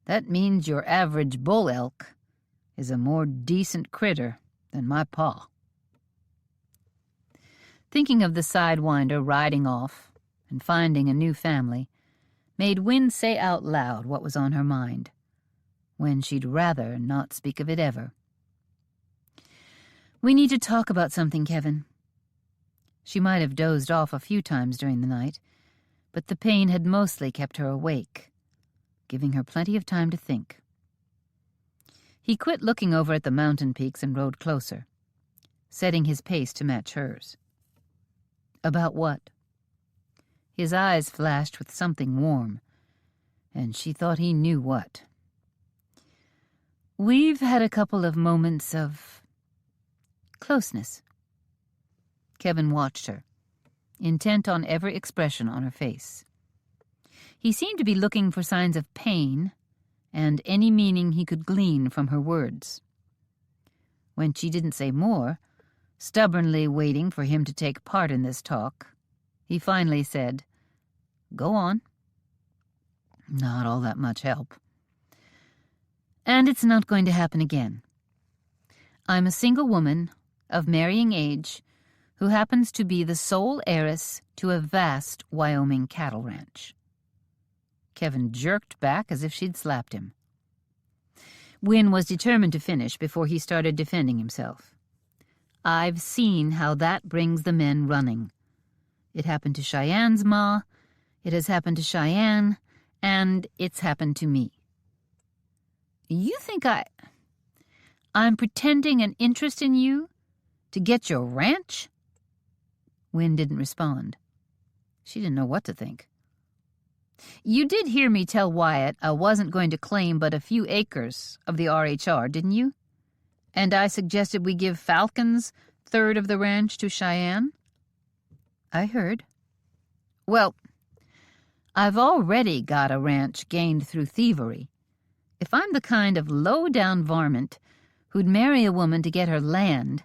That means your average bull elk is a more decent critter than my pa. Thinking of the Sidewinder riding off and finding a new family made Wynne say out loud what was on her mind, when she'd rather not speak of it ever. We need to talk about something, Kevin. She might have dozed off a few times during the night, but the pain had mostly kept her awake, giving her plenty of time to think. He quit looking over at the mountain peaks and rode closer, setting his pace to match hers. About what? His eyes flashed with something warm, and she thought he knew what. We've had a couple of moments of closeness. Kevin watched her, intent on every expression on her face. He seemed to be looking for signs of pain and any meaning he could glean from her words. When she didn't say more, stubbornly waiting for him to take part in this talk, he finally said, Go on. Not all that much help. And it's not going to happen again. I'm a single woman of marrying age who happens to be the sole heiress to a vast Wyoming cattle ranch. Kevin jerked back as if she'd slapped him. Wynne was determined to finish before he started defending himself. I've seen how that brings the men running. It happened to Cheyenne's ma, it has happened to Cheyenne, and it's happened to me. You think I'm pretending an interest in you to get your ranch? Wynne didn't respond. She didn't know what to think. You did hear me tell Wyatt I wasn't going to claim but a few acres of the RHR, didn't you? And I suggested we give Falcons third of the ranch to Cheyenne?" "I heard." "Well, I've already got a ranch gained through thievery. If I'm the kind of low-down varmint who'd marry a woman to get her land,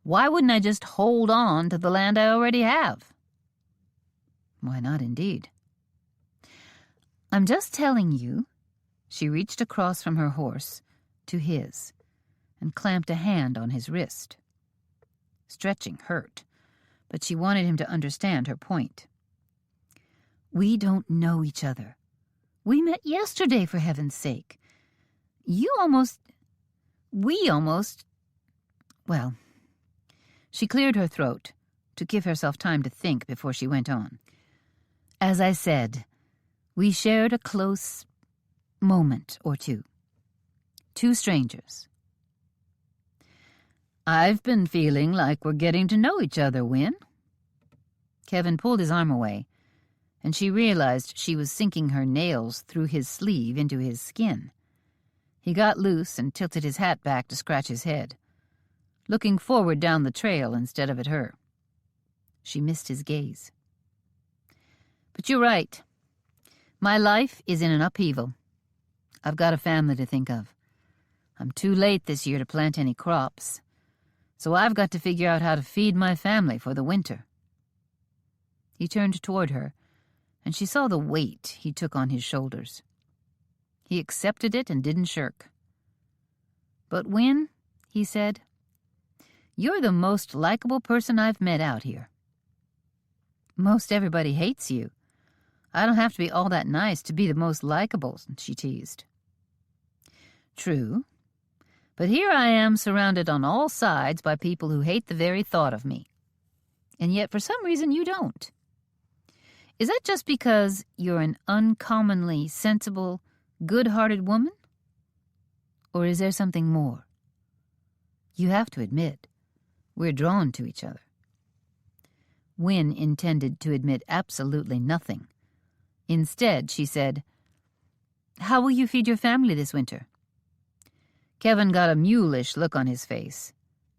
why wouldn't I just hold on to the land I already have?" "Why not, indeed?" "I'm just telling you." She reached across from her horse to his and clamped a hand on his wrist. Stretching hurt, but she wanted him to understand her point. "We don't know each other. We met yesterday, for heaven's sake. We almost... Well..." She cleared her throat to give herself time to think before she went on. "As I said, we shared a close moment or two. Two strangers." "I've been feeling like we're getting to know each other, Win." Kevin pulled his arm away, and she realized she was sinking her nails through his sleeve into his skin. He got loose and tilted his hat back to scratch his head, looking forward down the trail instead of at her. She missed his gaze. "But you're right. My life is in an upheaval. I've got a family to think of. I'm too late this year to plant any crops, so I've got to figure out how to feed my family for the winter." He turned toward her, and she saw the weight he took on his shoulders. He accepted it and didn't shirk. "But Win," he said, "you're the most likable person I've met out here." "Most everybody hates you. I don't have to be all that nice to be the most likable," she teased. "True, but here I am surrounded on all sides by people who hate the very thought of me. And yet for some reason you don't. Is that just because you're an uncommonly sensible, good-hearted woman? Or is there something more? You have to admit, we're drawn to each other." Win intended to admit absolutely nothing. Instead, she said, "How will you feed your family this winter?" Kevin got a mulish look on his face,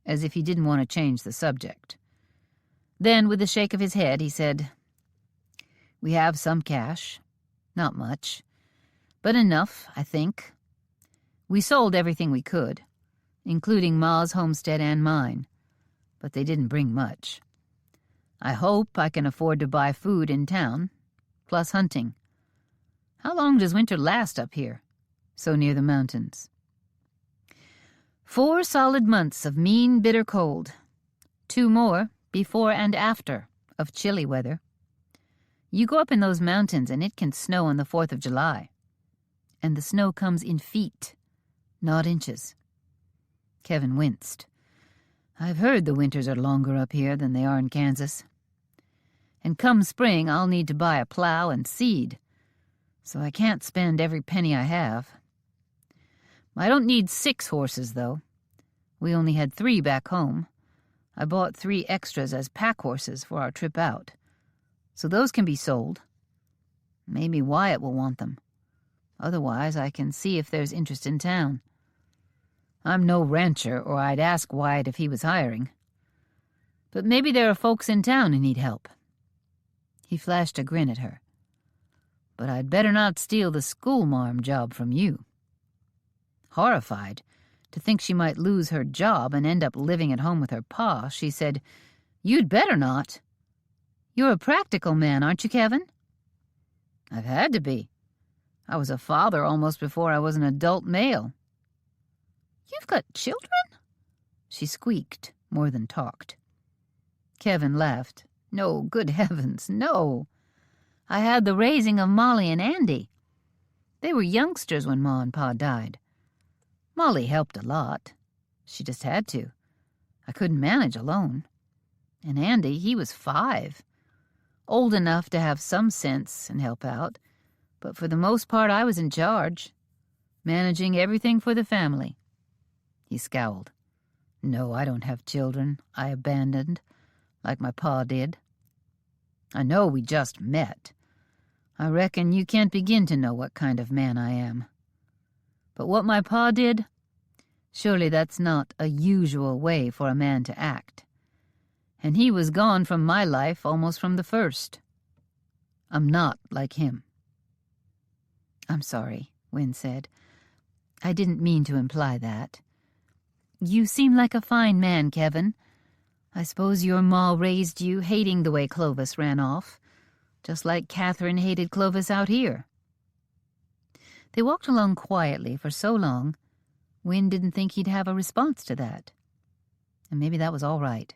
as if he didn't want to change the subject. Then, with a shake of his head, he said, "We have some cash. Not much, but enough, I think. We sold everything we could, including Ma's homestead and mine, but they didn't bring much. I hope I can afford to buy food in town, plus hunting. How long does winter last up here, so near the mountains?" 4 solid months of mean, bitter cold. 2 more, before and after, of chilly weather. You go up in those mountains and it can snow on the 4th of July. And the snow comes in feet, not inches. Kevin winced. "I've heard the winters are longer up here than they are in Kansas. And come spring, I'll need to buy a plow and seed, so I can't spend every penny I have. I don't need 6 horses, though. We only had 3 back home. I bought 3 extras as pack horses for our trip out, so those can be sold. Maybe Wyatt will want them. Otherwise, I can see if there's interest in town. I'm no rancher, or I'd ask Wyatt if he was hiring. But maybe there are folks in town who need help." He flashed a grin at her. "But I'd better not steal the schoolmarm job from you." Horrified to think she might lose her job and end up living at home with her pa, she said, "You'd better not. You're a practical man, aren't you, Kevin?" "I've had to be. I was a father almost before I was an adult male." "You've got children?" She squeaked more than talked. Kevin laughed. "No, good heavens, no. I had the raising of Molly and Andy. They were youngsters when Ma and Pa died. Molly helped a lot. She just had to. I couldn't manage alone. And Andy, he was 5. Old enough to have some sense and help out, but for the most part I was in charge, managing everything for the family." He scowled. "No, I don't have children I abandoned, like my pa did. I know we just met. I reckon you can't begin to know what kind of man I am. But what my pa did, surely that's not a usual way for a man to act." And he was gone from my life almost from the first. I'm not like him." "I'm sorry," Wynne said. "I didn't mean to imply that. You seem like a fine man, Kevin. I suppose your ma raised you hating the way Clovis ran off, just like Catherine hated Clovis out here." They walked along quietly for so long, Wynne didn't think he'd have a response to that. And maybe that was all right.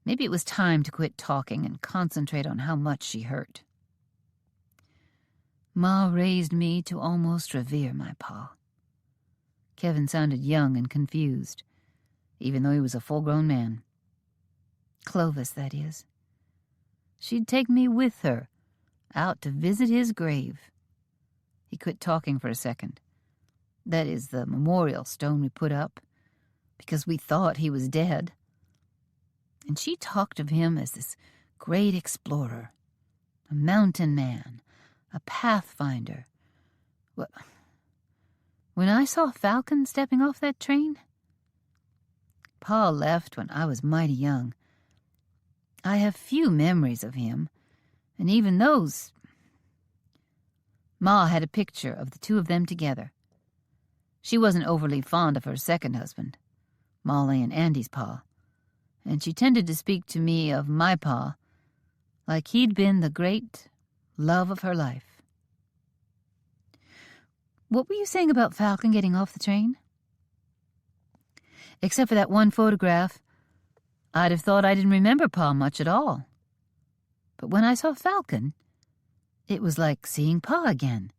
Maybe it was time to quit talking and concentrate on how much she hurt. "Ma raised me to almost revere my pa." Kevin sounded young and confused, even though he was a full-grown man. "Clovis, that is. She'd take me with her, out to visit his grave." He quit talking for a second. "That is the memorial stone we put up, because we thought he was dead. And she talked of him as this great explorer, a mountain man, a pathfinder. When I saw Falcon stepping off that train, Pa left when I was mighty young. I have few memories of him, and even those... Ma had a picture of the two of them together. She wasn't overly fond of her second husband, Molly and Andy's pa, and she tended to speak to me of my pa like he'd been the great love of her life." "What were you saying about Falcon getting off the train?" "Except for that one photograph, I'd have thought I didn't remember Pa much at all. But when I saw Falcon, it was like seeing Pa again.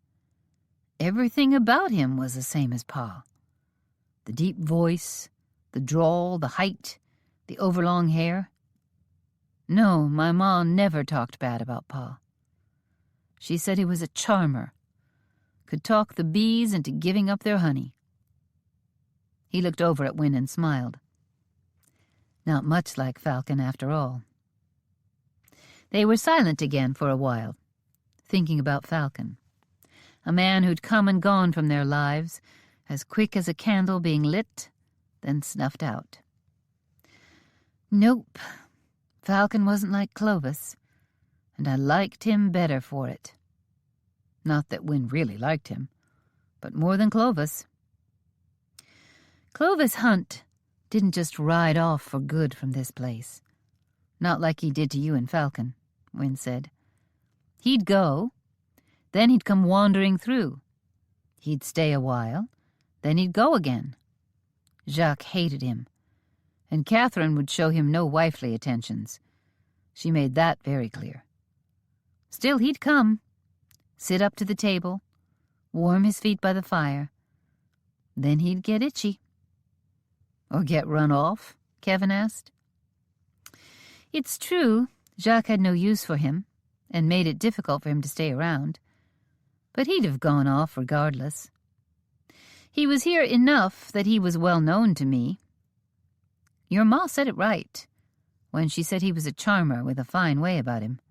Everything about him was the same as Pa. The deep voice, the drawl, the height, the overlong hair. No, my ma never talked bad about Pa. She said he was a charmer, could talk the bees into giving up their honey." He looked over at Wynne and smiled. Not much like Falcon, after all. They were silent again for a while, thinking about Falcon, a man who'd come and gone from their lives, as quick as a candle being lit, then snuffed out. "Nope, Falcon wasn't like Clovis, and I liked him better for it." Not that Wynne really liked him, but more than Clovis. "Clovis Hunt didn't just ride off for good from this place. Not like he did to you and Falcon," Wynne said. "He'd go, then he'd come wandering through. He'd stay a while, then he'd go again. Jacques hated him, and Catherine would show him no wifely attentions. She made that very clear. Still, he'd come, sit up to the table, warm his feet by the fire. Then he'd get itchy." "Or get run off?" Kevin asked. "It's true, Jacques had no use for him, and made it difficult for him to stay around. But he'd have gone off regardless. He was here enough that he was well known to me. Your ma said it right, when she said he was a charmer with a fine way about him.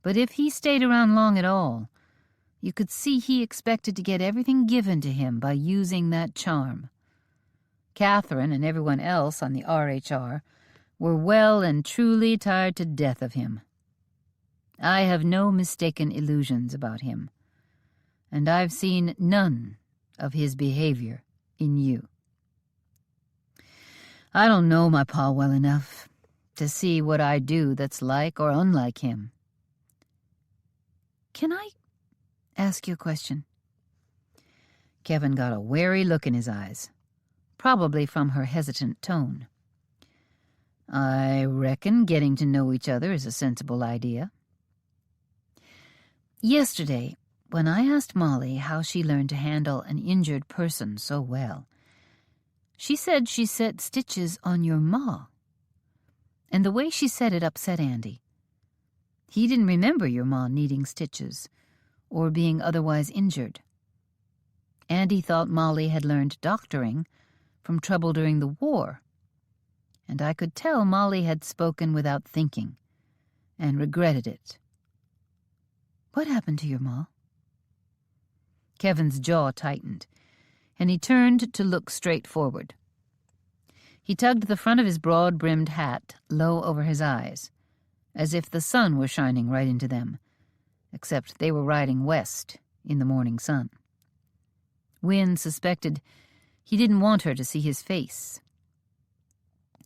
But if he stayed around long at all, you could see he expected to get everything given to him by using that charm. Catherine and everyone else on the RHR were well and truly tired to death of him. I have no mistaken illusions about him, and I've seen none of his behavior in you. I don't know my pa well enough to see what I do that's like or unlike him." "Can I ask you a question?" Kevin got a wary look in his eyes, probably from her hesitant tone. "I reckon getting to know each other is a sensible idea." "Yesterday, when I asked Molly how she learned to handle an injured person so well, she said she set stitches on your ma. And the way she said it upset Andy. He didn't remember your ma needing stitches or being otherwise injured. Andy thought Molly had learned doctoring from trouble during the war, and I could tell Molly had spoken without thinking and regretted it. What happened to your ma?" Kevin's jaw tightened, and he turned to look straight forward. He tugged the front of his broad-brimmed hat low over his eyes, as if the sun were shining right into them, except they were riding west in the morning sun. Wynne suspected he didn't want her to see his face.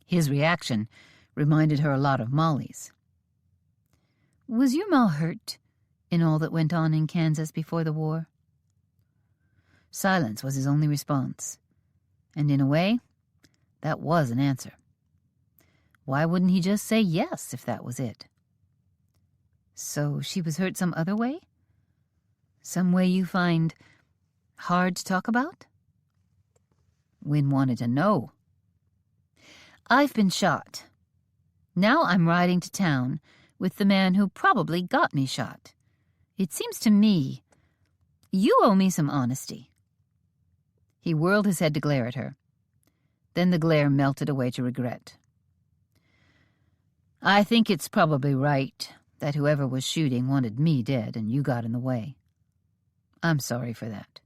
His reaction reminded her a lot of Molly's. "Was your ma hurt in all that went on in Kansas before the war?" Silence was his only response, and in a way, that was an answer. Why wouldn't he just say yes if that was it? "So she was hurt some other way? Some way you find hard to talk about?" Wynne wanted to know. "I've been shot. Now I'm riding to town with the man who probably got me shot. It seems to me you owe me some honesty." He whirled his head to glare at her. Then the glare melted away to regret. "I think it's probably right that whoever was shooting wanted me dead and you got in the way. I'm sorry for that."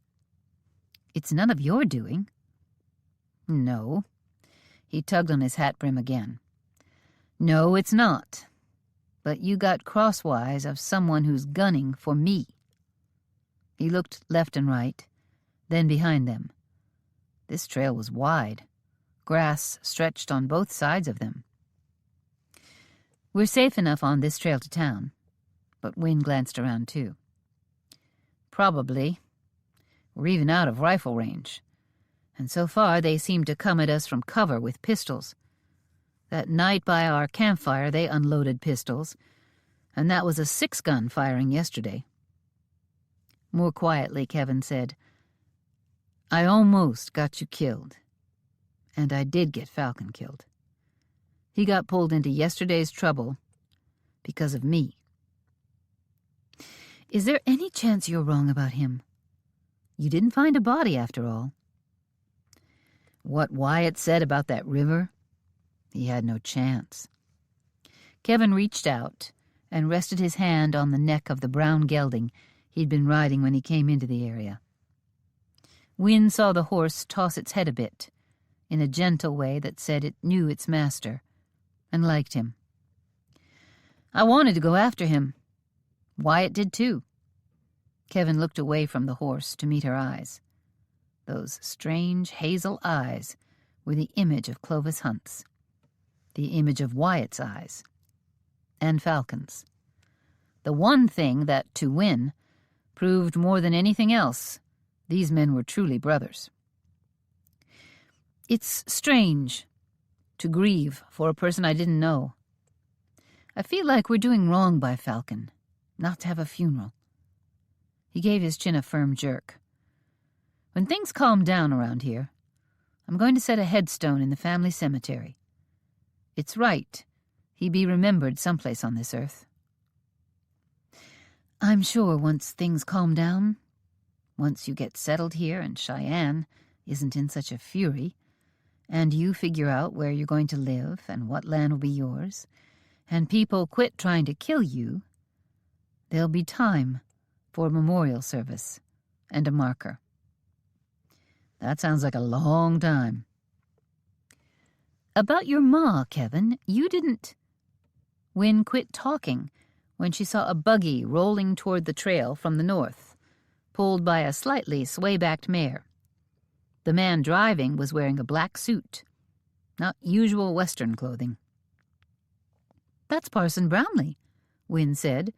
"It's none of your doing." "No." He tugged on his hat brim again. "No, it's not. But you got crosswise of someone who's gunning for me." He looked left and right, then behind them. This trail was wide. Grass stretched on both sides of them. "We're safe enough on this trail to town," but Wynne glanced around too. "Probably. We're even out of rifle range, and so far they seem to come at us from cover with pistols. That night by our campfire they unloaded pistols, and that was a 6-gun firing yesterday." More quietly, Kevin said, "I almost got you killed. And I did get Falcon killed. He got pulled into yesterday's trouble because of me." "Is there any chance you're wrong about him? You didn't find a body after all." What Wyatt said about that river? He had no chance. Kevin reached out and rested his hand on the neck of the brown gelding he'd been riding when he came into the area. Wynne saw the horse toss its head a bit, in a gentle way that said it knew its master, and liked him. "I wanted to go after him. Wyatt did too." Kevin looked away from the horse to meet her eyes. Those strange hazel eyes were the image of Clovis Hunt's, the image of Wyatt's eyes, and Falcon's. The one thing that, to Wynne, proved more than anything else, these men were truly brothers. "It's strange to grieve for a person I didn't know. I feel like we're doing wrong by Falcon, not to have a funeral." He gave his chin a firm jerk. "When things calm down around here, I'm going to set a headstone in the family cemetery. It's right he be remembered someplace on this earth." "I'm sure once things calm down, once you get settled here and Cheyenne isn't in such a fury, and you figure out where you're going to live and what land will be yours, and people quit trying to kill you, there'll be time for a memorial service and a marker." "That sounds like a long time." "About your ma, Kevin, you didn't—" Wynne quit talking when she saw a buggy rolling toward the trail from the north, pulled by a slightly sway-backed mare. The man driving was wearing a black suit, not usual Western clothing. "That's Parson Brownlee," Wynne said.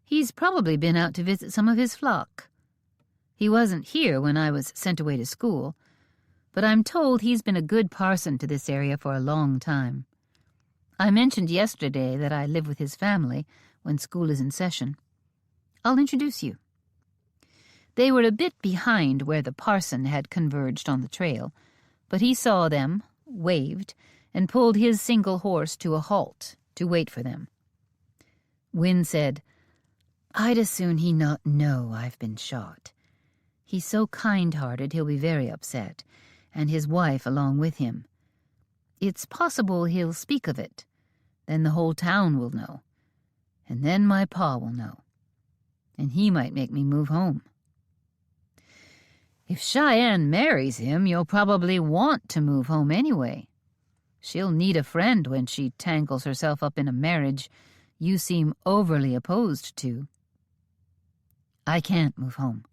"He's probably been out to visit some of his flock. He wasn't here when I was sent away to school, but I'm told he's been a good parson to this area for a long time. I mentioned yesterday that I live with his family when school is in session. I'll introduce you." They were a bit behind where the parson had converged on the trail, but he saw them, waved, and pulled his single horse to a halt to wait for them. Wynne said, "I'd as soon he not know I've been shot. He's so kind-hearted he'll be very upset, and his wife along with him. It's possible he'll speak of it. Then the whole town will know. And then my pa will know. And he might make me move home." "If Cheyenne marries him, you'll probably want to move home anyway," She'll need a friend when she tangles herself up in a marriage you seem overly opposed to. I can't move home.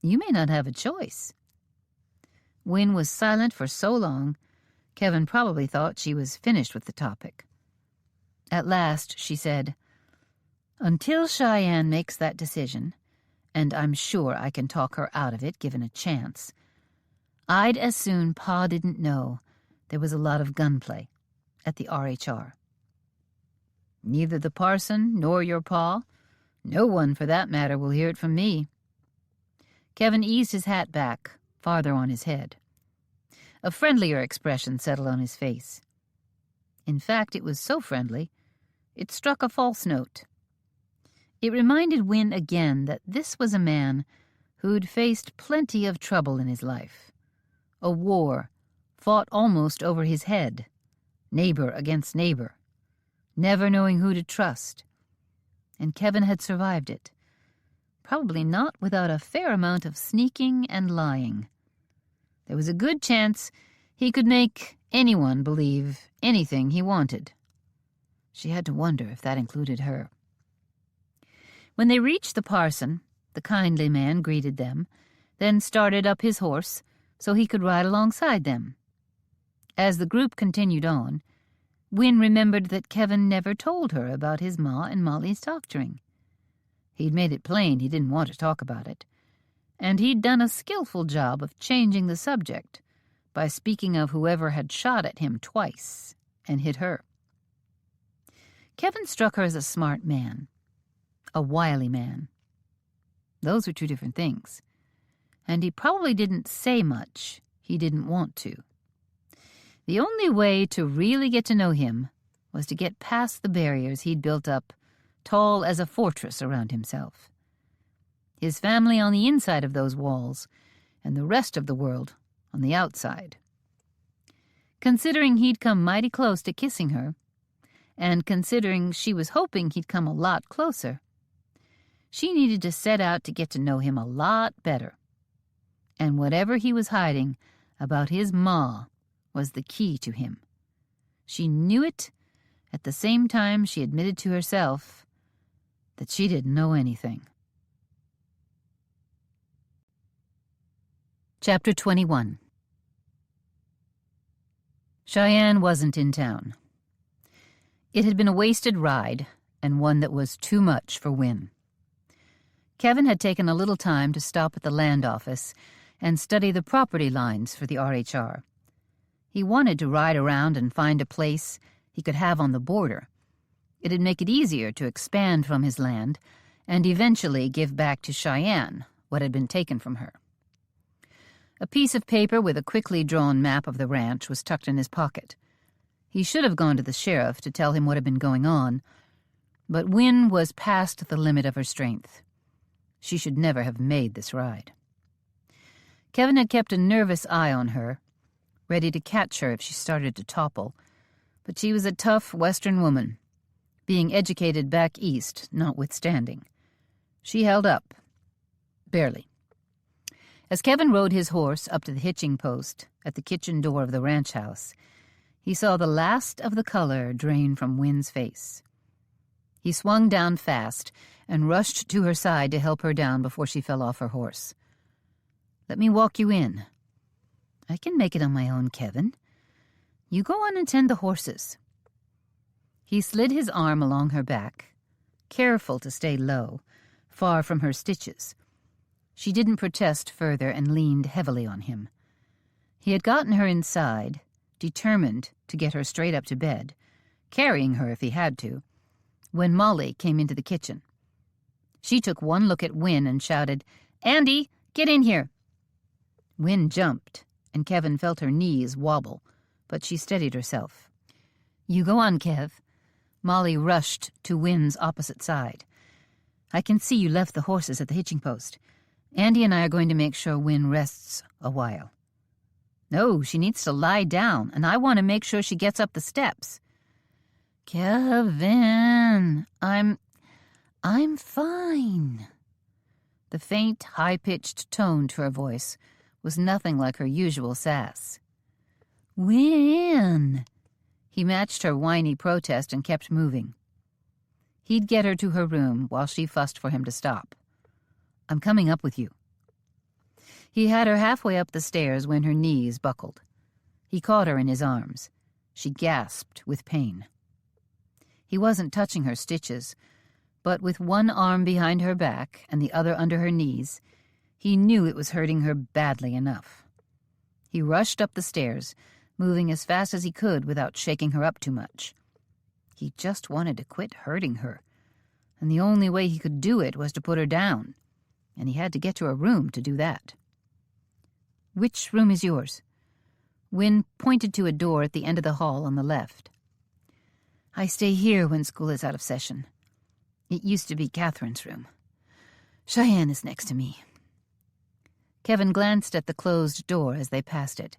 You may not have a choice. Wynne was silent for so long, Kevin probably thought she was finished with the topic. At last she said, "Until Cheyenne makes that decision, and I'm sure I can talk her out of it given a chance, I'd as soon Pa didn't know there was a lot of gunplay at the RHR. Neither the parson nor your pa, no one for that matter, will hear it from me." Kevin eased his hat back, farther on his head. A friendlier expression settled on his face. In fact, it was so friendly, it struck a false note. It reminded Wynne again that this was a man who'd faced plenty of trouble in his life. A war fought almost over his head, neighbor against neighbor, never knowing who to trust. And Kevin had survived it, probably not without a fair amount of sneaking and lying. There was a good chance he could make anyone believe anything he wanted. She had to wonder if that included her. When they reached the parson, the kindly man greeted them, then started up his horse so he could ride alongside them. As the group continued on, Wynne remembered that Kevin never told her about his Ma and Molly's doctoring. He'd made it plain he didn't want to talk about it, and he'd done a skillful job of changing the subject by speaking of whoever had shot at him twice and hit her. Kevin struck her as a smart man, a wily man. Those were two different things, and he probably didn't say much he didn't want to. The only way to really get to know him was to get past the barriers he'd built up, tall as a fortress around himself. His family on the inside of those walls, and the rest of the world on the outside. Considering he'd come mighty close to kissing her, and considering she was hoping he'd come a lot closer, she needed to set out to get to know him a lot better. And whatever he was hiding about his Ma was the key to him. She knew it at the same time she admitted to herself that she didn't know anything. Chapter 21. Cheyenne wasn't in town. It had been a wasted ride, and one that was too much for Wynne. Kevin had taken a little time to stop at the land office and study the property lines for the RHR. He wanted to ride around and find a place he could have on the border. It'd make it easier to expand from his land and eventually give back to Cheyenne what had been taken from her. A piece of paper with a quickly drawn map of the ranch was tucked in his pocket. He should have gone to the sheriff to tell him what had been going on, but Wynne was past the limit of her strength. She should never have made this ride. Kevin had kept a nervous eye on her, ready to catch her if she started to topple, but she was a tough Western woman, being educated back east notwithstanding. She held up. Barely. As Kevin rode his horse up to the hitching post at the kitchen door of the ranch house, he saw the last of the color drain from Wynne's face. He swung down fast and rushed to her side to help her down before she fell off her horse. "Let me walk you in." "I can make it on my own, Kevin. You go on and tend the horses." He slid his arm along her back, careful to stay low, far from her stitches. She didn't protest further and leaned heavily on him. He had gotten her inside, determined to get her straight up to bed, carrying her if he had to, when Molly came into the kitchen. She took one look at Wynne and shouted, "Andy, get in here!" Wynne jumped, and Kevin felt her knees wobble, but she steadied herself. "You go on, Kev." Molly rushed to Wynne's opposite side. "I can see you left the horses at the hitching post. Andy and I are going to make sure Wynne rests a while." "No, she needs to lie down, and I want to make sure she gets up the steps." "Kevin, I'm fine." The faint, high-pitched tone to her voice was nothing like her usual sass. Win! He matched her whiny protest and kept moving. He'd get her to her room while she fussed for him to stop. "I'm coming up with you." He had her halfway up the stairs when her knees buckled. He caught her in his arms. She gasped with pain. He wasn't touching her stitches, but with one arm behind her back and the other under her knees, he knew it was hurting her badly enough. He rushed up the stairs, moving as fast as he could without shaking her up too much. He just wanted to quit hurting her, and the only way he could do it was to put her down, and he had to get to her room to do that. "Which room is yours?" Wynne pointed to a door at the end of the hall on the left. "I stay here when school is out of session. It used to be Catherine's room. Cheyenne is next to me." Kevin glanced at the closed door as they passed it.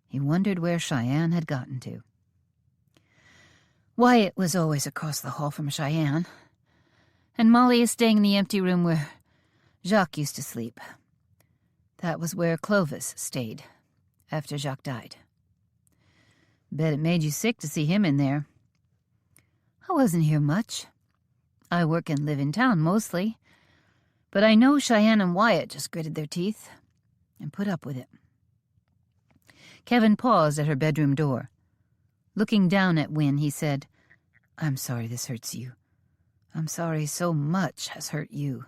He wondered where Cheyenne had gotten to. "Wyatt was always across the hall from Cheyenne, and Molly is staying in the empty room where Jacques used to sleep. That was where Clovis stayed after Jacques died." "Bet it made you sick to see him in there." "I wasn't here much. I work and live in town mostly, but I know Cheyenne and Wyatt just gritted their teeth and put up with it." Kevin paused at her bedroom door. Looking down at Wynne, he said, "I'm sorry this hurts you. I'm sorry so much has hurt you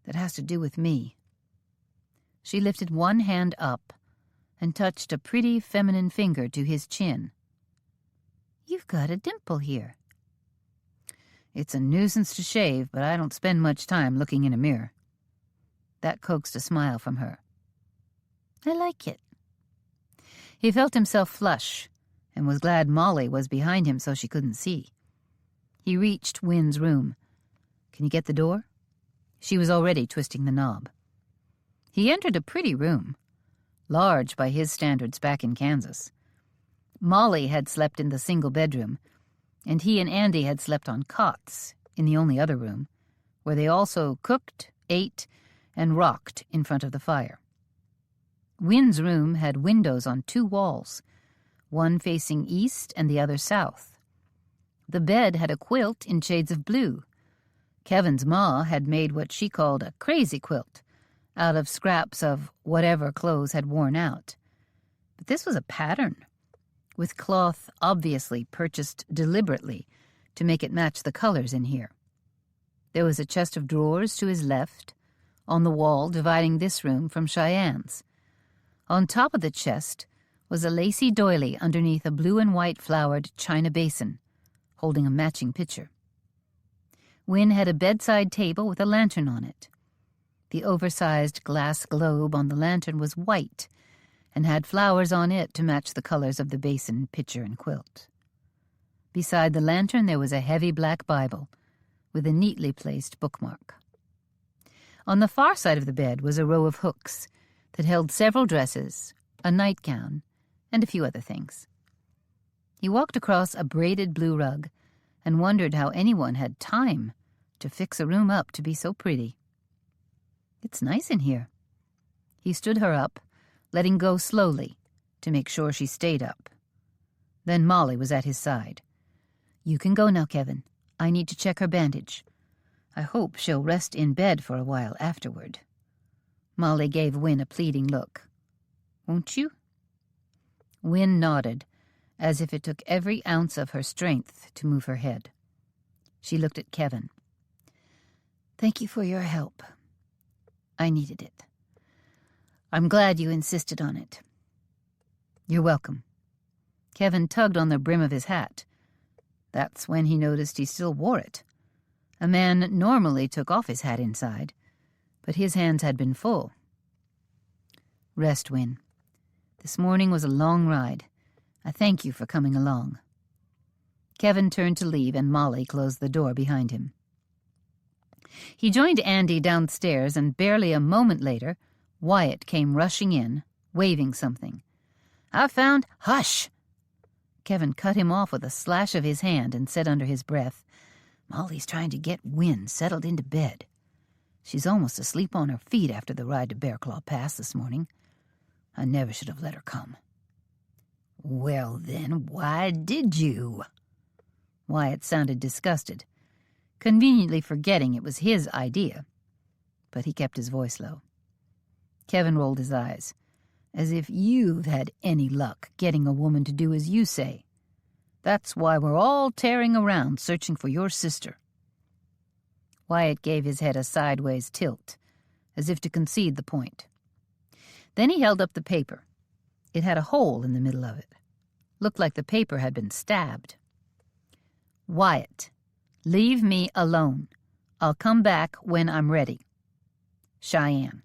that has to do with me." She lifted one hand up and touched a pretty feminine finger to his chin. "You've got a dimple here." "It's a nuisance to shave, but I don't spend much time looking in a mirror." That coaxed a smile from her. "I like it." He felt himself flush and was glad Molly was behind him so she couldn't see. He reached Wynne's room. "Can you get the door?" She was already twisting the knob. He entered a pretty room, large by his standards back in Kansas. Molly had slept in the single bedroom, and he and Andy had slept on cots in the only other room, where they also cooked, ate, and rocked in front of the fire. Wynne's room had windows on 2 walls, one facing east and the other south. The bed had a quilt in shades of blue. Kevin's ma had made what she called a crazy quilt, out of scraps of whatever clothes had worn out. But this was a pattern, with cloth obviously purchased deliberately to make it match the colors in here. There was a chest of drawers to his left, on the wall dividing this room from Cheyenne's. On top of the chest was a lacy doily underneath a blue and white flowered china basin, holding a matching pitcher. Wynne had a bedside table with a lantern on it. The oversized glass globe on the lantern was white and had flowers on it to match the colors of the basin, pitcher, and quilt. Beside the lantern there was a heavy black Bible with a neatly placed bookmark. On the far side of the bed was a row of hooks that held several dresses, a nightgown, and a few other things. He walked across a braided blue rug and wondered how anyone had time to fix a room up to be so pretty. "It's nice in here." He stood her up, letting go slowly to make sure she stayed up. Then Molly was at his side. "You can go now, Kevin. I need to check her bandage. I hope she'll rest in bed for a while afterward." Molly gave Wynne a pleading look. "Won't you?" Wynne nodded, as if it took every ounce of her strength to move her head. She looked at Kevin. "Thank you for your help. I needed it. I'm glad you insisted on it." "You're welcome." Kevin tugged on the brim of his hat. That's when he noticed he still wore it. A man normally took off his hat inside, but his hands had been full. "Rest, Wynne. This morning was a long ride. I thank you for coming along." Kevin turned to leave, and Molly closed the door behind him. He joined Andy downstairs, and barely a moment later, Wyatt came rushing in, waving something. "I found—" "Hush!" Kevin cut him off with a slash of his hand and said under his breath, "Molly's trying to get Wynne settled into bed. She's almost asleep on her feet after the ride to Bear Claw Pass this morning. I never should have let her come." "Well, then, why did you?" Wyatt sounded disgusted, conveniently forgetting it was his idea, but he kept his voice low. Kevin rolled his eyes. "As if you've had any luck getting a woman to do as you say. That's why we're all tearing around searching for your sister." Wyatt gave his head a sideways tilt, as if to concede the point. Then he held up the paper. It had a hole in the middle of it. Looked like the paper had been stabbed. "Wyatt, leave me alone. I'll come back when I'm ready. Cheyenne."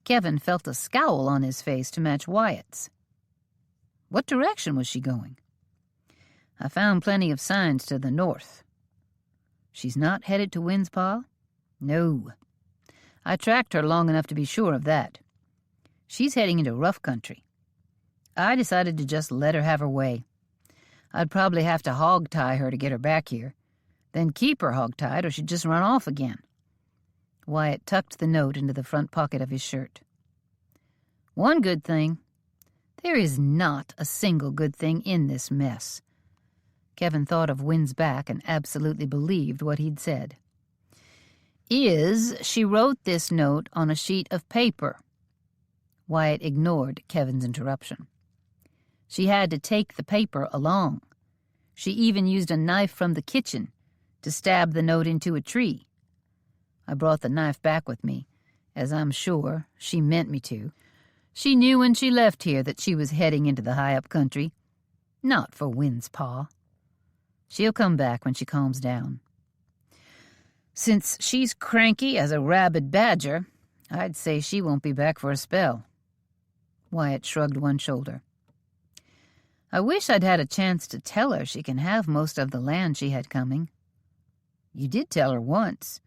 Kevin felt a scowl on his face to match Wyatt's. What direction was she going? "I found plenty of signs to the north." "She's not headed to Windspaw?" "No. I tracked her long enough to be sure of that. She's heading into rough country. I decided to just let her have her way. I'd probably have to hog-tie her to get her back here, then keep her hog-tied or she'd just run off again." Wyatt tucked the note into the front pocket of his shirt. "One good thing. There is not a single good thing in this mess." Kevin thought of Wynn's back and absolutely believed what he'd said. "Is she wrote this note on a sheet of paper." Wyatt ignored Kevin's interruption. "She had to take the paper along. She even used a knife from the kitchen to stab the note into a tree. I brought the knife back with me, as I'm sure she meant me to. She knew when she left here that she was heading into the high-up country. Not for Windspaw. She'll come back when she calms down. Since she's cranky as a rabid badger, I'd say she won't be back for a spell." Wyatt shrugged one shoulder. "I wish I'd had a chance to tell her she can have most of the land she had coming." "You did tell her once.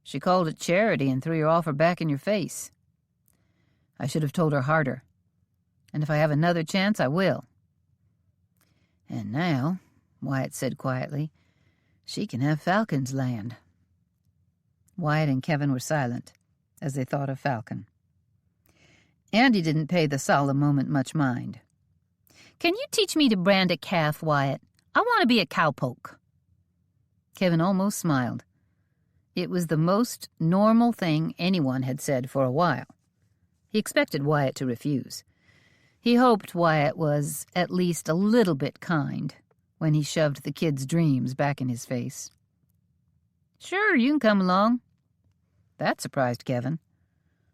She called it charity and threw your offer back in your face." "I should have told her harder. And if I have another chance, I will." "And now," Wyatt said quietly, "she can have Falcon's land." Wyatt and Kevin were silent as they thought of Falcon. Andy didn't pay the solemn moment much mind. "Can you teach me to brand a calf, Wyatt? I want to be a cowpoke." Kevin almost smiled. It was the most normal thing anyone had said for a while. He expected Wyatt to refuse. He hoped Wyatt was at least a little bit kind when he shoved the kid's dreams back in his face. "Sure, you can come along." That surprised Kevin.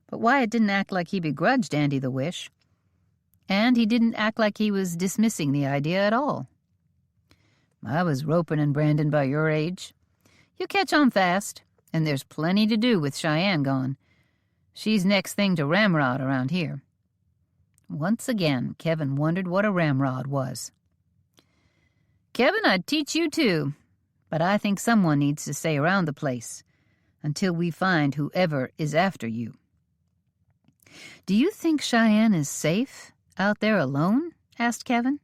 But Wyatt didn't act like he begrudged Andy the wish. And he didn't act like he was dismissing the idea at all. "I was roping and branding by your age. You catch on fast, and there's plenty to do with Cheyenne gone. She's next thing to Ramrod around here." Once again, Kevin wondered what a ramrod was. "Kevin, I'd teach you too, but I think someone needs to stay around the place until we find whoever is after you." "Do you think Cheyenne is safe out there alone?" asked Kevin.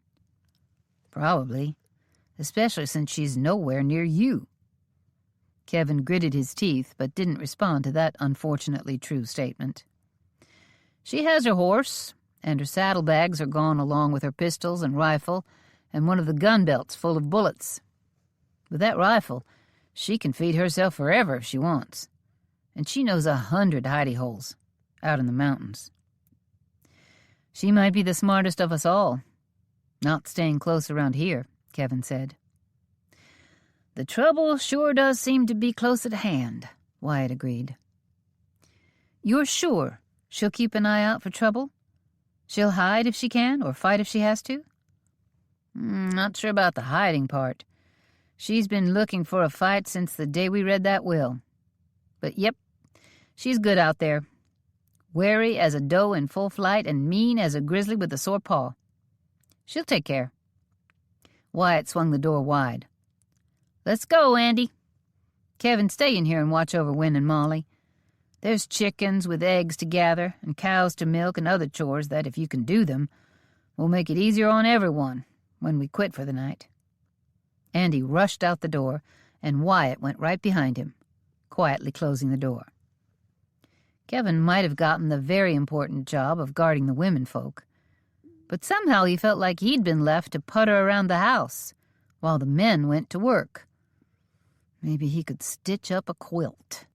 "Probably, especially since she's nowhere near you." Kevin gritted his teeth but didn't respond to that unfortunately true statement. "She has her horse, and her saddlebags are gone along with her pistols and rifle and one of the gun belts full of bullets. With that rifle, she can feed herself forever if she wants, and she knows 100 hidey holes out in the mountains. She might be the smartest of us all, not staying close around here," Kevin said. "The trouble sure does seem to be close at hand," Wyatt agreed. "You're sure she'll keep an eye out for trouble? She'll hide if she can, or fight if she has to?" "Not sure about the hiding part. She's been looking for a fight since the day we read that will. But yep, she's good out there. Wary as a doe in full flight and mean as a grizzly with a sore paw. She'll take care." Wyatt swung the door wide. "Let's go, Andy. Kevin, stay in here and watch over Wynn and Molly. There's chickens with eggs to gather and cows to milk and other chores that, if you can do them, will make it easier on everyone when we quit for the night." Andy rushed out the door, and Wyatt went right behind him, quietly closing the door. Kevin might have gotten the very important job of guarding the womenfolk, But somehow he felt like he'd been left to putter around the house while the men went to work. Maybe he could stitch up a quilt.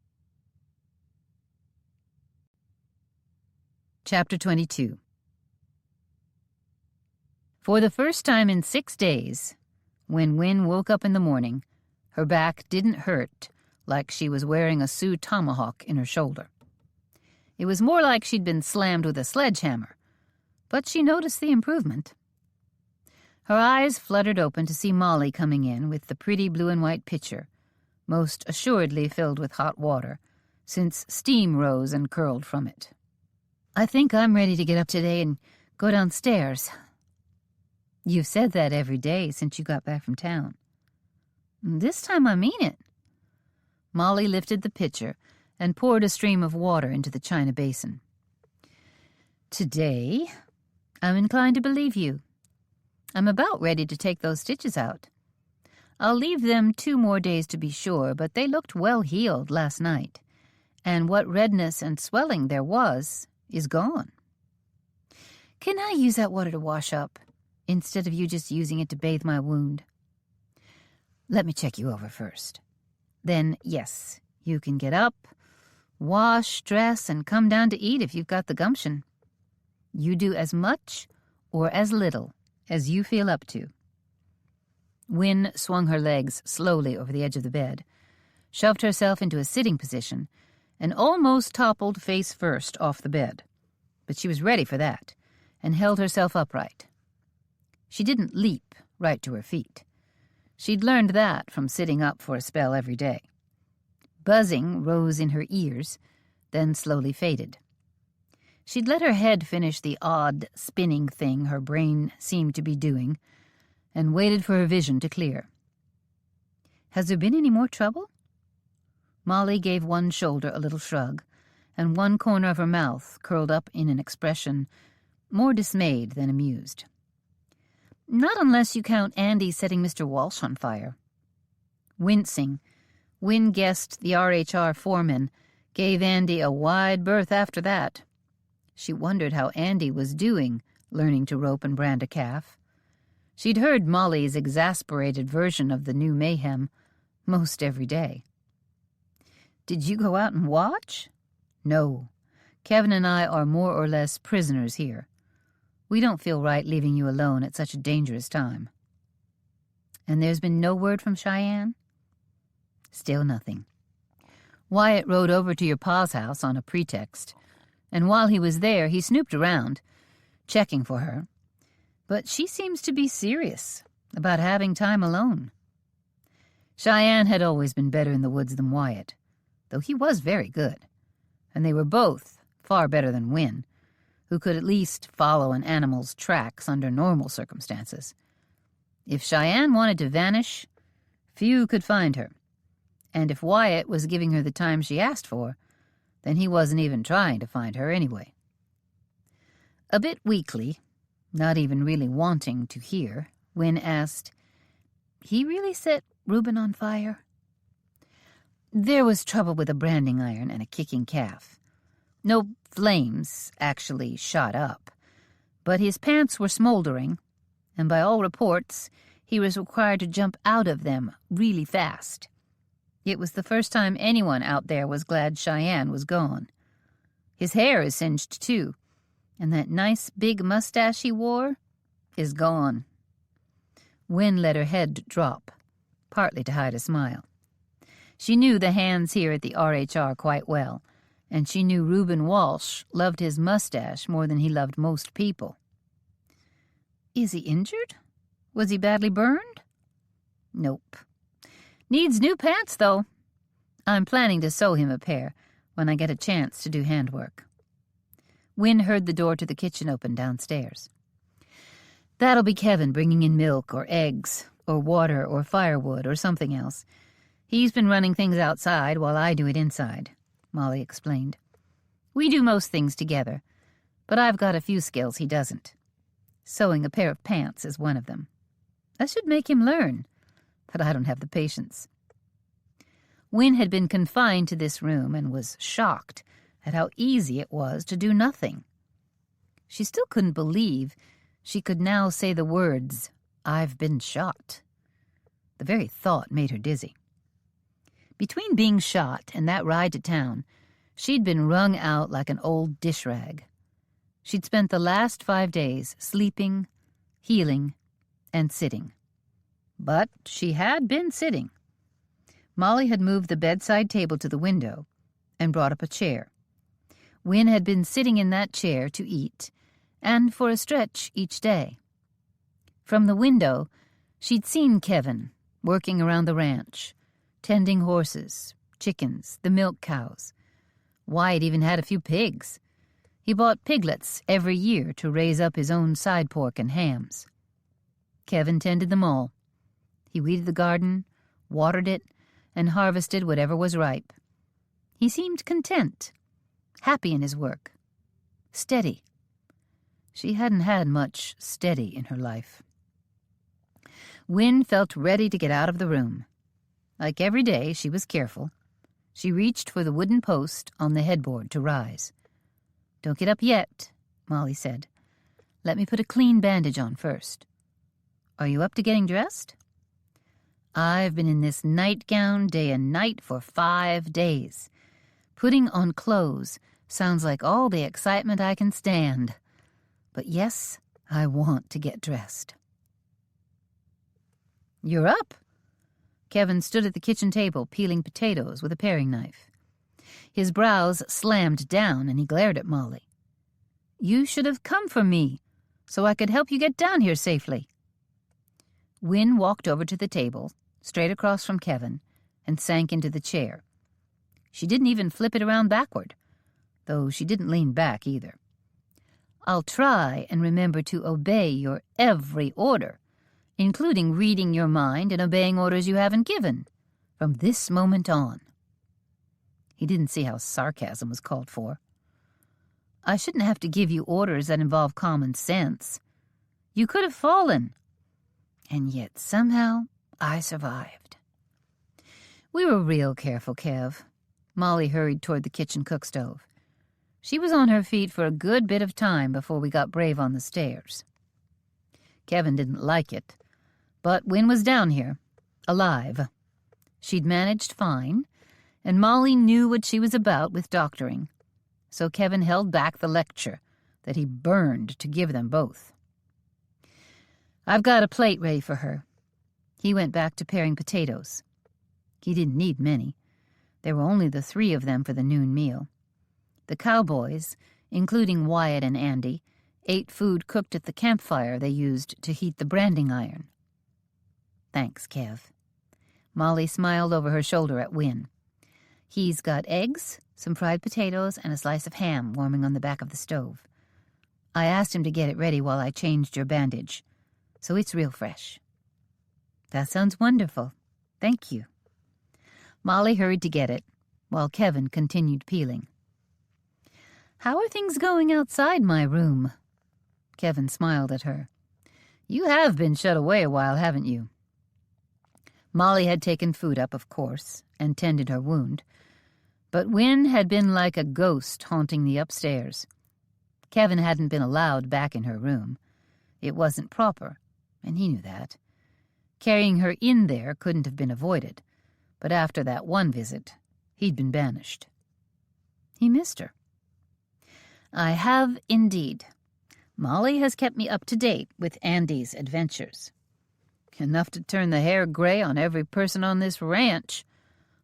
Chapter 22. For the first time in 6 days, when Win woke up in the morning, her back didn't hurt like she was wearing a Sioux tomahawk in her shoulder. It was more like she'd been slammed with a sledgehammer, but she noticed the improvement. Her eyes fluttered open to see Molly coming in with the pretty blue and white pitcher, most assuredly filled with hot water, since steam rose and curled from it. "I think I'm ready to get up today and go downstairs." "You've said that every day since you got back from town." "This time I mean it." Molly lifted the pitcher and poured a stream of water into the china basin. "Today, I'm inclined to believe you. I'm about ready to take those stitches out. I'll leave them 2 more days to be sure, but they looked well healed last night, and what redness and swelling there was is gone. Can I use that water to wash up, instead of you just using it to bathe my wound?" "Let me check you over first. Then, yes, you can get up, wash, dress, and come down to eat if you've got the gumption. You do as much or as little as you feel up to." Win swung her legs slowly over the edge of the bed, shoved herself into a sitting position, and almost toppled face first off the bed. But she was ready for that, and held herself upright. She didn't leap right to her feet. She'd learned that from sitting up for a spell every day. Buzzing rose in her ears, then slowly faded. She'd let her head finish the odd, spinning thing her brain seemed to be doing, and waited for her vision to clear. "Has there been any more trouble?" Molly gave one shoulder a little shrug, and one corner of her mouth curled up in an expression more dismayed than amused. "Not unless you count Andy setting Mr. Walsh on fire." Wincing, Win guessed the RHR foreman gave Andy a wide berth after that. She wondered how Andy was doing, learning to rope and brand a calf. She'd heard Molly's exasperated version of the new mayhem most every day. "Did you go out and watch?" "No. Kevin and I are more or less prisoners here. We don't feel right leaving you alone at such a dangerous time." "And there's been no word from Cheyenne?" "Still nothing. Wyatt rode over to your pa's house on a pretext, and while he was there he snooped around, checking for her. But she seems to be serious about having time alone." Cheyenne had always been better in the woods than Wyatt, though he was very good, and they were both far better than Win, who could at least follow an animal's tracks under normal circumstances. If Cheyenne wanted to vanish, few could find her, and if Wyatt was giving her the time she asked for, then he wasn't even trying to find her anyway. A bit weakly, not even really wanting to hear, Win asked, "He really set Reuben on fire?" "There was trouble with a branding iron and a kicking calf. No flames actually shot up, but his pants were smoldering, and by all reports, he was required to jump out of them really fast. It was the first time anyone out there was glad Cheyenne was gone. His hair is singed, too, and that nice big mustache he wore is gone." Win let her head drop, partly to hide a smile. She knew the hands here at the RHR quite well, and she knew Reuben Walsh loved his mustache more than he loved most people. "Is he injured? Was he badly burned?" "Nope. Needs new pants, though. I'm planning to sew him a pair when I get a chance to do handwork." Win heard the door to the kitchen open downstairs. "That'll be Kevin bringing in milk or eggs or water or firewood or something else. He's been running things outside while I do it inside," Molly explained. "We do most things together, but I've got a few skills he doesn't. Sewing a pair of pants is one of them. I should make him learn, but I don't have the patience." Win had been confined to this room and was shocked at how easy it was to do nothing. She still couldn't believe She could now say the words, "I've been shot." The very thought made her dizzy. Between being shot and that ride to town, she'd been wrung out like an old dish rag. She'd spent the last 5 days sleeping, healing, and sitting. But she had been sitting. Molly had moved the bedside table to the window and brought up a chair. Wynne had been sitting in that chair to eat, and for a stretch each day. From the window, she'd seen Kevin working around the ranch, tending horses, chickens, the milk cows. Wyatt even had a few pigs. He bought piglets every year to raise up his own side pork and hams. Kevin tended them all. He weeded the garden, watered it, and harvested whatever was ripe. He seemed content, happy in his work, steady. She hadn't had much steady in her life. Wynne felt ready to get out of the room. Like every day, she was careful. She reached for the wooden post on the headboard to rise. "Don't get up yet," Molly said. "Let me put a clean bandage on first. Are you up to getting dressed?" "I've been in this nightgown day and night for 5 days. Putting on clothes sounds like all the excitement I can stand. But yes, I want to get dressed." "You're up." Kevin stood at the kitchen table peeling potatoes with a paring knife. His brows slammed down and he glared at Molly. "You should have come for me, so I could help you get down here safely." Wynne walked over to the table, straight across from Kevin, and sank into the chair. She didn't even flip it around backward, though she didn't lean back either. "I'll try and remember to obey your every order, including reading your mind and obeying orders you haven't given, from this moment on." He didn't see how sarcasm was called for. "I shouldn't have to give you orders that involve common sense. You could have fallen. And yet somehow I survived." "We were real careful, Kev." Molly hurried toward the kitchen cook stove. She was on her feet for a good bit of time before we got brave on the stairs. Kevin didn't like it, but Wynne was down here, alive. She'd managed fine, and Molly knew what she was about with doctoring, so Kevin held back the lecture that he burned to give them both. "I've got a plate ready for her." He went back to paring potatoes. He didn't need many. There were only the 3 of them for the noon meal. The cowboys, including Wyatt and Andy, ate food cooked at the campfire they used to heat the branding iron. "Thanks, Kev." Molly smiled over her shoulder at Wynne. "He's got eggs, some fried potatoes, and a slice of ham warming on the back of the stove. I asked him to get it ready while I changed your bandage, so it's real fresh." "That sounds wonderful. Thank you." Molly hurried to get it, while Kevin continued peeling. "How are things going outside my room?" Kevin smiled at her. "You have been shut away a while, haven't you?" Molly had taken food up, of course, and tended her wound. But Wynne had been like a ghost haunting the upstairs. Kevin hadn't been allowed back in her room. It wasn't proper, and he knew that. Carrying her in there couldn't have been avoided, but after that one visit, he'd been banished. He missed her. "I have indeed. Molly has kept me up to date with Andy's adventures. Enough to turn the hair gray on every person on this ranch.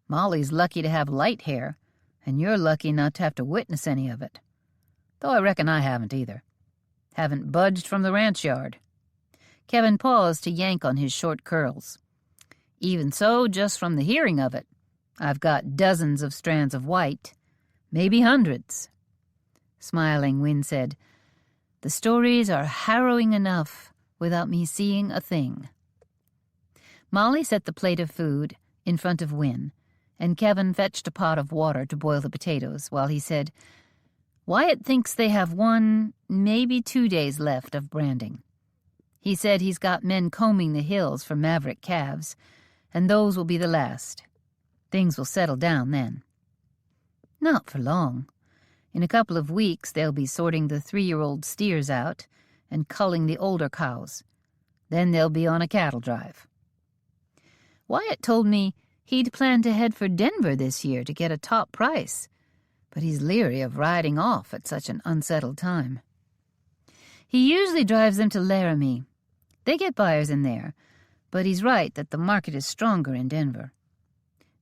Molly's lucky to have light hair, and you're lucky not to have to witness any of it. Though I reckon I haven't either. Haven't budged from the ranch yard." Kevin paused to yank on his short curls. "Even so, just from the hearing of it, I've got dozens of strands of white, maybe hundreds." Smiling, Wynne said, "The stories are harrowing enough without me seeing a thing." Molly set the plate of food in front of Wynne, and Kevin fetched a pot of water to boil the potatoes while he said, "Wyatt thinks they have 1, maybe 2 days left of branding. He said he's got men combing the hills for maverick calves, and those will be the last. Things will settle down then." "Not for long. In a couple of weeks they'll be sorting the 3-year-old steers out, and culling the older cows. Then they'll be on a cattle drive. Wyatt told me he'd planned to head for Denver this year to get a top price, but he's leery of riding off at such an unsettled time. He usually drives them to Laramie. They get buyers in there, but he's right that the market is stronger in Denver.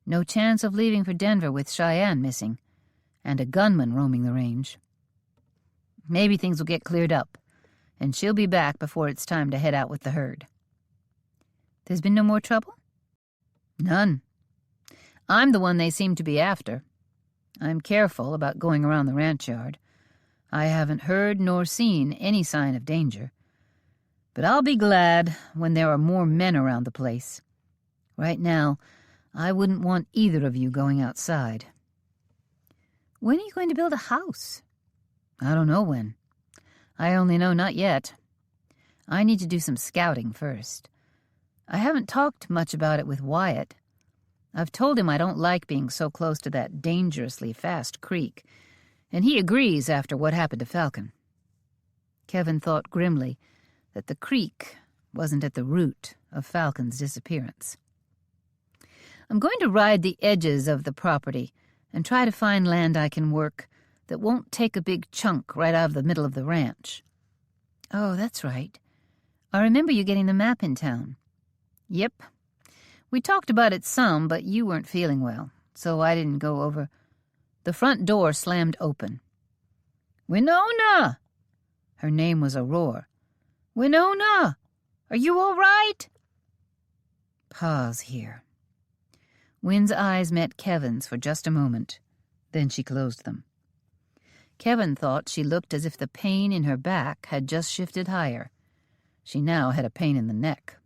No chance of leaving for Denver with Cheyenne missing, and a gunman roaming the range. Maybe things will get cleared up, and she'll be back before it's time to head out with the herd. There's been no more trouble? None. I'm the one they seem to be after. I'm careful about going around the ranch yard. I haven't heard nor seen any sign of danger. But I'll be glad when there are more men around the place. Right now, I wouldn't want either of you going outside. When are you going to build a house? I don't know when. I only know not yet. I need to do some scouting first. I haven't talked much about it with Wyatt. I've told him I don't like being so close to that dangerously fast creek, and he agrees after what happened to Falcon. Kevin thought grimly that the creek wasn't at the root of Falcon's disappearance. I'm going to ride the edges of the property and try to find land I can work that won't take a big chunk right out of the middle of the ranch. Oh, that's right. I remember you getting the map in town. Yep. We talked about it some, but you weren't feeling well, so I didn't go over. The front door slammed open. Winona! Her name was a roar. Winona! Are you all right? Pause here. Wynn's eyes met Kevin's for just a moment. Then she closed them. Kevin thought she looked as if the pain in her back had just shifted higher. She now had a pain in the neck.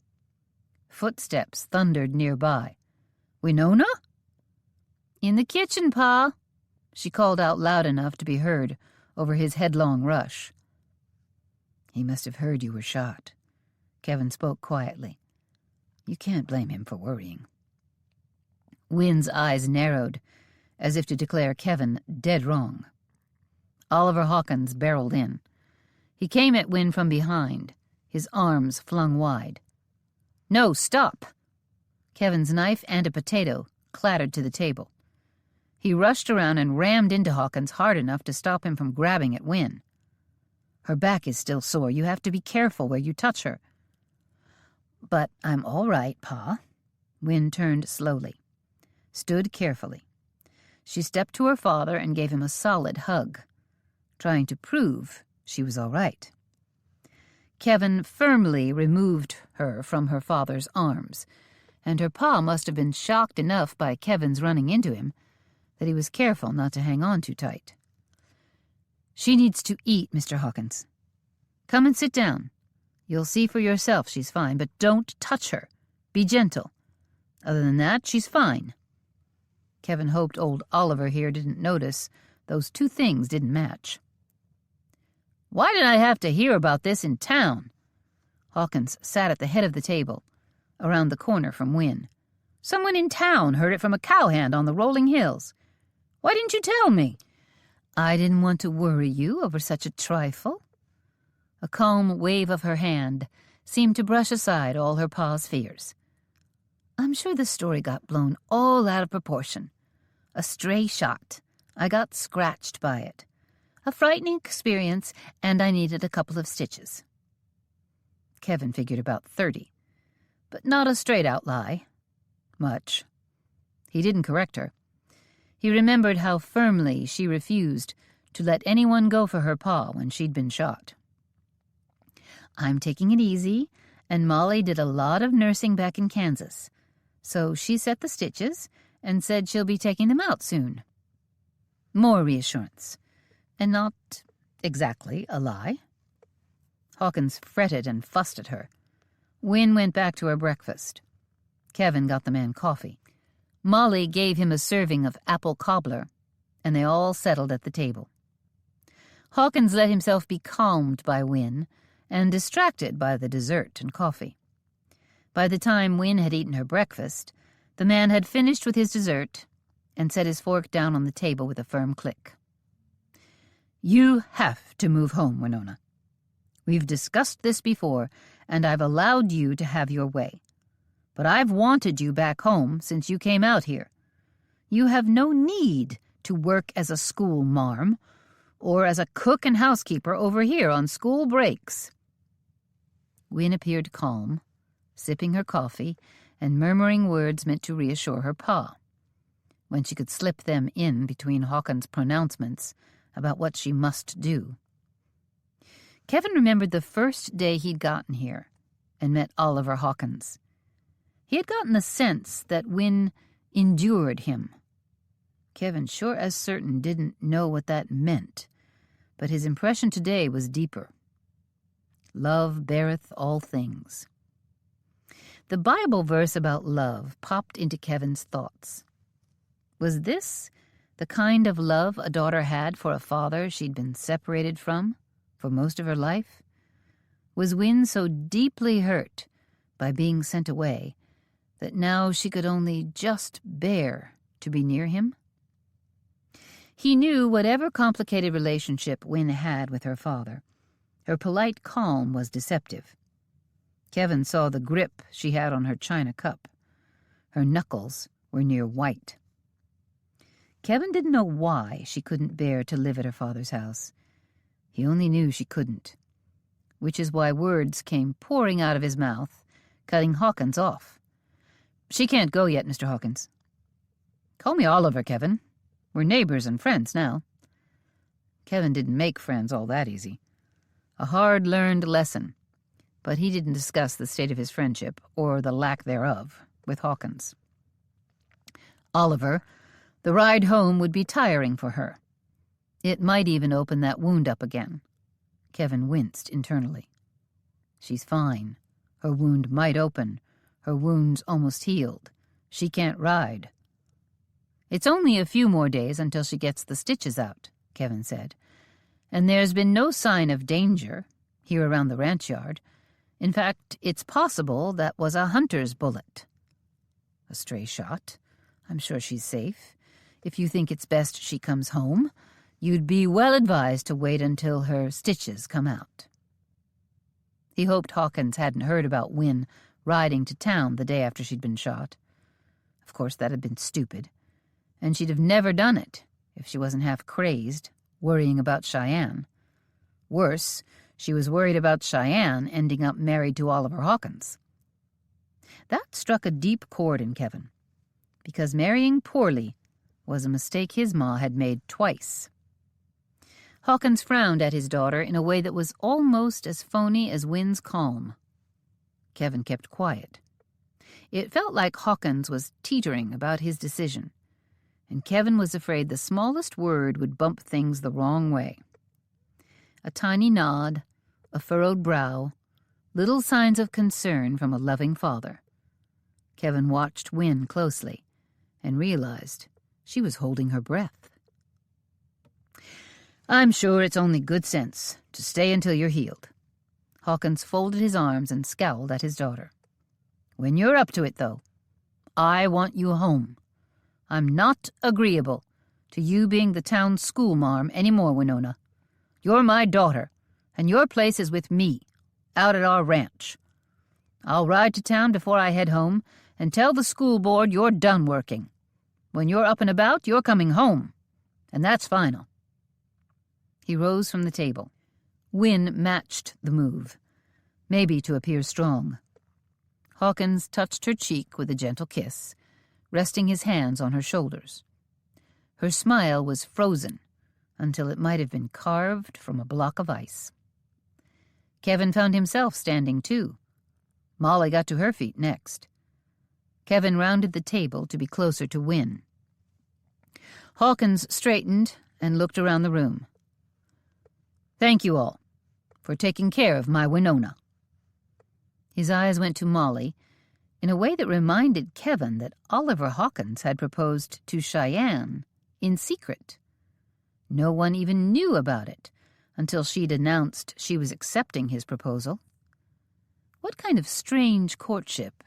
Footsteps thundered nearby. Winona? In the kitchen, Pa, she called out loud enough to be heard over his headlong rush. He must have heard you were shot. Kevin spoke quietly. You can't blame him for worrying. Wynn's eyes narrowed, as if to declare Kevin dead wrong. Oliver Hawkins barreled in. He came at Wynn from behind, his arms flung wide. No, stop! Kevin's knife and a potato clattered to the table. He rushed around and rammed into Hawkins hard enough to stop him from grabbing at Wynn. Her back is still sore. You have to be careful where you touch her. But I'm all right, Pa. Wynn turned slowly, stood carefully. She stepped to her father and gave him a solid hug, trying to prove she was all right. Kevin firmly removed her from her father's arms, and her pa must have been shocked enough by Kevin's running into him that he was careful not to hang on too tight. She needs to eat, Mr. Hawkins. Come and sit down. You'll see for yourself she's fine, but don't touch her. Be gentle. Other than that, she's fine. Kevin hoped old Oliver here didn't notice those two things didn't match. Why did I have to hear about this in town? Hawkins sat at the head of the table, around the corner from Wynn. Someone in town heard it from a cowhand on the rolling hills. Why didn't you tell me? I didn't want to worry you over such a trifle. A calm wave of her hand seemed to brush aside all her pa's fears. I'm sure the story got blown all out of proportion. A stray shot. I got scratched by it. A frightening experience, and I needed a couple of stitches. Kevin figured about 30, but not a straight-out lie. Much. He didn't correct her. He remembered how firmly she refused to let anyone go for her pa when she'd been shot. I'm taking it easy, and Molly did a lot of nursing back in Kansas, so she set the stitches and said she'll be taking them out soon. More reassurance. And not exactly a lie. Hawkins fretted and fussed at her. Wynn went back to her breakfast. Kevin got the man coffee. Molly gave him a serving of apple cobbler, and they all settled at the table. Hawkins let himself be calmed by Wynn and distracted by the dessert and coffee. By the time Wynn had eaten her breakfast, the man had finished with his dessert and set his fork down on the table with a firm click. You have to move home, Winona. We've discussed this before, and I've allowed you to have your way. But I've wanted you back home since you came out here. You have no need to work as a school marm or as a cook and housekeeper over here on school breaks." Wynne appeared calm, sipping her coffee and murmuring words meant to reassure her pa, when she could slip them in between Hawkins' pronouncements about what she must do. Kevin remembered the first day he'd gotten here and met Oliver Hawkins. He had gotten the sense that Wynne endured him. Kevin sure as certain didn't know what that meant, but his impression today was deeper. Love beareth all things. The Bible verse about love popped into Kevin's thoughts. Was this the kind of love a daughter had for a father she'd been separated from for most of her life? Was Wynne so deeply hurt by being sent away that now she could only just bear to be near him? He knew whatever complicated relationship Wynne had with her father, her polite calm was deceptive. Kevin saw the grip she had on her china cup. Her knuckles were near white. Kevin didn't know why she couldn't bear to live at her father's house. He only knew she couldn't, which is why words came pouring out of his mouth, cutting Hawkins off. "She can't go yet, Mr. Hawkins." "Call me Oliver, Kevin. We're neighbors and friends now." Kevin didn't make friends all that easy. A hard-learned lesson, but he didn't discuss the state of his friendship, or the lack thereof, with Hawkins. Oliver, the ride home would be tiring for her. It might even open that wound up again. Kevin winced internally. She's fine. Her wound might open. Her wound's almost healed. She can't ride. "It's only a few more days until she gets the stitches out," Kevin said. "And there's been no sign of danger here around the ranch yard. In fact, it's possible that was a hunter's bullet." "A stray shot. I'm sure she's safe. If you think it's best she comes home, you'd be well advised to wait until her stitches come out." He hoped Hawkins hadn't heard about Wynne riding to town the day after she'd been shot. Of course, that had been stupid, and she'd have never done it if she wasn't half crazed, worrying about Cheyenne. Worse, she was worried about Cheyenne ending up married to Oliver Hawkins. That struck a deep chord in Kevin, because marrying poorly was a mistake his ma had made twice. Hawkins frowned at his daughter in a way that was almost as phony as Wynne's calm. Kevin kept quiet. It felt like Hawkins was teetering about his decision, and Kevin was afraid the smallest word would bump things the wrong way. A tiny nod, a furrowed brow, little signs of concern from a loving father. Kevin watched Wynne closely and realized she was holding her breath. "I'm sure it's only good sense to stay until you're healed." Hawkins folded his arms and scowled at his daughter. "When you're up to it, though, I want you home. I'm not agreeable to you being the town schoolmarm anymore, Winona. You're my daughter, and your place is with me, out at our ranch. I'll ride to town before I head home and tell the school board you're done working. When you're up and about, you're coming home, and that's final." He rose from the table. Wynne matched the move, maybe to appear strong. Hawkins touched her cheek with a gentle kiss, resting his hands on her shoulders. Her smile was frozen until it might have been carved from a block of ice. Kevin found himself standing too. Molly got to her feet next. Kevin rounded the table to be closer to Wynne. Hawkins straightened and looked around the room. "Thank you all for taking care of my Winona." His eyes went to Molly in a way that reminded Kevin that Oliver Hawkins had proposed to Cheyenne in secret. No one even knew about it until she'd announced she was accepting his proposal. What kind of strange courtship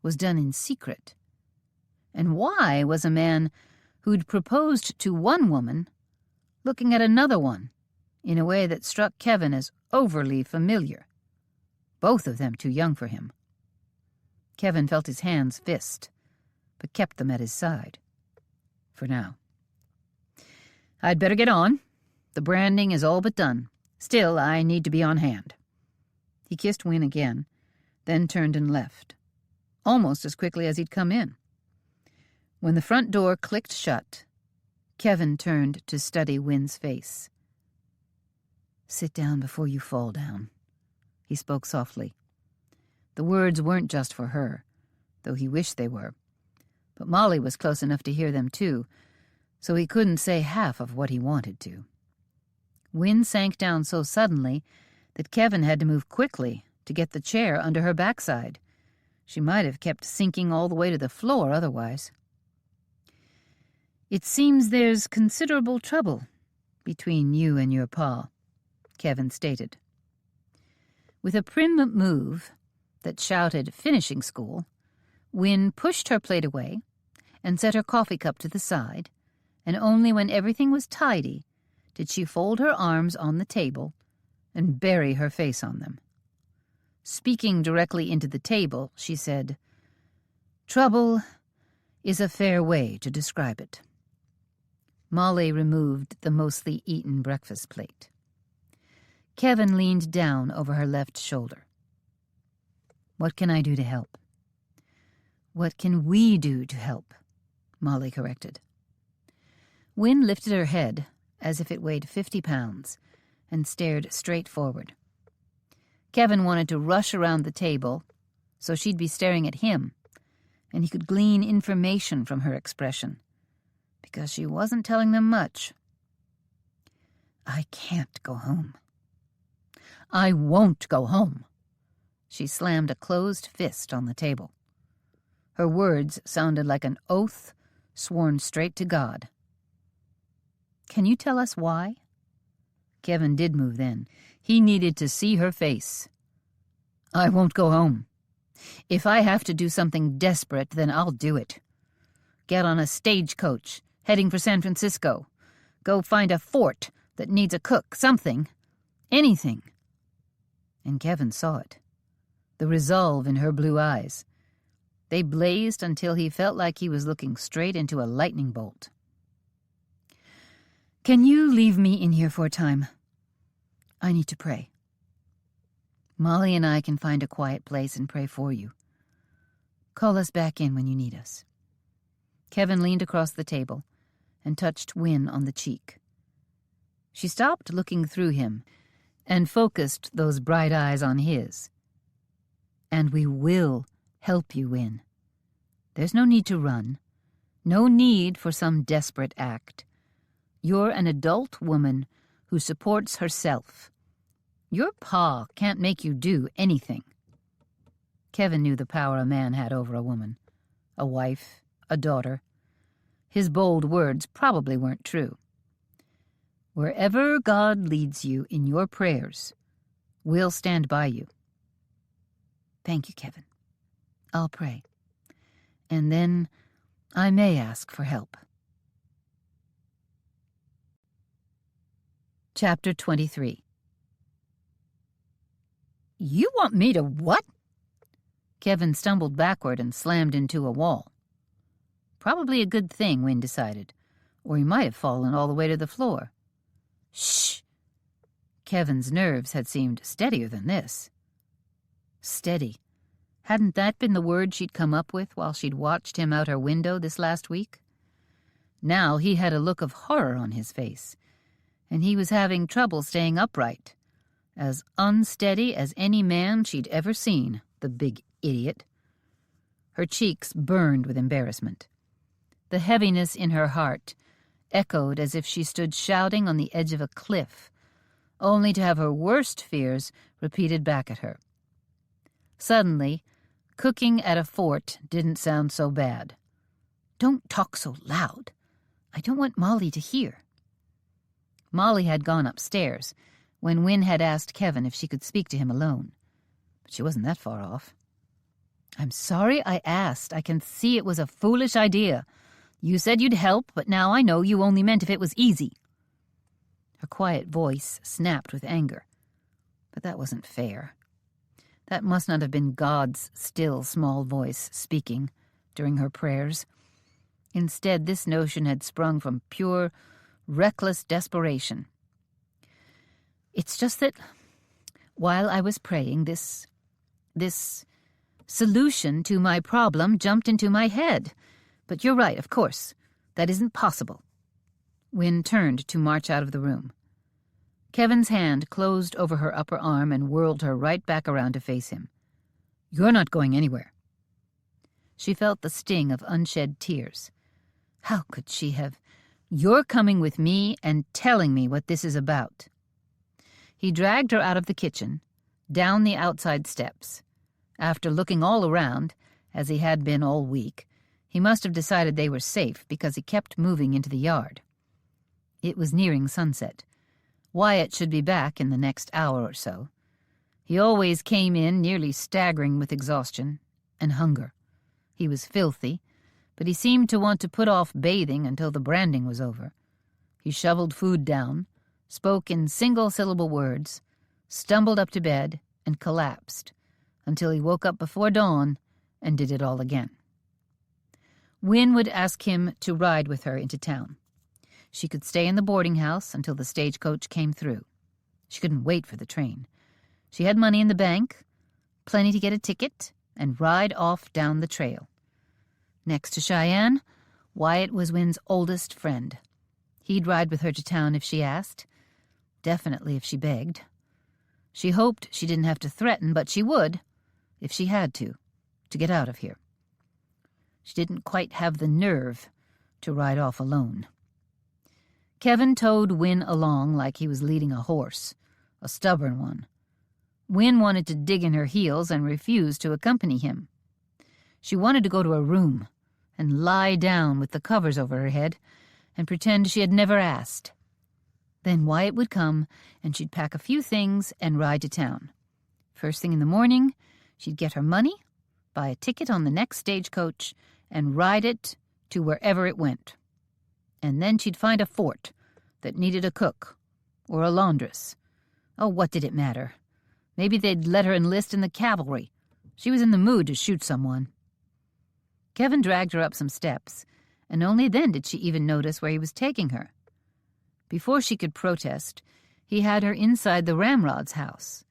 was done in secret? And why was a man who'd proposed to one woman looking at another one in a way that struck Kevin as overly familiar. Both of them too young for him. Kevin felt his hands fist, but kept them at his side. For now. I'd better get on. The branding is all but done. Still, I need to be on hand. He kissed Wynne again, then turned and left, almost as quickly as he'd come in. When the front door clicked shut, Kevin turned to study Wynne's face. "Sit down before you fall down," he spoke softly. The words weren't just for her, though he wished they were. But Molly was close enough to hear them too, so he couldn't say half of what he wanted to. Wynne sank down so suddenly that Kevin had to move quickly to get the chair under her backside. She might have kept sinking all the way to the floor otherwise. "It seems there's considerable trouble between you and your pa," Kevin stated. With a prim move that shouted finishing school, Wynne pushed her plate away and set her coffee cup to the side, and only when everything was tidy did she fold her arms on the table and bury her face on them. Speaking directly into the table, she said, "Trouble is a fair way to describe it." Molly removed the mostly eaten breakfast plate. Kevin leaned down over her left shoulder. "What can I do to help?" "What can we do to help?" Molly corrected. Wynne lifted her head as if it weighed 50 pounds and stared straight forward. Kevin wanted to rush around the table so she'd be staring at him, and he could glean information from her expression, because she wasn't telling them much. "I can't go home." "I won't go home." She slammed a closed fist on the table. Her words sounded like an oath sworn straight to God. "Can you tell us why?" Kevin did move then. He needed to see her face. "I won't go home. If I have to do something desperate, then I'll do it. Get on a stagecoach, heading for San Francisco. Go find a fort that needs a cook, something. Anything." And Kevin saw it. The resolve in her blue eyes. They blazed until he felt like he was looking straight into a lightning bolt. "Can you leave me in here for a time? I need to pray. Molly and I can find a quiet place and pray for you. Call us back in when you need us." Kevin leaned across the table and touched Wynne on the cheek. She stopped looking through him and focused those bright eyes on his. "And we will help you, Wynne. There's no need to run. No need for some desperate act. You're an adult woman who supports herself. Your pa can't make you do anything." Kevin knew the power a man had over a woman, a wife, a daughter. His bold words probably weren't true. "Wherever God leads you in your prayers, we'll stand by you." "Thank you, Kevin. I'll pray. And then I may ask for help." Chapter 23. "You want me to what?" Kevin stumbled backward and slammed into a wall. Probably a good thing, Wynne decided, or he might have fallen all the way to the floor. "Shh!" Kevin's nerves had seemed steadier than this. Steady. Hadn't that been the word she'd come up with while she'd watched him out her window this last week? Now he had a look of horror on his face, and he was having trouble staying upright, as unsteady as any man she'd ever seen, the big idiot. Her cheeks burned with embarrassment. The heaviness in her heart echoed as if she stood shouting on the edge of a cliff, only to have her worst fears repeated back at her. Suddenly, cooking at a fort didn't sound so bad. "Don't talk so loud. I don't want Molly to hear." Molly had gone upstairs when Wynne had asked Kevin if she could speak to him alone. But she wasn't that far off. "I'm sorry I asked. I can see it was a foolish idea. You said you'd help, but now I know you only meant if it was easy." Her quiet voice snapped with anger. But that wasn't fair. That must not have been God's still small voice speaking during her prayers. Instead, this notion had sprung from pure, reckless desperation. It's just that while I was praying, this solution to my problem jumped into my head. But you're right, of course. That isn't possible. Wynne turned to march out of the room. Kevin's hand closed over her upper arm and whirled her right back around to face him. You're not going anywhere. She felt the sting of unshed tears. How could she have? You're coming with me and telling me what this is about. He dragged her out of the kitchen, down the outside steps. After looking all around, as he had been all week, he must have decided they were safe because he kept moving into the yard. It was nearing sunset. Wyatt should be back in the next hour or so. He always came in nearly staggering with exhaustion and hunger. He was filthy, but he seemed to want to put off bathing until the branding was over. He shoveled food down, spoke in single-syllable words, stumbled up to bed, and collapsed, until he woke up before dawn and did it all again. Wynne would ask him to ride with her into town. She could stay in the boarding house until the stagecoach came through. She couldn't wait for the train. She had money in the bank, plenty to get a ticket, and ride off down the trail. Next to Cheyenne, Wyatt was Wynne's oldest friend. He'd ride with her to town if she asked, definitely if she begged. She hoped she didn't have to threaten, but she would, if she had to get out of here. She didn't quite have the nerve to ride off alone. Kevin towed Wynne along like he was leading a horse, a stubborn one. Wynne wanted to dig in her heels and refused to accompany him. She wanted to go to her room and lie down with the covers over her head and pretend she had never asked. Then Wyatt would come, and she'd pack a few things and ride to town. First thing in the morning, she'd get her money, buy a ticket on the next stagecoach, and ride it to wherever it went. And then she'd find a fort that needed a cook or a laundress. Oh, what did it matter? Maybe they'd let her enlist in the cavalry. She was in the mood to shoot someone. Kevin dragged her up some steps, and only then did she even notice where he was taking her. Before she could protest, he had her inside the Ramrod's house,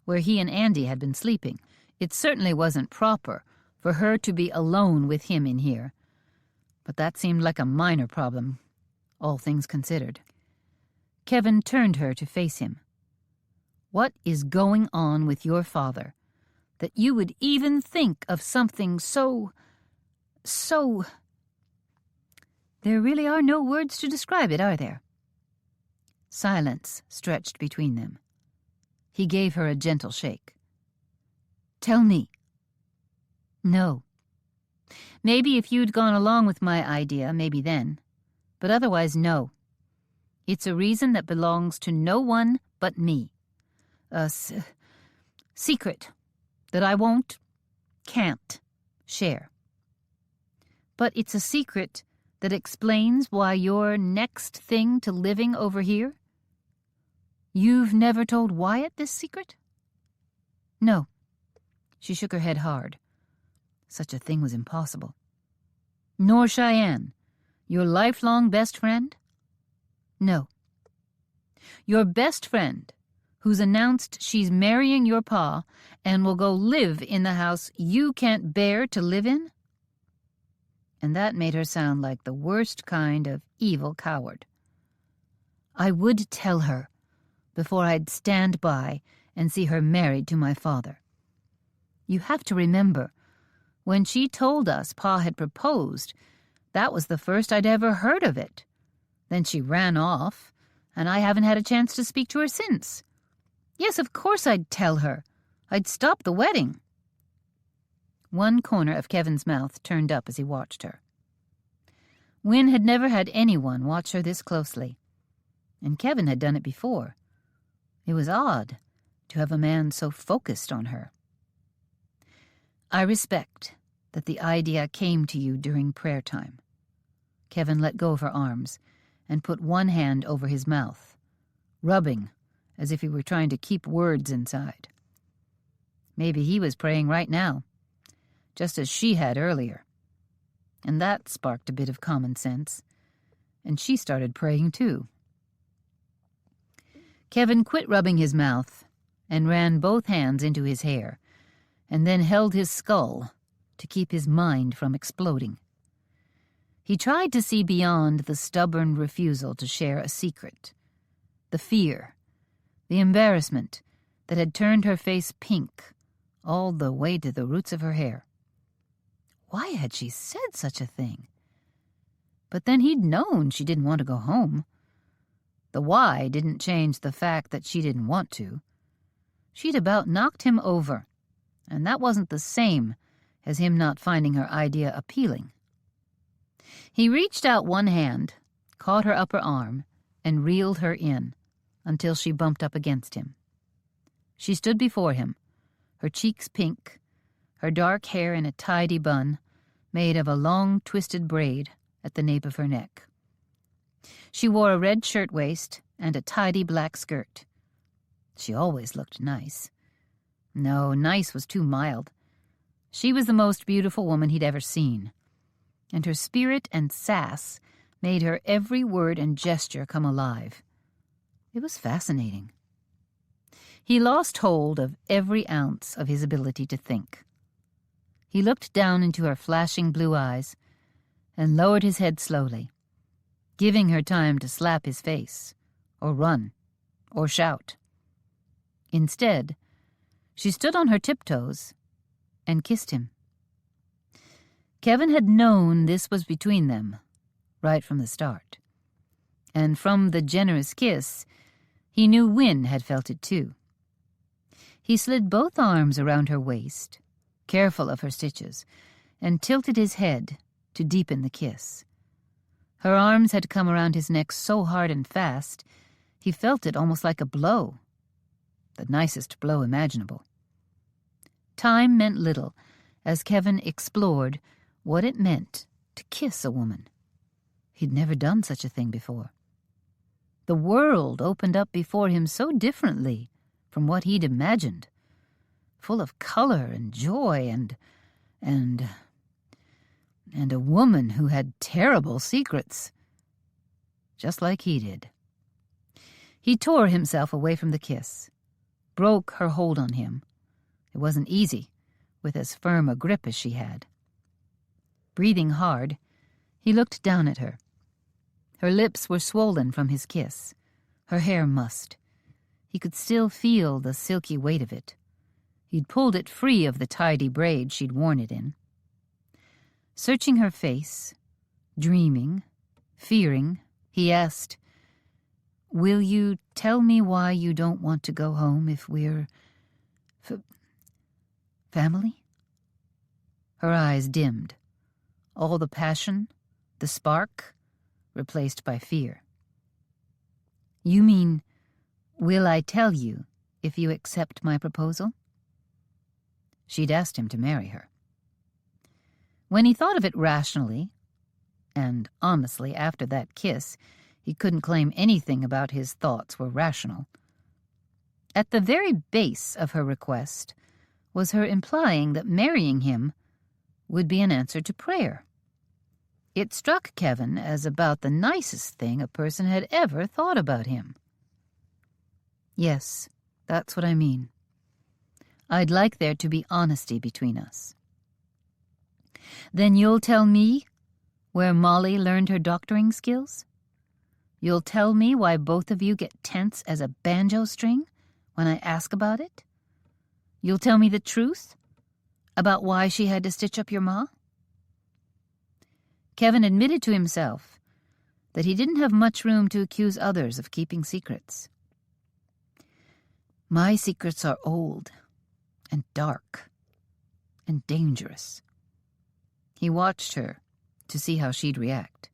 where he and Andy had been sleeping. It certainly wasn't proper for her to be alone with him in here, but that seemed like a minor problem, all things considered. Kevin turned her to face him. What is going on with your father, that you would even think of something so... There really are no words to describe it, are there? Silence stretched between them. He gave her a gentle shake. Tell me. No. Maybe if you'd gone along with my idea, maybe then. But otherwise, no. It's a reason that belongs to no one but me. A secret that I can't share. But it's a secret that explains why you're next thing to living over here? You've never told Wyatt this secret? No. She shook her head hard. Such a thing was impossible. Nor Cheyenne, your lifelong best friend? No. Your best friend, who's announced she's marrying your pa and will go live in the house you can't bear to live in? And that made her sound like the worst kind of evil coward. I would tell her before I'd stand by and see her married to my father. You have to remember, when she told us Pa had proposed, that was the first I'd ever heard of it. Then she ran off, and I haven't had a chance to speak to her since. Yes, of course I'd tell her. I'd stop the wedding. One corner of Kevin's mouth turned up as he watched her. Wynne had never had anyone watch her this closely, and Kevin had done it before. It was odd to have a man so focused on her. I respect that the idea came to you during prayer time. Kevin let go of her arms and put one hand over his mouth, rubbing as if he were trying to keep words inside. Maybe he was praying right now, just as she had earlier. And that sparked a bit of common sense, and she started praying too. Kevin quit rubbing his mouth and ran both hands into his hair, and then held his skull to keep his mind from exploding. He tried to see beyond the stubborn refusal to share a secret, the fear, the embarrassment that had turned her face pink all the way to the roots of her hair. Why had she said such a thing? But then he'd known she didn't want to go home. The why didn't change the fact that she didn't want to. She'd about knocked him over, and that wasn't the same as him not finding her idea appealing. He reached out one hand, caught her upper arm, and reeled her in until she bumped up against him. She stood before him, her cheeks pink, her dark hair in a tidy bun made of a long twisted braid at the nape of her neck. She wore a red shirtwaist and a tidy black skirt. She always looked nice. No, nice was too mild. She was the most beautiful woman he'd ever seen, and her spirit and sass made her every word and gesture come alive. It was fascinating. He lost hold of every ounce of his ability to think. He looked down into her flashing blue eyes and lowered his head slowly, giving her time to slap his face, or run, or shout. Instead, she stood on her tiptoes and kissed him. Kevin had known this was between them, right from the start. And from the generous kiss, he knew Wynne had felt it too. He slid both arms around her waist, careful of her stitches, and tilted his head to deepen the kiss. Her arms had come around his neck so hard and fast, he felt it almost like a blow. The nicest blow imaginable. Time meant little as Kevin explored what it meant to kiss a woman. He'd never done such a thing before. The world opened up before him so differently from what he'd imagined, full of color and joy and a woman who had terrible secrets, just like he did. He tore himself away from the kiss, broke her hold on him. It wasn't easy, with as firm a grip as she had. Breathing hard, he looked down at her. Her lips were swollen from his kiss, her hair mussed. He could still feel the silky weight of it. He'd pulled it free of the tidy braid she'd worn it in. Searching her face, dreaming, fearing, he asked, "Will you tell me why you don't want to go home if we're family?" Her eyes dimmed. All the passion, the spark, replaced by fear. "You mean, will I tell you if you accept my proposal?" She'd asked him to marry her. When he thought of it rationally, and honestly after that kiss, he couldn't claim anything about his thoughts were rational. At the very base of her request was her implying that marrying him would be an answer to prayer. It struck Kevin as about the nicest thing a person had ever thought about him. "Yes, that's what I mean. I'd like there to be honesty between us." "Then you'll tell me where Molly learned her doctoring skills? You'll tell me why both of you get tense as a banjo string when I ask about it? You'll tell me the truth about why she had to stitch up your ma?" Kevin admitted to himself that he didn't have much room to accuse others of keeping secrets. "My secrets are old and dark and dangerous." He watched her to see how she'd react.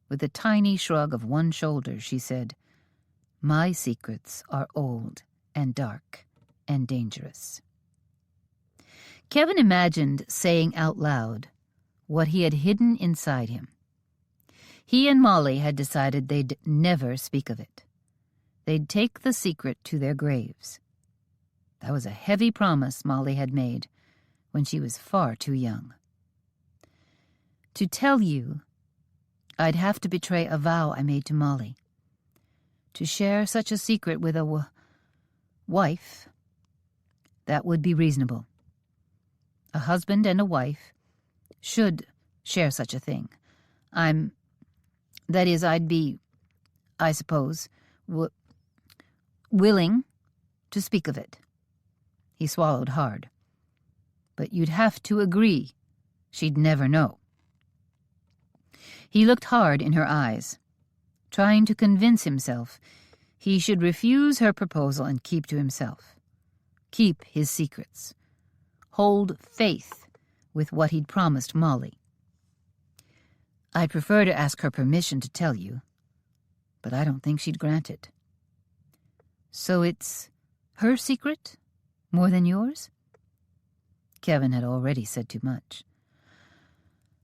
With a tiny shrug of one shoulder, she said, "My secrets are old and dark and dangerous." Kevin imagined saying out loud what he had hidden inside him. He and Molly had decided they'd never speak of it. They'd take the secret to their graves. That was a heavy promise Molly had made when she was far too young. To tell you, I'd have to betray a vow I made to Molly. To share such a secret with a wife, that would be reasonable. A husband and a wife should share such a thing. I'd be, I suppose, willing to speak of it. He swallowed hard. But you'd have to agree she'd never know. He looked hard in her eyes, trying to convince himself he should refuse her proposal and keep to himself. Keep his secrets. Hold faith with what he'd promised Molly. I'd prefer to ask her permission to tell you, but I don't think she'd grant it. So it's her secret more than yours? Kevin had already said too much.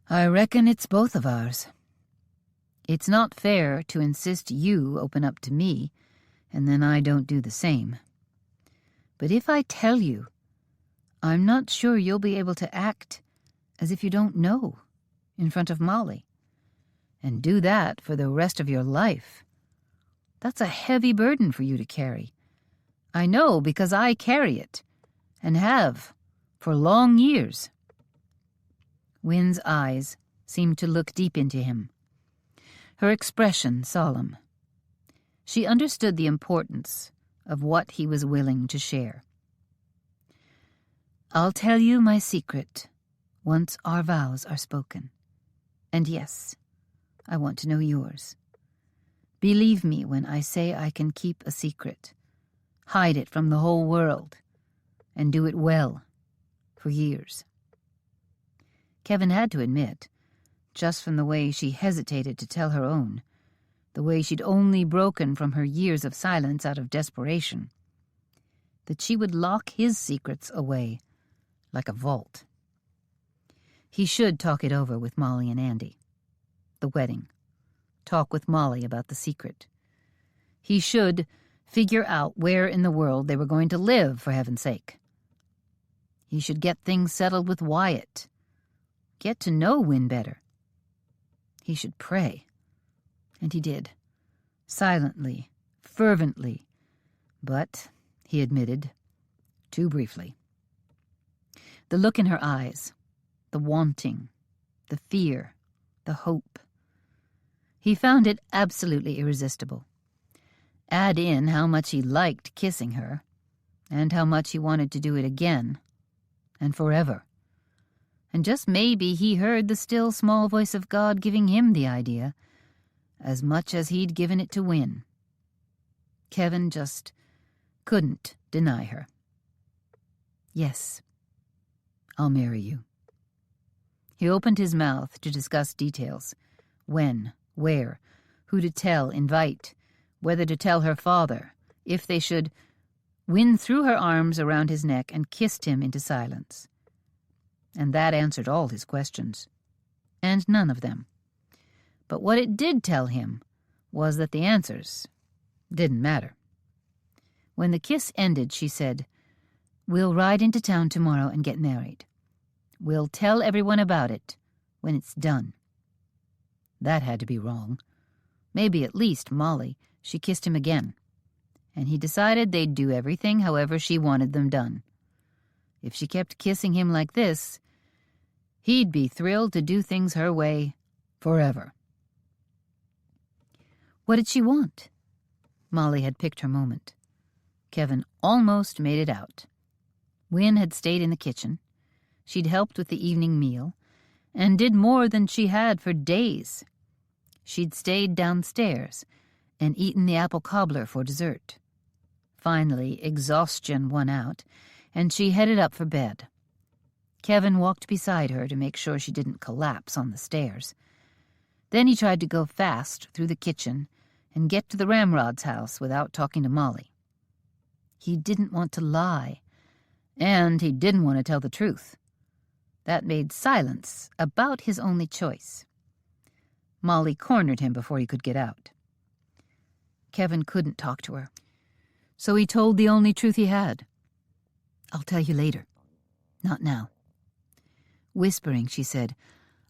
I reckon it's both of ours. It's not fair to insist you open up to me, and then I don't do the same. But if I tell you, I'm not sure you'll be able to act as if you don't know in front of Molly, and do that for the rest of your life. That's a heavy burden for you to carry. I know because I carry it, and have for long years. Wynn's eyes seemed to look deep into him, her expression solemn. She understood the importance of what he was willing to share. I'll tell you my secret once our vows are spoken. And yes, I want to know yours. Believe me when I say I can keep a secret, hide it from the whole world, and do it well for years. Kevin had to admit, just from the way she hesitated to tell her own, the way she'd only broken from her years of silence out of desperation, that she would lock his secrets away like a vault. He should talk it over with Molly and Andy. The wedding. Talk with Molly about the secret. He should figure out where in the world they were going to live, for heaven's sake. He should get things settled with Wyatt. Get to know Wynn better. He should pray. And he did. Silently, fervently. But, he admitted, too briefly. The look in her eyes, the wanting, the fear, the hope. He found it absolutely irresistible. Add in how much he liked kissing her, and how much he wanted to do it again, and forever. And just maybe he heard the still small voice of God giving him the idea, as much as he'd given it to Wynn. Kevin just couldn't deny her. Yes, I'll marry you. He opened his mouth to discuss details. When, where, who to tell, invite, whether to tell her father, if they should. Wynn threw her arms around his neck and kissed him into silence. And that answered all his questions. And none of them. But what it did tell him was that the answers didn't matter. When the kiss ended, she said, "We'll ride into town tomorrow and get married. We'll tell everyone about it when it's done." That had to be wrong. Maybe at least Molly. She kissed him again. And he decided they'd do everything however she wanted them done. If she kept kissing him like this, he'd be thrilled to do things her way forever. What did she want? Molly had picked her moment. Kevin almost made it out. Wynn had stayed in the kitchen. She'd helped with the evening meal, and did more than she had for days. She'd stayed downstairs and eaten the apple cobbler for dessert. Finally, exhaustion won out, and she headed up for bed. Kevin walked beside her to make sure she didn't collapse on the stairs. Then he tried to go fast through the kitchen and get to the Ramrod's house without talking to Molly. He didn't want to lie, and he didn't want to tell the truth. That made silence about his only choice. Molly cornered him before he could get out. Kevin couldn't talk to her, so he told the only truth he had. "I'll tell you later. Not now." Whispering, she said,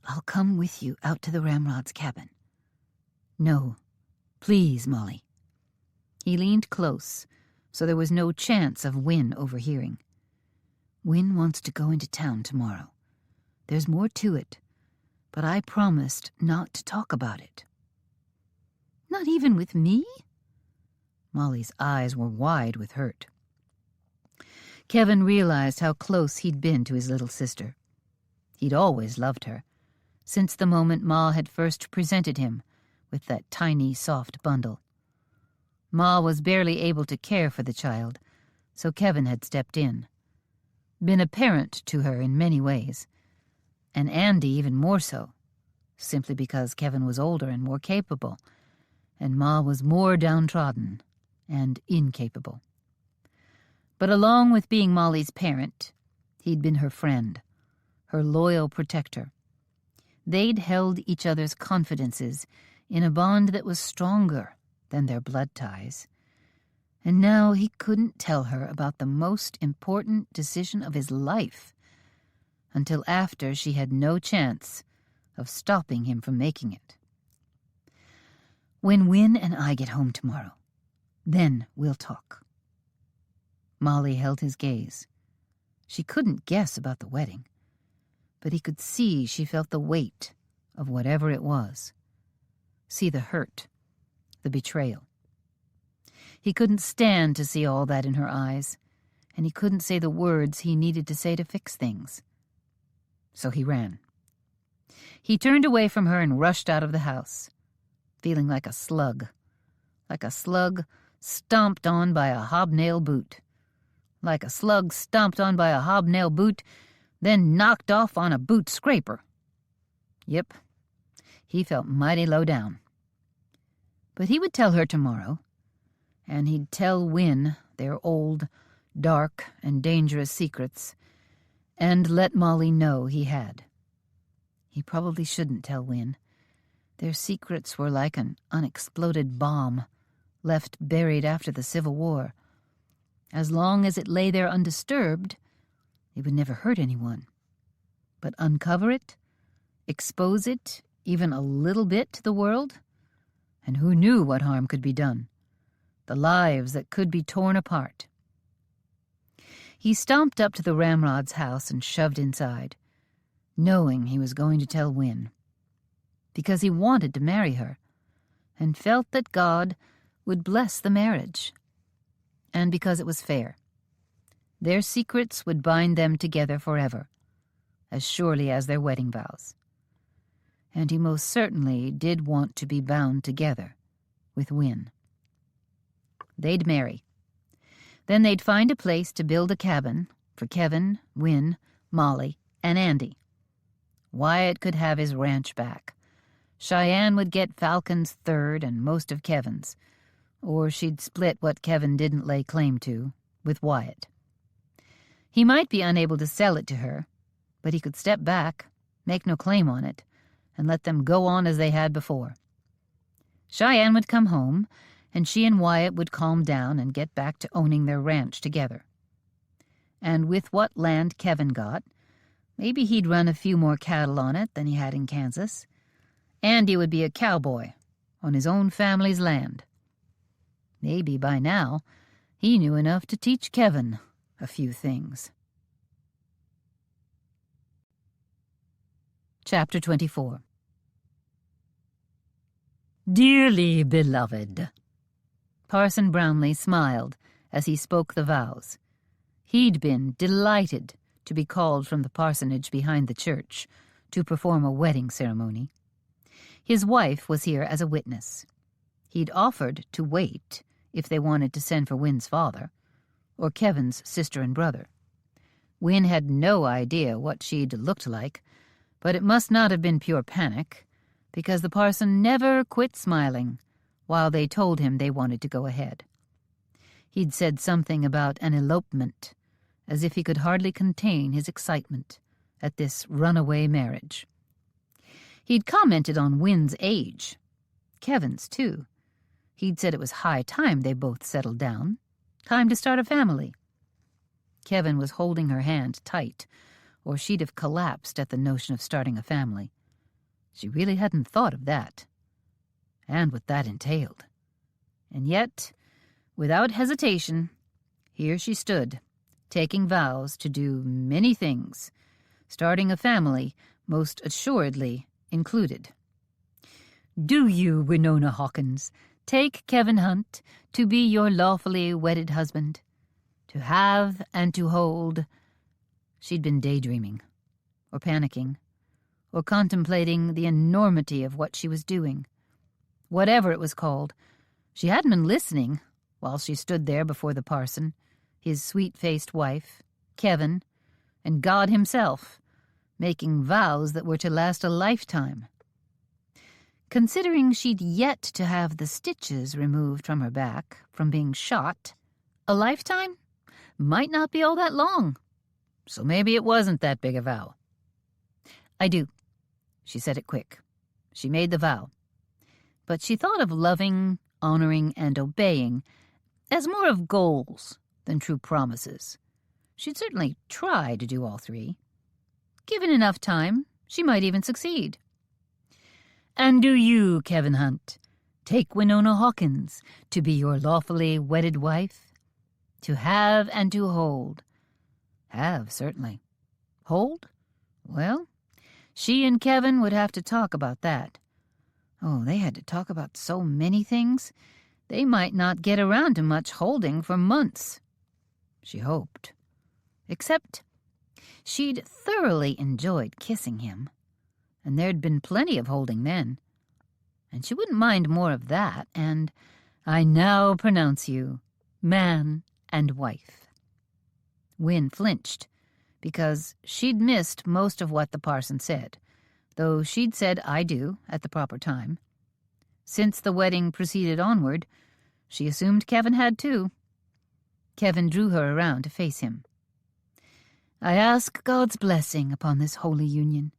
"I'll come with you out to the Ramrod's cabin." "No, please, Molly." He leaned close, so there was no chance of Wynne overhearing. "Wynne wants to go into town tomorrow. There's more to it, but I promised not to talk about it." "Not even with me?" Molly's eyes were wide with hurt. Kevin realized how close he'd been to his little sister. He'd always loved her, since the moment Ma had first presented him with that tiny, soft bundle. Ma was barely able to care for the child, so Kevin had stepped in. Been a parent to her in many ways, and Andy even more so, simply because Kevin was older and more capable, and Ma was more downtrodden and incapable. But along with being Molly's parent, he'd been her friend, her loyal protector. They'd held each other's confidences in a bond that was stronger than their blood ties. And now he couldn't tell her about the most important decision of his life until after she had no chance of stopping him from making it. "When Wynne and I get home tomorrow, then we'll talk." Molly held his gaze. She couldn't guess about the wedding, but he could see she felt the weight of whatever it was. See the hurt, the betrayal. He couldn't stand to see all that in her eyes, and he couldn't say the words he needed to say to fix things. So he ran. He turned away from her and rushed out of the house, feeling like a slug stomped on by a hobnail boot. Like a slug stomped on by a hobnail boot, then knocked off on a boot scraper. Yep, he felt mighty low down. But he would tell her tomorrow, and he'd tell Wynne their old, dark, and dangerous secrets, and let Molly know he had. He probably shouldn't tell Wynne. Their secrets were like an unexploded bomb, left buried after the Civil War. As long as it lay there undisturbed, it would never hurt anyone. But uncover it, expose it even a little bit to the world, and who knew what harm could be done? The lives that could be torn apart. He stomped up to the Ramrod's house and shoved inside, knowing he was going to tell Wynne, because he wanted to marry her, and felt that God would bless the marriage, and because it was fair. Their secrets would bind them together forever, as surely as their wedding vows. And he most certainly did want to be bound together with Wynne. They'd marry. Then they'd find a place to build a cabin for Kevin, Wynne, Molly, and Andy. Wyatt could have his ranch back. Cheyenne would get Falcon's third and most of Kevin's, or she'd split what Kevin didn't lay claim to with Wyatt. He might be unable to sell it to her, but he could step back, make no claim on it, and let them go on as they had before. Cheyenne would come home, and she and Wyatt would calm down and get back to owning their ranch together. And with what land Kevin got, maybe he'd run a few more cattle on it than he had in Kansas. Andy would be a cowboy on his own family's land. Maybe by now he knew enough to teach Kevin a few things. Chapter 24. Dearly beloved. Parson Brownlee smiled as he spoke the vows. He'd been delighted to be called from the parsonage behind the church to perform a wedding ceremony. His wife was here as a witness. He'd offered to wait if they wanted to send for Wynne's father, or Kevin's sister and brother. Wynne had no idea what she'd looked like, but it must not have been pure panic, because the parson never quit smiling while they told him they wanted to go ahead. He'd said something about an elopement, as if he could hardly contain his excitement at this runaway marriage. He'd commented on Wynne's age, Kevin's too. He'd said it was high time they both settled down, time to start a family. Kevin was holding her hand tight, or she'd have collapsed at the notion of starting a family. She really hadn't thought of that, and what that entailed. And yet, without hesitation, here she stood, taking vows to do many things, starting a family most assuredly included. Do you, Winona Hawkins, take Kevin Hunt to be your lawfully wedded husband, to have and to hold? She'd been daydreaming, or panicking, or contemplating the enormity of what she was doing. Whatever it was called, she hadn't been listening while she stood there before the parson, his sweet-faced wife, Kevin, and God himself, making vows that were to last a lifetime. Considering she'd yet to have the stitches removed from her back from being shot, a lifetime might not be all that long, so maybe it wasn't that big a vow. I do. She said it quick. She made the vow. But she thought of loving, honoring, and obeying as more of goals than true promises. She'd certainly try to do all three. Given enough time, she might even succeed. And do you, Kevin Hunt, take Winona Hawkins to be your lawfully wedded wife? To have and to hold. Have, certainly. Hold? Well, she and Kevin would have to talk about that. Oh, they had to talk about so many things. They might not get around to much holding for months. She hoped. Except she'd thoroughly enjoyed kissing him, and there'd been plenty of holding then. And she wouldn't mind more of that, and I now pronounce you man and wife. Wynne flinched, because she'd missed most of what the parson said, though she'd said I do at the proper time. Since the wedding proceeded onward, she assumed Kevin had too. Kevin drew her around to face him. I ask God's blessing upon this holy union.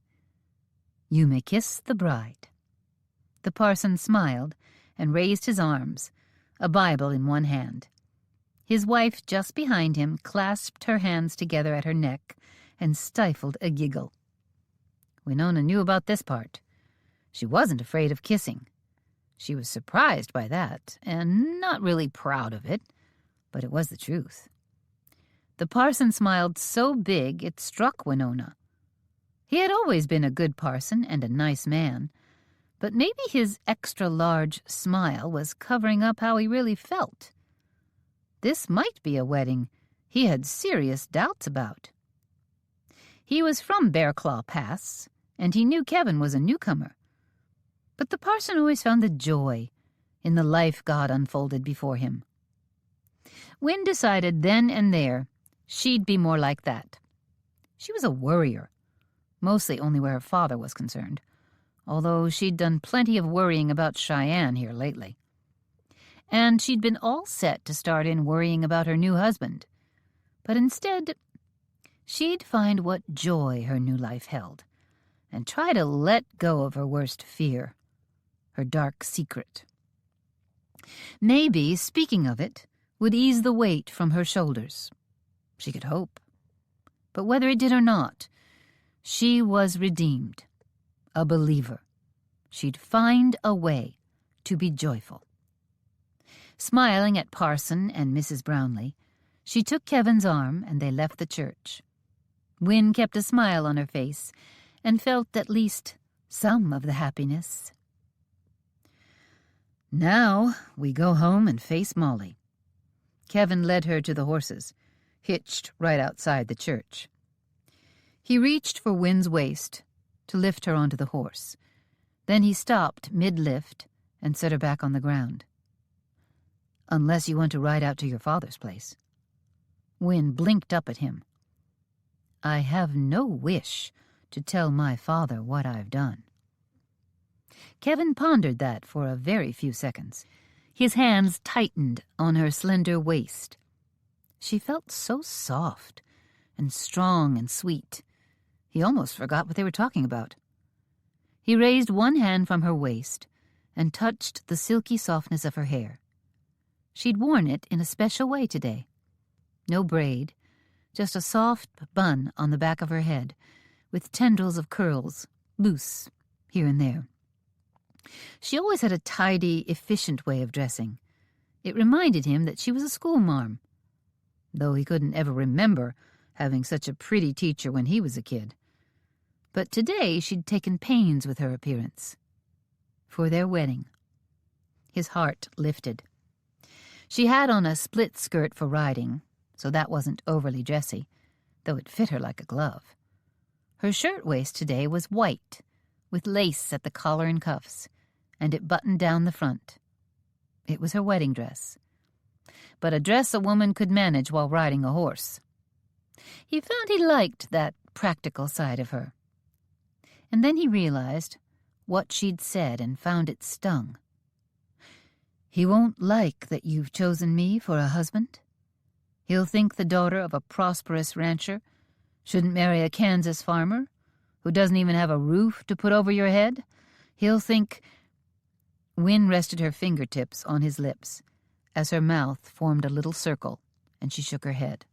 You may kiss the bride. The parson smiled and raised his arms, a Bible in one hand. His wife, just behind him, clasped her hands together at her neck and stifled a giggle. Winona knew about this part. She wasn't afraid of kissing. She was surprised by that, and not really proud of it, but it was the truth. The parson smiled so big it struck Winona. He had always been a good parson and a nice man, but maybe his extra-large smile was covering up how he really felt. This might be a wedding he had serious doubts about. He was from Bear Claw Pass, and he knew Kevin was a newcomer. But the parson always found the joy in the life God unfolded before him. Wynne decided then and there she'd be more like that. She was a worrier, mostly only where her father was concerned, although she'd done plenty of worrying about Cheyenne here lately. And she'd been all set to start in worrying about her new husband. But instead, she'd find what joy her new life held, and try to let go of her worst fear, her dark secret. Maybe, speaking of it, would ease the weight from her shoulders. She could hope. But whether it did or not, she was redeemed, a believer. She'd find a way to be joyful. Smiling at Parson and Mrs. Brownlee, she took Kevin's arm and they left the church. Wynne kept a smile on her face and felt at least some of the happiness. Now we go home and face Molly. Kevin led her to the horses, hitched right outside the church. He reached for Wynne's waist to lift her onto the horse. Then he stopped mid-lift and set her back on the ground. Unless you want to ride out to your father's place. Wynne blinked up at him. I have no wish to tell my father what I've done. Kevin pondered that for a very few seconds. His hands tightened on her slender waist. She felt so soft and strong and sweet. He almost forgot what they were talking about. He raised one hand from her waist and touched the silky softness of her hair. She'd worn it in a special way today. No braid, just a soft bun on the back of her head, with tendrils of curls, loose here and there. She always had a tidy, efficient way of dressing. It reminded him that she was a schoolmarm, though he couldn't ever remember having such a pretty teacher when he was a kid. But today she'd taken pains with her appearance. For their wedding. His heart lifted. She had on a split skirt for riding, so that wasn't overly dressy, though it fit her like a glove. Her shirtwaist today was white, with lace at the collar and cuffs, and it buttoned down the front. It was her wedding dress. But a dress a woman could manage while riding a horse. He found he liked that practical side of her. And then he realized what she'd said and found it stung. He won't like that you've chosen me for a husband. He'll think the daughter of a prosperous rancher shouldn't marry a Kansas farmer who doesn't even have a roof to put over your head. He'll think... Wynne rested her fingertips on his lips as her mouth formed a little circle, and she shook her head.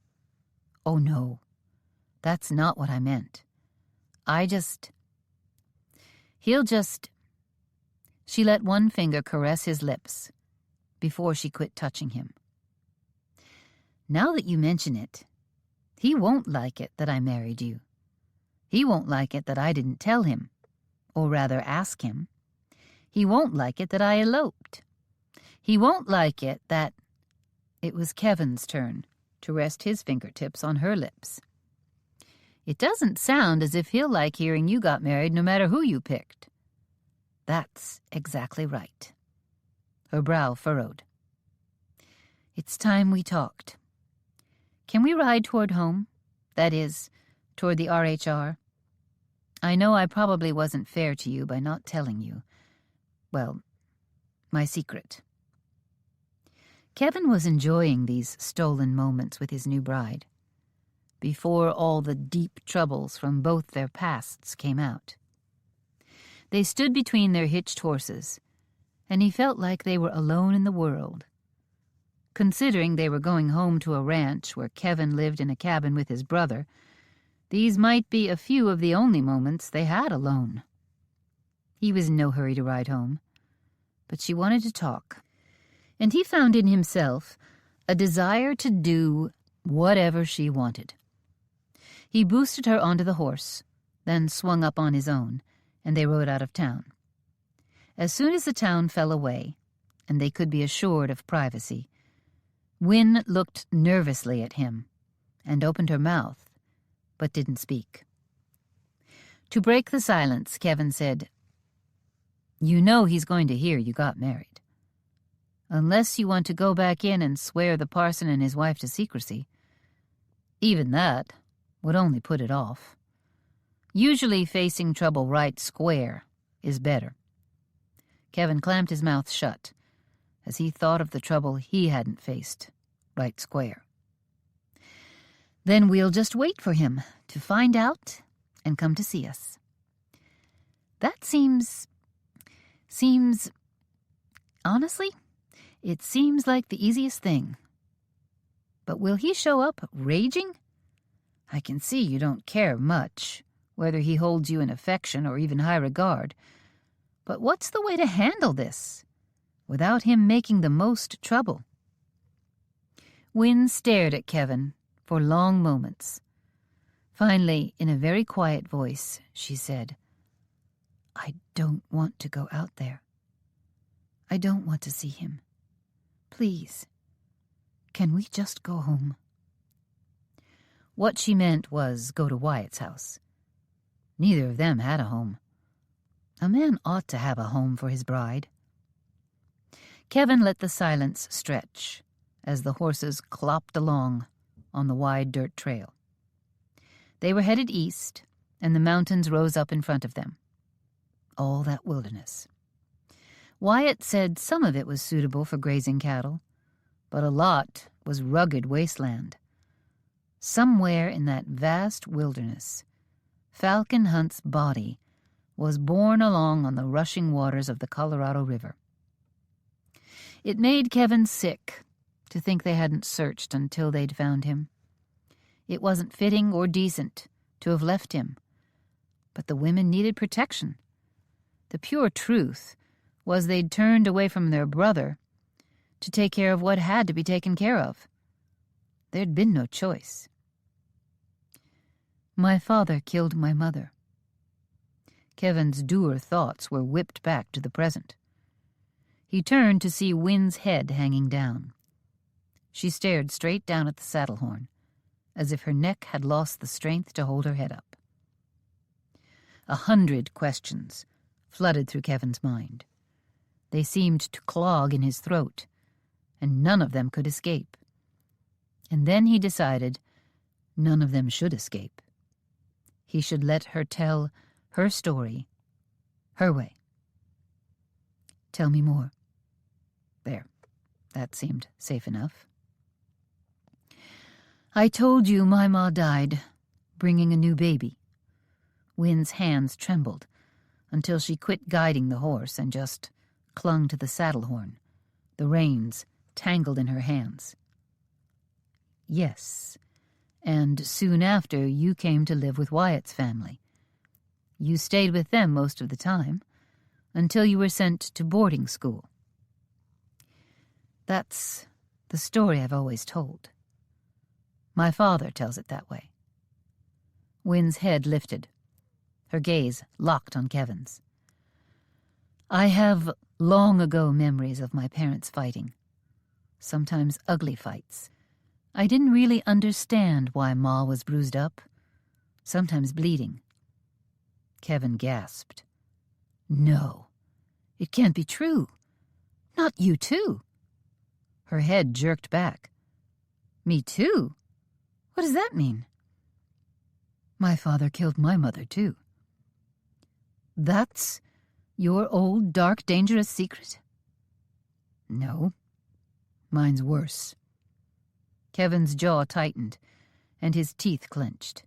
Oh, no, that's not what I meant. He'll just... She let one finger caress his lips before she quit touching him. Now that you mention it, he won't like it that I married you. He won't like it that I didn't tell him, or rather ask him. He won't like it that I eloped. He won't like it that... It was Kevin's turn to rest his fingertips on her lips. It doesn't sound as if he'll like hearing you got married no matter who you picked. That's exactly right. Her brow furrowed. It's time we talked. Can we ride toward home? That is, toward the RHR? I know I probably wasn't fair to you by not telling you. Well, my secret. Kevin was enjoying these stolen moments with his new bride, before all the deep troubles from both their pasts came out. They stood between their hitched horses, and he felt like they were alone in the world. Considering they were going home to a ranch where Kevin lived in a cabin with his brother, these might be a few of the only moments they had alone. He was in no hurry to ride home, but she wanted to talk, and he found in himself a desire to do whatever she wanted. He boosted her onto the horse, then swung up on his own, and they rode out of town. As soon as the town fell away, and they could be assured of privacy, Wynne looked nervously at him and opened her mouth, but didn't speak. To break the silence, Kevin said, You know he's going to hear you got married. Unless you want to go back in and swear the parson and his wife to secrecy. Even that would only put it off. Usually facing trouble right square is better. Kevin clamped his mouth shut as he thought of the trouble he hadn't faced right square. Then we'll just wait for him to find out and come to see us. That seems... Honestly, it seems like the easiest thing. But will he show up raging? I can see you don't care much, whether he holds you in affection or even high regard. But what's the way to handle this, without him making the most trouble? Wynne stared at Kevin for long moments. Finally, in a very quiet voice, she said, I don't want to go out there. I don't want to see him. Please, can we just go home? What she meant was go to Wyatt's house. Neither of them had a home. A man ought to have a home for his bride. Kevin let the silence stretch as the horses clopped along on the wide dirt trail. They were headed east, and the mountains rose up in front of them. All that wilderness. Wyatt said some of it was suitable for grazing cattle, but a lot was rugged wasteland. Somewhere in that vast wilderness, Falcon Hunt's body was borne along on the rushing waters of the Colorado River. It made Kevin sick to think they hadn't searched until they'd found him. It wasn't fitting or decent to have left him, but the women needed protection. The pure truth was they'd turned away from their brother to take care of what had to be taken care of. There'd been no choice. My father killed my mother. Kevin's dour thoughts were whipped back to the present. He turned to see Wynn's head hanging down. She stared straight down at the saddle horn, as if her neck had lost the strength to hold her head up. 100 questions flooded through Kevin's mind. They seemed to clog in his throat, and none of them could escape. And then he decided none of them should escape. He should let her tell her story, her way. Tell me more. There, that seemed safe enough. I told you my ma died, bringing a new baby. Wynn's hands trembled until she quit guiding the horse and just clung to the saddle horn, the reins tangled in her hands. Yes, and soon after you came to live with Wyatt's family. You stayed with them most of the time, until you were sent to boarding school. That's the story I've always told. My father tells it that way. Wynn's head lifted, her gaze locked on Kevin's. I have long ago memories of my parents fighting, sometimes ugly fights. I didn't really understand why Ma was bruised up, sometimes bleeding. Kevin gasped. No, it can't be true. Not you too. Her head jerked back. Me too? What does that mean? My father killed my mother too. That's your old, dark, dangerous secret? No, mine's worse. Kevin's jaw tightened, and his teeth clenched.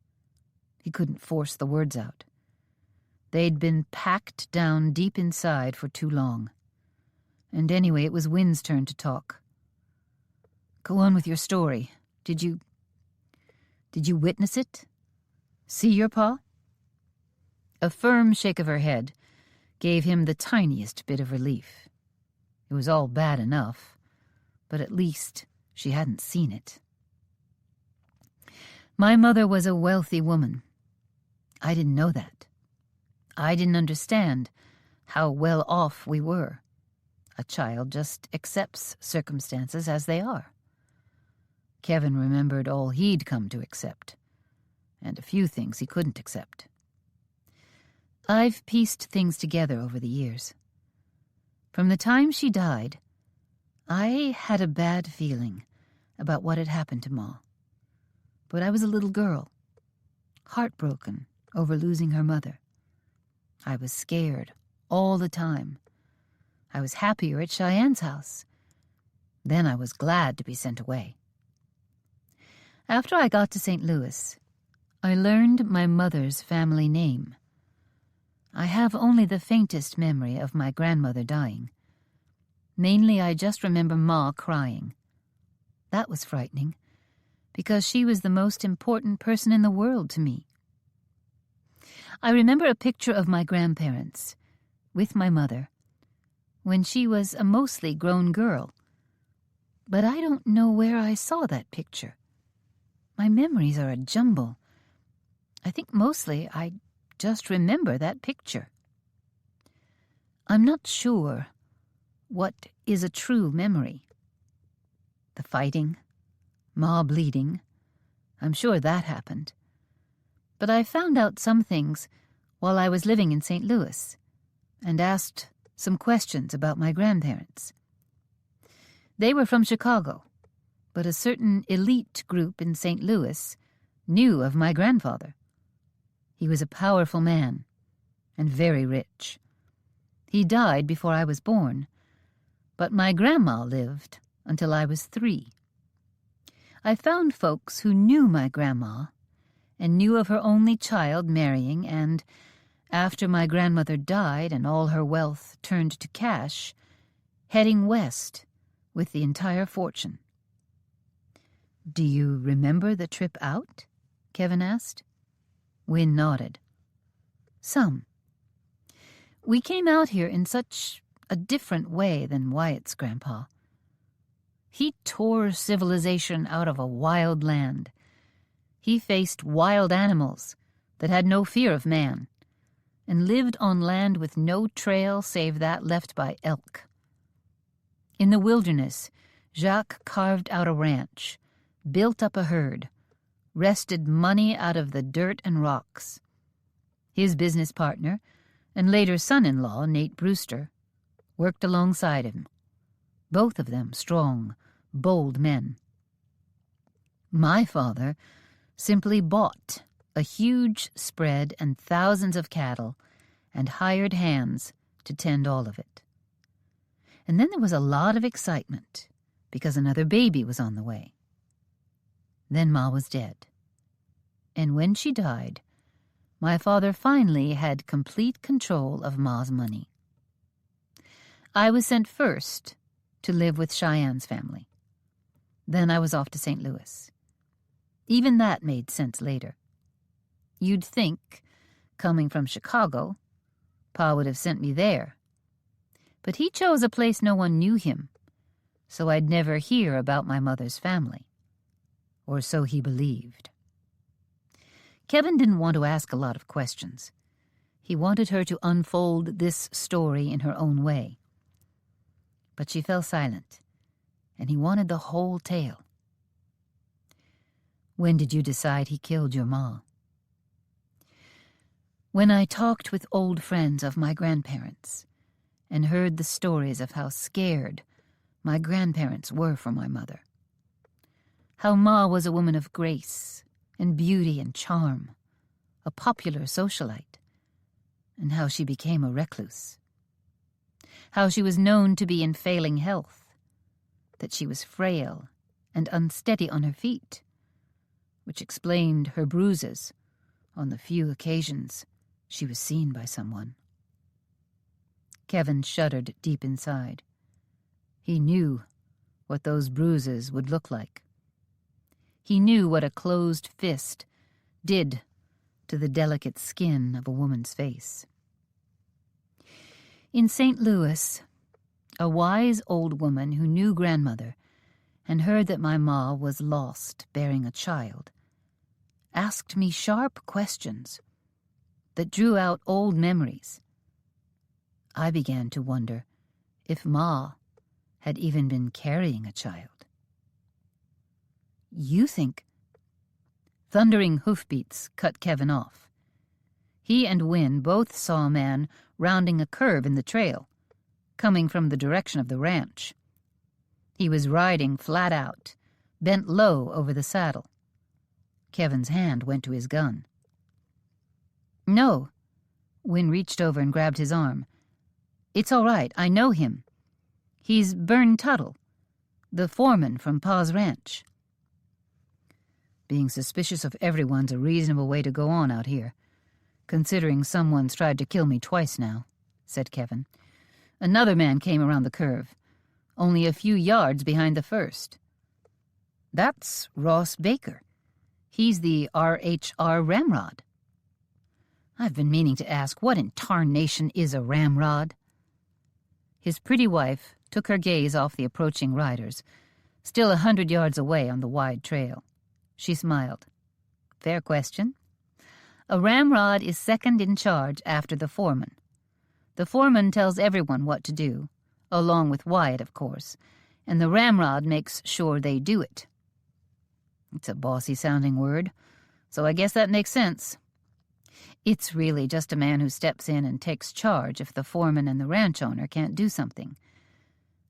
He couldn't force the words out. They'd been packed down deep inside for too long. And anyway, it was Wynn's turn to talk. Go on with your story. Did you witness it? See your pa? A firm shake of her head gave him the tiniest bit of relief. It was all bad enough, but at least she hadn't seen it. My mother was a wealthy woman. I didn't know that. I didn't understand how well off we were. A child just accepts circumstances as they are. Kevin remembered all he'd come to accept, and a few things he couldn't accept. I've pieced things together over the years. From the time she died, I had a bad feeling about what had happened to Ma. But I was a little girl, heartbroken over losing her mother. I was scared all the time. I was happier at Cheyenne's house. Then I was glad to be sent away. After I got to St. Louis, I learned my mother's family name. I have only the faintest memory of my grandmother dying. Mainly I just remember Ma crying. That was frightening, because she was the most important person in the world to me. I remember a picture of my grandparents, with my mother, when she was a mostly grown girl. But I don't know where I saw that picture. My memories are a jumble. I think mostly I just remember that picture. I'm not sure what is a true memory. The fighting, Ma bleeding, I'm sure that happened. But I found out some things while I was living in St. Louis and asked some questions about my grandparents. They were from Chicago, but a certain elite group in St. Louis knew of my grandfather. He was a powerful man and very rich. He died before I was born, but my grandma lived until I was 3. I found folks who knew my grandma and knew of her only child marrying and, After my grandmother died and all her wealth turned to cash, heading west with the entire fortune. "Do you remember the trip out?" Kevin asked. Wynne nodded. "Some. We came out here in such a different way than Wyatt's grandpa. He tore civilization out of a wild land. He faced wild animals that had no fear of man, and lived on land with no trail save that left by elk. In the wilderness, Jacques carved out a ranch, built up a herd, wrested money out of the dirt and rocks. His business partner, and later son-in-law, Nate Brewster, worked alongside him, both of them strong, bold men. My father simply bought a huge spread and thousands of cattle and hired hands to tend all of it. And then there was a lot of excitement because another baby was on the way. Then Ma was dead. And when she died, my father finally had complete control of Ma's money. I was sent first to live with Cheyenne's family. Then I was off to St. Louis. Even that made sense later. You'd think, coming from Chicago, Pa would have sent me there. But he chose a place no one knew him, so I'd never hear about my mother's family. Or so he believed. Kevin didn't want to ask a lot of questions. He wanted her to unfold this story in her own way. But she fell silent, and he wanted the whole tale. "When did you decide he killed your ma?" "When I talked with old friends of my grandparents and heard the stories of how scared my grandparents were for my mother. How Ma was a woman of grace and beauty and charm, a popular socialite, and how she became a recluse. How she was known to be in failing health, that she was frail and unsteady on her feet, which explained her bruises on the few occasions she was seen by someone." Kevin shuddered deep inside. He knew what those bruises would look like. He knew what a closed fist did to the delicate skin of a woman's face. In St. Louis, a wise old woman who knew grandmother and heard that my ma was lost bearing a child asked me sharp questions that drew out old memories. I began to wonder if Ma had even been carrying a child. "You think—" Thundering hoofbeats cut Kevin off. He and Wynne both saw a man rounding a curve in the trail, coming from the direction of the ranch. He was riding flat out, bent low over the saddle. Kevin's hand went to his gun. "No." Wynne reached over and grabbed his arm. "It's all right. I know him. He's Bern Tuttle, the foreman from Pa's ranch." "Being suspicious of everyone's a reasonable way to go on out here, considering someone's tried to kill me twice now," said Kevin. "Another man came around the curve, only a few yards behind the first. That's Ross Baker. He's the RHR Ramrod." "I've been meaning to ask, what in tarnation is a ramrod?" His pretty wife took her gaze off the approaching riders, still 100 yards away on the wide trail. She smiled. "Fair question. A ramrod is second in charge after the foreman. The foreman tells everyone what to do, along with Wyatt, of course, and the ramrod makes sure they do it." It's a bossy-sounding word, so I guess that makes sense. It's really just a man who steps in and takes charge if the foreman and the ranch owner can't do something.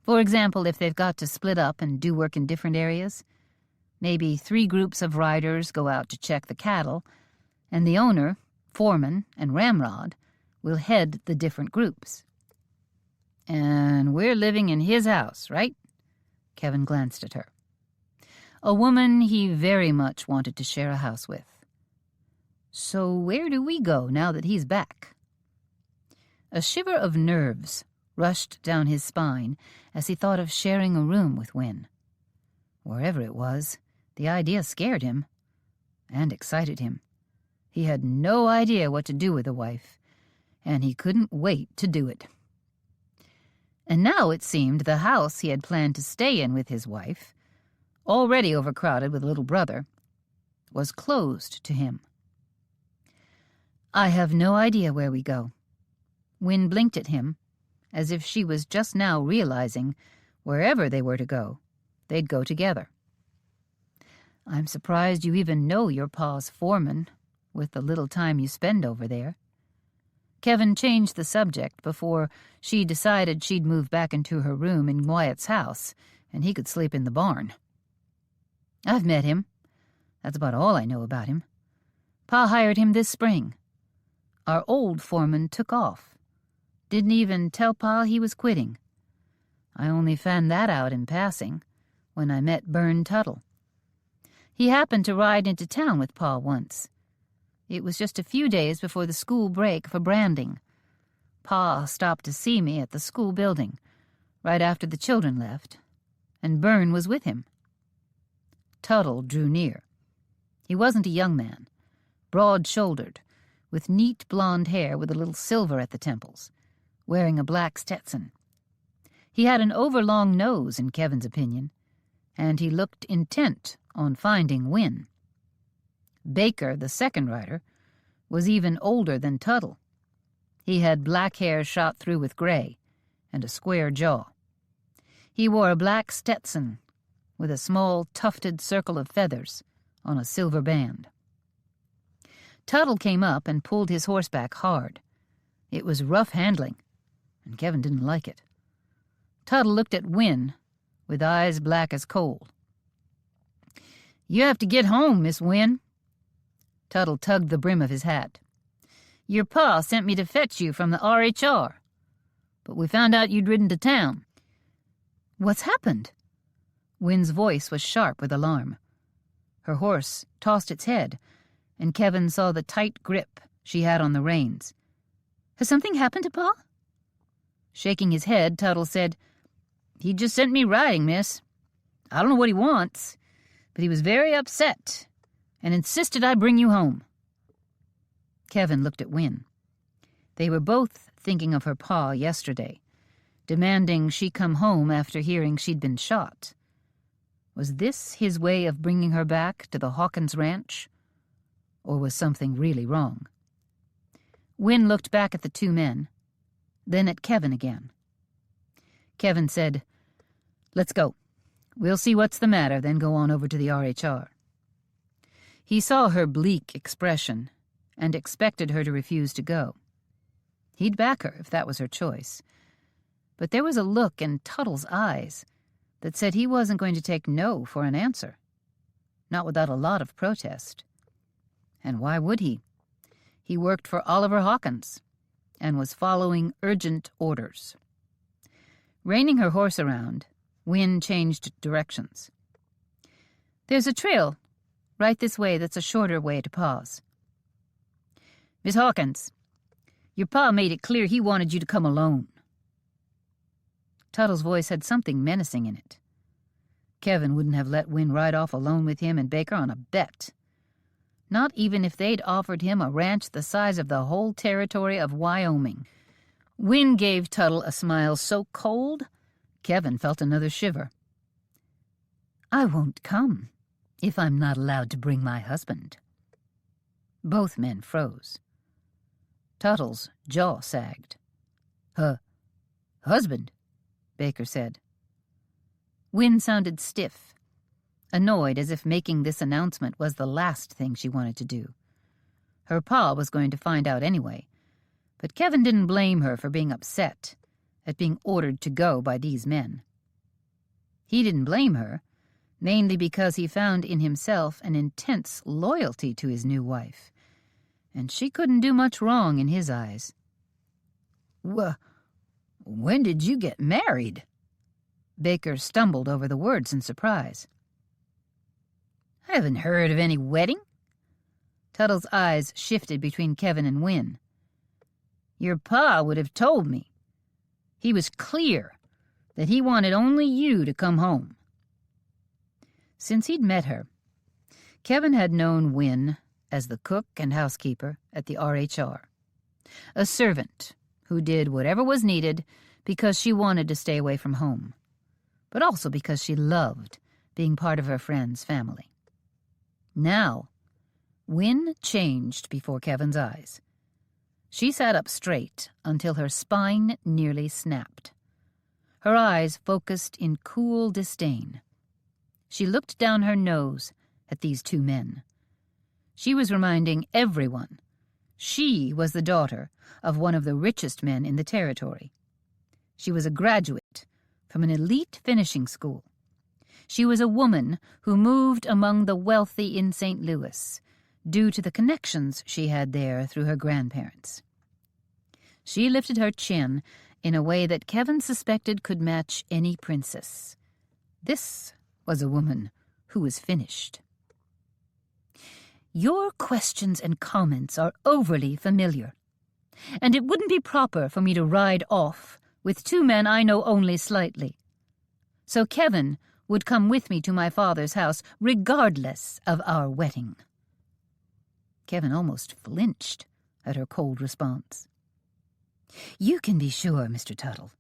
For example, if they've got to split up and do work in different areas, maybe 3 groups of riders go out to check the cattle, and the owner, foreman, and ramrod will head the different groups. "And we're living in his house, right?" Kevin glanced at her. A woman he very much wanted to share a house with. "So where do we go now that he's back?" A shiver of nerves rushed down his spine as he thought of sharing a room with Win. Wherever it was, the idea scared him and excited him. He had no idea what to do with a wife, and he couldn't wait to do it. And now it seemed the house he had planned to stay in with his wife, already overcrowded with a little brother, was closed to him. "I have no idea where we go." Win blinked at him, as if she was just now realizing wherever they were to go, they'd go together. "I'm surprised you even know your pa's foreman, with the little time you spend over there." Kevin changed the subject before she decided she'd move back into her room in Wyatt's house, and he could sleep in the barn. "I've met him. That's about all I know about him. Pa hired him this spring. Our old foreman took off. Didn't even tell Pa he was quitting. I only found that out in passing, when I met Bern Tuttle. He happened to ride into town with Pa once. It was just a few days before the school break for branding. Pa stopped to see me at the school building, right after the children left, and Bern was with him." Tuttle drew near. He wasn't a young man, broad-shouldered, with neat blonde hair with a little silver at the temples, wearing a black Stetson. He had an overlong nose, in Kevin's opinion, and he looked intent on finding Win. Baker, the second rider, was even older than Tuttle. He had black hair shot through with gray and a square jaw. He wore a black Stetson with a small tufted circle of feathers on a silver band. Tuttle came up and pulled his horse back hard. It was rough handling, and Kevin didn't like it. Tuttle looked at Win with eyes black as coal. "You have to get home, Miss Win." Tuttle tugged the brim of his hat. "Your pa sent me to fetch you from the RHR, but we found out you'd ridden to town." "What's happened?" Win's voice was sharp with alarm. Her horse tossed its head, and Kevin saw the tight grip she had on the reins. "Has something happened to Pa?" Shaking his head, Tuttle said, "He just sent me riding, miss. I don't know what he wants, but he was very upset and insisted I bring you home." Kevin looked at Win. They were both thinking of her pa yesterday, demanding she come home after hearing she'd been shot. Was this his way of bringing her back to the Hawkins ranch? Or was something really wrong? Win looked back at the two men, then at Kevin again. Kevin said, "Let's go. We'll see what's the matter, then go on over to the RHR." He saw her bleak expression and expected her to refuse to go. He'd back her if that was her choice. But there was a look in Tuttle's eyes that said he wasn't going to take no for an answer, not without a lot of protest. And why would he? He worked for Oliver Hawkins and was following urgent orders. Reining her horse around, Win changed directions. "There's a trail right this way that's a shorter way to Pa's." "Miss Hawkins, your pa made it clear he wanted you to come alone." Tuttle's voice had something menacing in it. Kevin wouldn't have let Win ride off alone with him and Baker on a bet. Not even if they'd offered him a ranch the size of the whole territory of Wyoming. Win gave Tuttle a smile so cold, Kevin felt another shiver. "I won't come if I'm not allowed to bring my husband." Both men froze. Tuttle's jaw sagged. Husband?" Baker said. Win sounded stiff, annoyed as if making this announcement was the last thing she wanted to do. Her pa was going to find out anyway, but Kevin didn't blame her for being upset at being ordered to go by these men. He didn't blame her, mainly because he found in himself an intense loyalty to his new wife, and she couldn't do much wrong in his eyes. "When did you get married?" Baker stumbled over the words in surprise. "I haven't heard of any wedding." Tuttle's eyes shifted between Kevin and Win. Your pa would have told me. He was clear that he wanted only you to come home." Since he'd met her, Kevin had known Wynne as the cook and housekeeper at the RHR, a servant who did whatever was needed because she wanted to stay away from home, but also because she loved being part of her friend's family. Now, Wynne changed before Kevin's eyes. She sat up straight until her spine nearly snapped. Her eyes focused in cool disdain. She looked down her nose at these two men. She was reminding everyone she was the daughter of one of the richest men in the territory. She was a graduate from an elite finishing school. She was a woman who moved among the wealthy in St. Louis due to the connections she had there through her grandparents. She lifted her chin in a way that Kevin suspected could match any princess. This was a woman who was finished. "Your questions and comments are overly familiar, and it wouldn't be proper for me to ride off with two men I know only slightly. So Kevin would come with me to my father's house regardless of our wedding." Kevin almost flinched at her cold response. "You can be sure, Mr. Tuttle,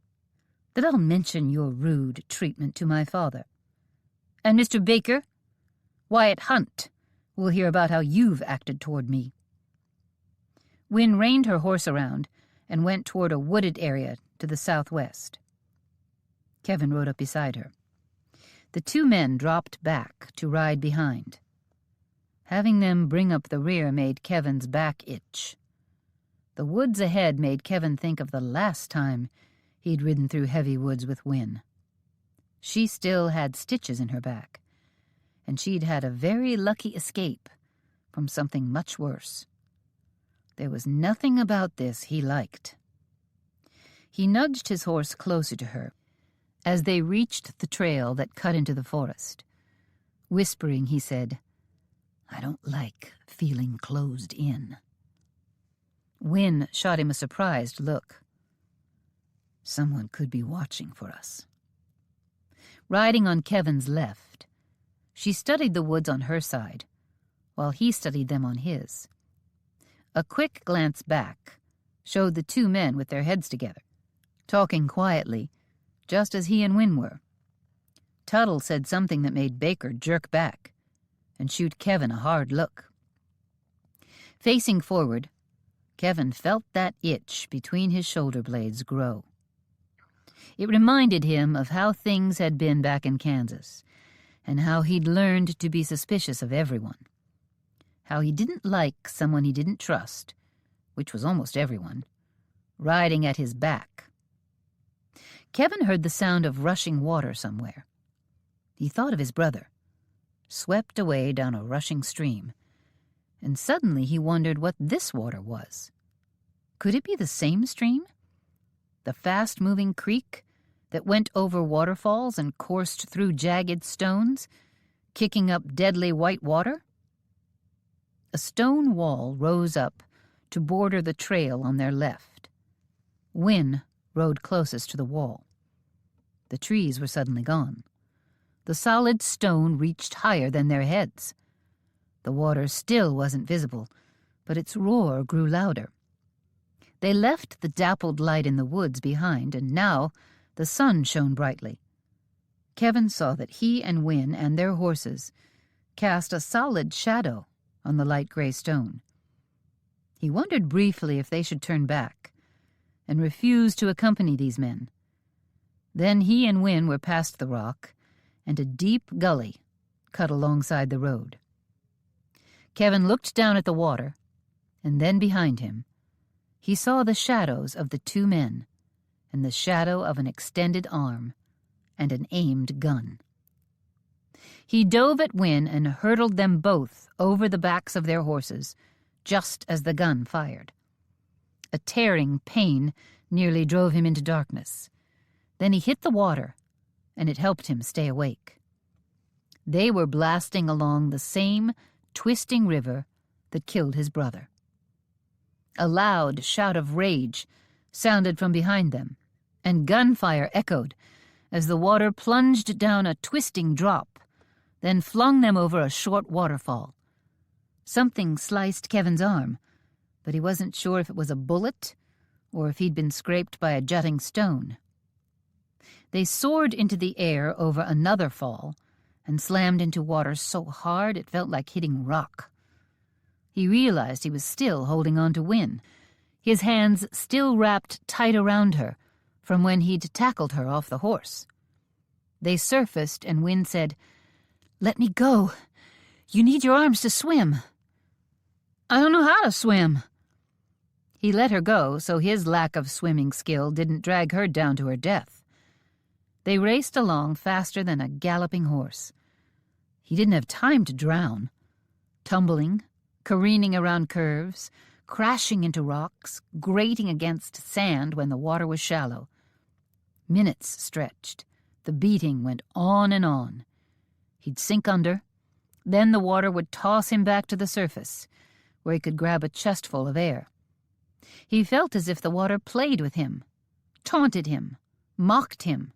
that I'll mention your rude treatment to my father. And Mr. Baker, Wyatt Hunt, will hear about how you've acted toward me." Wynne reined her horse around and went toward a wooded area to the southwest. Kevin rode up beside her. The two men dropped back to ride behind. Having them bring up the rear made Kevin's back itch. The woods ahead made Kevin think of the last time he'd ridden through heavy woods with Wynne. She still had stitches in her back, and she'd had a very lucky escape from something much worse. There was nothing about this he liked. He nudged his horse closer to her as they reached the trail that cut into the forest. Whispering, he said, "I don't like feeling closed in." Wynne shot him a surprised look. Someone could be watching for us. Riding on Kevin's left, she studied the woods on her side, while he studied them on his. A quick glance back showed the two men with their heads together, talking quietly, just as he and Wynne were. Tuttle said something that made Baker jerk back and shoot Kevin a hard look. Facing forward, Kevin felt that itch between his shoulder blades grow. It reminded him of how things had been back in Kansas, and how he'd learned to be suspicious of everyone. How he didn't like someone he didn't trust, which was almost everyone, riding at his back. Kevin heard the sound of rushing water somewhere. He thought of his brother, swept away down a rushing stream, and suddenly he wondered what this water was. Could it be the same stream? The fast-moving creek that went over waterfalls and coursed through jagged stones, kicking up deadly white water? A stone wall rose up to border the trail on their left. Wynne rode closest to the wall. The trees were suddenly gone. The solid stone reached higher than their heads. The water still wasn't visible, but its roar grew louder. They left the dappled light in the woods behind, and now the sun shone brightly. Kevin saw that he and Wynne and their horses cast a solid shadow on the light gray stone. He wondered briefly if they should turn back and refuse to accompany these men. Then he and Wynne were past the rock, and a deep gully cut alongside the road. Kevin looked down at the water, and then behind him, he saw the shadows of the two men and the shadow of an extended arm and an aimed gun. He dove at Wynne and hurtled them both over the backs of their horses, just as the gun fired. A tearing pain nearly drove him into darkness. Then he hit the water, and it helped him stay awake. They were blasting along the same twisting river that killed his brother. A loud shout of rage sounded from behind them, and gunfire echoed as the water plunged down a twisting drop, then flung them over a short waterfall. Something sliced Kevin's arm, but he wasn't sure if it was a bullet or if he'd been scraped by a jutting stone. They soared into the air over another fall and slammed into water so hard it felt like hitting rock. He realized he was still holding on to Wynne, his hands still wrapped tight around her from when he'd tackled her off the horse. They surfaced, and Wynne said, "Let me go. You need your arms to swim." "I don't know how to swim." He let her go, so his lack of swimming skill didn't drag her down to her death. They raced along faster than a galloping horse. He didn't have time to drown. Tumbling, careening around curves, crashing into rocks, grating against sand when the water was shallow. Minutes stretched. The beating went on and on. He'd sink under. Then the water would toss him back to the surface, where he could grab a chestful of air. He felt as if the water played with him, taunted him, mocked him,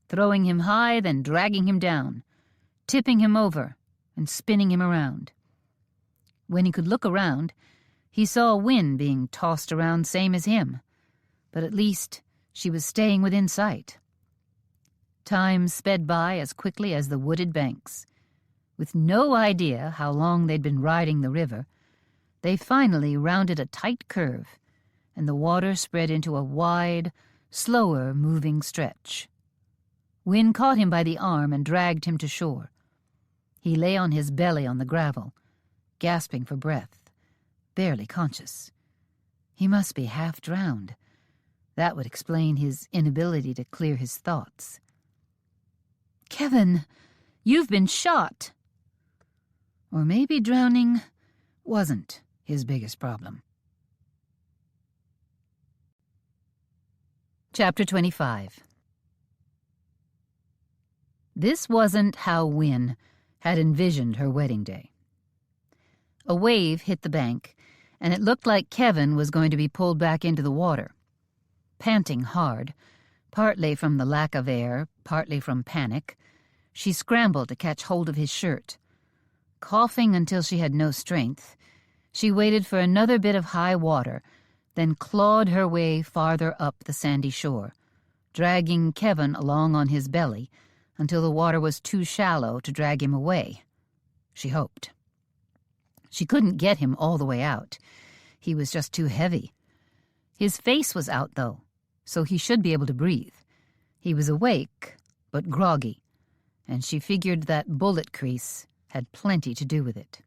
throwing him high, then dragging him down, tipping him over and spinning him around. When he could look around, he saw Wynne being tossed around same as him, but at least she was staying within sight. Time sped by as quickly as the wooded banks. With no idea how long they'd been riding the river, they finally rounded a tight curve, and the water spread into a wide, slower-moving stretch. Wynne caught him by the arm and dragged him to shore. He lay on his belly on the gravel, gasping for breath, barely conscious. He must be half drowned. That would explain his inability to clear his thoughts. "Kevin, you've been shot." Or maybe drowning wasn't his biggest problem. Chapter 25. This wasn't how Wynne had envisioned her wedding day. A wave hit the bank, and it looked like Kevin was going to be pulled back into the water. Panting hard, partly from the lack of air, partly from panic, she scrambled to catch hold of his shirt. Coughing until she had no strength, she waited for another bit of high water, then clawed her way farther up the sandy shore, dragging Kevin along on his belly until the water was too shallow to drag him away. She hoped. She couldn't get him all the way out. He was just too heavy. His face was out, though, so he should be able to breathe. He was awake, but groggy, and she figured that bullet crease had plenty to do with it.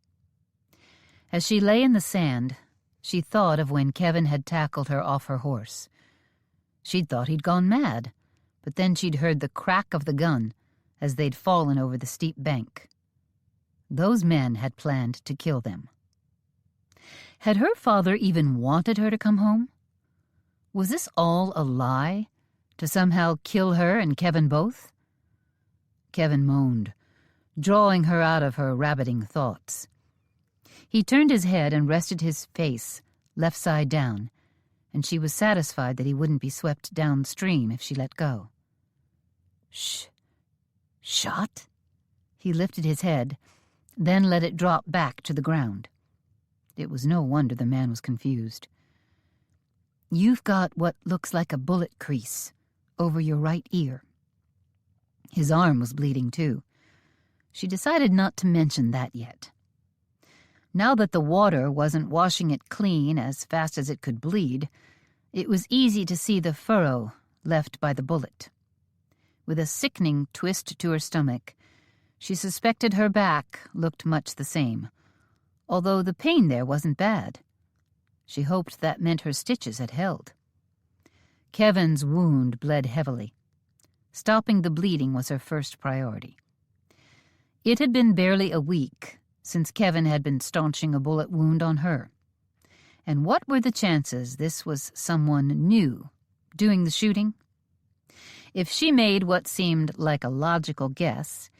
As she lay in the sand, she thought of when Kevin had tackled her off her horse. She'd thought he'd gone mad, but then she'd heard the crack of the gun as they'd fallen over the steep bank. Those men had planned to kill them. Had her father even wanted her to come home? Was this all a lie, to somehow kill her and Kevin both? Kevin moaned, drawing her out of her rabbiting thoughts. He turned his head and rested his face left side down, and she was satisfied that he wouldn't be swept downstream if she let go. Shot? He lifted his head, then let it drop back to the ground. It was no wonder the man was confused. "You've got what looks like a bullet crease over your right ear." His arm was bleeding, too. She decided not to mention that yet. Now that the water wasn't washing it clean as fast as it could bleed, it was easy to see the furrow left by the bullet. With a sickening twist to her stomach, she suspected her back looked much the same, although the pain there wasn't bad. She hoped that meant her stitches had held. Kevin's wound bled heavily. Stopping the bleeding was her first priority. It had been barely a week since Kevin had been staunching a bullet wound on her. And what were the chances this was someone new doing the shooting? If she made what seemed like a logical guess,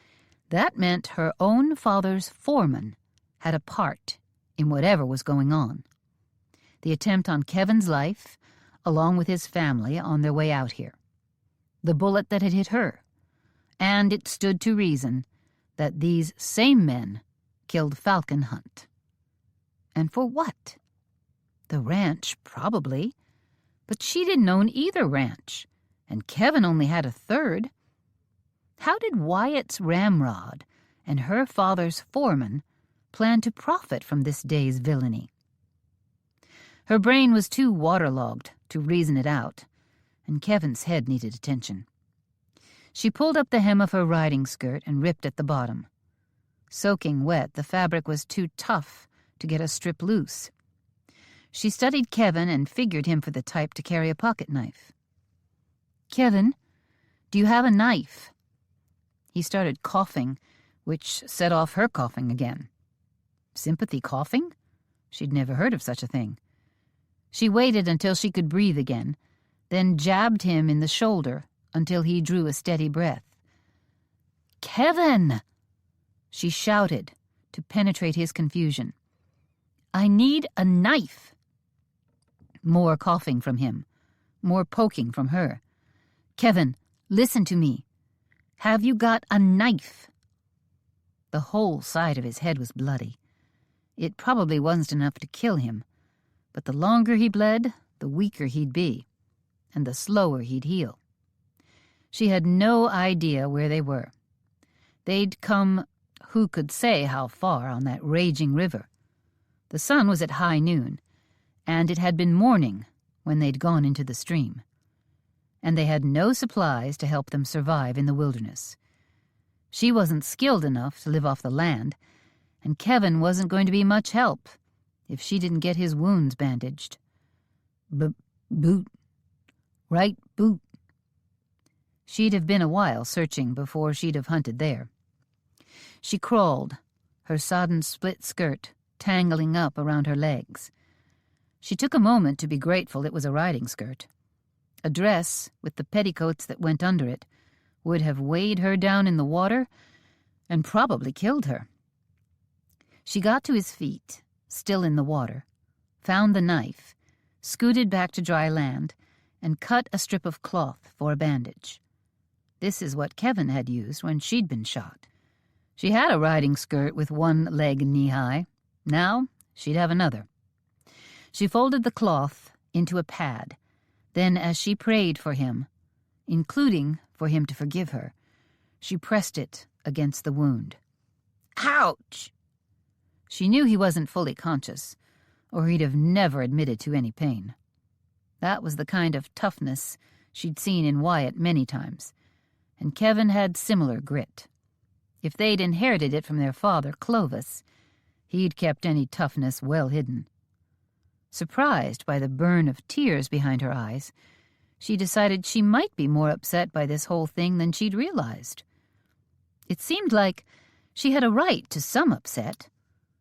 that meant her own father's foreman had a part in whatever was going on. the attempt on Kevin's life, along with his family on their way out here. The bullet that had hit her. And it stood to reason that these same men killed Falcon Hunt. And for what? The ranch, probably. But she didn't own either ranch, and Kevin only had a third. How did Wyatt's ramrod and her father's foreman plan to profit from this day's villainy? Her brain was too waterlogged to reason it out, and Kevin's head needed attention. She pulled up the hem of her riding skirt and ripped at the bottom. Soaking wet, the fabric was too tough to get a strip loose. She studied Kevin and figured him for the type to carry a pocket knife. "Kevin, do you have a knife?" He started coughing, which set off her coughing again. Sympathy coughing? She'd never heard of such a thing. She waited until she could breathe again, then jabbed him in the shoulder until he drew a steady breath. "Kevin!" She shouted to penetrate his confusion. "I need a knife." More coughing from him, more poking from her. "Kevin, listen to me. Have you got a knife?" The whole side of his head was bloody. It probably wasn't enough to kill him, but the longer he bled, the weaker he'd be, and the slower he'd heal. She had no idea where they were. They'd come, who could say how far, on that raging river. The sun was at high noon, and it had been morning when they'd gone into the stream. And they had no supplies to help them survive in the wilderness. She wasn't skilled enough to live off the land, and Kevin wasn't going to be much help if she didn't get his wounds bandaged. Boot. Right boot. She'd have been a while searching before she'd have hunted there. She crawled, her sodden split skirt tangling up around her legs. She took a moment to be grateful it was a riding skirt. A dress, with the petticoats that went under it, would have weighed her down in the water and probably killed her. She got to his feet, still in the water, found the knife, scooted back to dry land, and cut a strip of cloth for a bandage. This is what Kevin had used when she'd been shot. She had a riding skirt with one leg knee-high. Now she'd have another. She folded the cloth into a pad. Then, as she prayed for him, including for him to forgive her, she pressed it against the wound. Ouch! She knew he wasn't fully conscious, or he'd have never admitted to any pain. That was the kind of toughness she'd seen in Wyatt many times, and Kevin had similar grit. If they'd inherited it from their father, Clovis, he'd kept any toughness well hidden. Surprised by the burn of tears behind her eyes, she decided she might be more upset by this whole thing than she'd realized. It seemed like she had a right to some upset,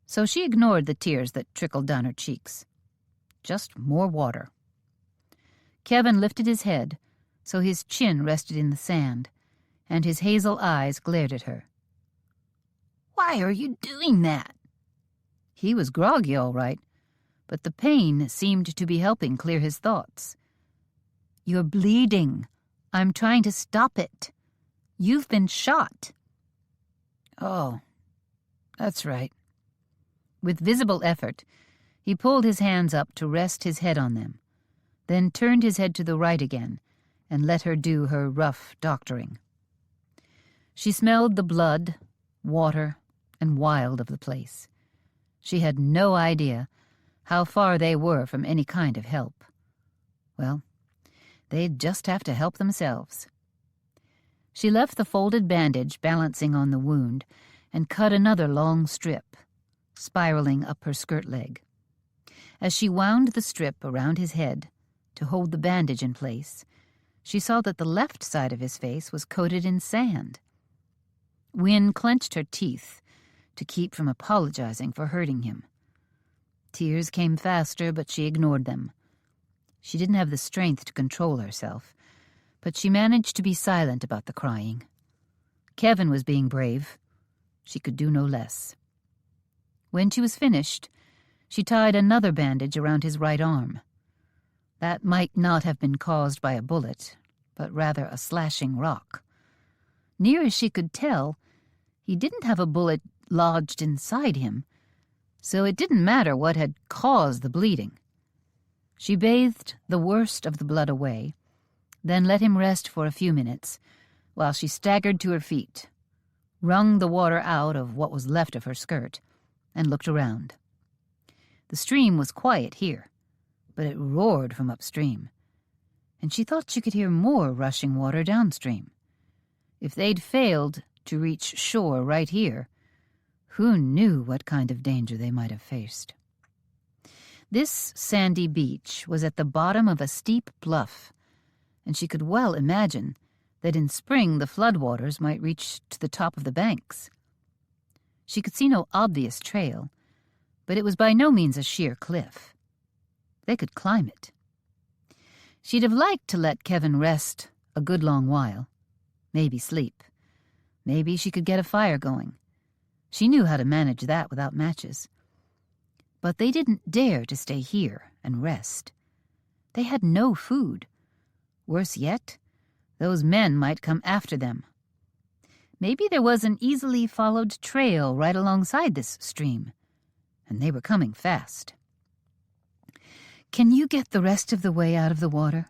so she ignored the tears that trickled down her cheeks. Just more water. Kevin lifted his head so his chin rested in the sand, and his hazel eyes glared at her. "Why are you doing that?" He was groggy, all right, but the pain seemed to be helping clear his thoughts. "You're bleeding. I'm trying to stop it. You've been shot." "Oh, that's right." With visible effort, he pulled his hands up to rest his head on them, then turned his head to the right again and let her do her rough doctoring. She smelled the blood, water, and wild of the place. She had no idea how far they were from any kind of help. Well, they'd just have to help themselves. She left the folded bandage balancing on the wound and cut another long strip, spiraling up her skirt leg. As she wound the strip around his head to hold the bandage in place, she saw that the left side of his face was coated in sand. Wynne clenched her teeth to keep from apologizing for hurting him. Tears came faster, but she ignored them. She didn't have the strength to control herself, but she managed to be silent about the crying. Kevin was being brave. She could do no less. When she was finished, She tied another bandage around his right arm. That might not have been caused by a bullet, but rather a slashing rock. Near as she could tell, he didn't have a bullet lodged inside him, so it didn't matter what had caused the bleeding. She bathed the worst of the blood away, then let him rest for a few minutes, while she staggered to her feet, wrung the water out of what was left of her skirt, and looked around. The stream was quiet here, but it roared from upstream, and she thought she could hear more rushing water downstream. If they'd failed to reach shore right here, who knew what kind of danger they might have faced? This sandy beach was at the bottom of a steep bluff, and she could well imagine that in spring the floodwaters might reach to the top of the banks. She could see no obvious trail, but it was by no means a sheer cliff. They could climb it. She'd have liked to let Kevin rest a good long while, maybe sleep. Maybe she could get a fire going. She knew how to manage that without matches. But they didn't dare to stay here and rest. They had no food. Worse yet, those men might come after them. Maybe there was an easily followed trail right alongside this stream, and they were coming fast. "Can you get the rest of the way out of the water?"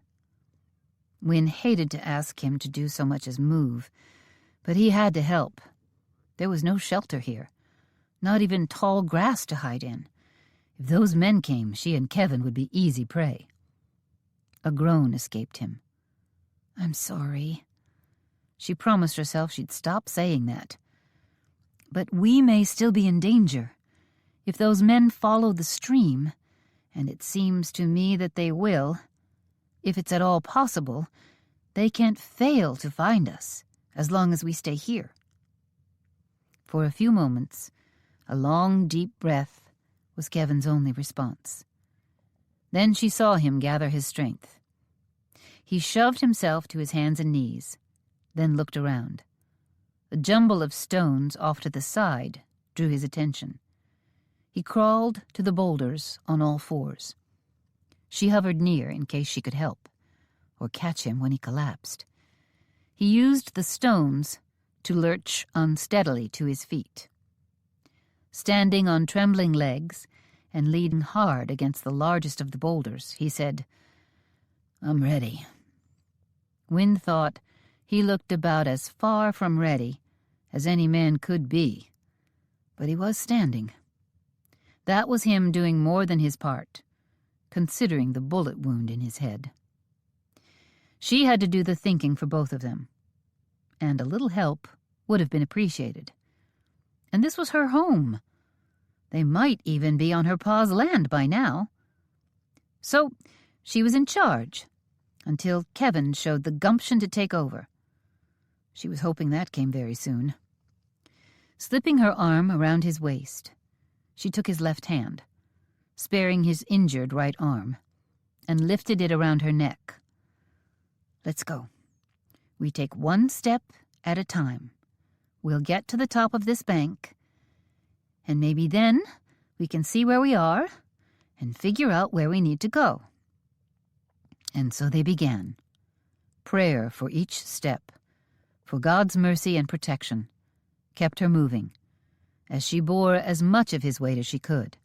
Wynne hated to ask him to do so much as move, but he had to help. There was no shelter here, not even tall grass to hide in. If those men came, she and Kevin would be easy prey. A groan escaped him. "I'm sorry." She promised herself she'd stop saying that. "But we may still be in danger. If those men follow the stream, and it seems to me that they will, if it's at all possible, they can't fail to find us, as long as we stay here." For a few moments, a long, deep breath was Kevin's only response. Then she saw him gather his strength. He shoved himself to his hands and knees, then looked around. A jumble of stones off to the side drew his attention. He crawled to the boulders on all fours. She hovered near in case she could help, or catch him when he collapsed. He used the stones to lurch unsteadily to his feet. Standing on trembling legs and leaning hard against the largest of the boulders, he said, "I'm ready." Wynne thought he looked about as far from ready as any man could be, but he was standing. That was him doing more than his part, considering the bullet wound in his head. She had to do the thinking for both of them, and a little help would have been appreciated. And this was her home. They might even be on her pa's land by now. So she was in charge, until Kevin showed the gumption to take over. She was hoping that came very soon. Slipping her arm around his waist, she took his left hand, sparing his injured right arm, and lifted it around her neck. "Let's go. We take one step at a time. We'll get to the top of this bank, and maybe then we can see where we are and figure out where we need to go." And so they began. Prayer for each step, for God's mercy and protection, kept her moving, as she bore as much of his weight as she could.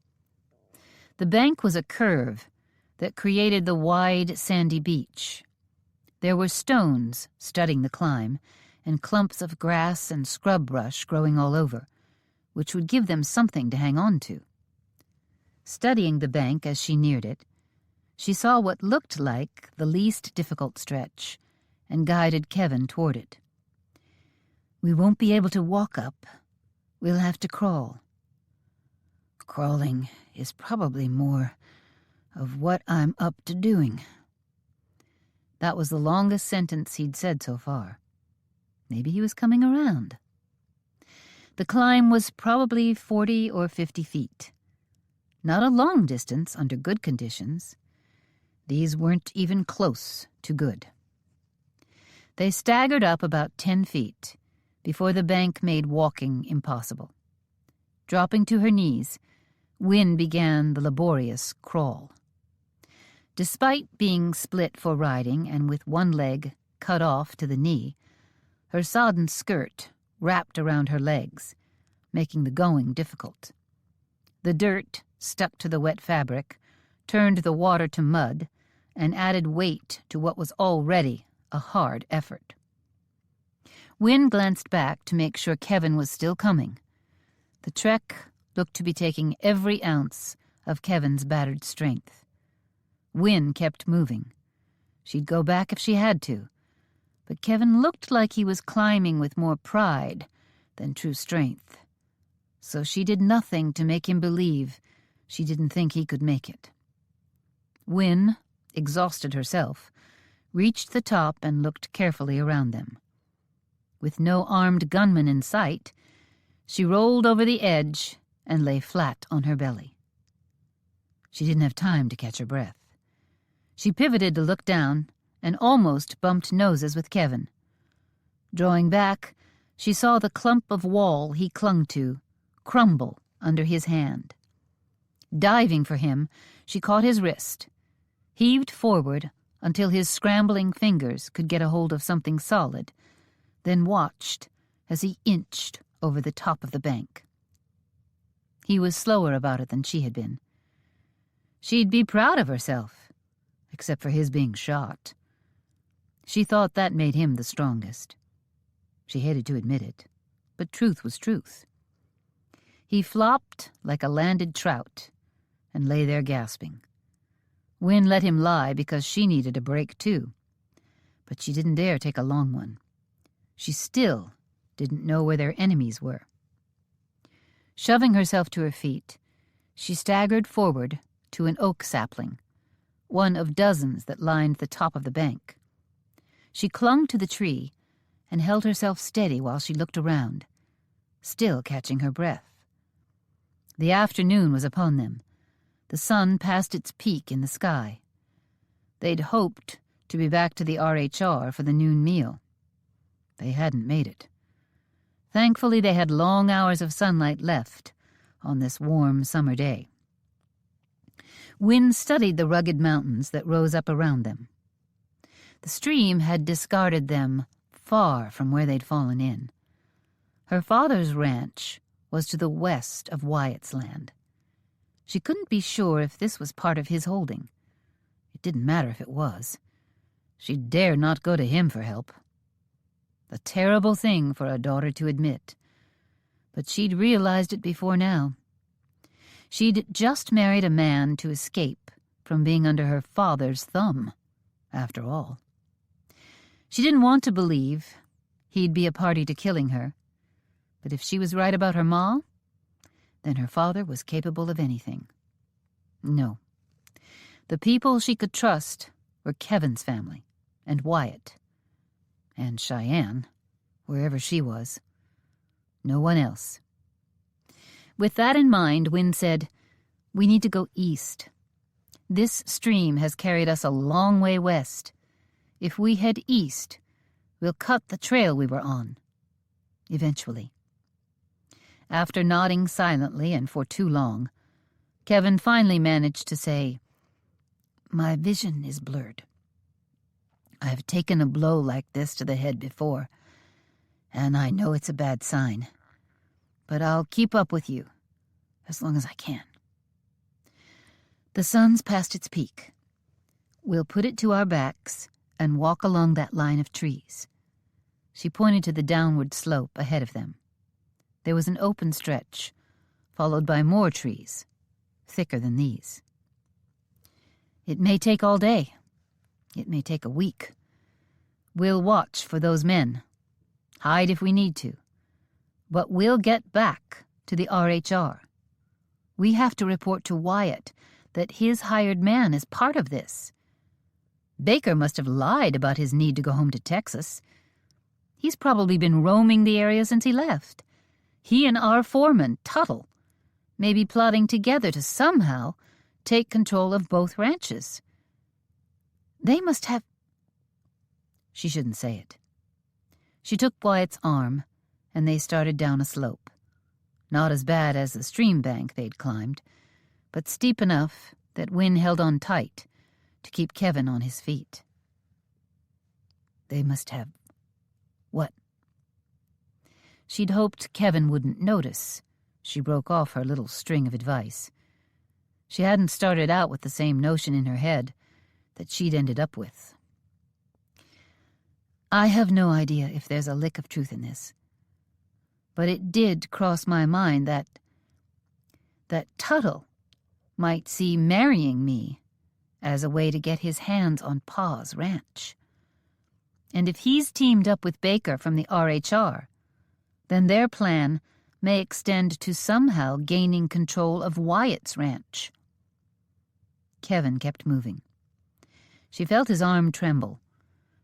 The bank was a curve that created the wide, sandy beach. There were stones studding the climb, and clumps of grass and scrub brush growing all over, which would give them something to hang on to. Studying the bank as she neared it, she saw what looked like the least difficult stretch, and guided Kevin toward it. "We won't be able to walk up. We'll have to crawl." "Crawling is probably more of what I'm up to doing." That was the longest sentence he'd said so far. Maybe he was coming around. The climb was probably 40 or 50 feet. Not a long distance under good conditions. These weren't even close to good. They staggered up about 10 feet before the bank made walking impossible. Dropping to her knees, Wynne began the laborious crawl. Despite being split for riding and with one leg cut off to the knee, her sodden skirt wrapped around her legs, making the going difficult. The dirt stuck to the wet fabric, turned the water to mud, and added weight to what was already a hard effort. Wynne glanced back to make sure Kevin was still coming. The trek looked to be taking every ounce of Kevin's battered strength. Wynne kept moving. She'd go back if she had to, but Kevin looked like he was climbing with more pride than true strength, so she did nothing to make him believe she didn't think he could make it. Wynne, exhausted herself, reached the top and looked carefully around them. With no armed gunman in sight, she rolled over the edge and lay flat on her belly. She didn't have time to catch her breath. She pivoted to look down and almost bumped noses with Kevin. Drawing back, she saw the clump of wall he clung to crumble under his hand. Diving for him, she caught his wrist, heaved forward until his scrambling fingers could get a hold of something solid, then watched as he inched over the top of the bank. He was slower about it than she had been. She'd be proud of herself, except for his being shot. She thought that made him the strongest. She hated to admit it, but truth was truth. He flopped like a landed trout and lay there gasping. Wynne let him lie because she needed a break too, but she didn't dare take a long one. She still didn't know where their enemies were. Shoving herself to her feet, she staggered forward to an oak sapling, one of dozens that lined the top of the bank. She clung to the tree and held herself steady while she looked around, still catching her breath. The afternoon was upon them. The sun passed its peak in the sky. They'd hoped to be back to the RHR for the noon meal. They hadn't made it. Thankfully, they had long hours of sunlight left on this warm summer day. Wynne studied the rugged mountains that rose up around them. The stream had discarded them far from where they'd fallen in. Her father's ranch was to the west of Wyatt's land. She couldn't be sure if this was part of his holding. It didn't matter if it was. She dared not go to him for help. A terrible thing for a daughter to admit, but she'd realized it before now. She'd just married a man to escape from being under her father's thumb, after all. She didn't want to believe he'd be a party to killing her, but if she was right about her ma, then her father was capable of anything. No. The people she could trust were Kevin's family, and Wyatt, and Cheyenne, wherever she was. No one else. With that in mind, Wynne said, "We need to go east. This stream has carried us a long way west. If we head east, we'll cut the trail we were on. Eventually." After nodding silently and for too long, Kevin finally managed to say, "My vision is blurred. I've taken a blow like this to the head before, and I know it's a bad sign. But I'll keep up with you as long as I can. The sun's past its peak. We'll put it to our backs and walk along that line of trees." She pointed to the downward slope ahead of them. There was an open stretch, followed by more trees, thicker than these. "It may take all day. It may take a week. We'll watch for those men, hide if we need to. But we'll get back to the RHR. We have to report to Wyatt that his hired man is part of this. Baker must have lied about his need to go home to Texas. He's probably been roaming the area since he left. He and our foreman, Tuttle, may be plotting together to somehow take control of both ranches. They must have—" She shouldn't say it. She took Wyatt's arm, and they started down a slope. Not as bad as the stream bank they'd climbed, but steep enough that Wynne held on tight to keep Kevin on his feet. They must have... what? She'd hoped Kevin wouldn't notice. She broke off her little string of advice. She hadn't started out with the same notion in her head that she'd ended up with. I have no idea if there's a lick of truth in this, but it did cross my mind that Tuttle might see marrying me as a way to get his hands on Pa's ranch. And if he's teamed up with Baker from the RHR, then their plan may extend to somehow gaining control of Wyatt's ranch. Kevin kept moving. She felt his arm tremble,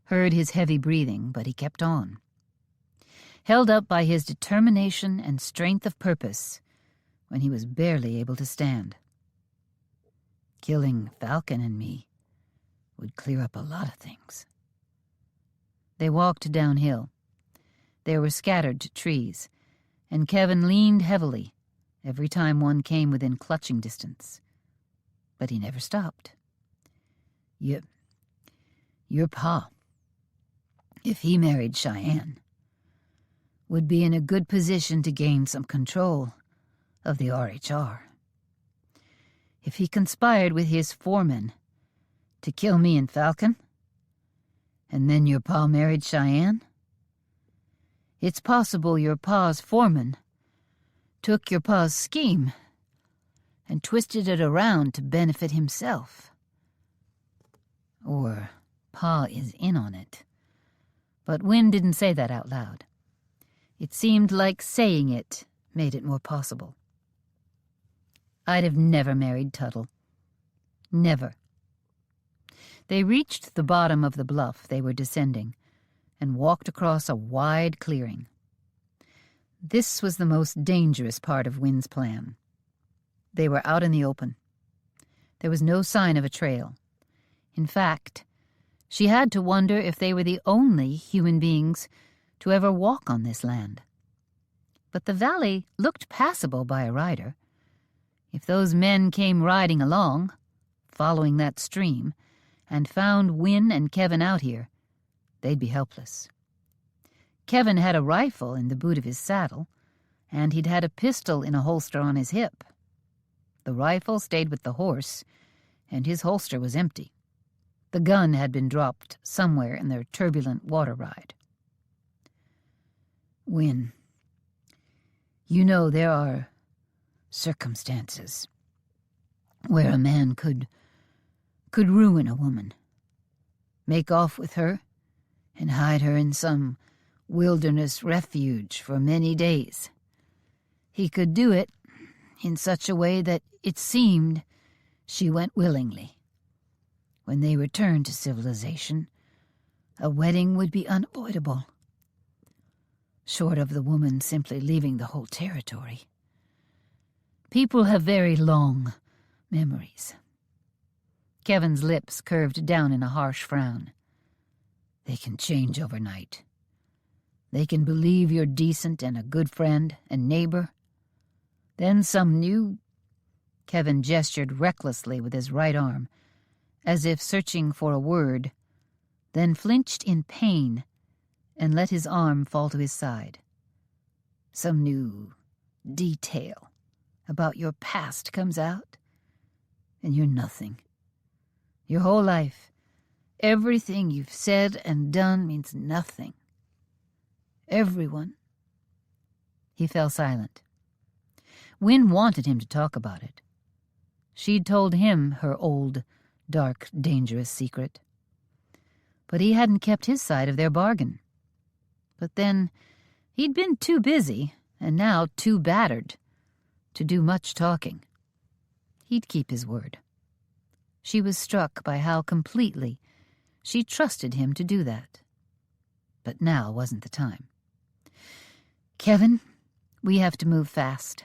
heard his heavy breathing, but he kept on. Held up by his determination and strength of purpose when he was barely able to stand. Killing Falcon and me would clear up a lot of things. They walked downhill. There were scattered trees, and Kevin leaned heavily every time one came within clutching distance. But he never stopped. Your pa, if he married Cheyenne, would be in a good position to gain some control of the RHR. If he conspired with his foreman to kill me and Falcon, and then your pa married Cheyenne, it's possible your pa's foreman took your pa's scheme and twisted it around to benefit himself. Or Pa is in on it. But Wynne didn't say that out loud. It seemed like saying it made it more possible. I'd have never married Tuttle. Never. They reached the bottom of the bluff they were descending and walked across a wide clearing. This was the most dangerous part of Wynne's plan. They were out in the open. There was no sign of a trail. In fact, she had to wonder if they were the only human beings to ever walk on this land. But the valley looked passable by a rider. If those men came riding along, following that stream, and found Wynne and Kevin out here, they'd be helpless. Kevin had a rifle in the boot of his saddle, and he'd had a pistol in a holster on his hip. The rifle stayed with the horse, and his holster was empty. The gun had been dropped somewhere in their turbulent water ride. Wynne, you know there are circumstances where a man could ruin a woman, make off with her, and hide her in some wilderness refuge for many days. He could do it in such a way that it seemed she went willingly. When they returned to civilization, a wedding would be unavoidable, short of the woman simply leaving the whole territory. People have very long memories. Kevin's lips curved down in a harsh frown. They can change overnight. They can believe you're decent and a good friend and neighbor. Then some new... Kevin gestured recklessly with his right arm, as if searching for a word, then flinched in pain and let his arm fall to his side. Some new detail about your past comes out, and you're nothing. Your whole life, everything you've said and done means nothing. Everyone. He fell silent. Wynne wanted him to talk about it. She'd told him her old, dark, dangerous secret. But he hadn't kept his side of their bargain. But then, he'd been too busy, and now too battered, to do much talking. He'd keep his word. She was struck by how completely she trusted him to do that. But now wasn't the time. Kevin, we have to move fast.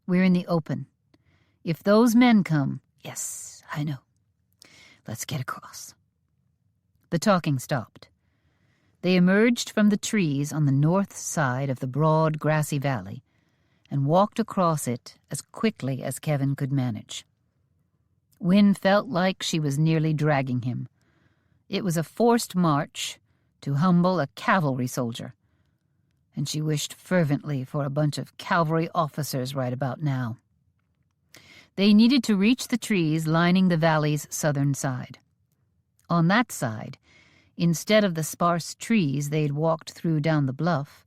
We're in the open. If those men come... Yes, I know. Let's get across. The talking stopped. They emerged from the trees on the north side of the broad, grassy valley and walked across it as quickly as Kevin could manage. Wynne felt like she was nearly dragging him. It was a forced march to humble a cavalry soldier, and she wished fervently for a bunch of cavalry officers right about now. They needed to reach the trees lining the valley's southern side. On that side, instead of the sparse trees they'd walked through down the bluff,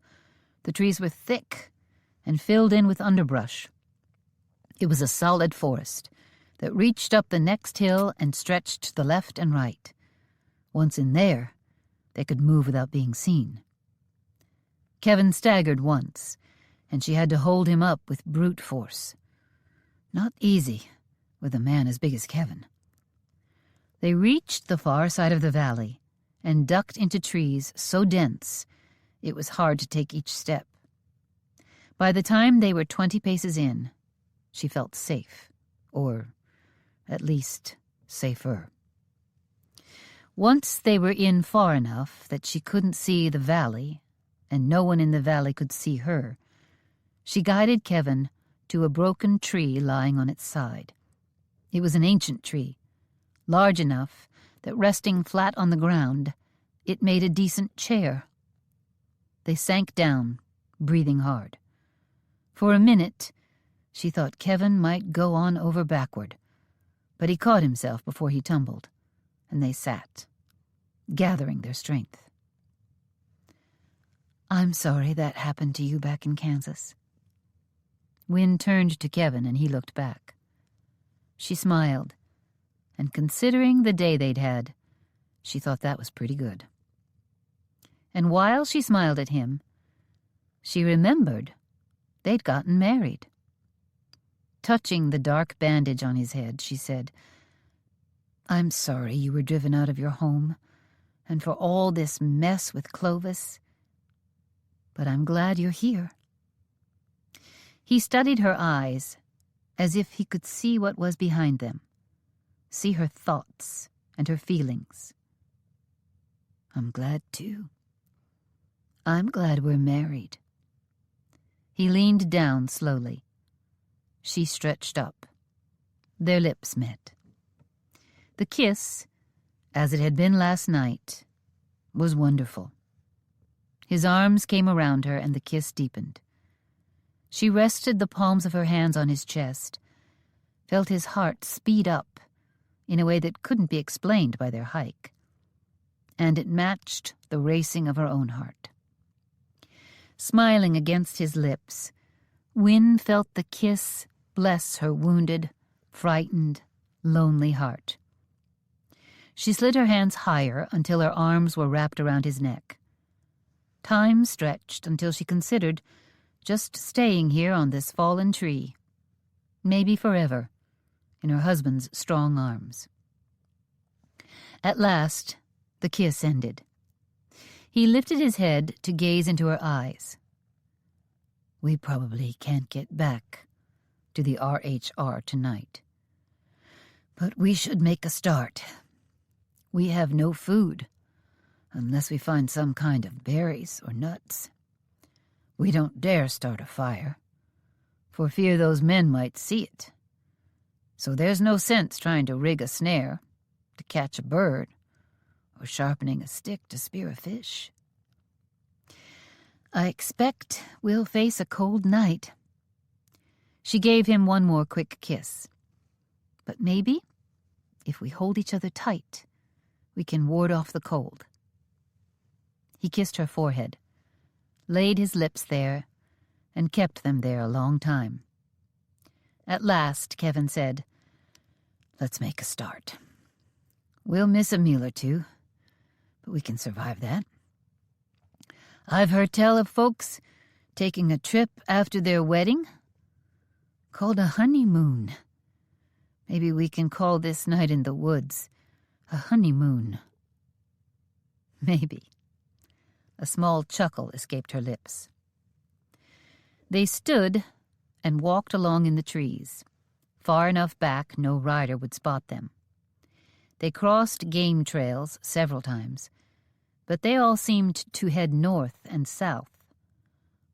the trees were thick and filled in with underbrush. It was a solid forest that reached up the next hill and stretched to the left and right. Once in there, they could move without being seen. Kevin staggered once, and she had to hold him up with brute force. Not easy with a man as big as Kevin. They reached the far side of the valley and ducked into trees so dense it was hard to take each step. By the time they were 20 paces in, she felt safe, or at least safer. Once they were in far enough that she couldn't see the valley, and no one in the valley could see her, she guided Kevin to a broken tree lying on its side. It was an ancient tree, large enough that resting flat on the ground, it made a decent chair. They sank down, breathing hard. For a minute, she thought Kevin might go on over backward, but he caught himself before he tumbled, and they sat, gathering their strength. "I'm sorry that happened to you back in Kansas." Wynne turned to Kevin, and he looked back. She smiled, and considering the day they'd had, she thought that was pretty good. And while she smiled at him, she remembered they'd gotten married. Touching the dark bandage on his head, she said, "I'm sorry you were driven out of your home, and for all this mess with Clovis, but I'm glad you're here." He studied her eyes, as if he could see what was behind them, see her thoughts and her feelings. "I'm glad, too. I'm glad we're married." He leaned down slowly. She stretched up. Their lips met. The kiss, as it had been last night, was wonderful. His arms came around her, and the kiss deepened. She rested the palms of her hands on his chest, felt his heart speed up in a way that couldn't be explained by their hike, and it matched the racing of her own heart. Smiling against his lips, Wynne felt the kiss bless her wounded, frightened, lonely heart. She slid her hands higher until her arms were wrapped around his neck. Time stretched until she considered just staying here on this fallen tree, maybe forever, in her husband's strong arms. At last, the kiss ended. He lifted his head to gaze into her eyes. "We probably can't get back to the RHR tonight, but we should make a start. We have no food, unless we find some kind of berries or nuts. We don't dare start a fire, for fear those men might see it. So there's no sense trying to rig a snare to catch a bird or sharpening a stick to spear a fish. I expect we'll face a cold night." She gave him one more quick kiss. "But maybe, if we hold each other tight, we can ward off the cold." He kissed her forehead, laid his lips there, and kept them there a long time. At last, Kevin said, "Let's make a start. We'll miss a meal or two, but we can survive that. I've heard tell of folks taking a trip after their wedding, called a honeymoon. Maybe we can call this night in the woods a honeymoon." Maybe. A small chuckle escaped her lips. They stood and walked along in the trees, far enough back no rider would spot them. They crossed game trails several times, but they all seemed to head north and south.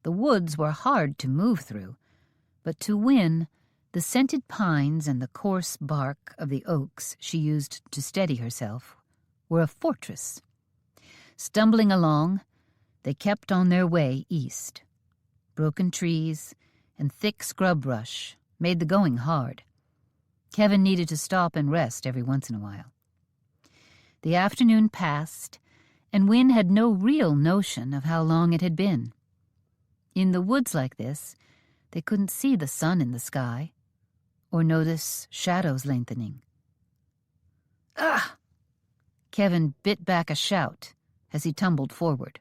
The woods were hard to move through, but to Wynne The scented pines and the coarse bark of the oaks she used to steady herself were a fortress. Stumbling along, they kept on their way east. Broken trees and thick scrub brush made the going hard. Kevin needed to stop and rest every once in a while. The afternoon passed, and Wynne had no real notion of how long it had been. In the woods like this, they couldn't see the sun in the sky or notice shadows lengthening. "Ah!" Kevin bit back a shout as he tumbled forward.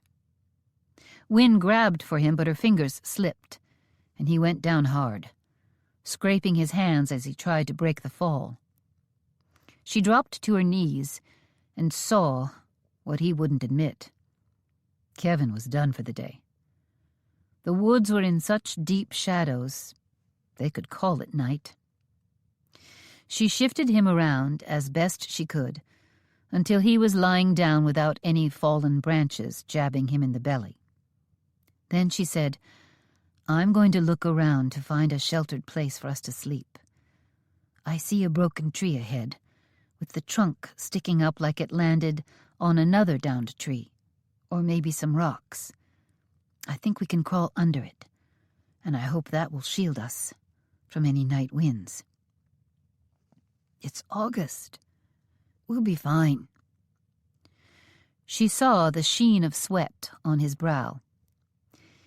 Wynne grabbed for him, but her fingers slipped, and he went down hard, scraping his hands as he tried to break the fall. She dropped to her knees and saw what he wouldn't admit. Kevin was done for the day. The woods were in such deep shadows, they could call it night. She shifted him around as best she could, until he was lying down without any fallen branches jabbing him in the belly. Then she said, "I'm going to look around to find a sheltered place for us to sleep. I see a broken tree ahead, with the trunk sticking up like it landed on another downed tree, or maybe some rocks. I think we can crawl under it, and I hope that will shield us from any night winds. It's August. We'll be fine." She saw the sheen of sweat on his brow.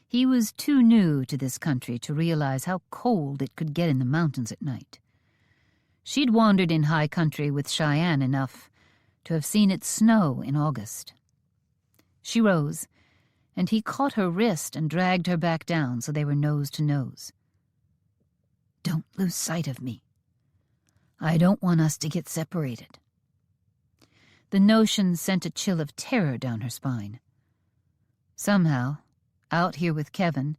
He was too new to this country to realize how cold it could get in the mountains at night. She'd wandered in high country with Cheyenne enough to have seen it snow in August. She rose, and he caught her wrist and dragged her back down so they were nose to nose. "Don't lose sight of me. I don't want us to get separated." The notion sent a chill of terror down her spine. Somehow, out here with Kevin,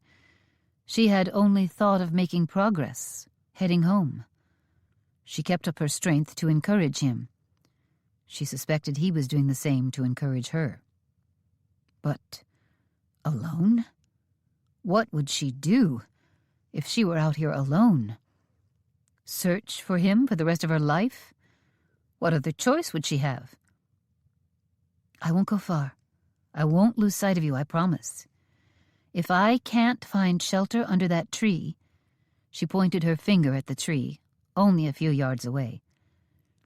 she had only thought of making progress, heading home. She kept up her strength to encourage him. She suspected he was doing the same to encourage her. But alone? What would she do if she were out here alone? Search for him for the rest of her life? What other choice would she have? "I won't go far. I won't lose sight of you, I promise. If I can't find shelter under that tree," she pointed her finger at the tree, only a few yards away,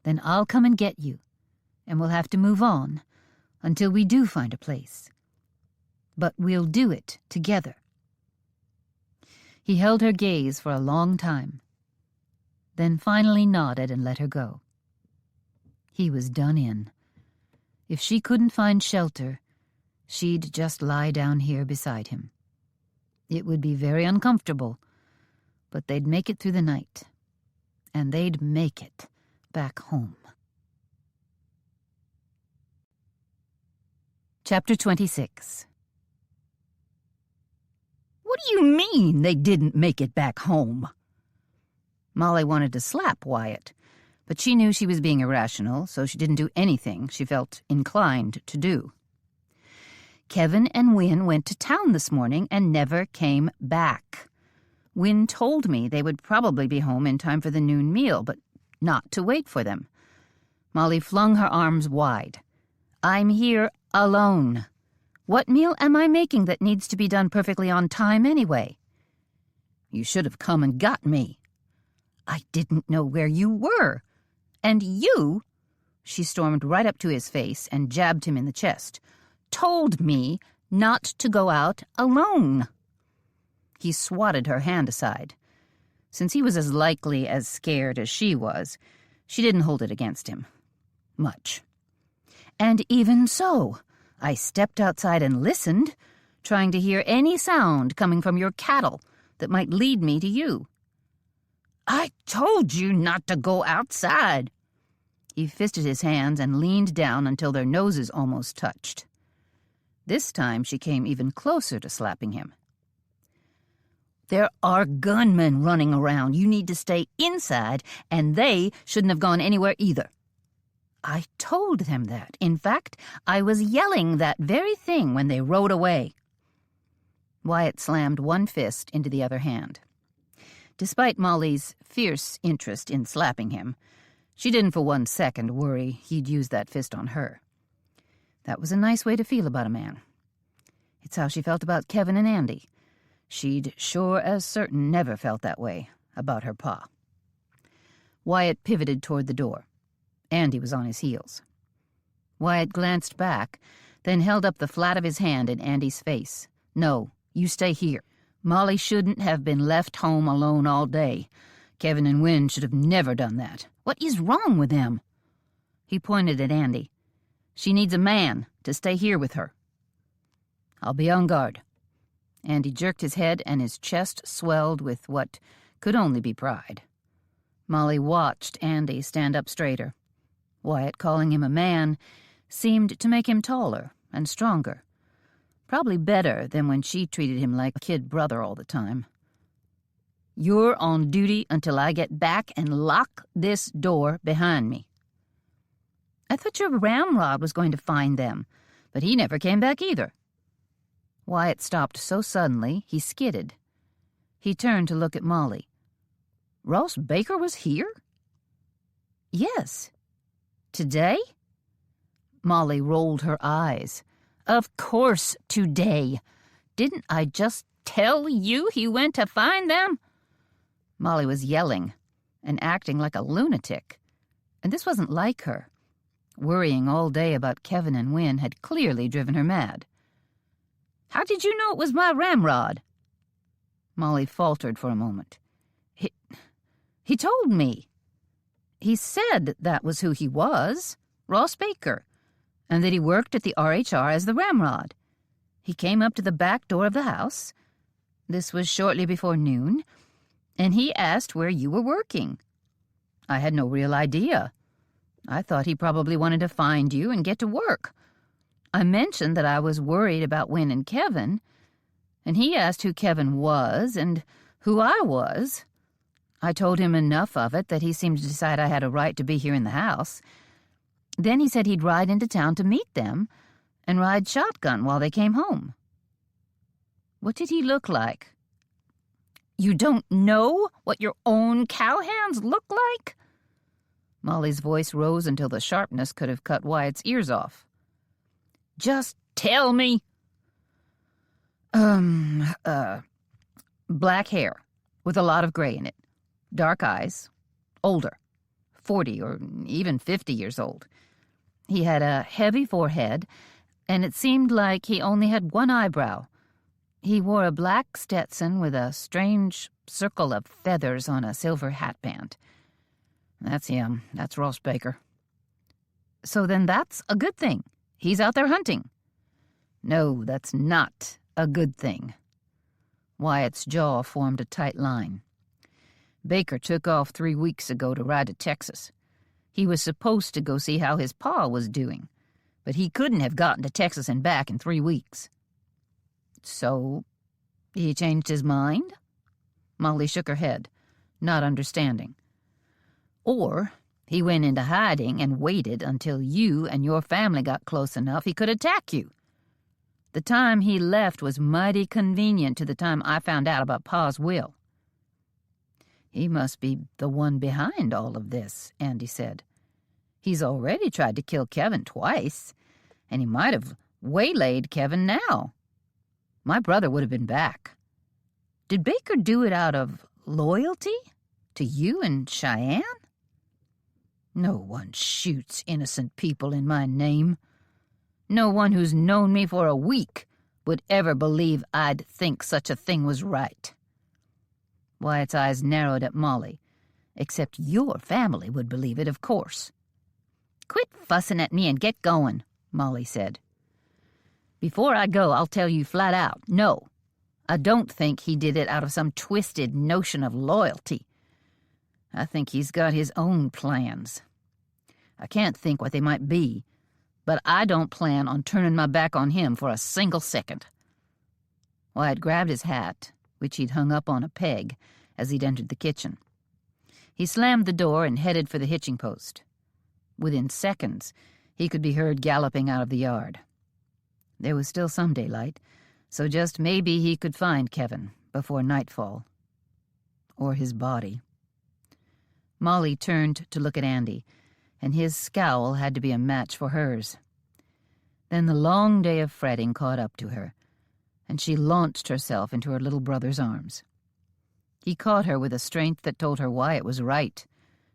"then I'll come and get you, and we'll have to move on until we do find a place. But we'll do it together." He held her gaze for a long time, then finally nodded and let her go. He was done in. If she couldn't find shelter, she'd just lie down here beside him. It would be very uncomfortable, but they'd make it through the night, and they'd make it back home. Chapter 26. "What do you mean they didn't make it back home?" Molly wanted to slap Wyatt, but she knew she was being irrational, so she didn't do anything she felt inclined to do. "Kevin and Wynne went to town this morning and never came back. Wynne told me they would probably be home in time for the noon meal, but not to wait for them." Molly flung her arms wide. "I'm here alone. What meal am I making that needs to be done perfectly on time anyway?" "You should have come and got me." "I didn't know where you were. And you," she stormed right up to his face and jabbed him in the chest, "told me not to go out alone." He swatted her hand aside. Since he was as likely as scared as she was, she didn't hold it against him much. "And even so, I stepped outside and listened, trying to hear any sound coming from your cattle that might lead me to you." "I told you not to go outside." He fisted his hands and leaned down until their noses almost touched. This time she came even closer to slapping him. "There are gunmen running around. You need to stay inside, and they shouldn't have gone anywhere either." "I told them that. In fact, I was yelling that very thing when they rode away." Wyatt slammed one fist into the other hand. Despite Molly's fierce interest in slapping him, she didn't for 1 second worry he'd use that fist on her. That was a nice way to feel about a man. It's how she felt about Kevin and Andy. She'd sure as certain never felt that way about her pa. Wyatt pivoted toward the door. Andy was on his heels. Wyatt glanced back, then held up the flat of his hand in Andy's face. "No, you stay here. Molly shouldn't have been left home alone all day. Kevin and Wynne should have never done that. What is wrong with them?" He pointed at Andy. "She needs a man to stay here with her." "I'll be on guard." Andy jerked his head and his chest swelled with what could only be pride. Molly watched Andy stand up straighter. Wyatt calling him a man seemed to make him taller and stronger. Probably better than when she treated him like a kid brother all the time. "You're on duty until I get back and lock this door behind me." "I thought your ramrod was going to find them, but he never came back either." Wyatt stopped so suddenly he skidded. He turned to look at Molly. "Ross Baker was here?" "Yes." "Today?" Molly rolled her eyes. "Of course today. Didn't I just tell you he went to find them?" Molly was yelling and acting like a lunatic, and this wasn't like her. Worrying all day about Kevin and Wynne had clearly driven her mad. "How did you know it was my ramrod?" Molly faltered for a moment. He told me. He said that was who he was, Ross Baker, and that he worked at the RHR as the ramrod. He came up to the back door of the house. This was shortly before noon, and he asked where you were working. I had no real idea. I thought he probably wanted to find you and get to work. I mentioned that I was worried about Wynne and Kevin, and he asked who Kevin was and who I was. I told him enough of it that he seemed to decide I had a right to be here in the house. Then he said he'd ride into town to meet them and ride shotgun while they came home." "What did he look like?" "You don't know what your own cowhands look like?" Molly's voice rose until the sharpness could have cut Wyatt's ears off. "Just tell me." Black hair with a lot of gray in it. Dark eyes. Older. 40 or even 50 years old. He had a heavy forehead, and it seemed like he only had one eyebrow. He wore a black Stetson with a strange circle of feathers on a silver hatband. "That's him. That's Ross Baker." "So then that's a good thing. He's out there hunting." "No, that's not a good thing." Wyatt's jaw formed a tight line. "Baker took off 3 weeks ago to ride to Texas. He was supposed to go see how his pa was doing, but he couldn't have gotten to Texas and back in 3 weeks." "So he changed his mind?" Molly shook her head, not understanding. "Or he went into hiding and waited until you and your family got close enough he could attack you. The time he left was mighty convenient to the time I found out about Pa's will." "He must be the one behind all of this," Andy said. "He's already tried to kill Kevin twice, and he might have waylaid Kevin now. My brother would have been back. Did Baker do it out of loyalty to you and Cheyenne?" "No one shoots innocent people in my name. No one who's known me for a week would ever believe I'd think such a thing was right." Wyatt's eyes narrowed at Molly. "Except your family would believe it, of course." "Quit fussing at me and get going," Molly said. "Before I go, I'll tell you flat out, no, I don't think he did it out of some twisted notion of loyalty. I think he's got his own plans. I can't think what they might be, but I don't plan on turning my back on him for a single second." Wyatt grabbed his hat, which he'd hung up on a peg as he'd entered the kitchen. He slammed the door and headed for the hitching post. Within seconds, he could be heard galloping out of the yard. There was still some daylight, so just maybe he could find Kevin before nightfall. or his body. Molly turned to look at Andy, and his scowl had to be a match for hers. Then the long day of fretting caught up to her, and she launched herself into her little brother's arms. He caught her with a strength that told her why it was right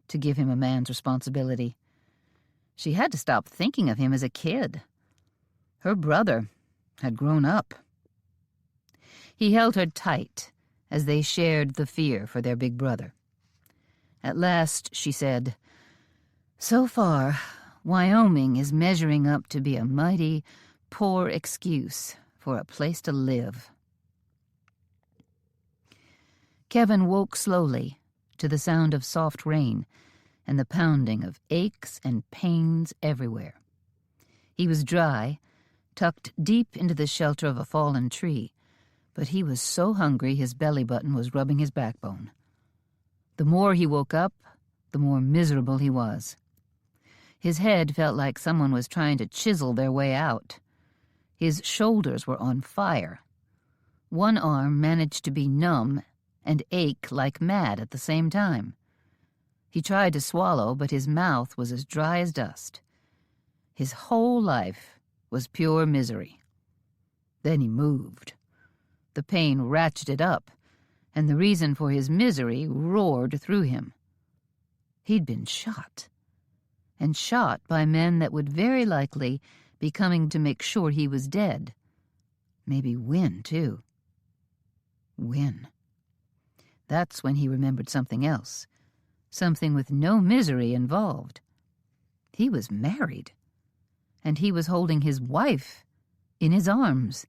to give him a man's responsibility. She had to stop thinking of him as a kid. Her brother had grown up. He held her tight as they shared the fear for their big brother. At last she said, "So far, Wyoming is measuring up to be a mighty poor excuse for a place to live." Kevin woke slowly to the sound of soft rain and the pounding of aches and pains everywhere. He was dry, tucked deep into the shelter of a fallen tree, but he was so hungry his belly button was rubbing his backbone. The more he woke up, the more miserable he was. His head felt like someone was trying to chisel their way out. His shoulders were on fire. One arm managed to be numb and ache like mad at the same time. He tried to swallow, but his mouth was as dry as dust. His whole life was pure misery. Then he moved. The pain ratcheted up, and the reason for his misery roared through him. He'd been shot, and shot by men that would very likely be coming to make sure he was dead. Maybe Wynne, too. Wynne. That's when he remembered something else, something with no misery involved. He was married, and he was holding his wife in his arms.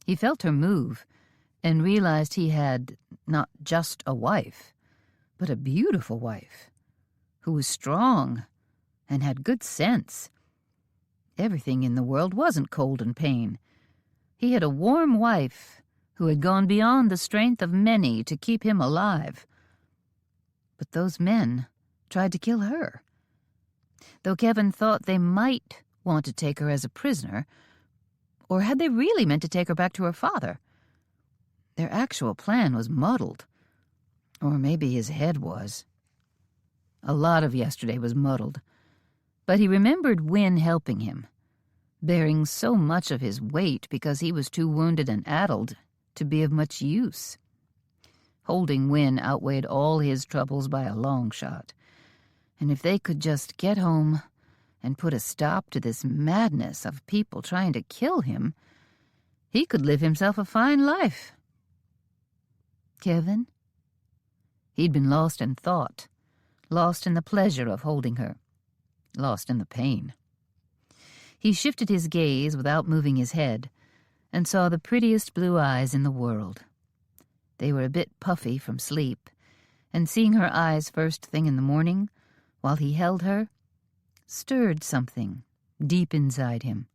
He felt her move and realized he had not just a wife, but a beautiful wife who was strong and had good sense. Everything in the world wasn't cold and pain. He had a warm wife who had gone beyond the strength of many to keep him alive. But those men tried to kill her. Though Kevin thought they might want to take her as a prisoner, or had they really meant to take her back to her father? Their actual plan was muddled. Or maybe his head was. A lot of yesterday was muddled. But he remembered Wynne helping him, bearing so much of his weight because he was too wounded and addled to be of much use. Holding Wynne outweighed all his troubles by a long shot. And if they could just get home and put a stop to this madness of people trying to kill him, he could live himself a fine life. Kevin? He'd been lost in thought, lost in the pleasure of holding her, lost in the pain. He shifted his gaze without moving his head and saw the prettiest blue eyes in the world. They were a bit puffy from sleep, and seeing her eyes first thing in the morning, while he held her, stirred something deep inside him.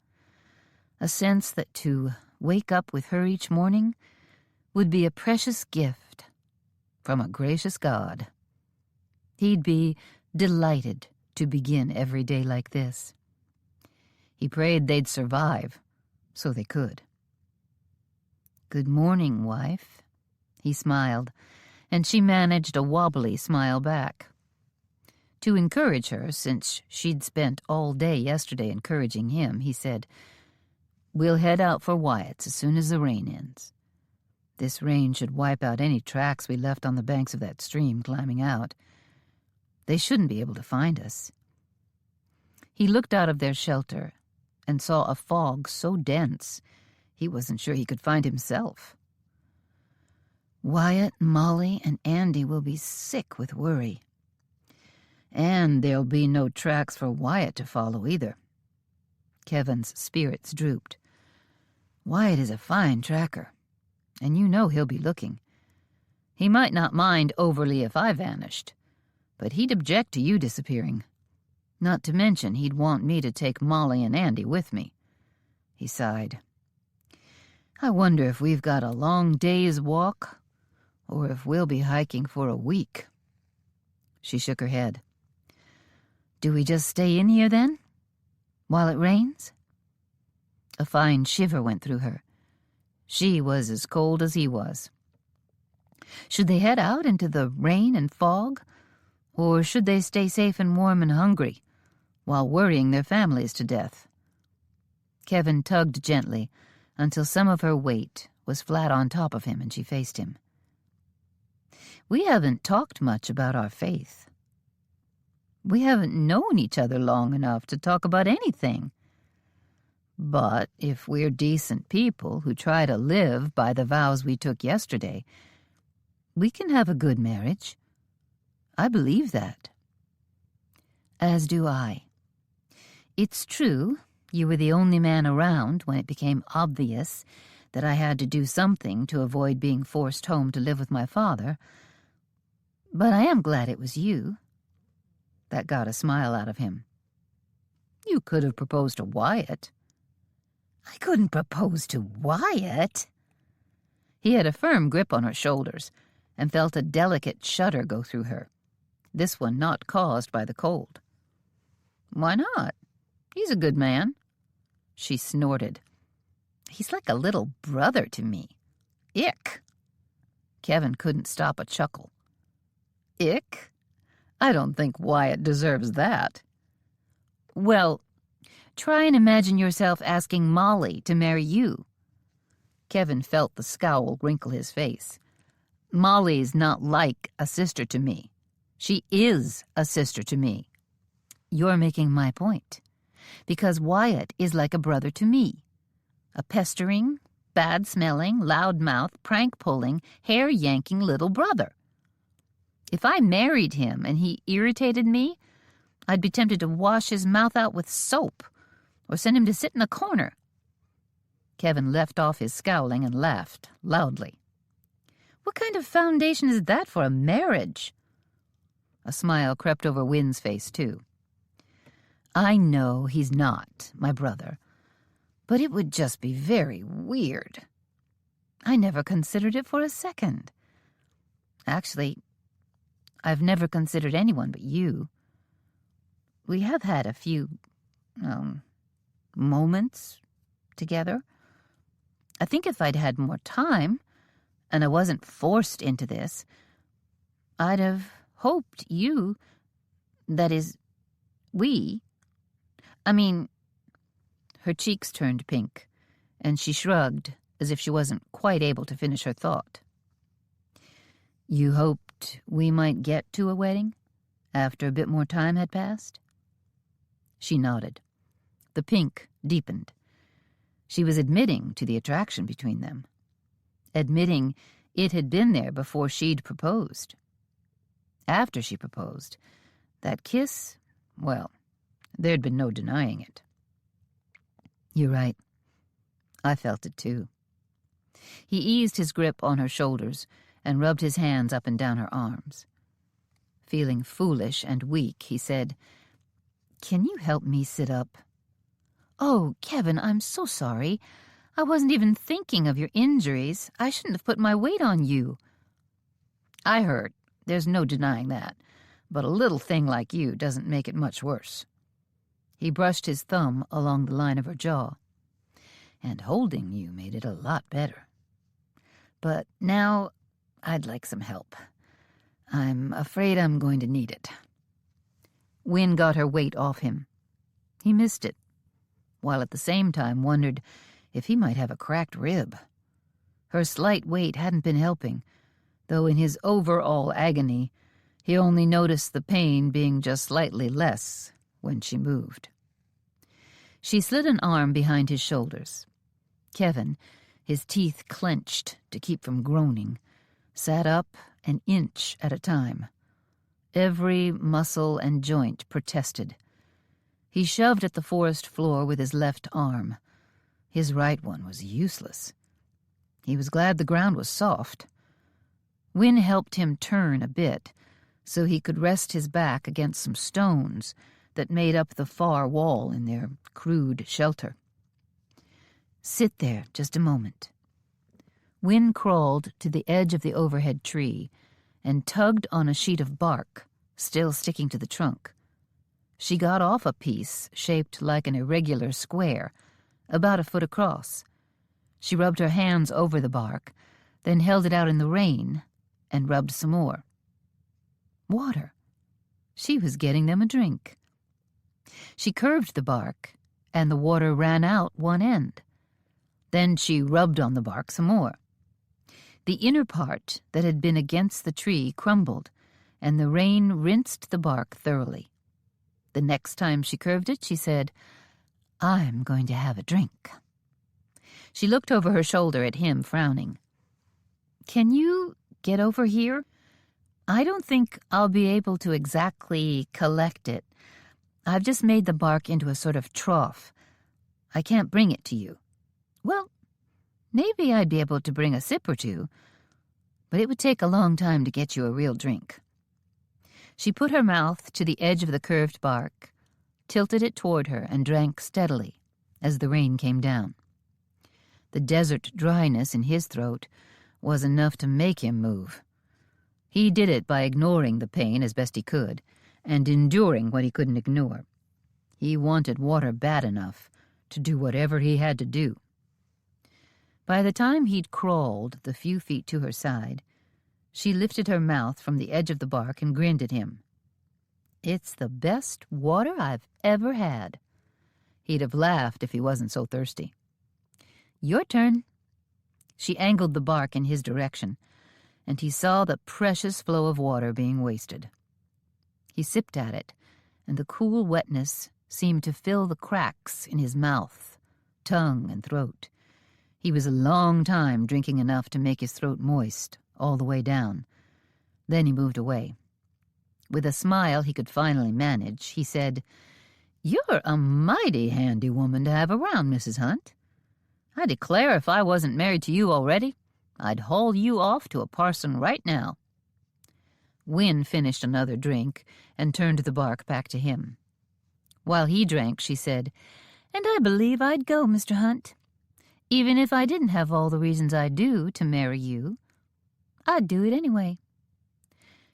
A sense that to wake up with her each morning would be a precious gift from a gracious God. He'd be delighted to begin every day like this. He prayed they'd survive, so they could. "Good morning, wife," he smiled, and she managed a wobbly smile back. To encourage her, since she'd spent all day yesterday encouraging him, he said, "We'll head out for Wyatt's as soon as the rain ends. This rain should wipe out any tracks we left on the banks of that stream climbing out. They shouldn't be able to find us." He looked out of their shelter and saw a fog so dense he wasn't sure he could find himself. "Wyatt, Molly, and Andy will be sick with worry. And there'll be no tracks for Wyatt to follow either." Kevin's spirits drooped. "Wyatt is a fine tracker, and you know he'll be looking. He might not mind overly if I vanished, but he'd object to you disappearing. Not to mention he'd want me to take Molly and Andy with me." He sighed. "I wonder if we've got a long day's walk, or if we'll be hiking for a week." She shook her head. "Do we just stay in here, then, while it rains?" A fine shiver went through her. She was as cold as he was. Should they head out into the rain and fog, or should they stay safe and warm and hungry while worrying their families to death? Kevin tugged gently until some of her weight was flat on top of him and she faced him. We haven't talked much about our faith. We haven't known each other long enough to talk about anything. But if we're decent people who try to live by the vows we took yesterday, we can have a good marriage. I believe that. As do I. It's true, you were the only man around when it became obvious that I had to do something to avoid being forced home to live with my father. But I am glad it was you. That got a smile out of him. You could have proposed to Wyatt. I couldn't propose to Wyatt. He had a firm grip on her shoulders and felt a delicate shudder go through her, this one not caused by the cold. Why not? He's a good man. She snorted. He's like a little brother to me. Ick. Kevin couldn't stop a chuckle. Ick? I don't think Wyatt deserves that. Well, try and imagine yourself asking Molly to marry you. Kevin felt the scowl wrinkle his face. Molly's not like a sister to me. She is a sister to me. You're making my point. Because Wyatt is like a brother to me. A pestering, bad-smelling, loud-mouthed, prank-pulling, hair-yanking little brother. If I married him and he irritated me, I'd be tempted to wash his mouth out with soap or send him to sit in a corner. Kevin left off his scowling and laughed loudly. What kind of foundation is that for a marriage? A smile crept over Wynn's face, too. I know he's not my brother, but it would just be very weird. I never considered it for a second. Actually, I've never considered anyone but you. We have had a few, moments together. I think if I'd had more time, and I wasn't forced into this, I'd have hoped you, that is, we, her cheeks turned pink, and she shrugged as if she wasn't quite able to finish her thought. You hoped we might get to a wedding after a bit more time had passed? She nodded. The pink deepened. She was admitting to the attraction between them. Admitting it had been there before she'd proposed. After she proposed, that kiss, well, there'd been no denying it. You're right. I felt it too. He eased his grip on her shoulders and rubbed his hands up and down her arms. Feeling foolish and weak, he said, Can you help me sit up? Oh, Kevin, I'm so sorry. I wasn't even thinking of your injuries. I shouldn't have put my weight on you. I hurt. There's no denying that. But a little thing like you doesn't make it much worse. He brushed his thumb along the line of her jaw. And holding you made it a lot better. But now I'd like some help. I'm afraid I'm going to need it. Wynn got her weight off him. He missed it, while at the same time wondered if he might have a cracked rib. Her slight weight hadn't been helping, though in his overall agony, he only noticed the pain being just slightly less when she moved. She slid an arm behind his shoulders. Kevin, his teeth clenched to keep from groaning, sat up an inch at a time. Every muscle and joint protested. He shoved at the forest floor with his left arm. His right one was useless. He was glad the ground was soft. Wynn helped him turn a bit so he could rest his back against some stones that made up the far wall in their crude shelter. Sit there just a moment. Wynn crawled to the edge of the overhead tree and tugged on a sheet of bark, still sticking to the trunk. She got off a piece shaped like an irregular square, about a foot across. She rubbed her hands over the bark, then held it out in the rain and rubbed some more. Water. She was getting them a drink. She curved the bark, and the water ran out one end. Then she rubbed on the bark some more. The inner part that had been against the tree crumbled, and the rain rinsed the bark thoroughly. The next time she curved it, she said, "I'm going to have a drink." She looked over her shoulder at him, frowning. "Can you get over here? I don't think I'll be able to exactly collect it. I've just made the bark into a sort of trough. I can't bring it to you." "Well, maybe I'd be able to bring a sip or two, but it would take a long time to get you a real drink." She put her mouth to the edge of the curved bark, tilted it toward her, and drank steadily as the rain came down. The desert dryness in his throat was enough to make him move. He did it by ignoring the pain as best he could, and enduring what he couldn't ignore. He wanted water bad enough to do whatever he had to do. By the time he'd crawled the few feet to her side, she lifted her mouth from the edge of the bark and grinned at him. "It's the best water I've ever had." He'd have laughed if he wasn't so thirsty. "Your turn." She angled the bark in his direction, and he saw the precious flow of water being wasted. He sipped at it, and the cool wetness seemed to fill the cracks in his mouth, tongue, and throat. He was a long time drinking enough to make his throat moist all the way down. Then he moved away. With a smile he could finally manage, he said, "You're a mighty handy woman to have around, Mrs. Hunt. I declare if I wasn't married to you already, I'd haul you off to a parson right now." Wynne finished another drink and turned the bark back to him. While he drank, she said, "And I believe I'd go, Mr. Hunt. Even if I didn't have all the reasons I do to marry you, I'd do it anyway."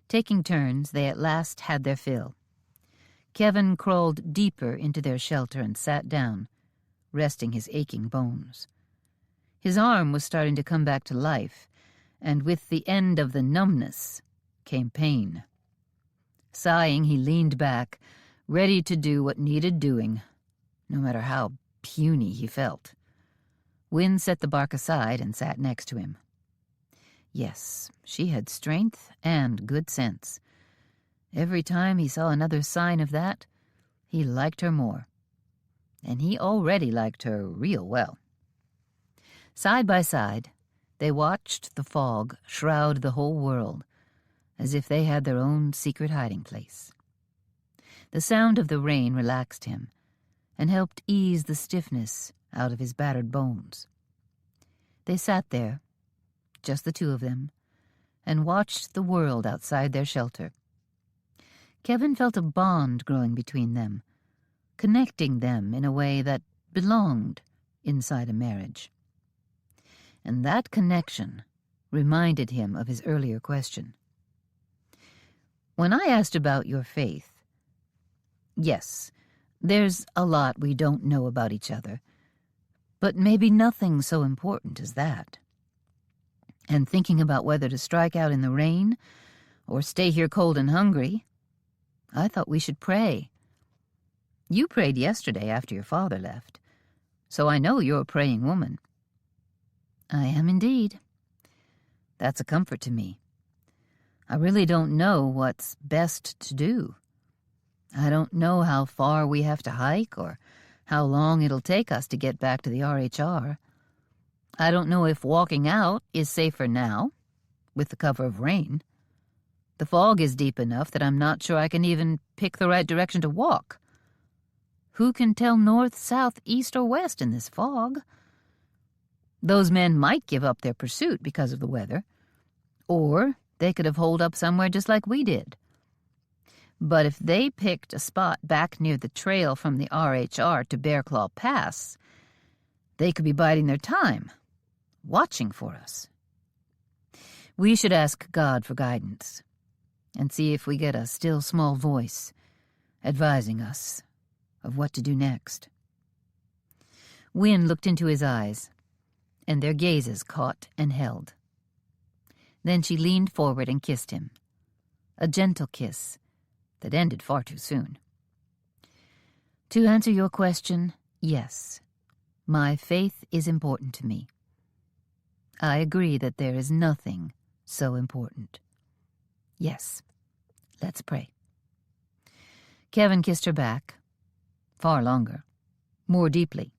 Taking turns, they at last had their fill. Kevin crawled deeper into their shelter and sat down, resting his aching bones. His arm was starting to come back to life, and with the end of the numbness came pain. Sighing, he leaned back, ready to do what needed doing, no matter how puny he felt. Wynne set the bark aside and sat next to him. Yes, she had strength and good sense. Every time he saw another sign of that, he liked her more. And he already liked her real well. Side by side, they watched the fog shroud the whole world, as if they had their own secret hiding place. The sound of the rain relaxed him and helped ease the stiffness out of his battered bones. They sat there, just the two of them, and watched the world outside their shelter. Kevin felt a bond growing between them, connecting them in a way that belonged inside a marriage. And that connection reminded him of his earlier question. "When I asked about your faith, yes, there's a lot we don't know about each other, but maybe nothing so important as that. And thinking about whether to strike out in the rain or stay here cold and hungry, I thought we should pray. You prayed yesterday after your father left, so I know you're a praying woman." "I am indeed." "That's a comfort to me. I really don't know what's best to do. I don't know how far we have to hike or how long it'll take us to get back to the RHR. I don't know if walking out is safer now, with the cover of rain. The fog is deep enough that I'm not sure I can even pick the right direction to walk. Who can tell north, south, east, or west in this fog? Those men might give up their pursuit because of the weather, or they could have holed up somewhere just like we did. But if they picked a spot back near the trail from the RHR to Bearclaw Pass, they could be biding their time, watching for us. We should ask God for guidance and see if we get a still small voice advising us of what to do next." Wynne looked into his eyes, and their gazes caught and held. Then she leaned forward and kissed him. A gentle kiss that ended far too soon. To answer your question, yes, my faith is important to me. I agree that there is nothing so important. Yes, let's pray. Kevin kissed her back, far longer, more deeply.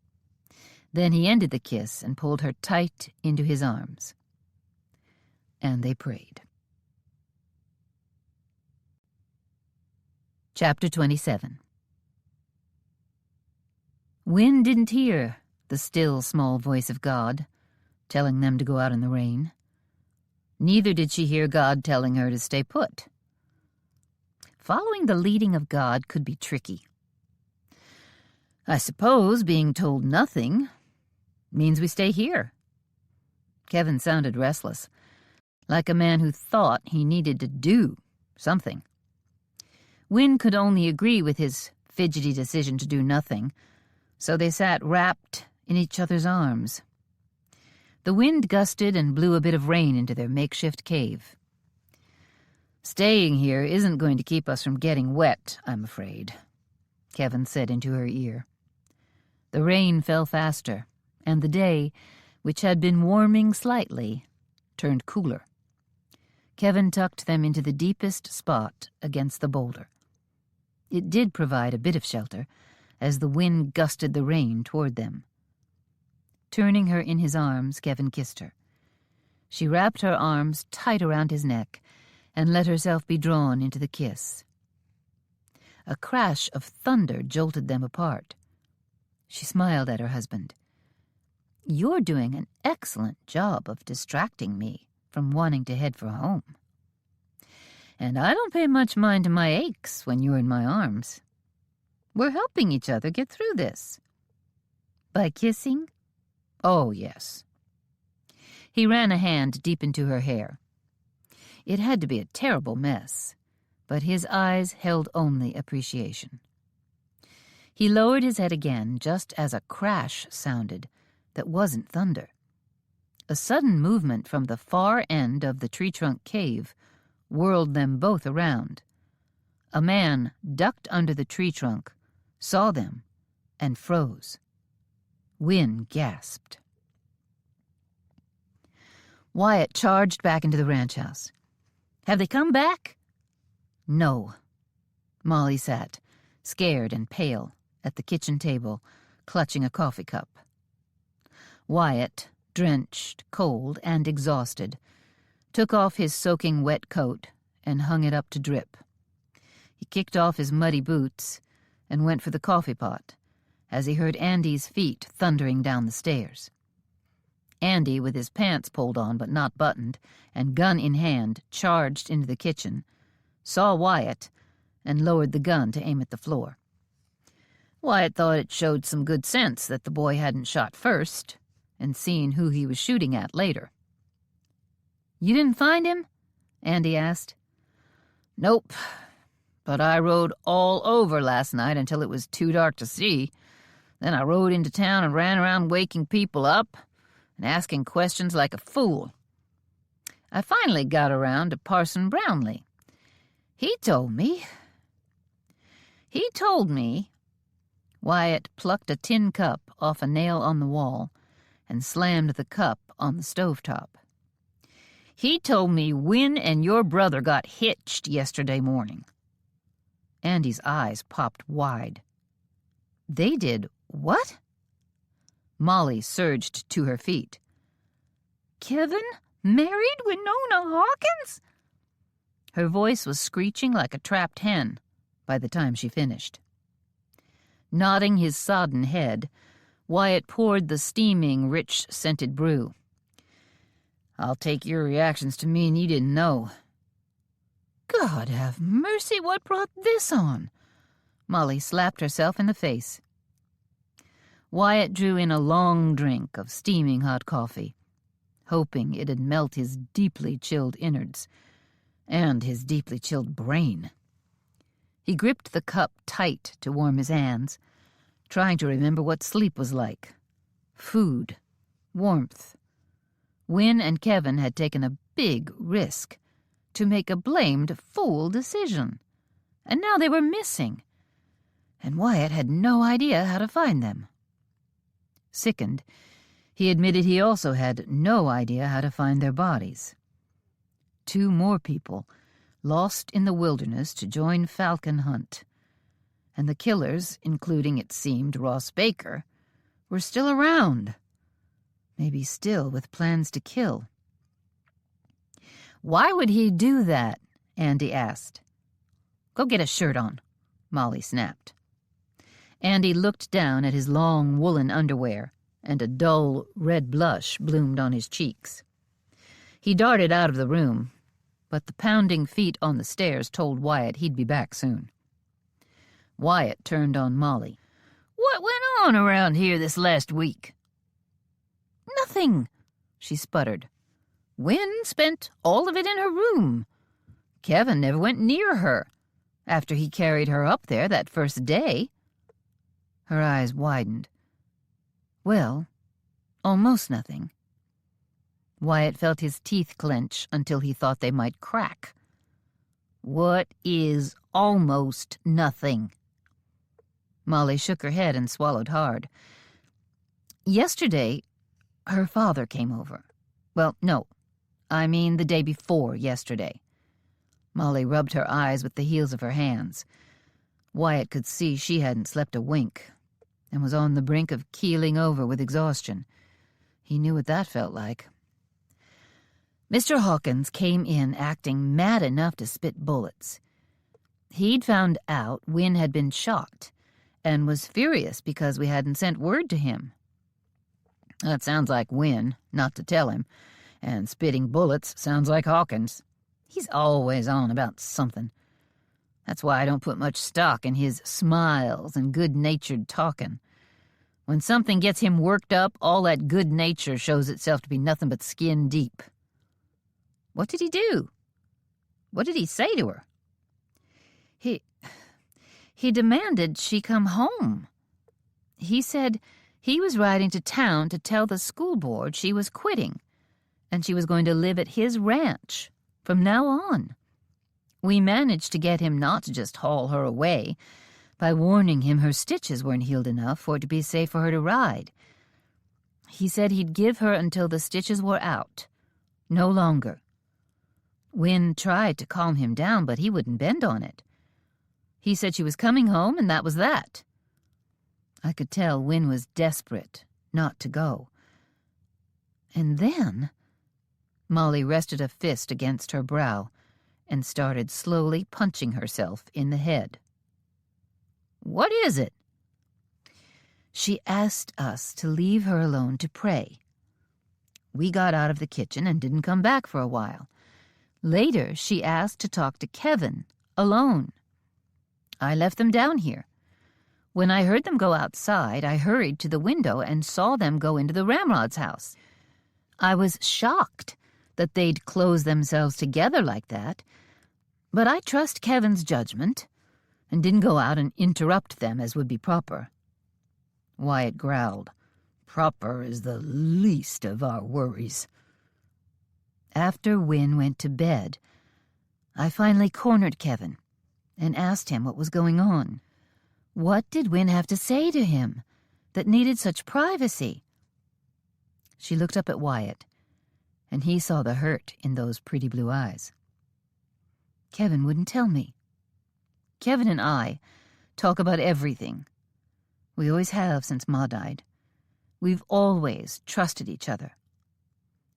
Then he ended the kiss and pulled her tight into his arms. And they prayed. Chapter 27. Wynne didn't hear the still, small voice of God telling them to go out in the rain. Neither did she hear God telling her to stay put. Following the leading of God could be tricky. I suppose being told nothing means we stay here. Kevin sounded restless, like a man who thought he needed to do something. Wynne could only agree with his fidgety decision to do nothing, so they sat wrapped in each other's arms. The wind gusted and blew a bit of rain into their makeshift cave. "Staying here isn't going to keep us from getting wet, I'm afraid," Kevin said into her ear. The rain fell faster, and the day, which had been warming slightly, turned cooler. Kevin tucked them into the deepest spot against the boulder. It did provide a bit of shelter, as the wind gusted the rain toward them. Turning her in his arms, Kevin kissed her. She wrapped her arms tight around his neck and let herself be drawn into the kiss. A crash of thunder jolted them apart. She smiled at her husband. "You're doing an excellent job of distracting me from wanting to head for home. And I don't pay much mind to my aches when you're in my arms. We're helping each other get through this." "By kissing?" "Oh, yes." He ran a hand deep into her hair. It had to be a terrible mess, but his eyes held only appreciation. He lowered his head again just as a crash sounded that wasn't thunder. A sudden movement from the far end of the tree-trunk cave whirled them both around. A man ducked under the tree trunk, saw them, and froze. Wynne gasped. Wyatt charged back into the ranch house. "Have they come back?" "No." Molly sat, scared and pale, at the kitchen table, clutching a coffee cup. Wyatt, drenched, cold, and exhausted, took off his soaking wet coat and hung it up to drip. He kicked off his muddy boots and went for the coffee pot as he heard Andy's feet thundering down the stairs. Andy, with his pants pulled on but not buttoned, and gun in hand, charged into the kitchen, saw Wyatt, and lowered the gun to aim at the floor. Wyatt thought it showed some good sense that the boy hadn't shot first, and seen who he was shooting at later. "You didn't find him?" Andy asked. "Nope, but I rode all over last night until it was too dark to see. Then I rode into town and ran around waking people up and asking questions like a fool. I finally got around to Parson Brownlee. He told me. Wyatt plucked a tin cup off a nail on the wall and slammed the cup on the stovetop. "He told me Wynne and your brother got hitched yesterday morning." Andy's eyes popped wide. "They did what?" Molly surged to her feet. "Kevin married Winona Hawkins?" Her voice was screeching like a trapped hen by the time she finished. Nodding his sodden head, Wyatt poured the steaming, rich-scented brew. "I'll take your reactions to mean you didn't know." "God have mercy, what brought this on?" Molly slapped herself in the face. Wyatt drew in a long drink of steaming hot coffee, hoping it'd melt his deeply chilled innards and his deeply chilled brain. He gripped the cup tight to warm his hands, trying to remember what sleep was like. Food, warmth, Wynne and Kevin had taken a big risk to make a blamed fool decision, and now they were missing, and Wyatt had no idea how to find them. Sickened, he admitted he also had no idea how to find their bodies. 2 more people lost in the wilderness to join falcon hunt, and the killers, including, it seemed, Ross Baker, were still around, maybe still with plans to kill. "Why would he do that?" Andy asked. "Go get a shirt on," Molly snapped. Andy looked down at his long woolen underwear, and a dull red blush bloomed on his cheeks. He darted out of the room, but the pounding feet on the stairs told Wyatt he'd be back soon. Wyatt turned on Molly. "What went on around here this last week?" "Nothing," she sputtered. "Wynne spent all of it in her room. Kevin never went near her after he carried her up there that first day." Her eyes widened. "Well, almost nothing." Wyatt felt his teeth clench until he thought they might crack. "What is almost nothing?" Molly shook her head and swallowed hard. "Yesterday, her father came over. Well, no, I mean the day before yesterday." Molly rubbed her eyes with the heels of her hands. Wyatt could see she hadn't slept a wink and was on the brink of keeling over with exhaustion. He knew what that felt like. Mr. Hawkins came in acting mad enough to spit bullets. He'd found out Wynne had been shot and was furious because we hadn't sent word to him. That sounds like Wynne, not to tell him, and spitting bullets sounds like Hawkins. He's always on about something. That's why I don't put much stock in his smiles and good-natured talking. When something gets him worked up, all that good nature shows itself to be nothing but skin deep. What did he do? What did he say to her? He demanded she come home. He said he was riding to town to tell the school board she was quitting, and she was going to live at his ranch from now on. We managed to get him not to just haul her away by warning him her stitches weren't healed enough for it to be safe for her to ride. He said he'd give her until the stitches were out, no longer. Wynne tried to calm him down, but he wouldn't bend on it. He said she was coming home, and that was that. I could tell Wynne was desperate not to go. And then Molly rested a fist against her brow and started slowly punching herself in the head. "What is it?" "She asked us to leave her alone to pray. We got out of the kitchen and didn't come back for a while. Later, she asked to talk to Kevin, alone. I left them down here. When I heard them go outside, I hurried to the window and saw them go into the Ramrod's house. I was shocked that they'd close themselves together like that, but I trust Kevin's judgment and didn't go out and interrupt them as would be proper." Wyatt growled. "Proper is the least of our worries." After Wynne went to bed, I finally cornered Kevin and asked him what was going on. What did Wynne have to say to him that needed such privacy? She looked up at Wyatt, and he saw the hurt in those pretty blue eyes. Kevin wouldn't tell me. Kevin and I talk about everything. We always have since Ma died. We've always trusted each other.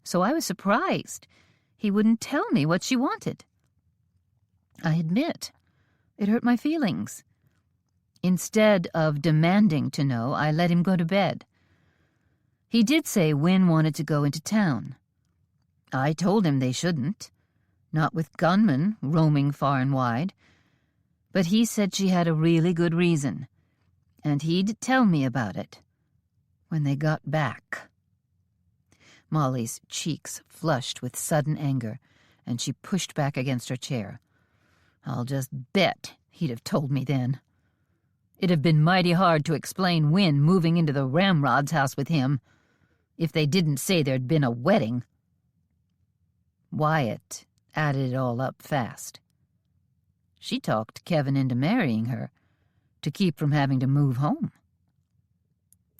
So I was surprised he wouldn't tell me what she wanted. I admit, it hurt my feelings. Instead of demanding to know, I let him go to bed. He did say Wynne wanted to go into town. I told him they shouldn't, not with gunmen roaming far and wide. But he said she had a really good reason, and he'd tell me about it when they got back. Molly's cheeks flushed with sudden anger, and she pushed back against her chair. I'll just bet he'd have told me then. It'd have been mighty hard to explain Wynne moving into the Ramrod's house with him if they didn't say there'd been a wedding. Wyatt added it all up fast. She talked Kevin into marrying her to keep from having to move home.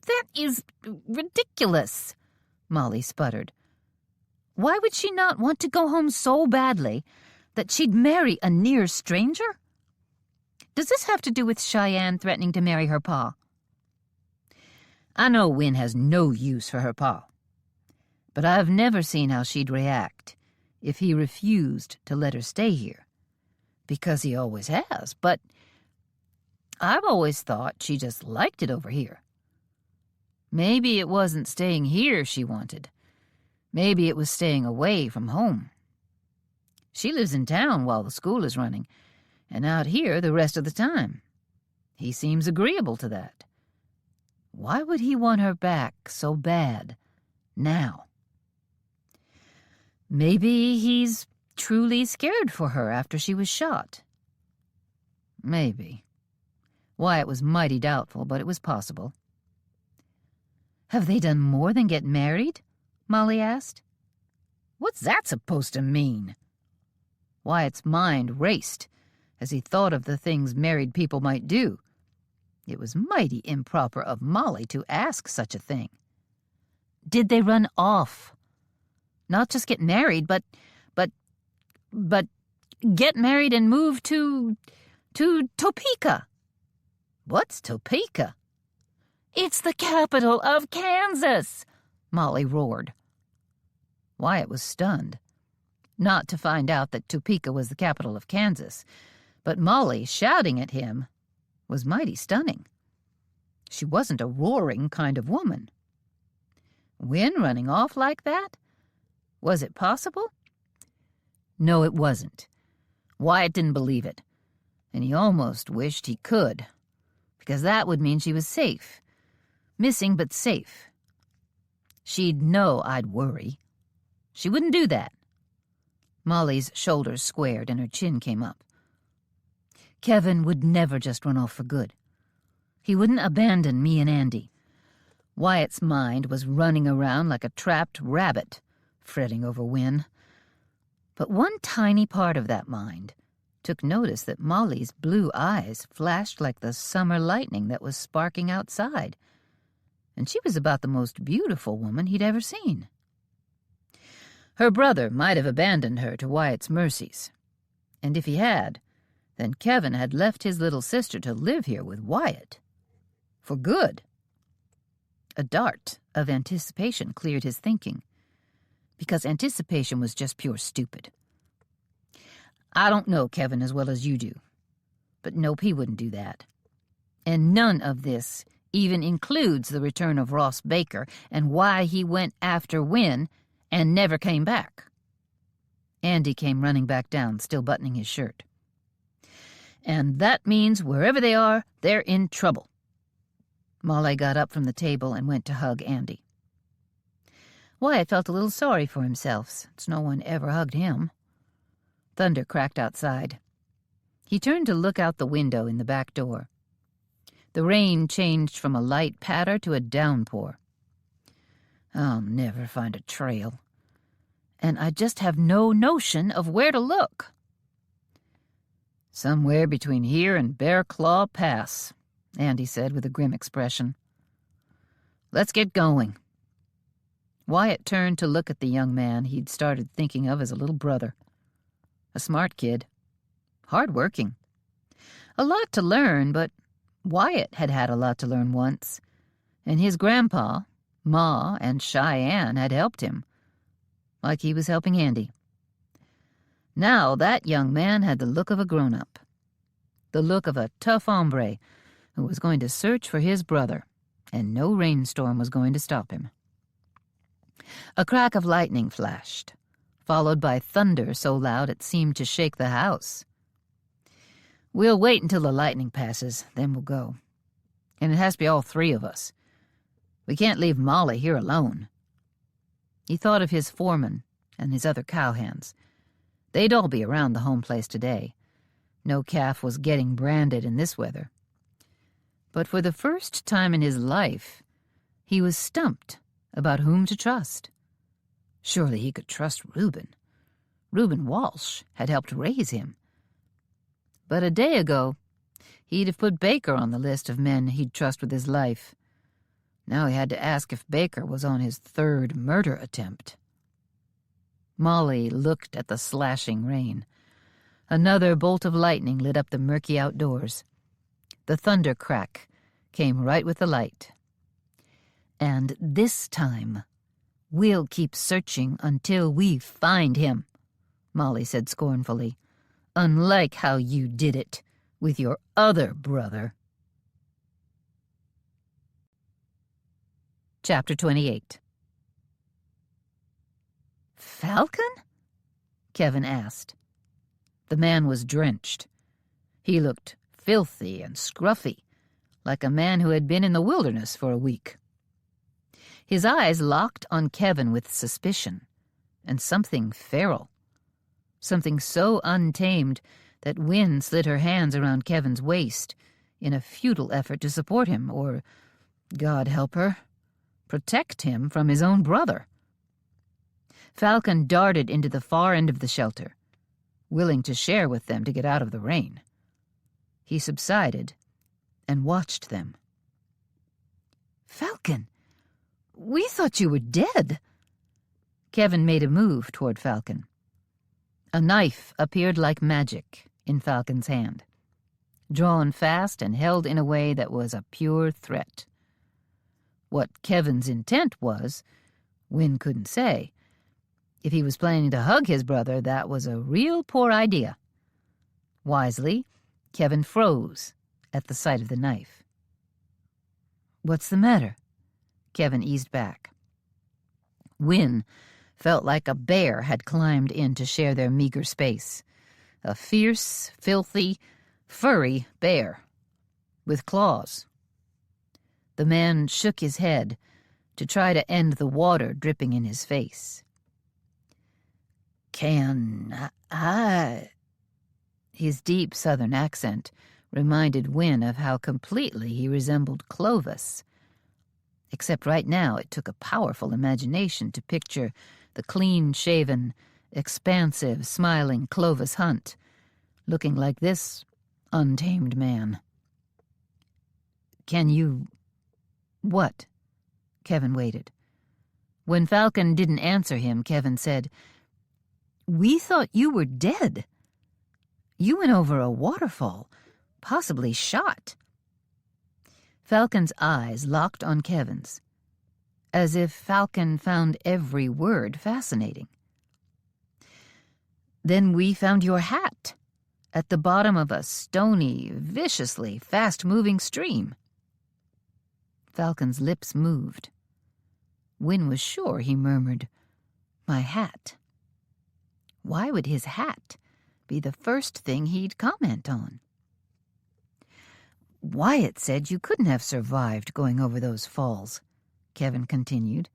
That is ridiculous, Molly sputtered. Why would she not want to go home so badly that she'd marry a near stranger? Does this have to do with Cheyenne threatening to marry her pa? I know Wynn has no use for her pa, but I've never seen how she'd react if he refused to let her stay here, because he always has, but I've always thought she just liked it over here. Maybe it wasn't staying here she wanted. Maybe it was staying away from home. She lives in town while the school is running, and out here the rest of the time. He seems agreeable to that. Why would he want her back so bad now? Maybe he's truly scared for her after she was shot. Maybe. Wyatt was mighty doubtful, but it was possible. Have they done more than get married? Molly asked. What's that supposed to mean? Wyatt's mind raced as he thought of the things married people might do. It was mighty improper of Molly to ask such a thing. Did they run off? Not just get married, but get married and move to Topeka. What's Topeka? It's the capital of Kansas, Molly roared. Wyatt was stunned, not to find out that Topeka was the capital of Kansas, but Molly shouting at him was mighty stunning. She wasn't a roaring kind of woman. Wynn running off like that? Was it possible? No, it wasn't. Wyatt didn't believe it, and he almost wished he could, because that would mean she was safe. Missing, but safe. She'd know I'd worry. She wouldn't do that. Molly's shoulders squared and her chin came up. Kevin would never just run off for good. He wouldn't abandon me and Andy. Wyatt's mind was running around like a trapped rabbit, fretting over Wynn. But one tiny part of that mind took notice that Molly's blue eyes flashed like the summer lightning that was sparking outside, and she was about the most beautiful woman he'd ever seen. Her brother might have abandoned her to Wyatt's mercies, and if he had, then Kevin had left his little sister to live here with Wyatt. For good. A dart of anticipation cleared his thinking, because anticipation was just pure stupid. I don't know Kevin as well as you do, but nope, he wouldn't do that. And none of this even includes the return of Ross Baker and why he went after Wynn and never came back. Andy came running back down, still buttoning his shirt. And that means wherever they are, they're in trouble. Molly got up from the table and went to hug Andy. Wyatt felt a little sorry for himself, since no one ever hugged him. Thunder cracked outside. He turned to look out the window in the back door. The rain changed from a light patter to a downpour. I'll never find a trail, and I just have no notion of where to look. Somewhere between here and Bear Claw Pass, Andy said with a grim expression. Let's get going. Wyatt turned to look at the young man he'd started thinking of as a little brother. A smart kid. Hard-working. A lot to learn, but Wyatt had had a lot to learn once, and his grandpa, Ma, and Cheyenne had helped him, like he was helping Andy. Now that young man had the look of a grown-up, the look of a tough hombre who was going to search for his brother, and no rainstorm was going to stop him. A crack of lightning flashed, followed by thunder so loud it seemed to shake the house. We'll wait until the lightning passes, then we'll go. And it has to be all three of us. We can't leave Molly here alone. He thought of his foreman and his other cowhands. They'd all be around the home place today. No calf was getting branded in this weather. But for the first time in his life, he was stumped about whom to trust. Surely he could trust Reuben. Reuben Walsh had helped raise him. But a day ago, he'd have put Baker on the list of men he'd trust with his life. Now he had to ask if Baker was on his third murder attempt. Molly looked at the slashing rain. Another bolt of lightning lit up the murky outdoors. The thunder crack came right with the light. "And this time, we'll keep searching until we find him," Molly said scornfully. "Unlike how you did it with your other brother." Chapter 28. "Falcon?" Kevin asked. The man was drenched. He looked filthy and scruffy, like a man who had been in the wilderness for a week. His eyes locked on Kevin with suspicion, and something feral. Something so untamed that Wynne slid her hands around Kevin's waist in a futile effort to support him, or, God help her, protect him from his own brother. Falcon darted into the far end of the shelter, willing to share with them to get out of the rain. He subsided and watched them. "Falcon, we thought you were dead." Kevin made a move toward Falcon. A knife appeared like magic in Falcon's hand, drawn fast and held in a way that was a pure threat. What Kevin's intent was, Wynne couldn't say. If he was planning to hug his brother, that was a real poor idea. Wisely, Kevin froze at the sight of the knife. "What's the matter?" Kevin eased back. Wynne felt like a bear had climbed in to share their meager space. A fierce, filthy, furry bear, with claws. The man shook his head to try to end the water dripping in his face. "Can I?" His deep southern accent reminded Wynne of how completely he resembled Clovis. Except right now it took a powerful imagination to picture the clean-shaven, expansive, smiling Clovis Hunt, looking like this untamed man. "Can you—" "What?" Kevin waited. When Falcon didn't answer him, Kevin said, "We thought you were dead. You went over a waterfall, possibly shot." Falcon's eyes locked on Kevin's, as if Falcon found every word fascinating. "Then we found your hat at the bottom of a stony, viciously fast-moving stream." Falcon's lips moved. Wynne was sure he murmured, "My hat." Why would his hat be the first thing he'd comment on? "Wyatt said you couldn't have survived going over those falls," Kevin continued.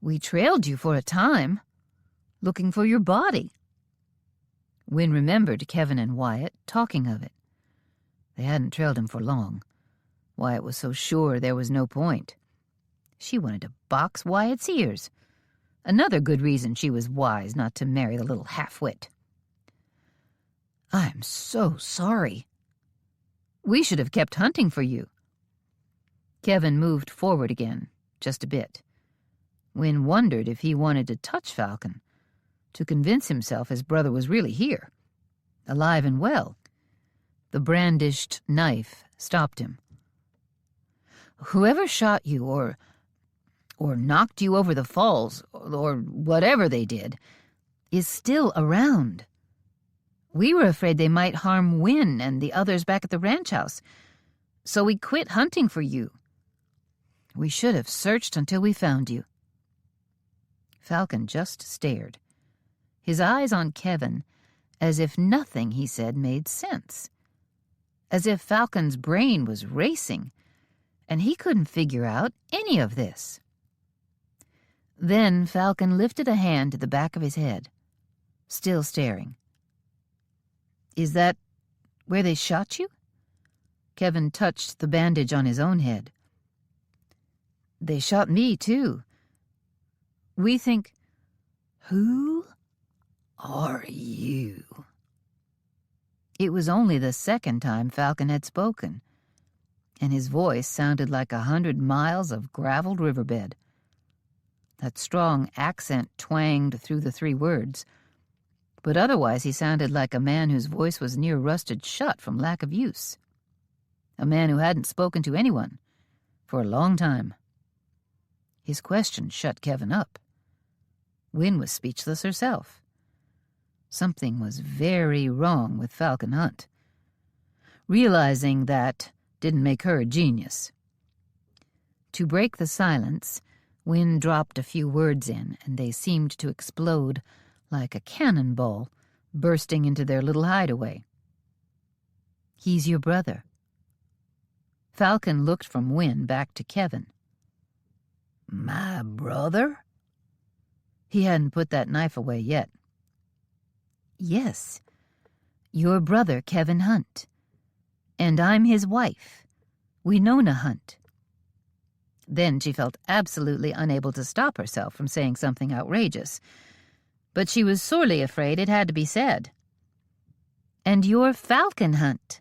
"We trailed you for a time, looking for your body." Wynne remembered Kevin and Wyatt talking of it. They hadn't trailed him for long. Wyatt was so sure there was no point. She wanted to box Wyatt's ears. Another good reason she was wise not to marry the little half-wit. "I'm so sorry. We should have kept hunting for you." Kevin moved forward again, just a bit. Wynne wondered if he wanted to touch Falcon, to convince himself his brother was really here, alive and well. The brandished knife stopped him. "Whoever shot you, or knocked you over the falls, or whatever they did, is still around. We were afraid they might harm Wynne and the others back at the ranch house, so we quit hunting for you. We should have searched until we found you." Falcon just stared, his eyes on Kevin, as if nothing he said made sense, as if Falcon's brain was racing, and he couldn't figure out any of this. Then Falcon lifted a hand to the back of his head, still staring. "Is that where they shot you?" Kevin touched the bandage on his own head. "They shot me, too. We think—" "Who?" are you?" It was only the second time Falcon had spoken, and his voice sounded like 100 miles of graveled riverbed. That strong accent twanged through the 3 words, but otherwise he sounded like a man whose voice was near rusted shut from lack of use. A man who hadn't spoken to anyone for a long time. His question shut Kevin up. Wynne was speechless herself. Something was very wrong with Falcon Hunt. Realizing that didn't make her a genius. To break the silence, Wynne dropped a few words in, and they seemed to explode like a cannonball bursting into their little hideaway. "He's your brother." Falcon looked from Wynne back to Kevin. "My brother?" He hadn't put that knife away yet. "Yes, your brother Kevin Hunt. And I'm his wife, Winona Hunt." Then she felt absolutely unable to stop herself from saying something outrageous, but she was sorely afraid it had to be said. "And you're Falcon Hunt.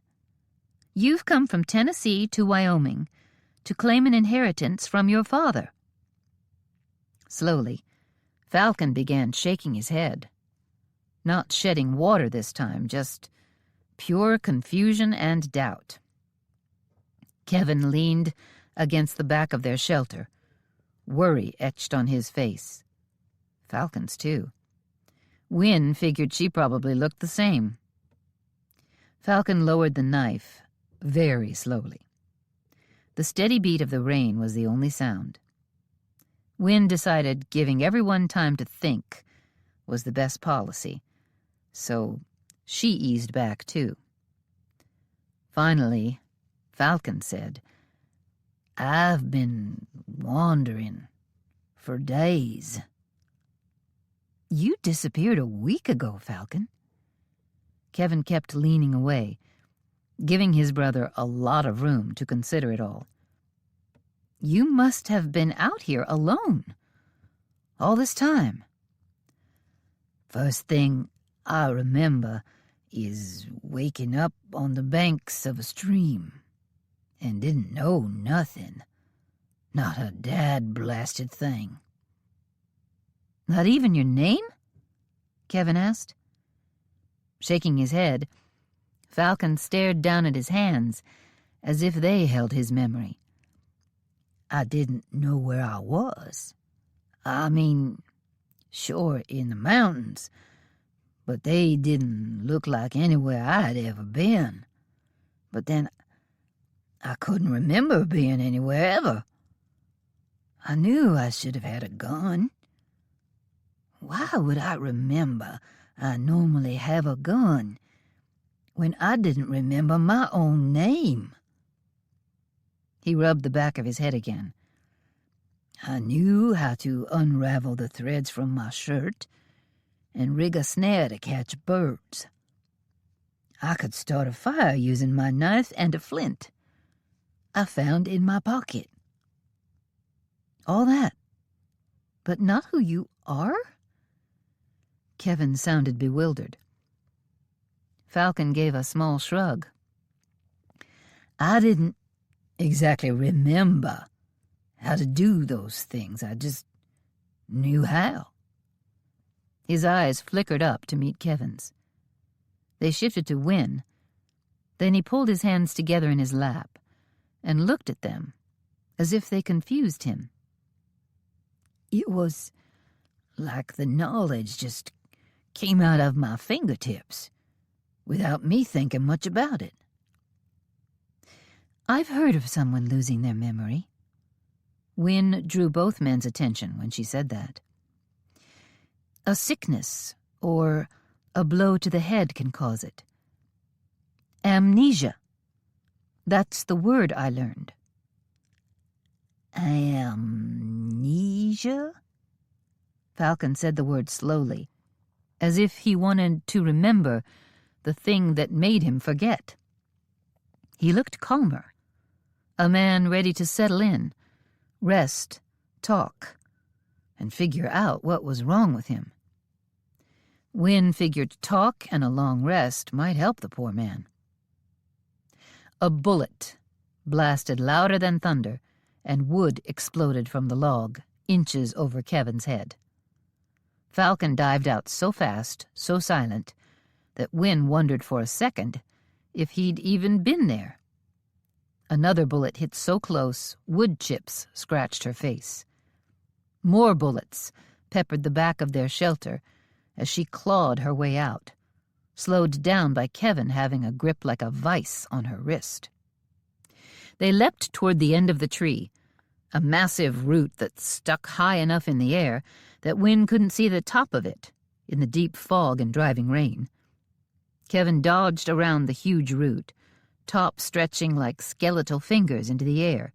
You've come from Tennessee to Wyoming to claim an inheritance from your father." Slowly, Falcon began shaking his head. Not shedding water this time, just pure confusion and doubt. Kevin leaned against the back of their shelter, worry etched on his face. Falcon's, too. Wynne figured she probably looked the same. Falcon lowered the knife very slowly. The steady beat of the rain was the only sound. Wynne decided giving everyone time to think was the best policy, so she eased back, too. Finally, Falcon said, "I've been wandering for days." "You disappeared a week ago, Falcon." Kevin kept leaning away, giving his brother a lot of room to consider it all. "You must have been out here alone all this time." "First thing I remember is waking up on the banks of a stream and didn't know nothing. Not a dad-blasted thing." "Not even your name?" Kevin asked. Shaking his head, Falcon stared down at his hands as if they held his memory. "I didn't know where I was. I mean, sure, in the mountains, but they didn't look like anywhere I'd ever been. But then I couldn't remember being anywhere ever. I knew I should have had a gun. Why would I remember I normally have a gun when I didn't remember my own name?" He rubbed the back of his head again. "I knew how to unravel the threads from my shirt and rig a snare to catch birds. I could start a fire using my knife and a flint I found in my pocket." "All that, but not who you are?" Kevin sounded bewildered. Falcon gave a small shrug. "I didn't exactly remember how to do those things. I just knew how." His eyes flickered up to meet Kevin's. They shifted to Wynne. Then he pulled his hands together in his lap and looked at them as if they confused him. "It was like the knowledge just came out of my fingertips without me thinking much about it." "I've heard of someone losing their memory." Wynne drew both men's attention when she said that. "A sickness or a blow to the head can cause it. Amnesia. That's the word I learned." "Amnesia?" Falcon said the word slowly, as if he wanted to remember the thing that made him forget. He looked calmer, a man ready to settle in, rest, talk, and figure out what was wrong with him. Wynne figured talk and a long rest might help the poor man. A bullet blasted louder than thunder, and wood exploded from the log, inches over Kevin's head. Falcon dived out so fast, so silent, that Wynne wondered for a second if he'd even been there. Another bullet hit so close, wood chips scratched her face. More bullets peppered the back of their shelter as she clawed her way out, slowed down by Kevin having a grip like a vice on her wrist. They leapt toward the end of the tree, a massive root that stuck high enough in the air that Wynne couldn't see the top of it in the deep fog and driving rain. Kevin dodged around the huge root, top stretching like skeletal fingers into the air.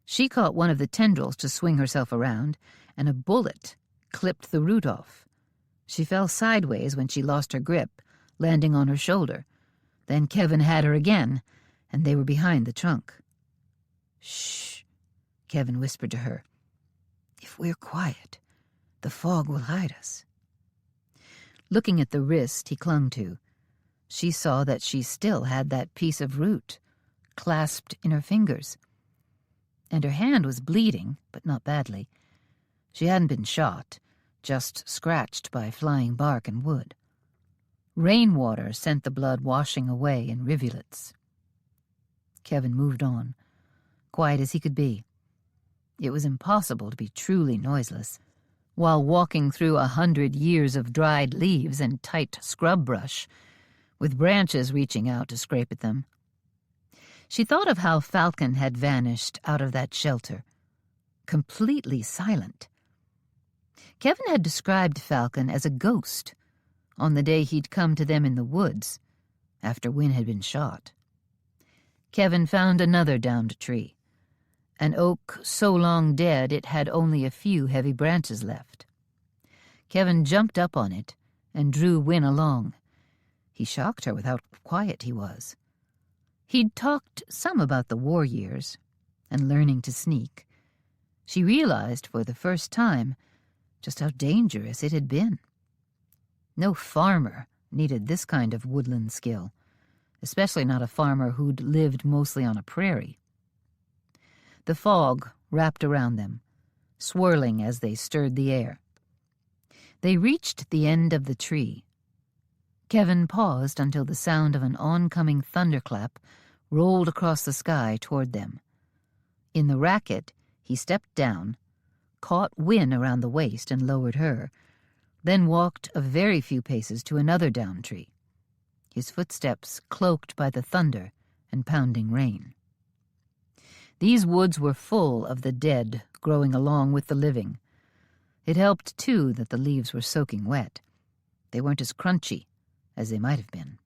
She caught one of the tendrils to swing herself around, and a bullet clipped the root off. She fell sideways when she lost her grip, landing on her shoulder. Then Kevin had her again, and they were behind the trunk. "Shh," Kevin whispered to her. "If we're quiet, the fog will hide us." Looking at the wrist he clung to, she saw that she still had that piece of root clasped in her fingers. And her hand was bleeding, but not badly. She hadn't been shot, just scratched by flying bark and wood. Rainwater sent the blood washing away in rivulets. Kevin moved on, quiet as he could be. It was impossible to be truly noiseless while walking through 100 years of dried leaves and tight scrub brush, with branches reaching out to scrape at them. She thought of how Falcon had vanished out of that shelter, completely silent. Kevin had described Falcon as a ghost on the day he'd come to them in the woods after Wynne had been shot. Kevin found another downed tree, an oak so long dead it had only a few heavy branches left. Kevin jumped up on it and drew Wynne along. He shocked her with how quiet he was. He'd talked some about the war years and learning to sneak. She realized for the first time just how dangerous it had been. No farmer needed this kind of woodland skill, especially not a farmer who'd lived mostly on a prairie. The fog wrapped around them, swirling as they stirred the air. They reached the end of the tree. Kevin paused until the sound of an oncoming thunderclap rolled across the sky toward them. In the racket, he stepped down, caught Wynne around the waist and lowered her, then walked a very few paces to another down tree, his footsteps cloaked by the thunder and pounding rain. These woods were full of the dead growing along with the living. It helped, too, that the leaves were soaking wet. They weren't as crunchy as they might have been.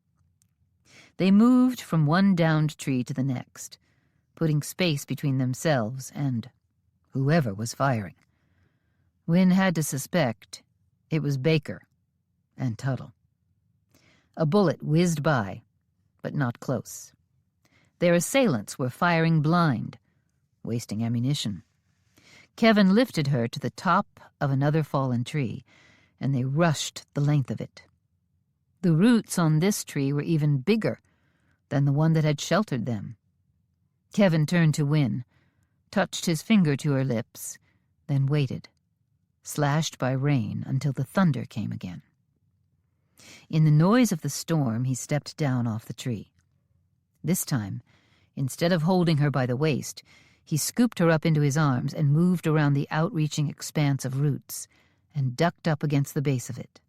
They moved from one downed tree to the next, putting space between themselves and whoever was firing. Wynne had to suspect it was Baker and Tuttle. A bullet whizzed by, but not close. Their assailants were firing blind, wasting ammunition. Kevin lifted her to the top of another fallen tree, and they rushed the length of it. The roots on this tree were even bigger than the one that had sheltered them. Kevin turned to Wynne, touched his finger to her lips, then waited, slashed by rain until the thunder came again. In the noise of the storm, he stepped down off the tree. This time, instead of holding her by the waist, he scooped her up into his arms and moved around the outreaching expanse of roots and ducked up against the base of it.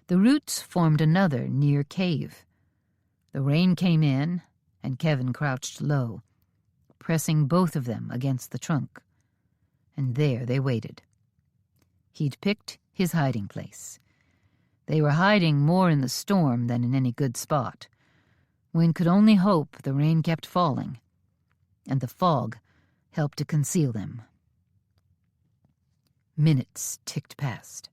The roots formed another near cave. The rain came in, and Kevin crouched low, pressing both of them against the trunk. And there they waited. He'd picked his hiding place. They were hiding more in the storm than in any good spot. Wynne could only hope the rain kept falling, and the fog helped to conceal them. Minutes ticked past.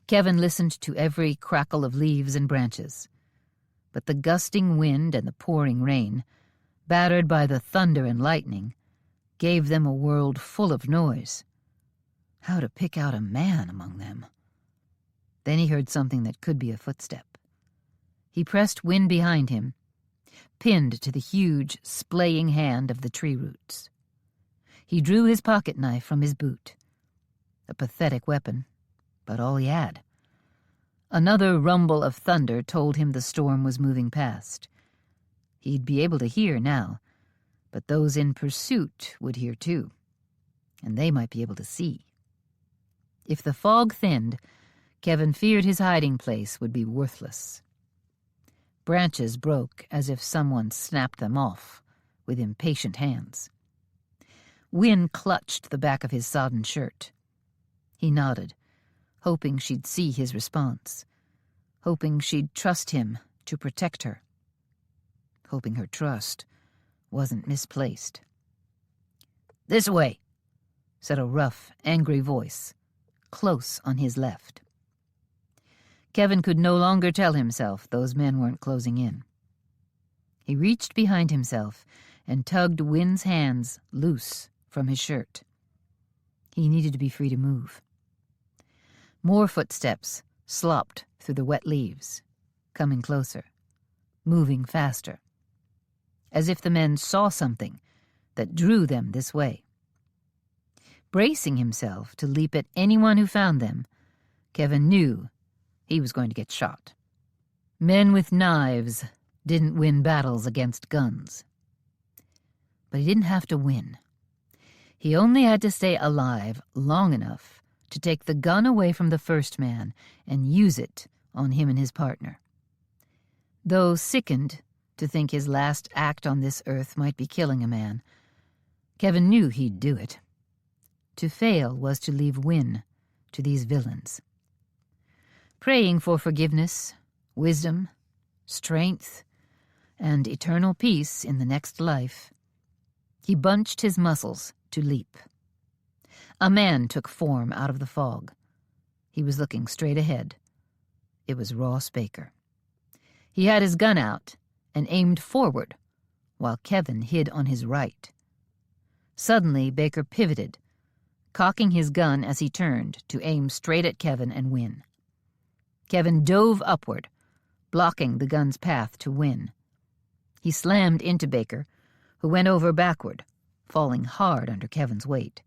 Kevin listened to every crackle of leaves and branches, but the gusting wind and the pouring rain, battered by the thunder and lightning, gave them a world full of noise. How to pick out a man among them? Then he heard something that could be a footstep. He pressed Wynne behind him, pinned to the huge, splaying hand of the tree roots. He drew his pocket knife from his boot. A pathetic weapon, but all he had. Another rumble of thunder told him the storm was moving past. He'd be able to hear now, but those in pursuit would hear too, and they might be able to see. If the fog thinned, Kevin feared his hiding place would be worthless. Branches broke as if someone snapped them off with impatient hands. Wynne clutched the back of his sodden shirt. He nodded, hoping she'd see his response, hoping she'd trust him to protect her, hoping her trust wasn't misplaced. "This way," said a rough, angry voice, close on his left. Kevin could no longer tell himself those men weren't closing in. He reached behind himself and tugged Wynne's hands loose from his shirt. He needed to be free to move. More footsteps slopped through the wet leaves, coming closer, moving faster, as if the men saw something that drew them this way. Bracing himself to leap at anyone who found them, Kevin knew he was going to get shot. Men with knives didn't win battles against guns. But he didn't have to win. He only had to stay alive long enough to take the gun away from the first man and use it on him and his partner. Though sickened to think his last act on this earth might be killing a man, Kevin knew he'd do it. To fail was to leave Wynne to these villains. Praying for forgiveness, wisdom, strength, and eternal peace in the next life, he bunched his muscles to leap. A man took form out of the fog. He was looking straight ahead. It was Ross Baker. He had his gun out and aimed forward, while Kevin hid on his right. Suddenly, Baker pivoted, cocking his gun as he turned to aim straight at Kevin and Wynne. Kevin dove upward, blocking the gun's path to Wynne. He slammed into Baker, who went over backward, falling hard under Kevin's weight,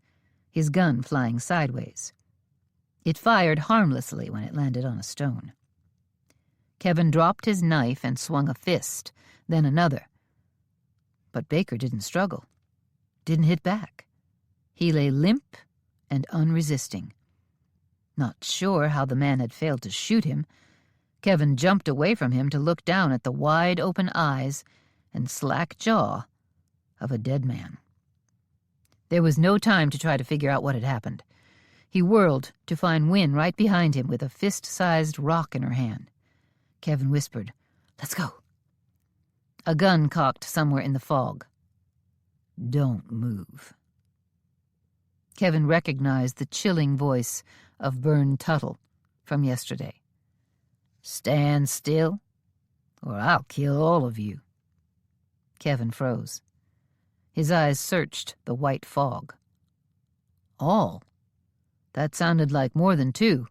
his gun flying sideways. It fired harmlessly when it landed on a stone. Kevin dropped his knife and swung a fist, then another. But Baker didn't struggle, didn't hit back. He lay limp and unresisting. Not sure how the man had failed to shoot him, Kevin jumped away from him to look down at the wide-open eyes and slack jaw of a dead man. There was no time to try to figure out what had happened. He whirled to find Wynne right behind him with a fist-sized rock in her hand. Kevin whispered, "Let's go." A gun cocked somewhere in the fog. "Don't move." Kevin recognized the chilling voice of Bern Tuttle from yesterday. "Stand still, or I'll kill all of you." Kevin froze. His eyes searched the white fog. All? That sounded like more than two.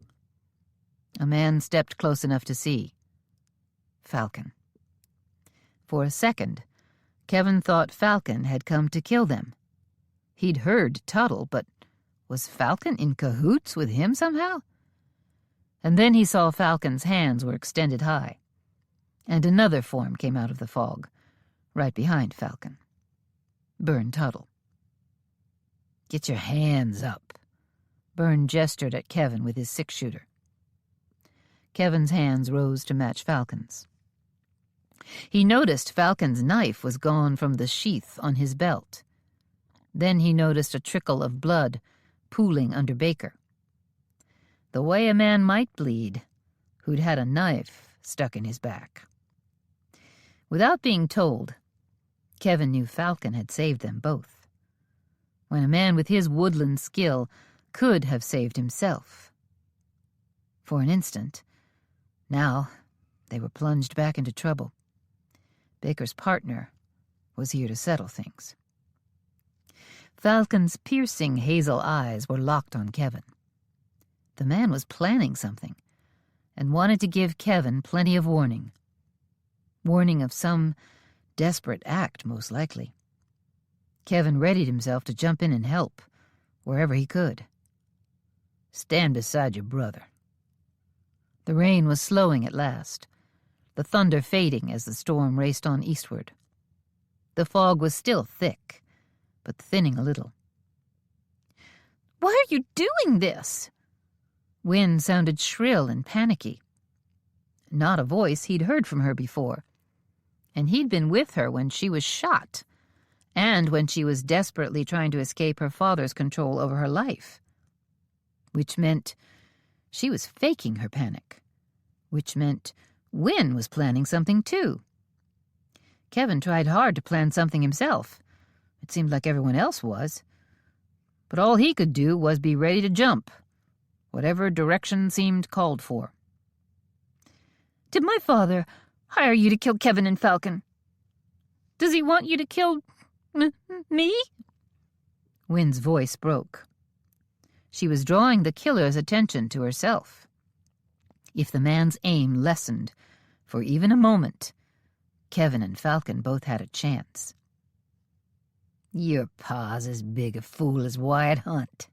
A man stepped close enough to see. Falcon. For a second, Kevin thought Falcon had come to kill them. He'd heard Tuttle, but was Falcon in cahoots with him somehow? And then he saw Falcon's hands were extended high, and another form came out of the fog, right behind Falcon. Bern Tuttle. "Get your hands up." Bern gestured at Kevin with his six-shooter. Kevin's hands rose to match Falcon's. He noticed Falcon's knife was gone from the sheath on his belt. Then he noticed a trickle of blood pooling under Baker. The way a man might bleed who'd had a knife stuck in his back. Without being told, Kevin knew Falcon had saved them both, when a man with his woodland skill could have saved himself. For an instant, now they were plunged back into trouble. Baker's partner was here to settle things. Falcon's piercing hazel eyes were locked on Kevin. The man was planning something, and wanted to give Kevin plenty of warning. Warning of some desperate act, most likely. Kevin readied himself to jump in and help, wherever he could. Stand beside your brother. The rain was slowing at last, the thunder fading as the storm raced on eastward. The fog was still thick, but thinning a little. "Why are you doing this?" Wynne sounded shrill and panicky. Not a voice he'd heard from her before, and he'd been with her when she was shot, and when she was desperately trying to escape her father's control over her life. Which meant she was faking her panic, which meant Wynne was planning something too. Kevin tried hard to plan something himself. It seemed like everyone else was. But all he could do was be ready to jump, whatever direction seemed called for. "Did my father hire you to kill Kevin and Falcon? Does he want you to kill me?" Wynne's voice broke. She was drawing the killer's attention to herself. If the man's aim lessened for even a moment, Kevin and Falcon both had a chance. "Your pa's as big a fool as Wyatt Hunt.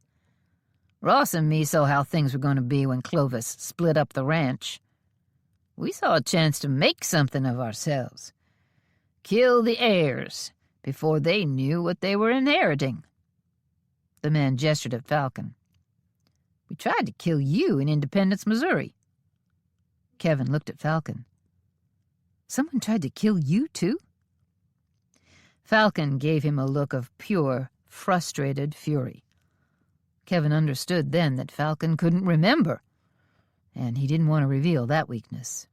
Ross and me saw how things were going to be when Clovis split up the ranch. We saw a chance to make something of ourselves. Kill the heirs before they knew what they were inheriting." The man gestured at Falcon. "We tried to kill you in Independence, Missouri." Kevin looked at Falcon. "Someone tried to kill you, too?" Falcon gave him a look of pure, frustrated fury. Kevin understood then that Falcon couldn't remember, and he didn't want to reveal that weakness.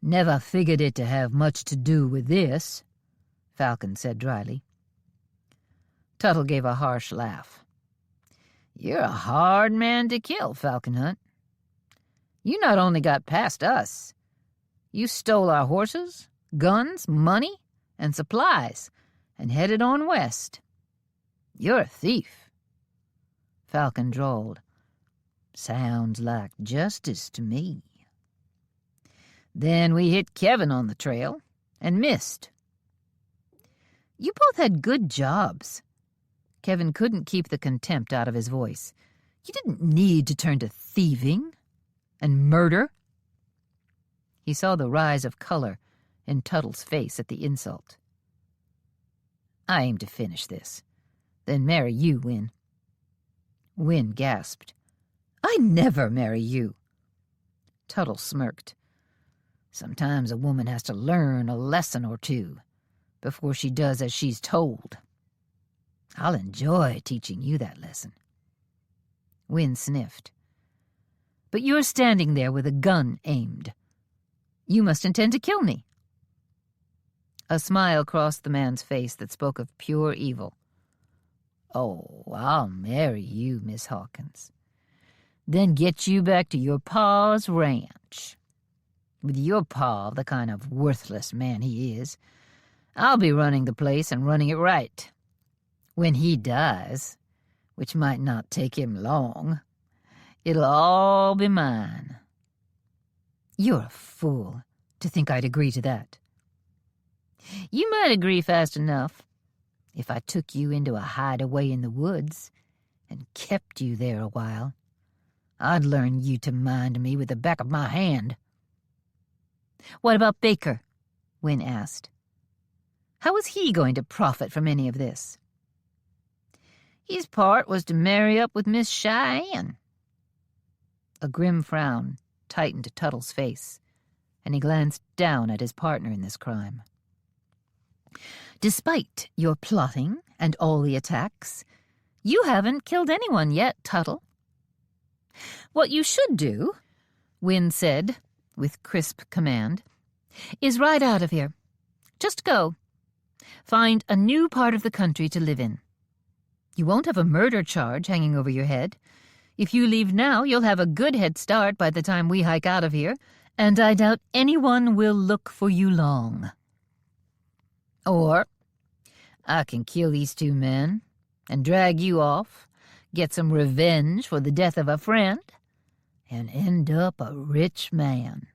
"Never figured it to have much to do with this," Falcon said dryly. Tuttle gave a harsh laugh. "You're a hard man to kill, Falcon Hunt. You not only got past us, you stole our horses, guns, money, and supplies, and headed on west. You're a thief." Falcon drawled. "Sounds like justice to me." "Then we hit Kevin on the trail, and missed." "You both had good jobs." Kevin couldn't keep the contempt out of his voice. "You didn't need to turn to thieving and murder." He saw the rise of color in Tuttle's face at the insult. "I aim to finish this, then marry you, Wynne." Wynne gasped. "I'd never marry you." Tuttle smirked. "Sometimes a woman has to learn a lesson or two before she does as she's told. I'll enjoy teaching you that lesson." Wynne sniffed. "But you're standing there with a gun aimed. You must intend to kill me." A smile crossed the man's face that spoke of pure evil. "Oh, I'll marry you, Miss Hawkins. Then get you back to your pa's ranch. With your pa, the kind of worthless man he is, I'll be running the place and running it right. When he dies, which might not take him long, it'll all be mine." "You're a fool to think I'd agree to that." "You might agree fast enough if I took you into a hideaway in the woods and kept you there a while. I'd learn you to mind me with the back of my hand." "What about Baker?" Wynne asked. "How was he going to profit from any of this?" "His part was to marry up with Miss Cheyenne." A grim frown tightened Tuttle's face, and he glanced down at his partner in this crime. "Despite your plotting and all the attacks, you haven't killed anyone yet, Tuttle." "What you should do," Wynne said with crisp command, "is ride out of here. Just go. Find a new part of the country to live in. You won't have a murder charge hanging over your head. If you leave now, you'll have a good head start by the time we hike out of here, and I doubt anyone will look for you long. Or I can kill these two men and drag you off, get some revenge for the death of a friend, and end up a rich man."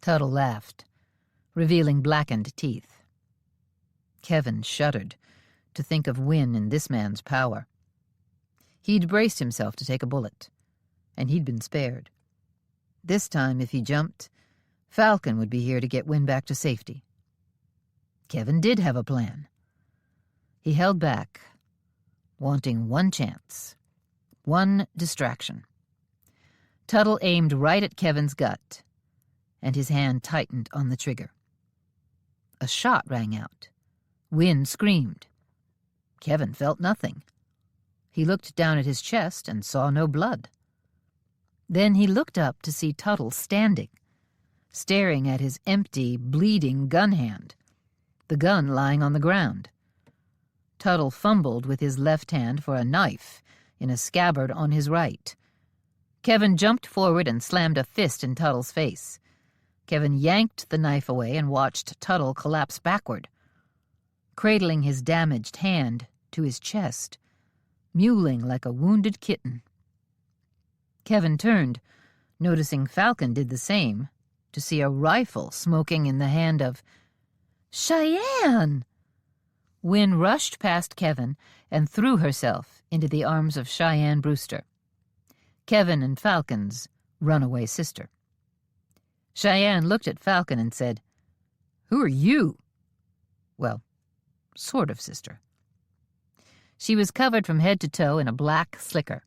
Tuttle laughed, revealing blackened teeth. Kevin shuddered to think of Wynne in this man's power. He'd braced himself to take a bullet, and he'd been spared. This time, if he jumped, Falcon would be here to get Wynne back to safety. Kevin did have a plan. He held back, wanting one chance, one distraction. Tuttle aimed right at Kevin's gut, and his hand tightened on the trigger. A shot rang out. Wynne screamed. Kevin felt nothing. He looked down at his chest and saw no blood. Then he looked up to see Tuttle standing, staring at his empty, bleeding gun hand, the gun lying on the ground. Tuttle fumbled with his left hand for a knife in a scabbard on his right. Kevin jumped forward and slammed a fist in Tuttle's face. Kevin yanked the knife away and watched Tuttle collapse backward, cradling his damaged hand to his chest, mewling like a wounded kitten. Kevin turned, noticing Falcon did the same, to see a rifle smoking in the hand of Cheyenne. Wynne rushed past Kevin and threw herself into the arms of Cheyenne Brewster, Kevin and Falcon's runaway sister. Cheyenne looked at Falcon and said, "Who are you?" Well, sort of sister. She was covered from head to toe in a black slicker,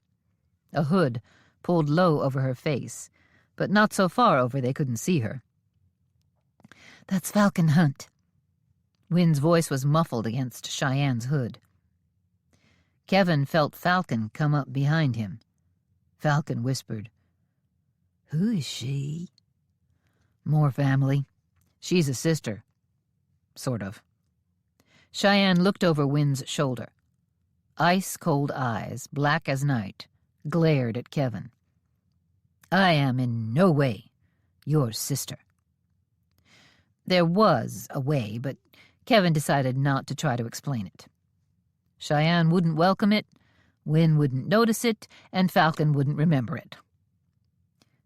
a hood pulled low over her face, but not so far over they couldn't see her. "That's Falcon Hunt." Wynne's voice was muffled against Cheyenne's hood. Kevin felt Falcon come up behind him. Falcon whispered, "Who is she?" "More family. She's a sister. Sort of." Cheyenne looked over Wynne's shoulder. Ice-cold eyes, black as night, glared at Kevin. "I am in no way your sister." There was a way, but Kevin decided not to try to explain it. Cheyenne wouldn't welcome it, Wynne wouldn't notice it, and Falcon wouldn't remember it.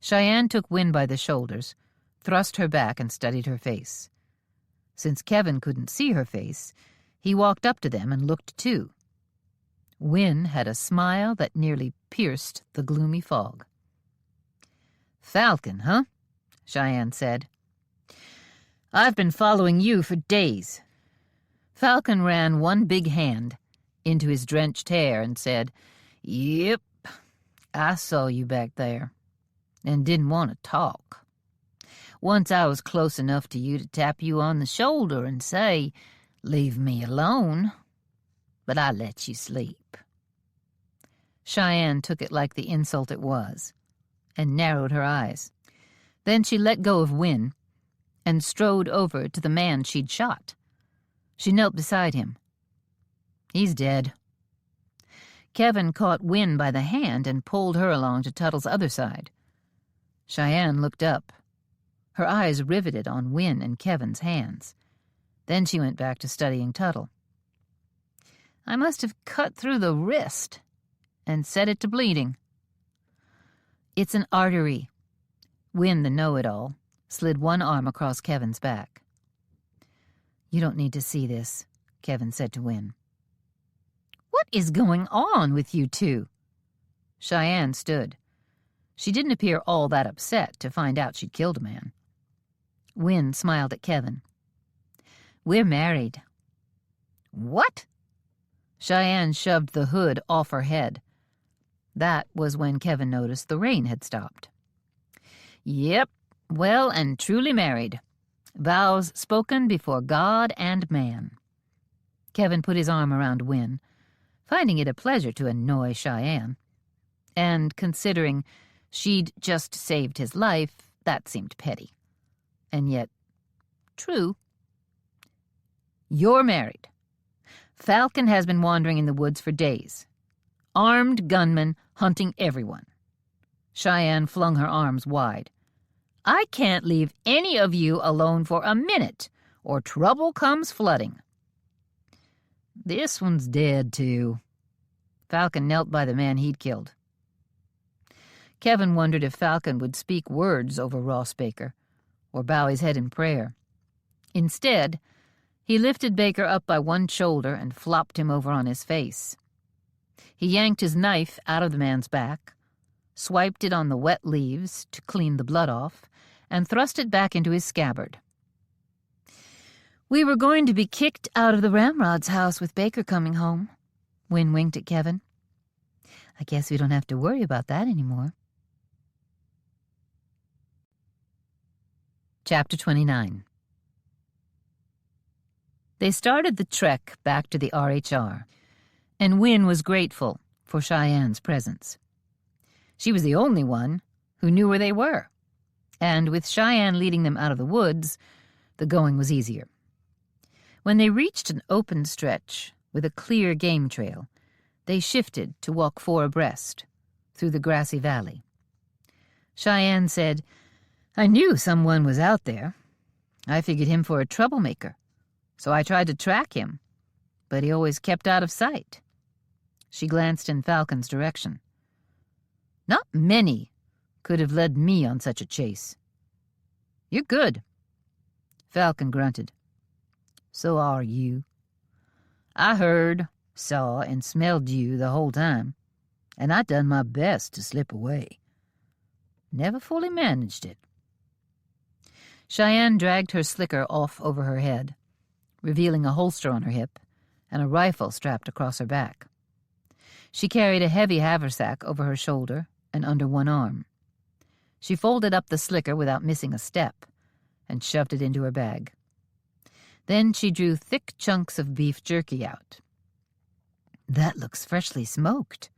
Cheyenne took Wynne by the shoulders, thrust her back, and studied her face. Since Kevin couldn't see her face, he walked up to them and looked too. Wynne had a smile that nearly pierced the gloomy fog. "Falcon, huh?" Cheyenne said. "I've been following you for days." Falcon ran one big hand into his drenched hair and said, "Yep, I saw you back there and didn't want to talk. Once I was close enough to you to tap you on the shoulder and say, 'Leave me alone,' but I let you sleep." Cheyenne took it like the insult it was and narrowed her eyes. Then she let go of Wynne and strode over to the man she'd shot. She knelt beside him. "He's dead." Kevin caught Wynne by the hand and pulled her along to Tuttle's other side. Cheyenne looked up, her eyes riveted on Wynne and Kevin's hands. Then she went back to studying Tuttle. "I must have cut through the wrist and set it to bleeding." "It's an artery." Wynne, the know-it-all, slid one arm across Kevin's back. "You don't need to see this," Kevin said to Wynne. "What is going on with you two?" Cheyenne stood. She didn't appear all that upset to find out she'd killed a man. Wynne smiled at Kevin. "We're married." "What?" Cheyenne shoved the hood off her head. That was when Kevin noticed the rain had stopped. "Yep, well and truly married. Vows spoken before God and man." Kevin put his arm around Wynne, finding it a pleasure to annoy Cheyenne. And considering she'd just saved his life, that seemed petty. And yet, true. "You're married. Falcon has been wandering in the woods for days. Armed gunmen hunting everyone." Cheyenne flung her arms wide. "I can't leave any of you alone for a minute, or trouble comes flooding." "This one's dead, too." Falcon knelt by the man he'd killed. Kevin wondered if Falcon would speak words over Ross Baker or bow his head in prayer. Instead, he lifted Baker up by one shoulder and flopped him over on his face. He yanked his knife out of the man's back, swiped it on the wet leaves to clean the blood off, and thrust it back into his scabbard. "We were going to be kicked out of the Ramrod's house with Baker coming home," Wynne winked at Kevin. "I guess we don't have to worry about that anymore." Chapter 29. They started the trek back to the RHR, and Wynne was grateful for Cheyenne's presence. She was the only one who knew where they were, and with Cheyenne leading them out of the woods, the going was easier. When they reached an open stretch with a clear game trail, they shifted to walk 4 abreast through the grassy valley. Cheyenne said, "I knew someone was out there. I figured him for a troublemaker, so I tried to track him, but he always kept out of sight." She glanced in Falcon's direction. "Not many could have led me on such a chase." "You're good." Falcon grunted. "So are you. I heard, saw, and smelled you the whole time, and I done my best to slip away. Never fully managed it." Cheyenne dragged her slicker off over her head, revealing a holster on her hip and a rifle strapped across her back. She carried a heavy haversack over her shoulder and under one arm. She folded up the slicker without missing a step and shoved it into her bag. Then she drew thick chunks of beef jerky out. "That looks freshly smoked."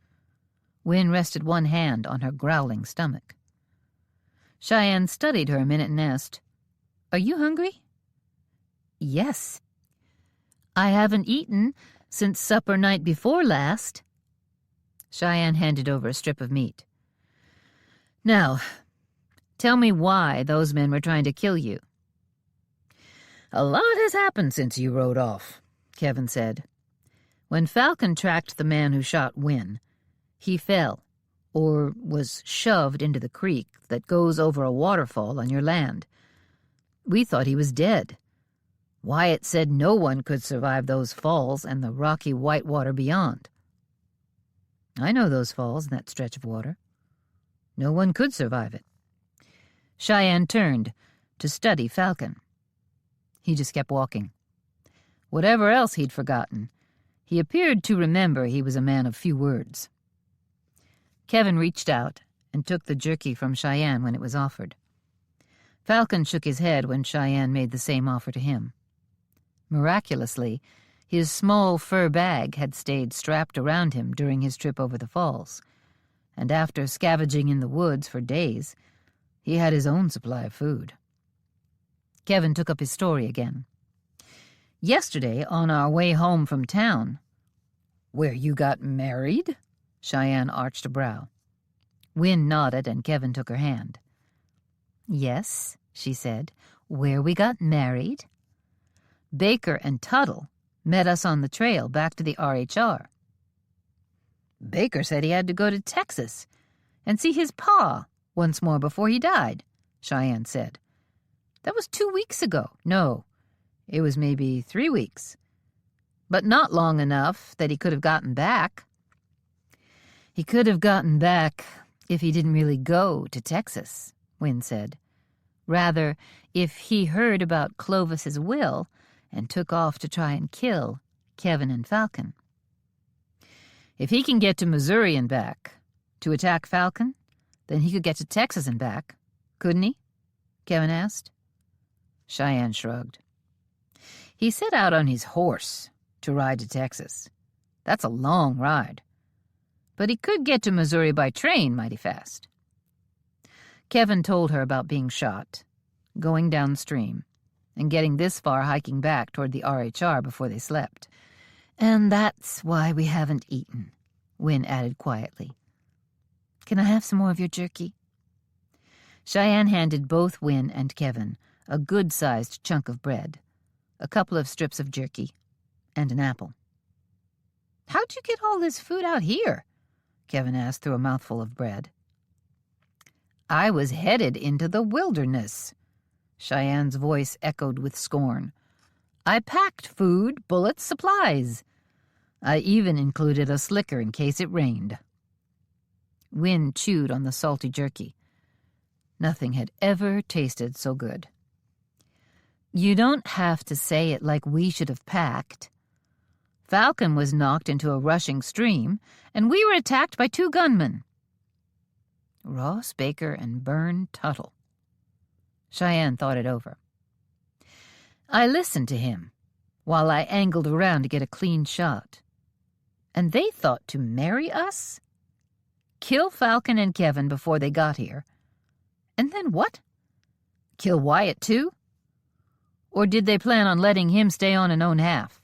Wynne rested one hand on her growling stomach. Cheyenne studied her a minute and asked, "Are you hungry?" "Yes. I haven't eaten since supper night before last." Cheyenne handed over a strip of meat. "Now, tell me why those men were trying to kill you." "A lot has happened since you rode off," Kevin said. "When Falcon tracked the man who shot Wynne, he fell, or was shoved into the creek that goes over a waterfall on your land. We thought he was dead. Wyatt said no one could survive those falls and the rocky whitewater beyond." "I know those falls and that stretch of water. No one could survive it." Cheyenne turned to study Falcon. He just kept walking. Whatever else he'd forgotten, he appeared to remember he was a man of few words. Kevin reached out and took the jerky from Cheyenne when it was offered. Falcon shook his head when Cheyenne made the same offer to him. Miraculously, his small fur bag had stayed strapped around him during his trip over the falls, and after scavenging in the woods for days, he had his own supply of food. Kevin took up his story again. "Yesterday, on our way home from town—" "Where you got married?" Cheyenne arched a brow. Wynne nodded, and Kevin took her hand. "Yes," she said, "where we got married. Baker and Tuttle met us on the trail back to the RHR. Baker said he had to go to Texas and see his pa once more before he died," Cheyenne said. "That was 2 weeks ago. No, it was maybe 3 weeks. But not long enough that he could have gotten back." "He could have gotten back if he didn't really go to Texas," Wynne said. "Rather, if he heard about Clovis's will and took off to try and kill Kevin and Falcon." "If he can get to Missouri and back to attack Falcon, then he could get to Texas and back, couldn't he?" Kevin asked. Cheyenne shrugged. "He set out on his horse to ride to Texas. That's a long ride. But he could get to Missouri by train mighty fast." Kevin told her about being shot, going downstream, and getting this far hiking back toward the RHR before they slept. "And that's why we haven't eaten," Wynne added quietly. "Can I have some more of your jerky?" Cheyenne handed both Wynne and Kevin a good-sized chunk of bread, a couple of strips of jerky, and an apple. "How'd you get all this food out here?" Kevin asked through a mouthful of bread. I was headed into the wilderness. Cheyenne's voice echoed with scorn. I packed food, bullets, supplies. I even included a slicker in case it rained. Wynne chewed on the salty jerky. Nothing had ever tasted so good. You don't have to say it like we should have packed. Falcon was knocked into a rushing stream, and we were attacked by 2 gunmen. Ross Baker and Byrne Tuttle. Cheyenne thought it over. I listened to him while I angled around to get a clean shot. And they thought to marry us? Kill Falcon and Kevin before they got here. And then what? Kill Wyatt too? Or did they plan on letting him stay on and own half?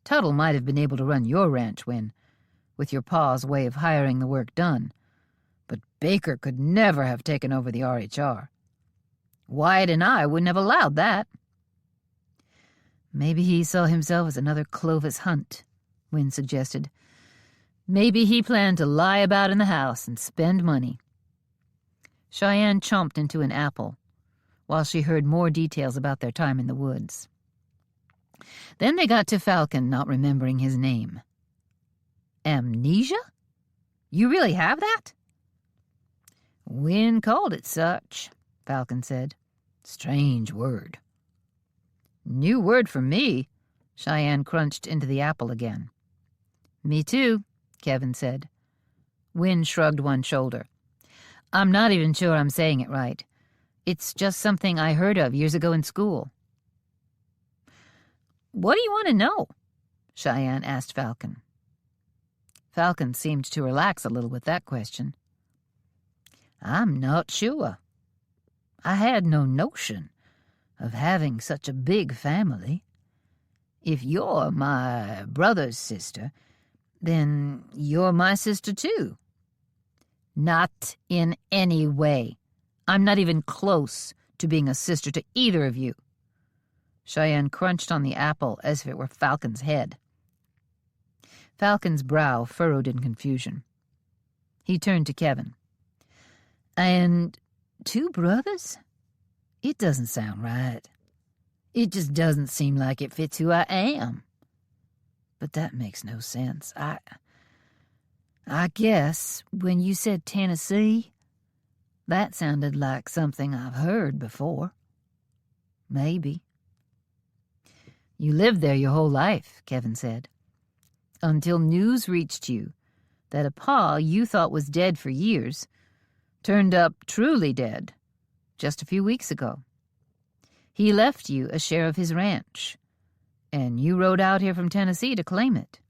Tuttle might have been able to run your ranch, Wynne, with your pa's way of hiring the work done. But Baker could never have taken over the RHR. Wyatt and I wouldn't have allowed that. Maybe he saw himself as another Clovis Hunt, Wynne suggested. Maybe he planned to lie about in the house and spend money. Cheyenne chomped into an apple while she heard more details about their time in the woods. Then they got to Falcon not remembering his name. Amnesia? You really have that? Wynne called it such, Falcon said. Strange word. New word for me. Cheyenne crunched into the apple again. Me too, Kevin said. Wynne shrugged one shoulder. I'm not even sure I'm saying it right. It's just something I heard of years ago in school. What do you want to know? Cheyenne asked Falcon. Falcon seemed to relax a little with that question. I'm not sure. I had no notion of having such a big family. If you're my brother's sister, then you're my sister too. Not in any way. I'm not even close to being a sister to either of you. Cheyenne crunched on the apple as if it were Falcon's head. Falcon's brow furrowed in confusion. He turned to Kevin. And 2 brothers? It doesn't sound right. It just doesn't seem like it fits who I am. But that makes no sense. I guess when you said Tennessee, that sounded like something I've heard before. Maybe. You lived there your whole life, Kevin said, until news reached you that a pa you thought was dead for years turned up truly dead just a few weeks ago. He left you a share of his ranch, and you rode out here from Tennessee to claim it.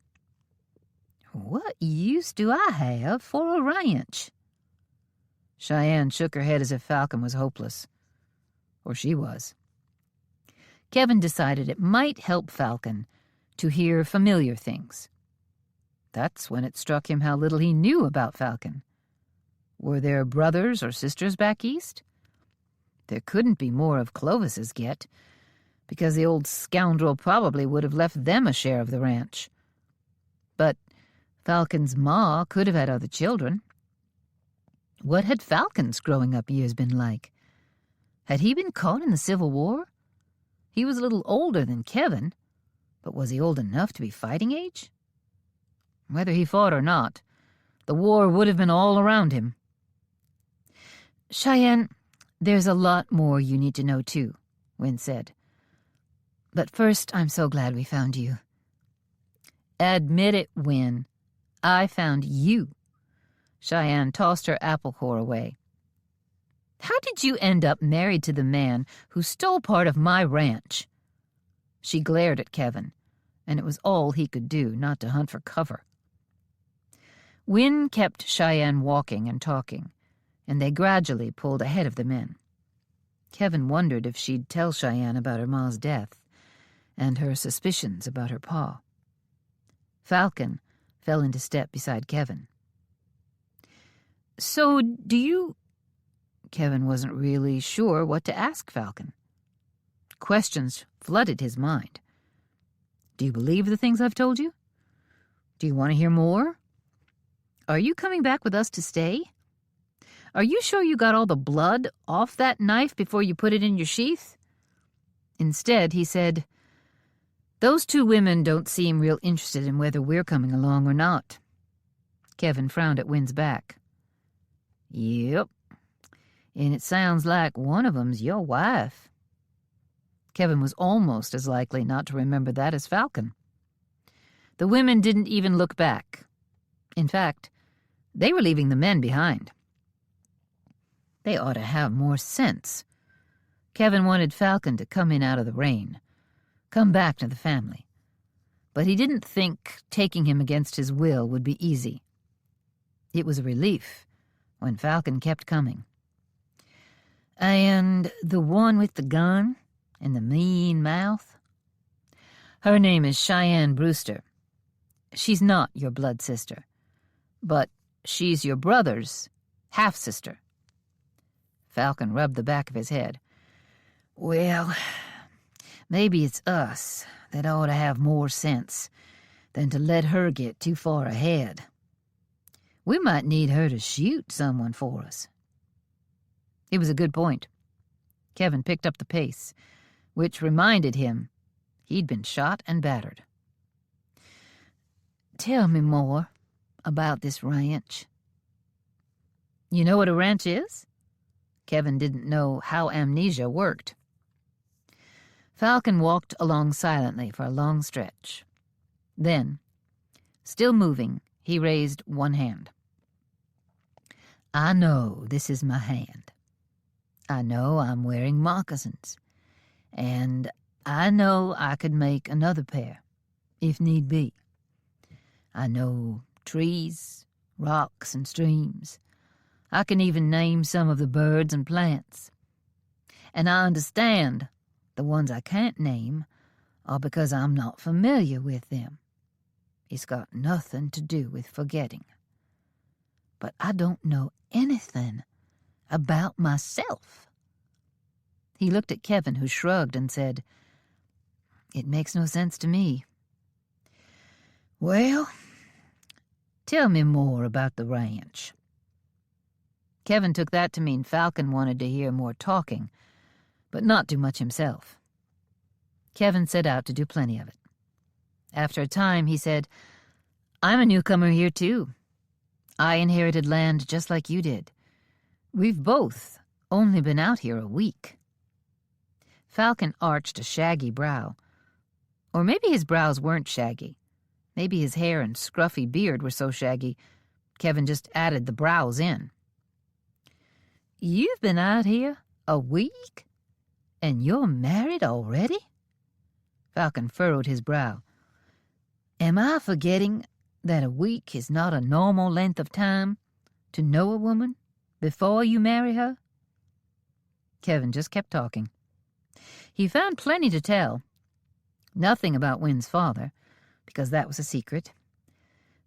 What use do I have for a ranch? Cheyenne shook her head as if Falcon was hopeless. Or she was. Kevin decided it might help Falcon to hear familiar things. That's when it struck him how little he knew about Falcon. Were there brothers or sisters back east? There couldn't be more of Clovis's get, because the old scoundrel probably would have left them a share of the ranch. But Falcon's ma could have had other children. What had Falcon's growing up years been like? Had he been caught in the Civil War? He was a little older than Kevin, but was he old enough to be fighting age? Whether he fought or not, the war would have been all around him. Cheyenne, there's a lot more you need to know, too, Wynne said. But first, I'm so glad we found you. Admit it, Wynne. I found you. Cheyenne tossed her apple core away. How did you end up married to the man who stole part of my ranch? She glared at Kevin, and it was all he could do not to hunt for cover. Wynne kept Cheyenne walking and talking, and they gradually pulled ahead of the men. Kevin wondered if she'd tell Cheyenne about her ma's death and her suspicions about her pa. Falcon fell into step beside Kevin. So do you... Kevin wasn't really sure what to ask Falcon. Questions flooded his mind. Do you believe the things I've told you? Do you want to hear more? Are you coming back with us to stay? Are you sure you got all the blood off that knife before you put it in your sheath?" Instead, he said, "Those two women don't seem real interested in whether we're coming along or not." Kevin frowned at Wynn's back. "Yep, and it sounds like one of 'em's your wife." Kevin was almost as likely not to remember that as Falcon. The women didn't even look back. In fact, they were leaving the men behind. They ought to have more sense. Kevin wanted Falcon to come in out of the rain, come back to the family. But he didn't think taking him against his will would be easy. It was a relief when Falcon kept coming. "And the one with the gun and the mean mouth?" "Her name is Cheyenne Brewster. She's not your blood sister, but she's your brother's half-sister." Falcon rubbed the back of his head. "Well, maybe it's us that ought to have more sense than to let her get too far ahead. We might need her to shoot someone for us." It was a good point. Kevin picked up the pace, which reminded him he'd been shot and battered. "Tell me more about this ranch." "You know what a ranch is?" Kevin didn't know how amnesia worked. Falcon walked along silently for a long stretch. Then, still moving, he raised one hand. "I know this is my hand. I know I'm wearing moccasins. And I know I could make another pair, if need be. I know trees, rocks, and streams. I can even name some of the birds and plants. And I understand the ones I can't name are because I'm not familiar with them. It's got nothing to do with forgetting. But I don't know anything about myself." He looked at Kevin, who shrugged and said, "It makes no sense to me." "Well, tell me more about the ranch." Kevin took that to mean Falcon wanted to hear more talking, but not do much himself. Kevin set out to do plenty of it. After a time, he said, "I'm a newcomer here, too. I inherited land just like you did. We've both only been out here a week." Falcon arched a shaggy brow. Or maybe his brows weren't shaggy. Maybe his hair and scruffy beard were so shaggy, Kevin just added the brows in. "You've been out here a week? And you're married already?" Falcon furrowed his brow. "Am I forgetting that a week is not a normal length of time to know a woman before you marry her?" Kevin just kept talking. He found plenty to tell. Nothing about Wynn's father, because that was a secret.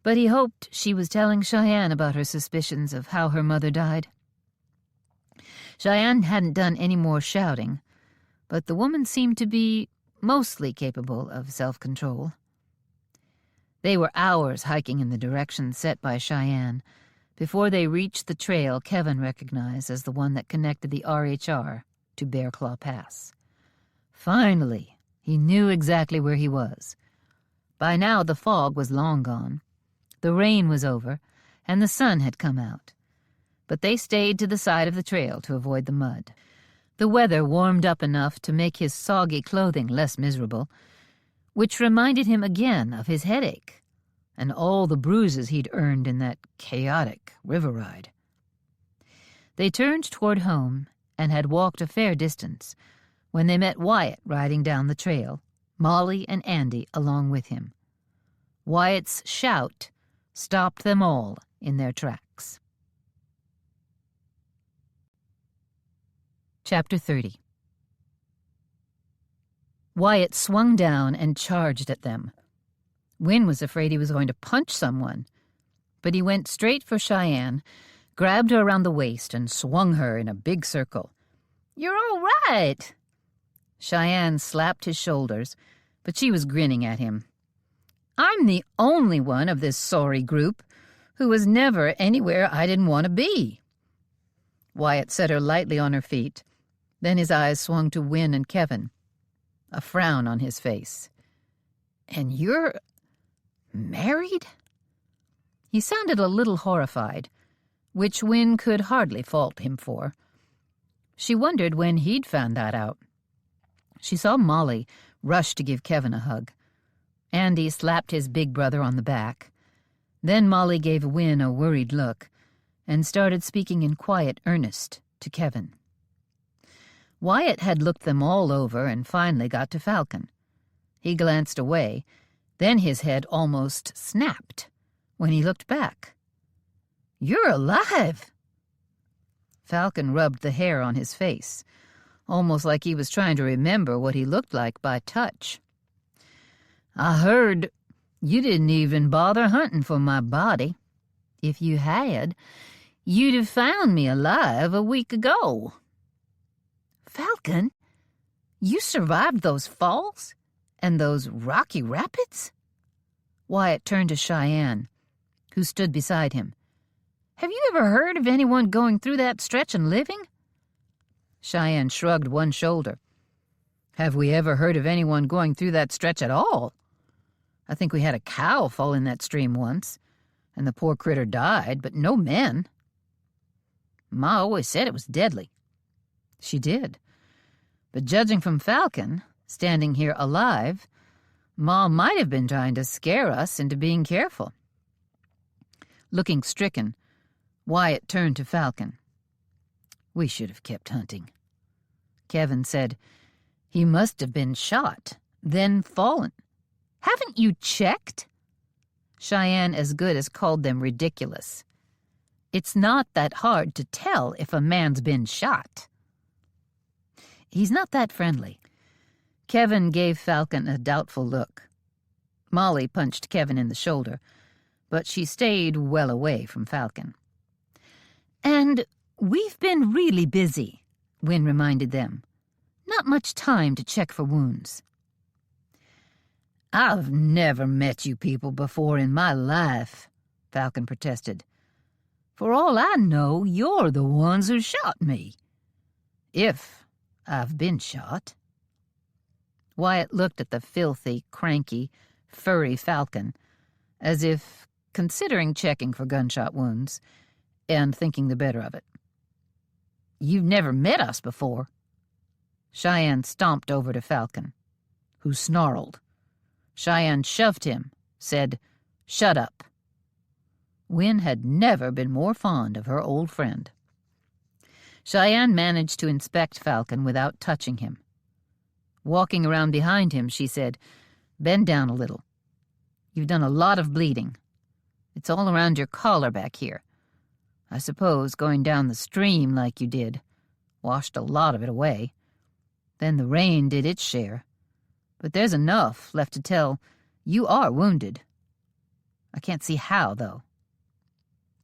But he hoped she was telling Cheyenne about her suspicions of how her mother died. Cheyenne hadn't done any more shouting, but the woman seemed to be mostly capable of self-control. They were hours hiking in the direction set by Cheyenne before they reached the trail Kevin recognized as the one that connected the RHR to Bear Claw Pass. Finally, he knew exactly where he was. By now the fog was long gone. The rain was over, and the sun had come out. But they stayed to the side of the trail to avoid the mud. The weather warmed up enough to make his soggy clothing less miserable, which reminded him again of his headache and all the bruises he'd earned in that chaotic river ride. They turned toward home and had walked a fair distance when they met Wyatt riding down the trail, Molly and Andy along with him. Wyatt's shout stopped them all in their tracks. Chapter 30. Wyatt swung down and charged at them. Wynn was afraid he was going to punch someone, but he went straight for Cheyenne, grabbed her around the waist, and swung her in a big circle. "You're all right!" Cheyenne slapped his shoulders, but she was grinning at him. "I'm the only one of this sorry group who was never anywhere I didn't want to be." Wyatt set her lightly on her feet. Then his eyes swung to Wynne and Kevin, a frown on his face. "And you're married?" He sounded a little horrified, which Wynne could hardly fault him for. She wondered when he'd found that out. She saw Molly rush to give Kevin a hug. Andy slapped his big brother on the back. Then Molly gave Wynne a worried look and started speaking in quiet earnest to Kevin. Wyatt had looked them all over and finally got to Falcon. He glanced away, then his head almost snapped when he looked back. "You're alive!" Falcon rubbed the hair on his face, almost like he was trying to remember what he looked like by touch. "I heard you didn't even bother hunting for my body. If you had, you'd have found me alive a week ago." "Falcon, you survived those falls and those rocky rapids?" Wyatt turned to Cheyenne, who stood beside him. "Have you ever heard of anyone going through that stretch and living?" Cheyenne shrugged one shoulder. "Have we ever heard of anyone going through that stretch at all? I think we had a cow fall in that stream once, and the poor critter died, but no men." "Ma always said it was deadly." "She did. But judging from Falcon, standing here alive, Ma might have been trying to scare us into being careful." Looking stricken, Wyatt turned to Falcon. "We should have kept hunting." Kevin said, "He must have been shot, then fallen. Haven't you checked?" Cheyenne as good as called them ridiculous. "It's not that hard to tell if a man's been shot." "He's not that friendly." Kevin gave Falcon a doubtful look. Molly punched Kevin in the shoulder, but she stayed well away from Falcon. "And we've been really busy," Wynne reminded them. "Not much time to check for wounds." "I've never met you people before in my life," Falcon protested. "For all I know, you're the ones who shot me. If I've been shot." Wyatt looked at the filthy, cranky, furry Falcon, as if considering checking for gunshot wounds and thinking the better of it. "You've never met us before." Cheyenne stomped over to Falcon, who snarled. Cheyenne shoved him, said, "Shut up." Wynne had never been more fond of her old friend. Cheyenne managed to inspect Falcon without touching him. Walking around behind him, she said, "Bend down a little. You've done a lot of bleeding. It's all around your collar back here. I suppose going down the stream like you did washed a lot of it away. Then the rain did its share. But there's enough left to tell you are wounded. I can't see how, though."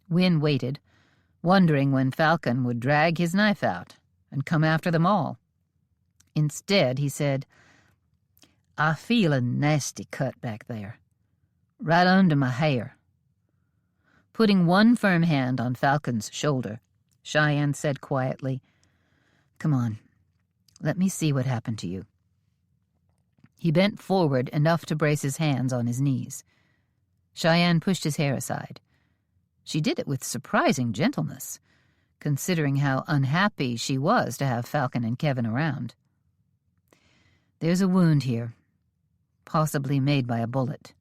Wynne waited, wondering when Falcon would drag his knife out and come after them all. Instead, he said, "I feel a nasty cut back there, right under my hair." Putting one firm hand on Falcon's shoulder, Cheyenne said quietly, "Come on, let me see what happened to you." He bent forward enough to brace his hands on his knees. Cheyenne pushed his hair aside. She did it with surprising gentleness, considering how unhappy she was to have Falcon and Kevin around. "There's a wound here, possibly made by a bullet.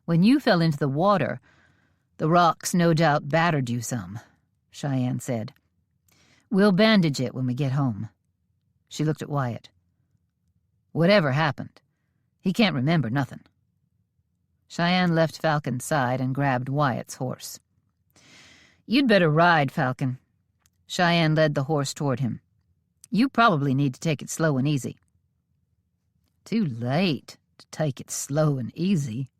When you fell into the water, the rocks no doubt battered you some," Cheyenne said. "We'll bandage it when we get home." She looked at Wyatt. "Whatever happened, he can't remember nothing." Cheyenne left Falcon's side and grabbed Wyatt's horse. "You'd better ride, Falcon." Cheyenne led the horse toward him. "You probably need to take it slow and easy." "Too late to take it slow and easy.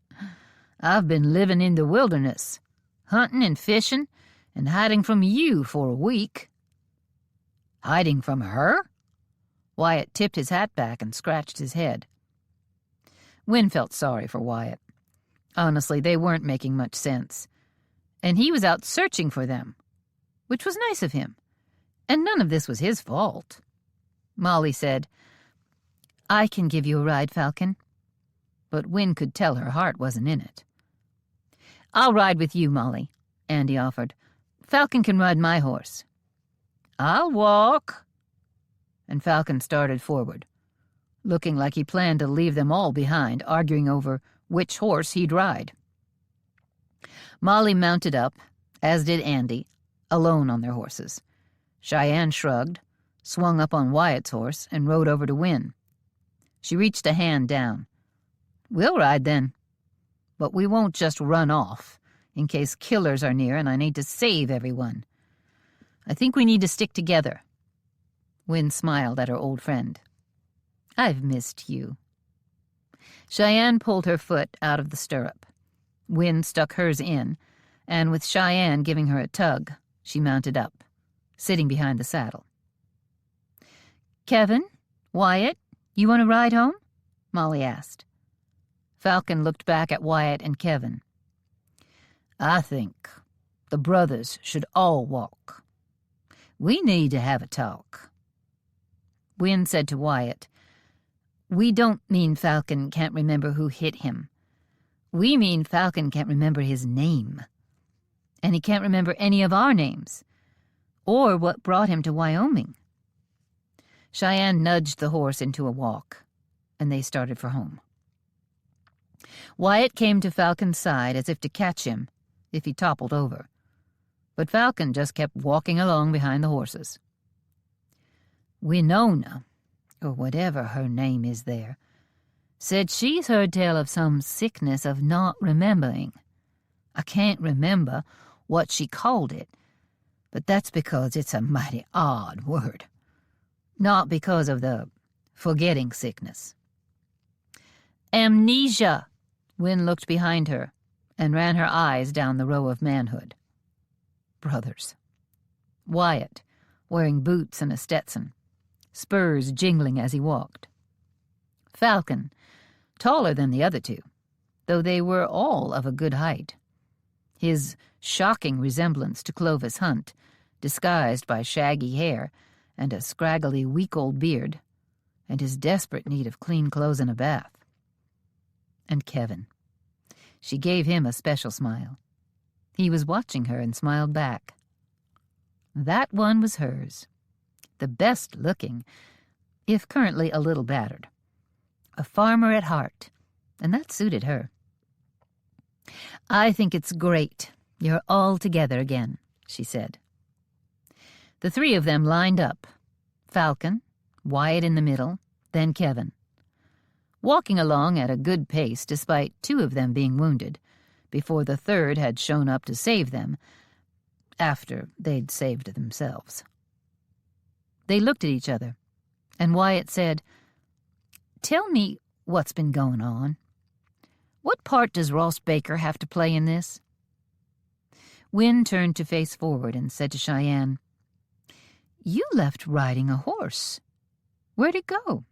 I've been living in the wilderness, hunting and fishing and hiding from you for a week." "Hiding from her?" Wyatt tipped his hat back and scratched his head. Wynne felt sorry for Wyatt. Honestly, they weren't making much sense. And he was out searching for them, which was nice of him, And none of this was his fault. Molly said, "I can give you a ride, Falcon." But Win could tell her heart wasn't in it. "I'll ride with you, Molly," Andy offered. "Falcon can ride my horse." "I'll walk." And Falcon started forward, looking like he planned to leave them all behind, arguing over which horse he'd ride. Molly mounted up, as did Andy, alone on their horses. Cheyenne shrugged, swung up on Wyatt's horse, and rode over to Win. She reached a hand down. "We'll ride then. But we won't just run off, in case killers are near and I need to save everyone. I think we need to stick together." Win smiled at her old friend. "I've missed you." Cheyenne pulled her foot out of the stirrup. Win stuck hers in, and with Cheyenne giving her a tug, she mounted up, sitting behind the saddle. "Kevin, Wyatt, you want to ride home?" Molly asked. Falcon looked back at Wyatt and Kevin. "I think the brothers should all walk. We need to have a talk." Win said to Wyatt, "We don't mean Falcon can't remember who hit him. We mean Falcon can't remember his name. And he can't remember any of our names, or what brought him to Wyoming." Cheyenne nudged the horse into a walk, and they started for home. Wyatt came to Falcon's side as if to catch him if he toppled over, but Falcon just kept walking along behind the horses. "Winona, or whatever her name is there, said she's heard tell of some sickness of not remembering. I can't remember what she called it, but that's because it's a mighty odd word. Not because of the forgetting sickness." "Amnesia." Win looked behind her and ran her eyes down the row of manhood. Brothers. Wyatt, wearing boots and a Stetson, spurs jingling as he walked. Falcon, taller than the other two, though they were all of a good height. His shocking resemblance to Clovis Hunt, disguised by shaggy hair and a scraggly, week-old beard, and his desperate need of clean clothes and a bath. And Kevin. She gave him a special smile. He was watching her and smiled back. That one was hers. The best looking, if currently a little battered. A farmer at heart, and that suited her. "I think it's great you're all together again," she said. The three of them lined up, Falcon, Wyatt in the middle, then Kevin, walking along at a good pace despite two of them being wounded, before the third had shown up to save them, after they'd saved themselves. They looked at each other, and Wyatt said, "Tell me what's been going on. What part does Ross Baker have to play in this?" Win turned to face forward and said to Cheyenne, "You left riding a horse. Where'd it go?"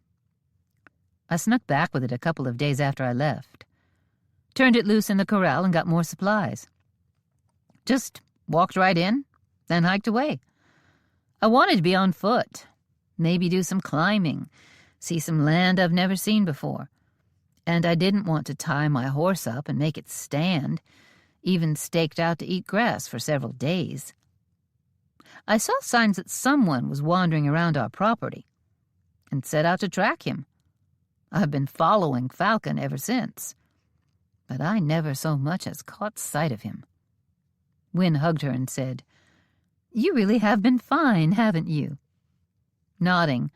"I snuck back with it a couple of days after I left. Turned it loose in the corral and got more supplies. Just walked right in, then hiked away. I wanted to be on foot, maybe do some climbing, see some land I've never seen before. And I didn't want to tie my horse up and make it stand, even staked out to eat grass for several days. I saw signs that someone was wandering around our property and set out to track him. I've been following Falcon ever since, but I never so much as caught sight of him." Win hugged her and said, "You really have been fine, haven't you?" Nodding,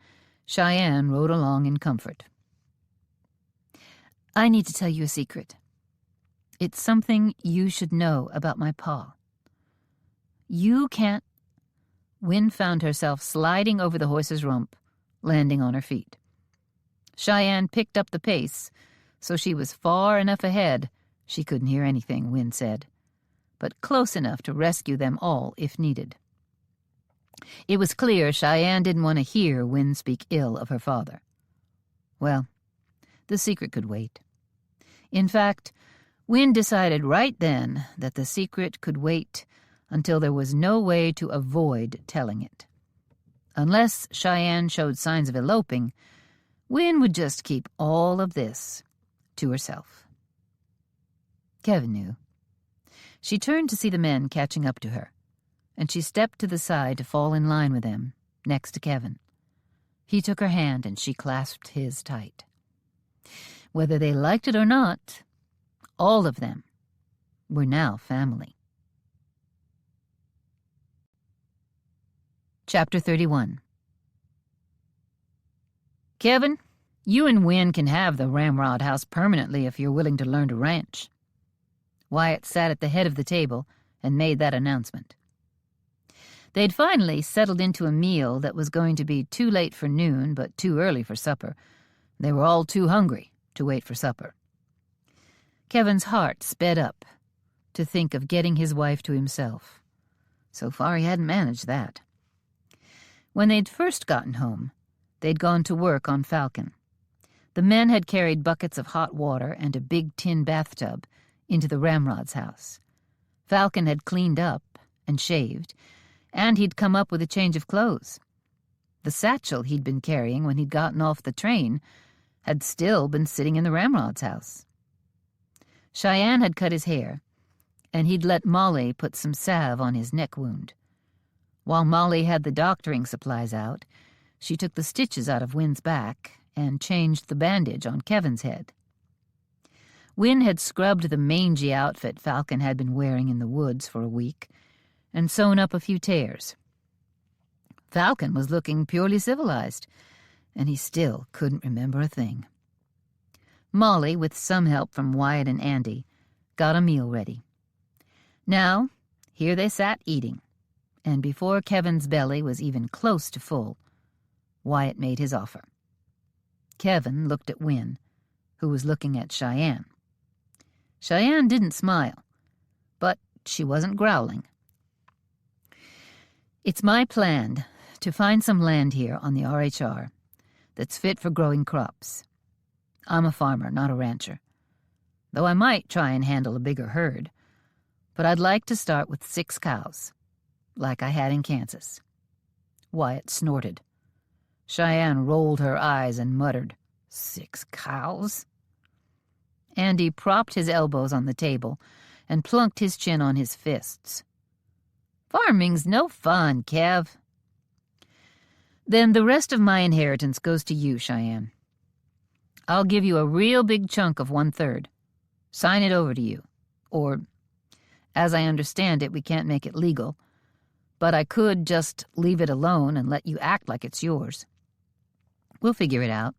Cheyenne rode along in comfort. "I need to tell you a secret. It's something you should know about my pa. You can't—" Win found herself sliding over the horse's rump, landing on her feet. Cheyenne picked up the pace, so she was far enough ahead she couldn't hear anything Win said, but close enough to rescue them all if needed. It was clear Cheyenne didn't want to hear Win speak ill of her father. Well, the secret could wait. In fact, Win decided right then that the secret could wait until there was no way to avoid telling it. Unless Cheyenne showed signs of eloping, Wynne would just keep all of this to herself. Kevin knew. She turned to see the men catching up to her, and she stepped to the side to fall in line with them, next to Kevin. He took her hand, and she clasped his tight. Whether they liked it or not, all of them were now family. Chapter 31. Kevin, you and Wynne can have the Ramrod house permanently if you're willing to learn to ranch. Wyatt sat at the head of the table and made that announcement. They'd finally settled into a meal that was going to be too late for noon but too early for supper. They were all too hungry to wait for supper. Kevin's heart sped up to think of getting his wife to himself. So far he hadn't managed that. When they'd first gotten home, they'd gone to work on Falcon. The men had carried buckets of hot water and a big tin bathtub into the Ramrod's house. Falcon had cleaned up and shaved, and he'd come up with a change of clothes. The satchel he'd been carrying when he'd gotten off the train had still been sitting in the Ramrod's house. Cheyenne had cut his hair, and he'd let Molly put some salve on his neck wound. While Molly had the doctoring supplies out, she took the stitches out of Wynne's back and changed the bandage on Kevin's head. Wynne had scrubbed the mangy outfit Falcon had been wearing in the woods for a week and sewn up a few tears. Falcon was looking purely civilized, and he still couldn't remember a thing. Molly, with some help from Wyatt and Andy, got a meal ready. Now, here they sat eating, and before Kevin's belly was even close to full, Wyatt made his offer. Kevin looked at Wynne, who was looking at Cheyenne. Cheyenne didn't smile, but she wasn't growling. It's my plan to find some land here on the RHR that's fit for growing crops. I'm a farmer, not a rancher, though I might try and handle a bigger herd, but I'd like to start with 6 cows, like I had in Kansas. Wyatt snorted. Cheyenne rolled her eyes and muttered, 6 cows? Andy propped his elbows on the table and plunked his chin on his fists. Farming's no fun, Kev. Then the rest of my inheritance goes to you, Cheyenne. I'll give you a real big chunk of 1/3. Sign it over to you. Or, as I understand it, we can't make it legal, but I could just leave it alone and let you act like it's yours. We'll figure it out.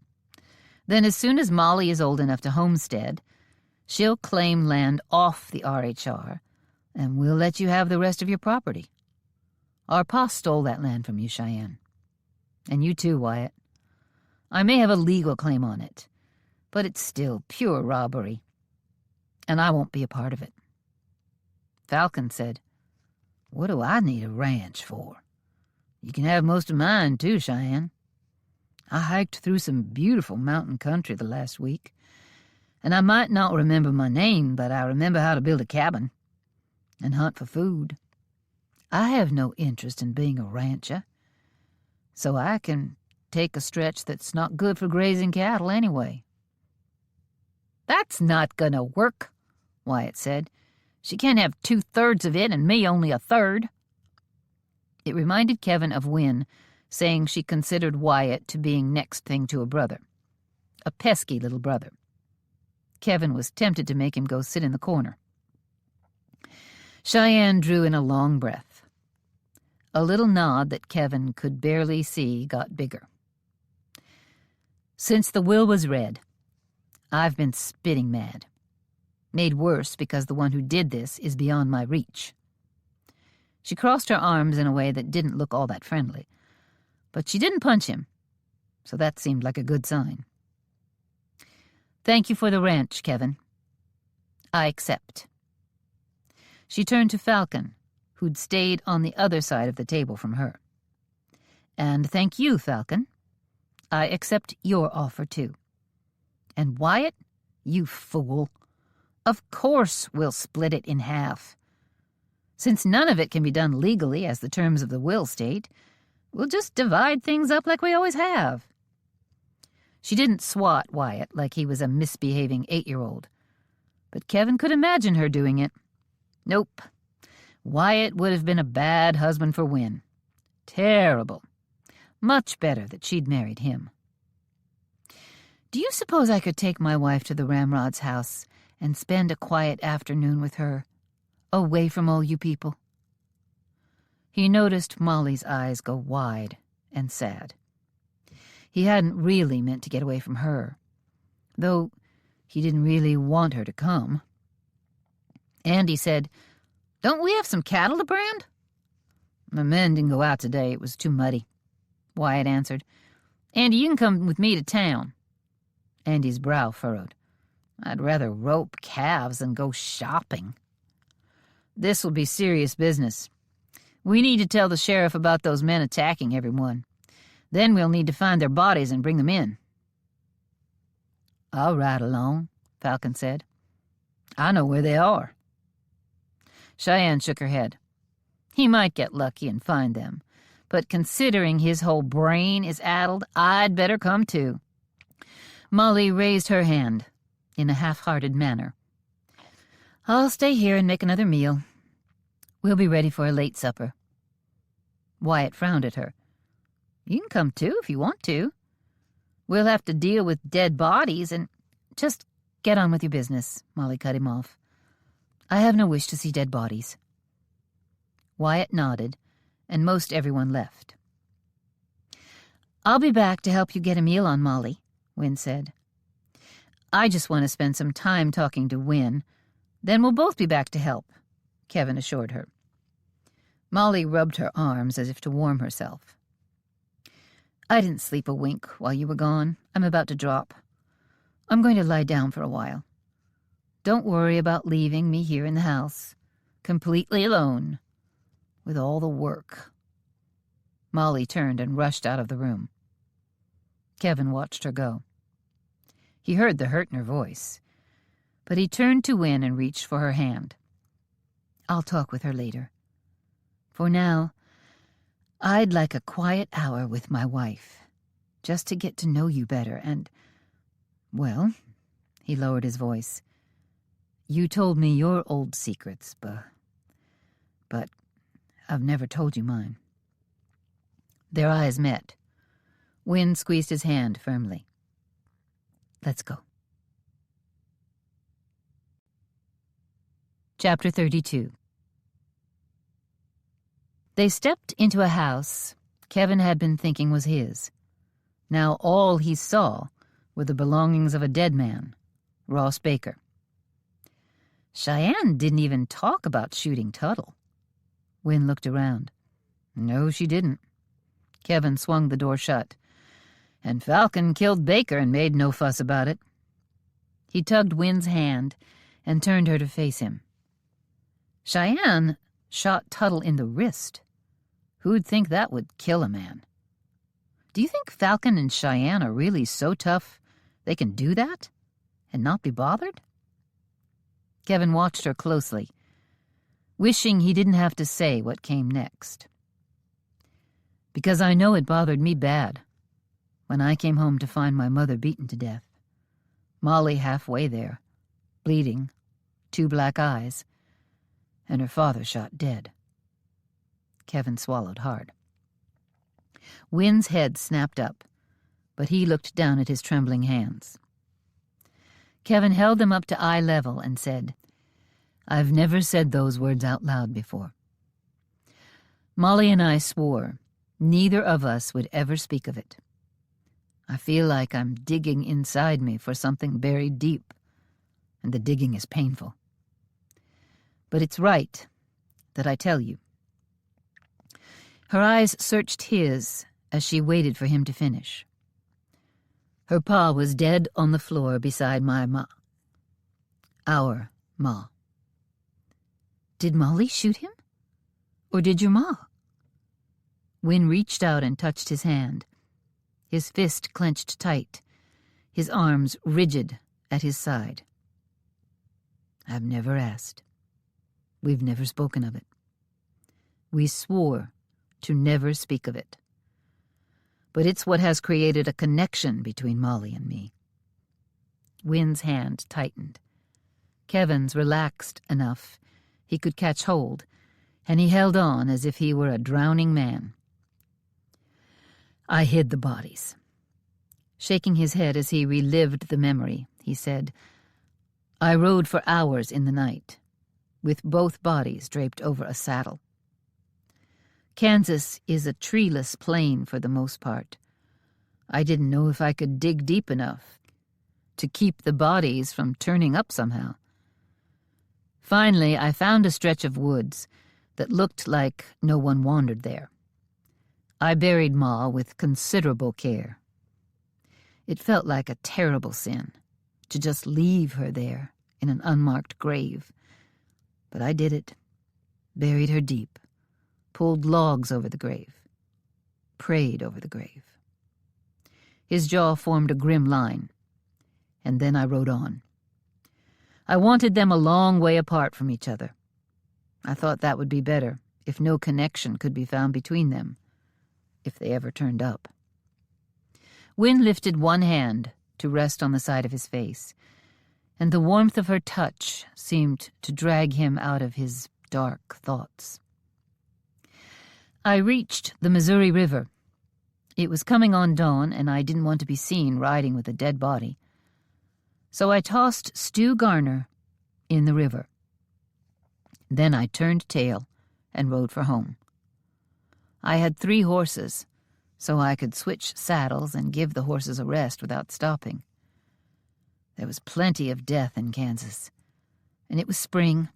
Then as soon as Molly is old enough to homestead, she'll claim land off the RHR, and we'll let you have the rest of your property. Our pa stole that land from you, Cheyenne. And you too, Wyatt. I may have a legal claim on it, but it's still pure robbery, and I won't be a part of it. Falcon said, What do I need a ranch for? You can have most of mine, too, Cheyenne. I hiked through some beautiful mountain country the last week, and I might not remember my name, but I remember how to build a cabin and hunt for food. I have no interest in being a rancher, so I can take a stretch that's not good for grazing cattle anyway. That's not gonna work, Wyatt said. She can't have 2/3 of it and me only 1/3. It reminded Kevin of Wynne saying she considered Wyatt to being next thing to a brother, a pesky little brother. Kevin was tempted to make him go sit in the corner. Cheyenne drew in a long breath. A little nod that Kevin could barely see got bigger. Since the will was read, I've been spitting mad. Made worse because the one who did this is beyond my reach. She crossed her arms in a way that didn't look all that friendly, but she didn't punch him, so that seemed like a good sign. Thank you for the ranch, Kevin. I accept. She turned to Falcon, who'd stayed on the other side of the table from her. And thank you, Falcon. I accept your offer, too. And Wyatt, you fool. Of course we'll split it in half. Since none of it can be done legally as the terms of the will state, We'll just divide things up like we always have." She didn't swat Wyatt like he was a misbehaving 8-year-old, but Kevin could imagine her doing it. Nope. Wyatt would have been a bad husband for Wynne. Terrible. Much better that she'd married him. "Do you suppose I could take my wife to the Ramrod's house and spend a quiet afternoon with her, away from all you people?" He noticed Molly's eyes go wide and sad. He hadn't really meant to get away from her, though he didn't really want her to come. Andy said, "Don't we have some cattle to brand?" "The men didn't go out today. It was too muddy," Wyatt answered. "Andy, you can come with me to town." Andy's brow furrowed. "I'd rather rope calves than go shopping." "This will be serious business. We need to tell the sheriff about those men attacking everyone. Then we'll need to find their bodies and bring them in." "I'll ride along," Falcon said. "I know where they are." Cheyenne shook her head. He might get lucky and find them, but considering his whole brain is addled, I'd better come too. Molly raised her hand in a half-hearted manner. "I'll stay here and make another meal. We'll be ready for a late supper." Wyatt frowned at her. "You can come too if you want to. We'll have to deal with dead bodies and—" "Just get on with your business," Molly cut him off. "I have no wish to see dead bodies." Wyatt nodded, and most everyone left. "I'll be back to help you get a meal on Molly," Wynne said. "I just want to spend some time talking to Wynne. Then we'll both be back to help," Kevin assured her. Molly rubbed her arms as if to warm herself. "I didn't sleep a wink while you were gone. I'm about to drop. I'm going to lie down for a while. Don't worry about leaving me here in the house, completely alone, with all the work." Molly turned and rushed out of the room. Kevin watched her go. He heard the hurt in her voice, but he turned to Wynne and reached for her hand. "I'll talk with her later. For now, I'd like a quiet hour with my wife, just to get to know you better and, well," he lowered his voice, "you told me your old secrets, but I've never told you mine." Their eyes met. Wynne squeezed his hand firmly. "Let's go." Chapter 32. They stepped into a house Kevin had been thinking was his. Now all he saw were the belongings of a dead man, Ross Baker. Cheyenne didn't even talk about shooting Tuttle. Wynne looked around. No, she didn't. Kevin swung the door shut. And Falcon killed Baker and made no fuss about it. He tugged Wynne's hand and turned her to face him. Cheyenne shot Tuttle in the wrist. Who'd think that would kill a man? Do you think Falcon and Cheyenne are really so tough they can do that and not be bothered? Kevin watched her closely, wishing he didn't have to say what came next. "Because I know it bothered me bad when I came home to find my mother beaten to death. Molly halfway there, bleeding, 2 black eyes, and her father shot dead." Kevin swallowed hard. Wynne's head snapped up, but he looked down at his trembling hands. Kevin held them up to eye level and said, "I've never said those words out loud before. Molly and I swore neither of us would ever speak of it. I feel like I'm digging inside me for something buried deep, and the digging is painful. But it's right that I tell you." Her eyes searched his as she waited for him to finish. "Her pa was dead on the floor beside my ma. Our ma." "Did Molly shoot him? Or did your ma?" Wynne reached out and touched his hand, his fist clenched tight, his arms rigid at his side. "I've never asked. We've never spoken of it. We swore to never speak of it. but it's what has created a connection between Molly and me." Wynn's hand tightened. Kevin's relaxed enough he could catch hold, and he held on as if he were a drowning man. "I hid the bodies." Shaking his head as he relived the memory, he said, "I rode for hours in the night, with both bodies draped over a saddle. Kansas is a treeless plain for the most part. I didn't know if I could dig deep enough to keep the bodies from turning up somehow. Finally, I found a stretch of woods that looked like no one wandered there. I buried Ma with considerable care. It felt like a terrible sin to just leave her there in an unmarked grave. But I did it, buried her deep, pulled logs over the grave, prayed over the grave." His jaw formed a grim line, and then I rode on. I wanted them a long way apart from each other. I thought that would be better if no connection could be found between them, if they ever turned up. Wynn lifted one hand to rest on the side of his face, and the warmth of her touch seemed to drag him out of his dark thoughts. I reached the Missouri River. It was coming on dawn, and I didn't want to be seen riding with a dead body. So I tossed Stu Garner in the river. Then I turned tail and rode for home. I had 3 horses, so I could switch saddles and give the horses a rest without stopping. There was plenty of death in Kansas, and it was spring,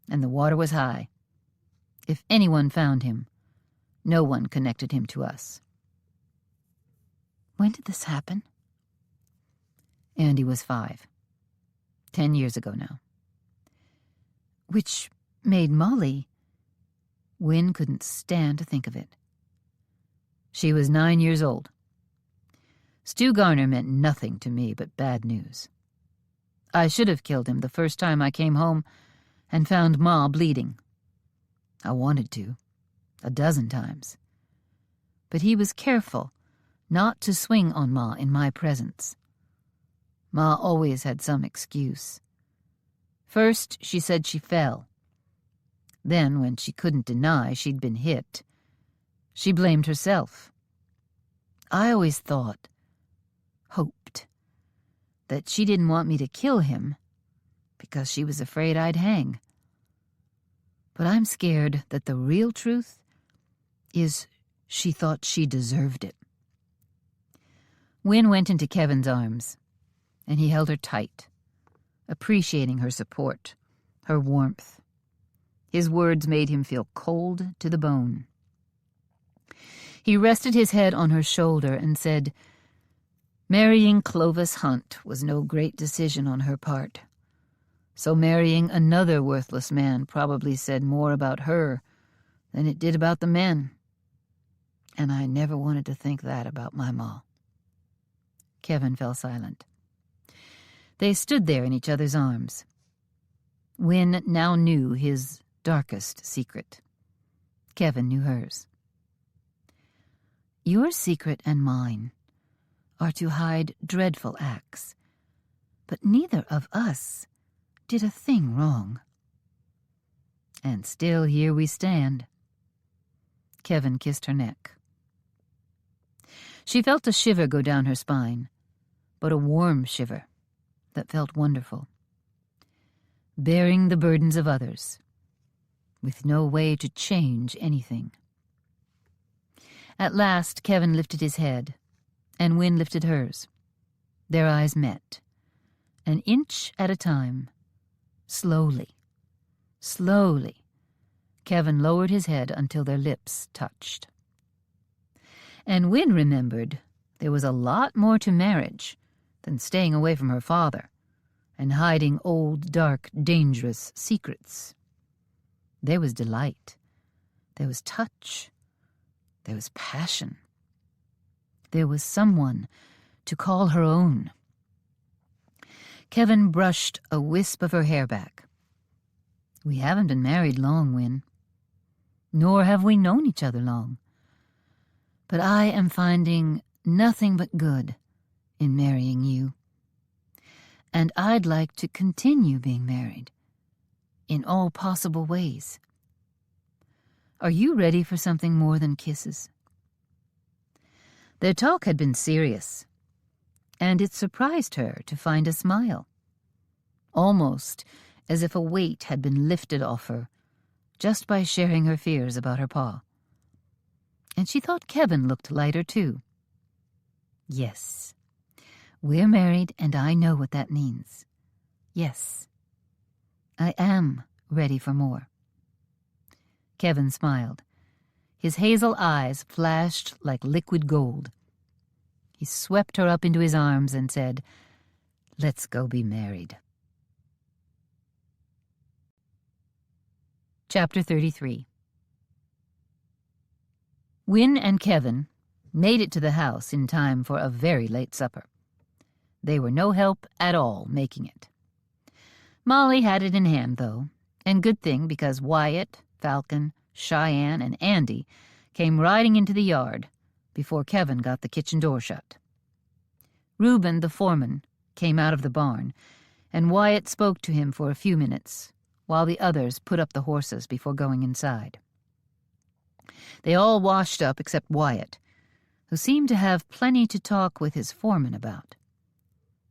and the water was high. If anyone found him, no one connected him to us. When did this happen? Andy was 5. 10 years ago now. Which made Molly... Wynn couldn't stand to think of it. She was 9 years old. Stu Garner meant nothing to me but bad news. I should have killed him the first time I came home and found Ma bleeding. I wanted to, 12 times. But he was careful not to swing on Ma in my presence. Ma always had some excuse. First, she said she fell. Then, when she couldn't deny she'd been hit, she blamed herself. I always thought, hoped, that she didn't want me to kill him because she was afraid I'd hang. But I'm scared that the real truth is she thought she deserved it. Wynn went into Kevin's arms, and he held her tight, appreciating her support, her warmth. His words made him feel cold to the bone. He rested his head on her shoulder and said, "Marrying Clovis Hunt was no great decision on her part. So marrying another worthless man probably said more about her than it did about the men. And I never wanted to think that about my ma." Kevin fell silent. They stood there in each other's arms. Wynn now knew his darkest secret. Kevin knew hers. "Your secret and mine are to hide dreadful acts, but neither of us did a thing wrong. And still here we stand." Kevin kissed her neck. She felt a shiver go down her spine, but a warm shiver that felt wonderful. Bearing the burdens of others, with no way to change anything. At last, Kevin lifted his head, and Wynn lifted hers. Their eyes met, an inch at a time. Slowly, slowly, Kevin lowered his head until their lips touched. And Wynn remembered there was a lot more to marriage than staying away from her father and hiding old, dark, dangerous secrets. There was delight. There was touch. There was passion. There was someone to call her own. Kevin brushed a wisp of her hair back. "We haven't been married long, Wynn. Nor have we known each other long. But I am finding nothing but good in marrying you. And I'd like to continue being married in all possible ways. Are you ready for something more than kisses?" Their talk had been serious, and it surprised her to find a smile, almost as if a weight had been lifted off her just by sharing her fears about her pa. And she thought Kevin looked lighter, too. "Yes, we're married, and I know what that means. Yes, I am ready for more." Kevin smiled. His hazel eyes flashed like liquid gold. He swept her up into his arms and said, "Let's go be married." Chapter 33. Wynne and Kevin made it to the house in time for a very late supper. They were no help at all making it. Molly had it in hand, though, and good thing, because Wyatt, Falcon, Cheyenne, and Andy came riding into the yard before Kevin got the kitchen door shut. Reuben, the foreman, came out of the barn, and Wyatt spoke to him for a few minutes while the others put up the horses before going inside. They all washed up except Wyatt, who seemed to have plenty to talk with his foreman about.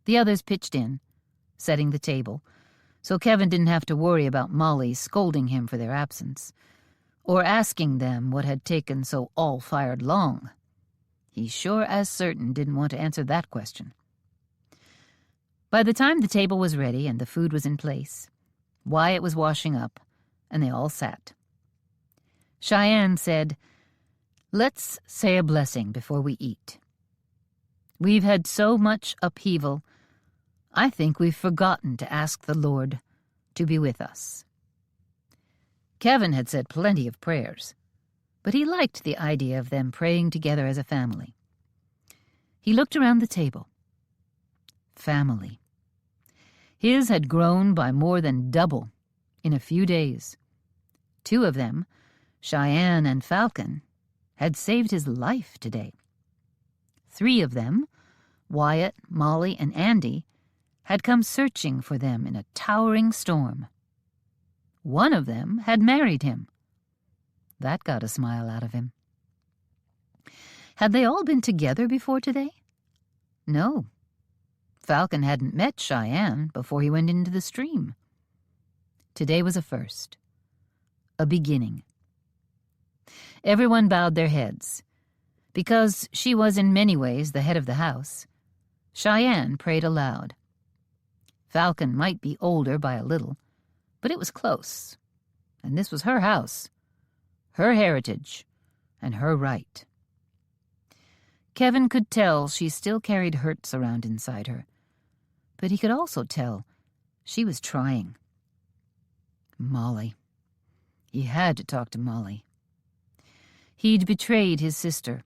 The others pitched in, setting the table, so Kevin didn't have to worry about Molly scolding him for their absence, or asking them what had taken so all-fired long. He sure as certain didn't want to answer that question. By the time the table was ready and the food was in place, Wyatt was washing up, and they all sat. Cheyenne said, "Let's say a blessing before we eat. We've had so much upheaval, I think we've forgotten to ask the Lord to be with us." Kevin had said plenty of prayers, but he liked the idea of them praying together as a family. He looked around the table. Family. His had grown by more than double in a few days. 2 of them, Cheyenne and Falcon, had saved his life today. 3 of them, Wyatt, Molly, and Andy, had come searching for them in a towering storm. 1 of them had married him. That got a smile out of him. Had they all been together before today? No. Falcon hadn't met Cheyenne before he went into the stream. Today was a first, a beginning. Everyone bowed their heads. Because she was in many ways the head of the house, Cheyenne prayed aloud. Falcon might be older by a little, but it was close, and this was her house, her heritage, and her right. Kevin could tell she still carried hurts around inside her, but he could also tell she was trying. Molly. He had to talk to Molly. He'd betrayed his sister,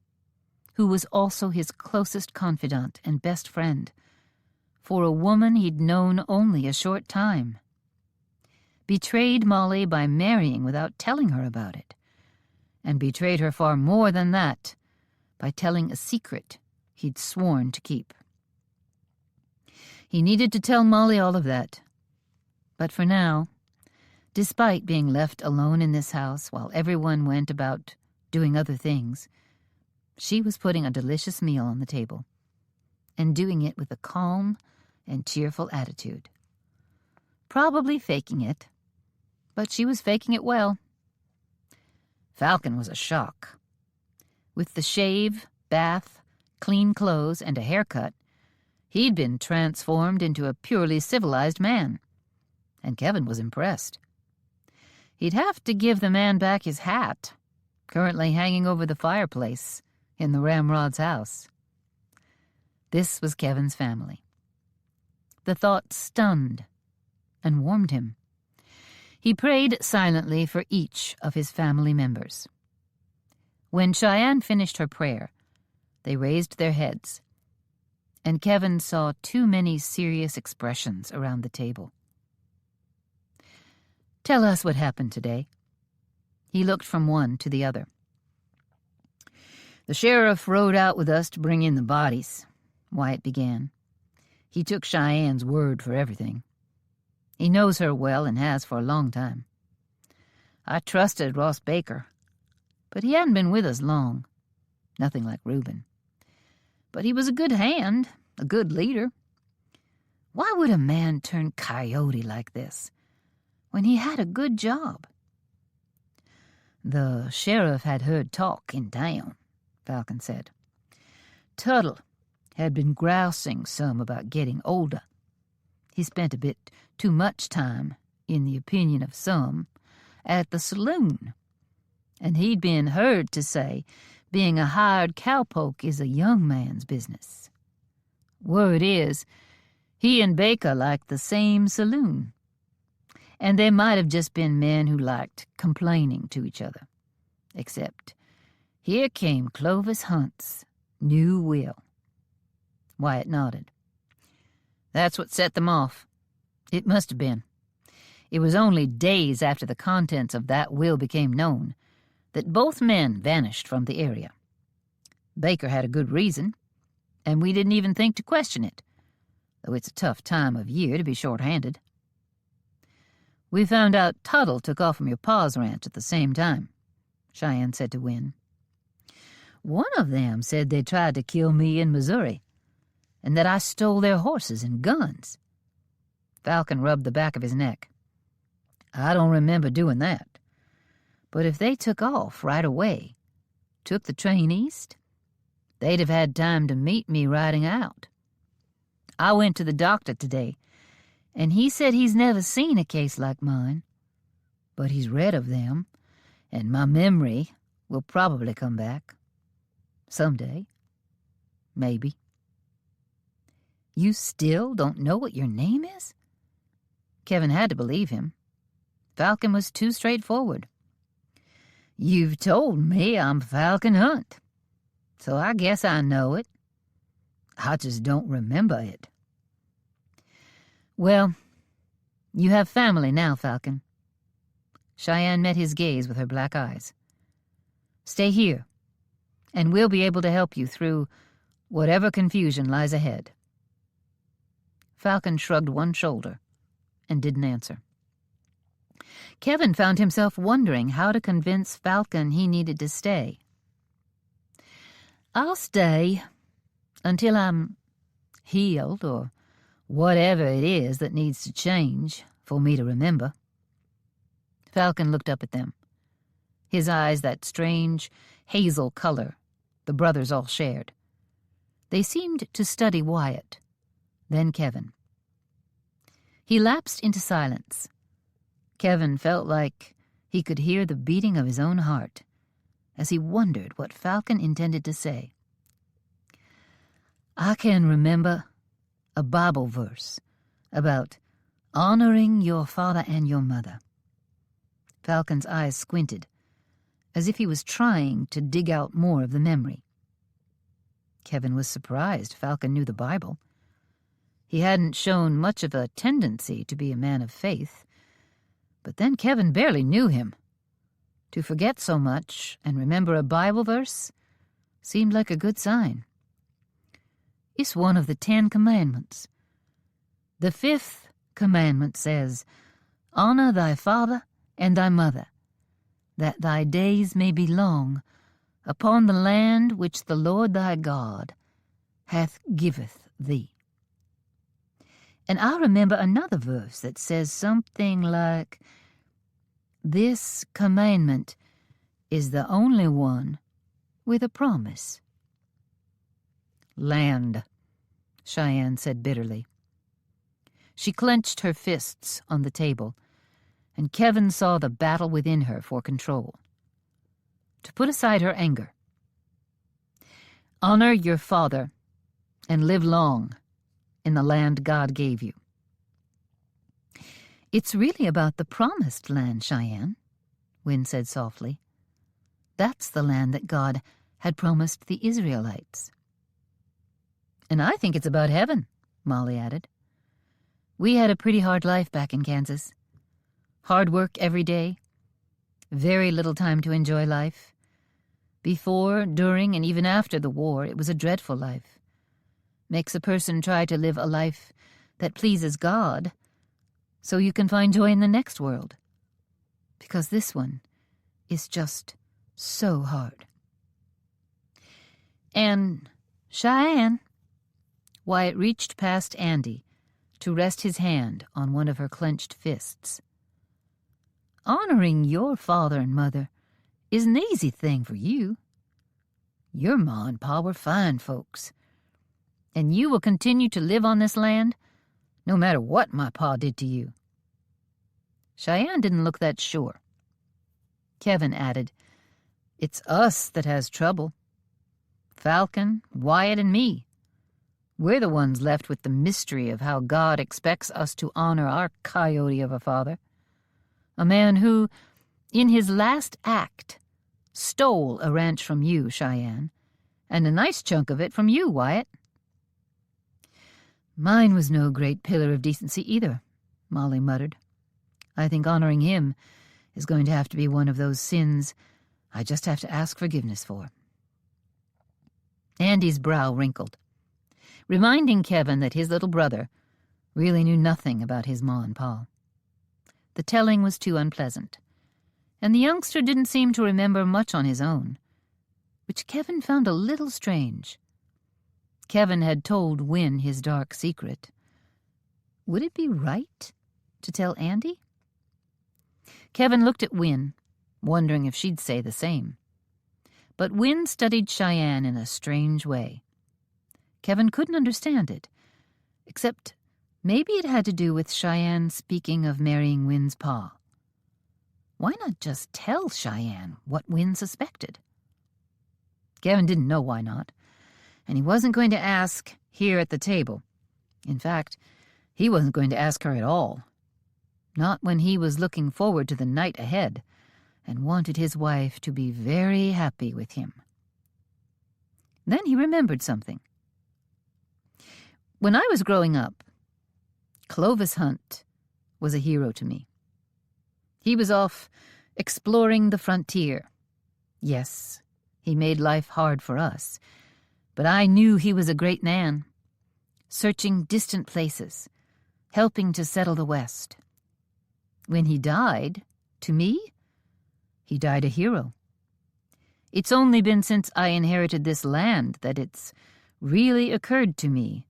who was also his closest confidant and best friend, for a woman he'd known only a short time. Betrayed Molly by marrying without telling her about it, and betrayed her far more than that by telling a secret he'd sworn to keep. He needed to tell Molly all of that, but for now, despite being left alone in this house while everyone went about doing other things, she was putting a delicious meal on the table, and doing it with a calm and cheerful attitude. Probably faking it, but she was faking it well. Falcon was a shock. With the shave, bath, clean clothes, and a haircut, he'd been transformed into a purely civilized man, and Kevin was impressed. He'd have to give the man back his hat, currently hanging over the fireplace in the Ramrod's house. This was Kevin's family. The thought stunned and warmed him. He prayed silently for each of his family members. When Cheyenne finished her prayer, they raised their heads, and Kevin saw too many serious expressions around the table. "Tell us what happened today." He looked from one to the other. "The sheriff rode out with us to bring in the bodies," Wyatt began. He took Cheyenne's word for everything. He knows her well and has for a long time. I trusted Ross Baker, but he hadn't been with us long. Nothing like Reuben. But he was a good hand, a good leader. Why would a man turn coyote like this when he had a good job? The sheriff had heard talk in town, Falcon said. Tuttle had been grousing some about getting older. He spent a bit too much time, in the opinion of some, at the saloon, and he'd been heard to say being a hired cowpoke is a young man's business. Word is, he and Baker liked the same saloon, and they might have just been men who liked complaining to each other. Except here came Clovis Hunt's new will. Wyatt nodded. That's what set them off. It must have been. It was only days after the contents of that will became known that both men vanished from the area. Baker had a good reason, and we didn't even think to question it, though it's a tough time of year to be short-handed. We found out Tuttle took off from your pa's ranch at the same time, Cheyenne said to Wynne. One of them said they tried to kill me in Missouri, and that I stole their horses and guns. Falcon rubbed the back of his neck. I don't remember doing that. But if they took off right away, took the train east, they'd have had time to meet me riding out. I went to the doctor today, and he said he's never seen a case like mine, but he's read of them, and my memory will probably come back. Someday. Maybe. You still don't know what your name is? Kevin had to believe him. Falcon was too straightforward. You've told me I'm Falcon Hunt, so I guess I know it. I just don't remember it. Well, you have family now, Falcon. Cheyenne met his gaze with her black eyes. Stay here, and we'll be able to help you through whatever confusion lies ahead. Falcon shrugged one shoulder and didn't answer. Kevin found himself wondering how to convince Falcon he needed to stay. I'll stay until I'm healed or whatever it is that needs to change for me to remember. Falcon looked up at them, his eyes that strange hazel color the brothers all shared. They seemed to study Wyatt, then Kevin. He lapsed into silence. Kevin felt like he could hear the beating of his own heart as he wondered what Falcon intended to say. I can remember a Bible verse about honoring your father and your mother. Falcon's eyes squinted, as if he was trying to dig out more of the memory. Kevin was surprised Falcon knew the Bible. He hadn't shown much of a tendency to be a man of faith, but then Kevin barely knew him. To forget so much and remember a Bible verse seemed like a good sign. It's one of the 10 Commandments. The 5th commandment says, Honor thy father and thy mother, that thy days may be long upon the land which the Lord thy God hath giveth thee. And I remember another verse that says something like, This commandment is the only one with a promise. Land, Cheyenne said bitterly. She clenched her fists on the table, and Kevin saw the battle within her for control. To put aside her anger. Honor your father and live long in the land God gave you. It's really about the promised land, Cheyenne, Wynne said softly. That's the land that God had promised the Israelites. And I think it's about heaven, Molly added. We had a pretty hard life back in Kansas. Hard work every day, very little time to enjoy life. Before, during, and even after the war, it was a dreadful life. Makes a person try to live a life that pleases God so you can find joy in the next world. Because this one is just so hard. And Cheyenne. Wyatt reached past Andy to rest his hand on one of her clenched fists. Honoring your father and mother is an easy thing for you. Your ma and pa were fine folks, and you will continue to live on this land no matter what my pa did to you. Cheyenne didn't look that sure. Kevin added, It's us that has trouble. Falcon, Wyatt, and me. We're the ones left with the mystery of how God expects us to honor our coyote of a father. A man who, in his last act, stole a ranch from you, Cheyenne, and a nice chunk of it from you, Wyatt. Mine was no great pillar of decency either, Molly muttered. I think honoring him is going to have to be one of those sins I just have to ask forgiveness for. Andy's brow wrinkled, reminding Kevin that his little brother really knew nothing about his ma and pa. The telling was too unpleasant, and the youngster didn't seem to remember much on his own, which Kevin found a little strange. Kevin had told Wynne his dark secret. Would it be right to tell Andy? Kevin looked at Wynne, wondering if she'd say the same. But Wynne studied Cheyenne in a strange way. Kevin couldn't understand it, except maybe it had to do with Cheyenne speaking of marrying Wynne's pa. Why not just tell Cheyenne what Wynne suspected? Kevin didn't know why not, and he wasn't going to ask here at the table. In fact, he wasn't going to ask her at all. Not when he was looking forward to the night ahead and wanted his wife to be very happy with him. Then he remembered something. When I was growing up, Clovis Hunt was a hero to me. He was off exploring the frontier. Yes, he made life hard for us, but I knew he was a great man, searching distant places, helping to settle the West. When he died, to me, he died a hero. It's only been since I inherited this land that it's really occurred to me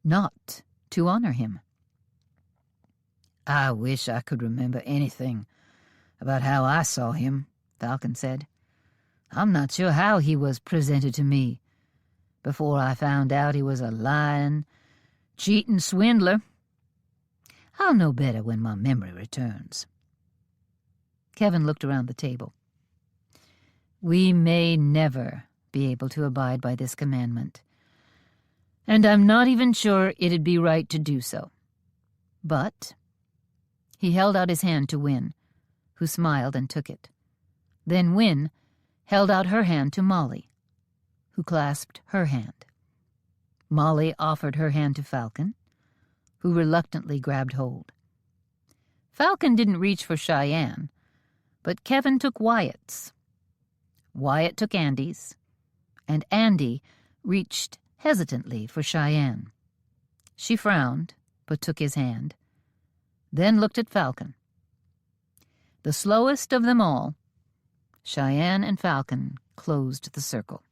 not to honor him. I wish I could remember anything about how I saw him, Falcon said. I'm not sure how he was presented to me before I found out he was a lying, cheating swindler. I'll know better when my memory returns. Kevin looked around the table. We may never be able to abide by this commandment, and I'm not even sure it'd be right to do so. But he held out his hand to Wynne, who smiled and took it. Then Wynne held out her hand to Molly, who clasped her hand. Molly offered her hand to Falcon, who reluctantly grabbed hold. Falcon didn't reach for Cheyenne, but Kevin took Wyatt's. Wyatt took Andy's, and Andy reached hesitantly for Cheyenne. She frowned, but took his hand, then looked at Falcon. The slowest of them all, Cheyenne and Falcon closed the circle.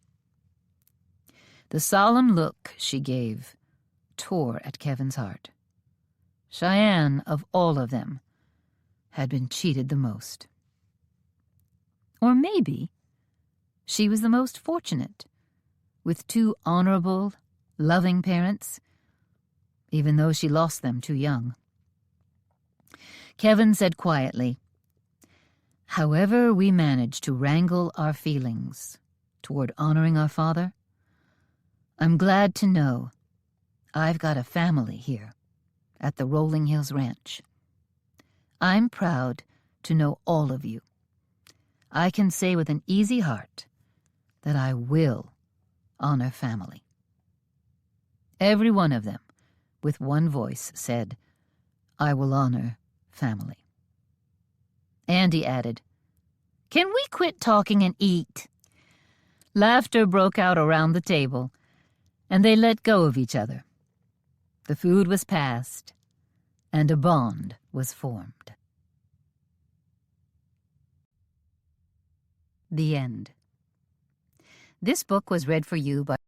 The solemn look she gave tore at Kevin's heart. Cheyenne, of all of them, had been cheated the most. Or maybe she was the most fortunate, with two honorable, loving parents, even though she lost them too young. Kevin said quietly, However we manage to wrangle our feelings toward honoring our father, I'm glad to know I've got a family here at the Rolling Hills Ranch. I'm proud to know all of you. I can say with an easy heart that I will honor family. Every one of them, with one voice, said, I will honor family. Andy added, Can we quit talking and eat? Laughter broke out around the table, and they let go of each other. The food was passed, and a bond was formed. The end. This book was read for you by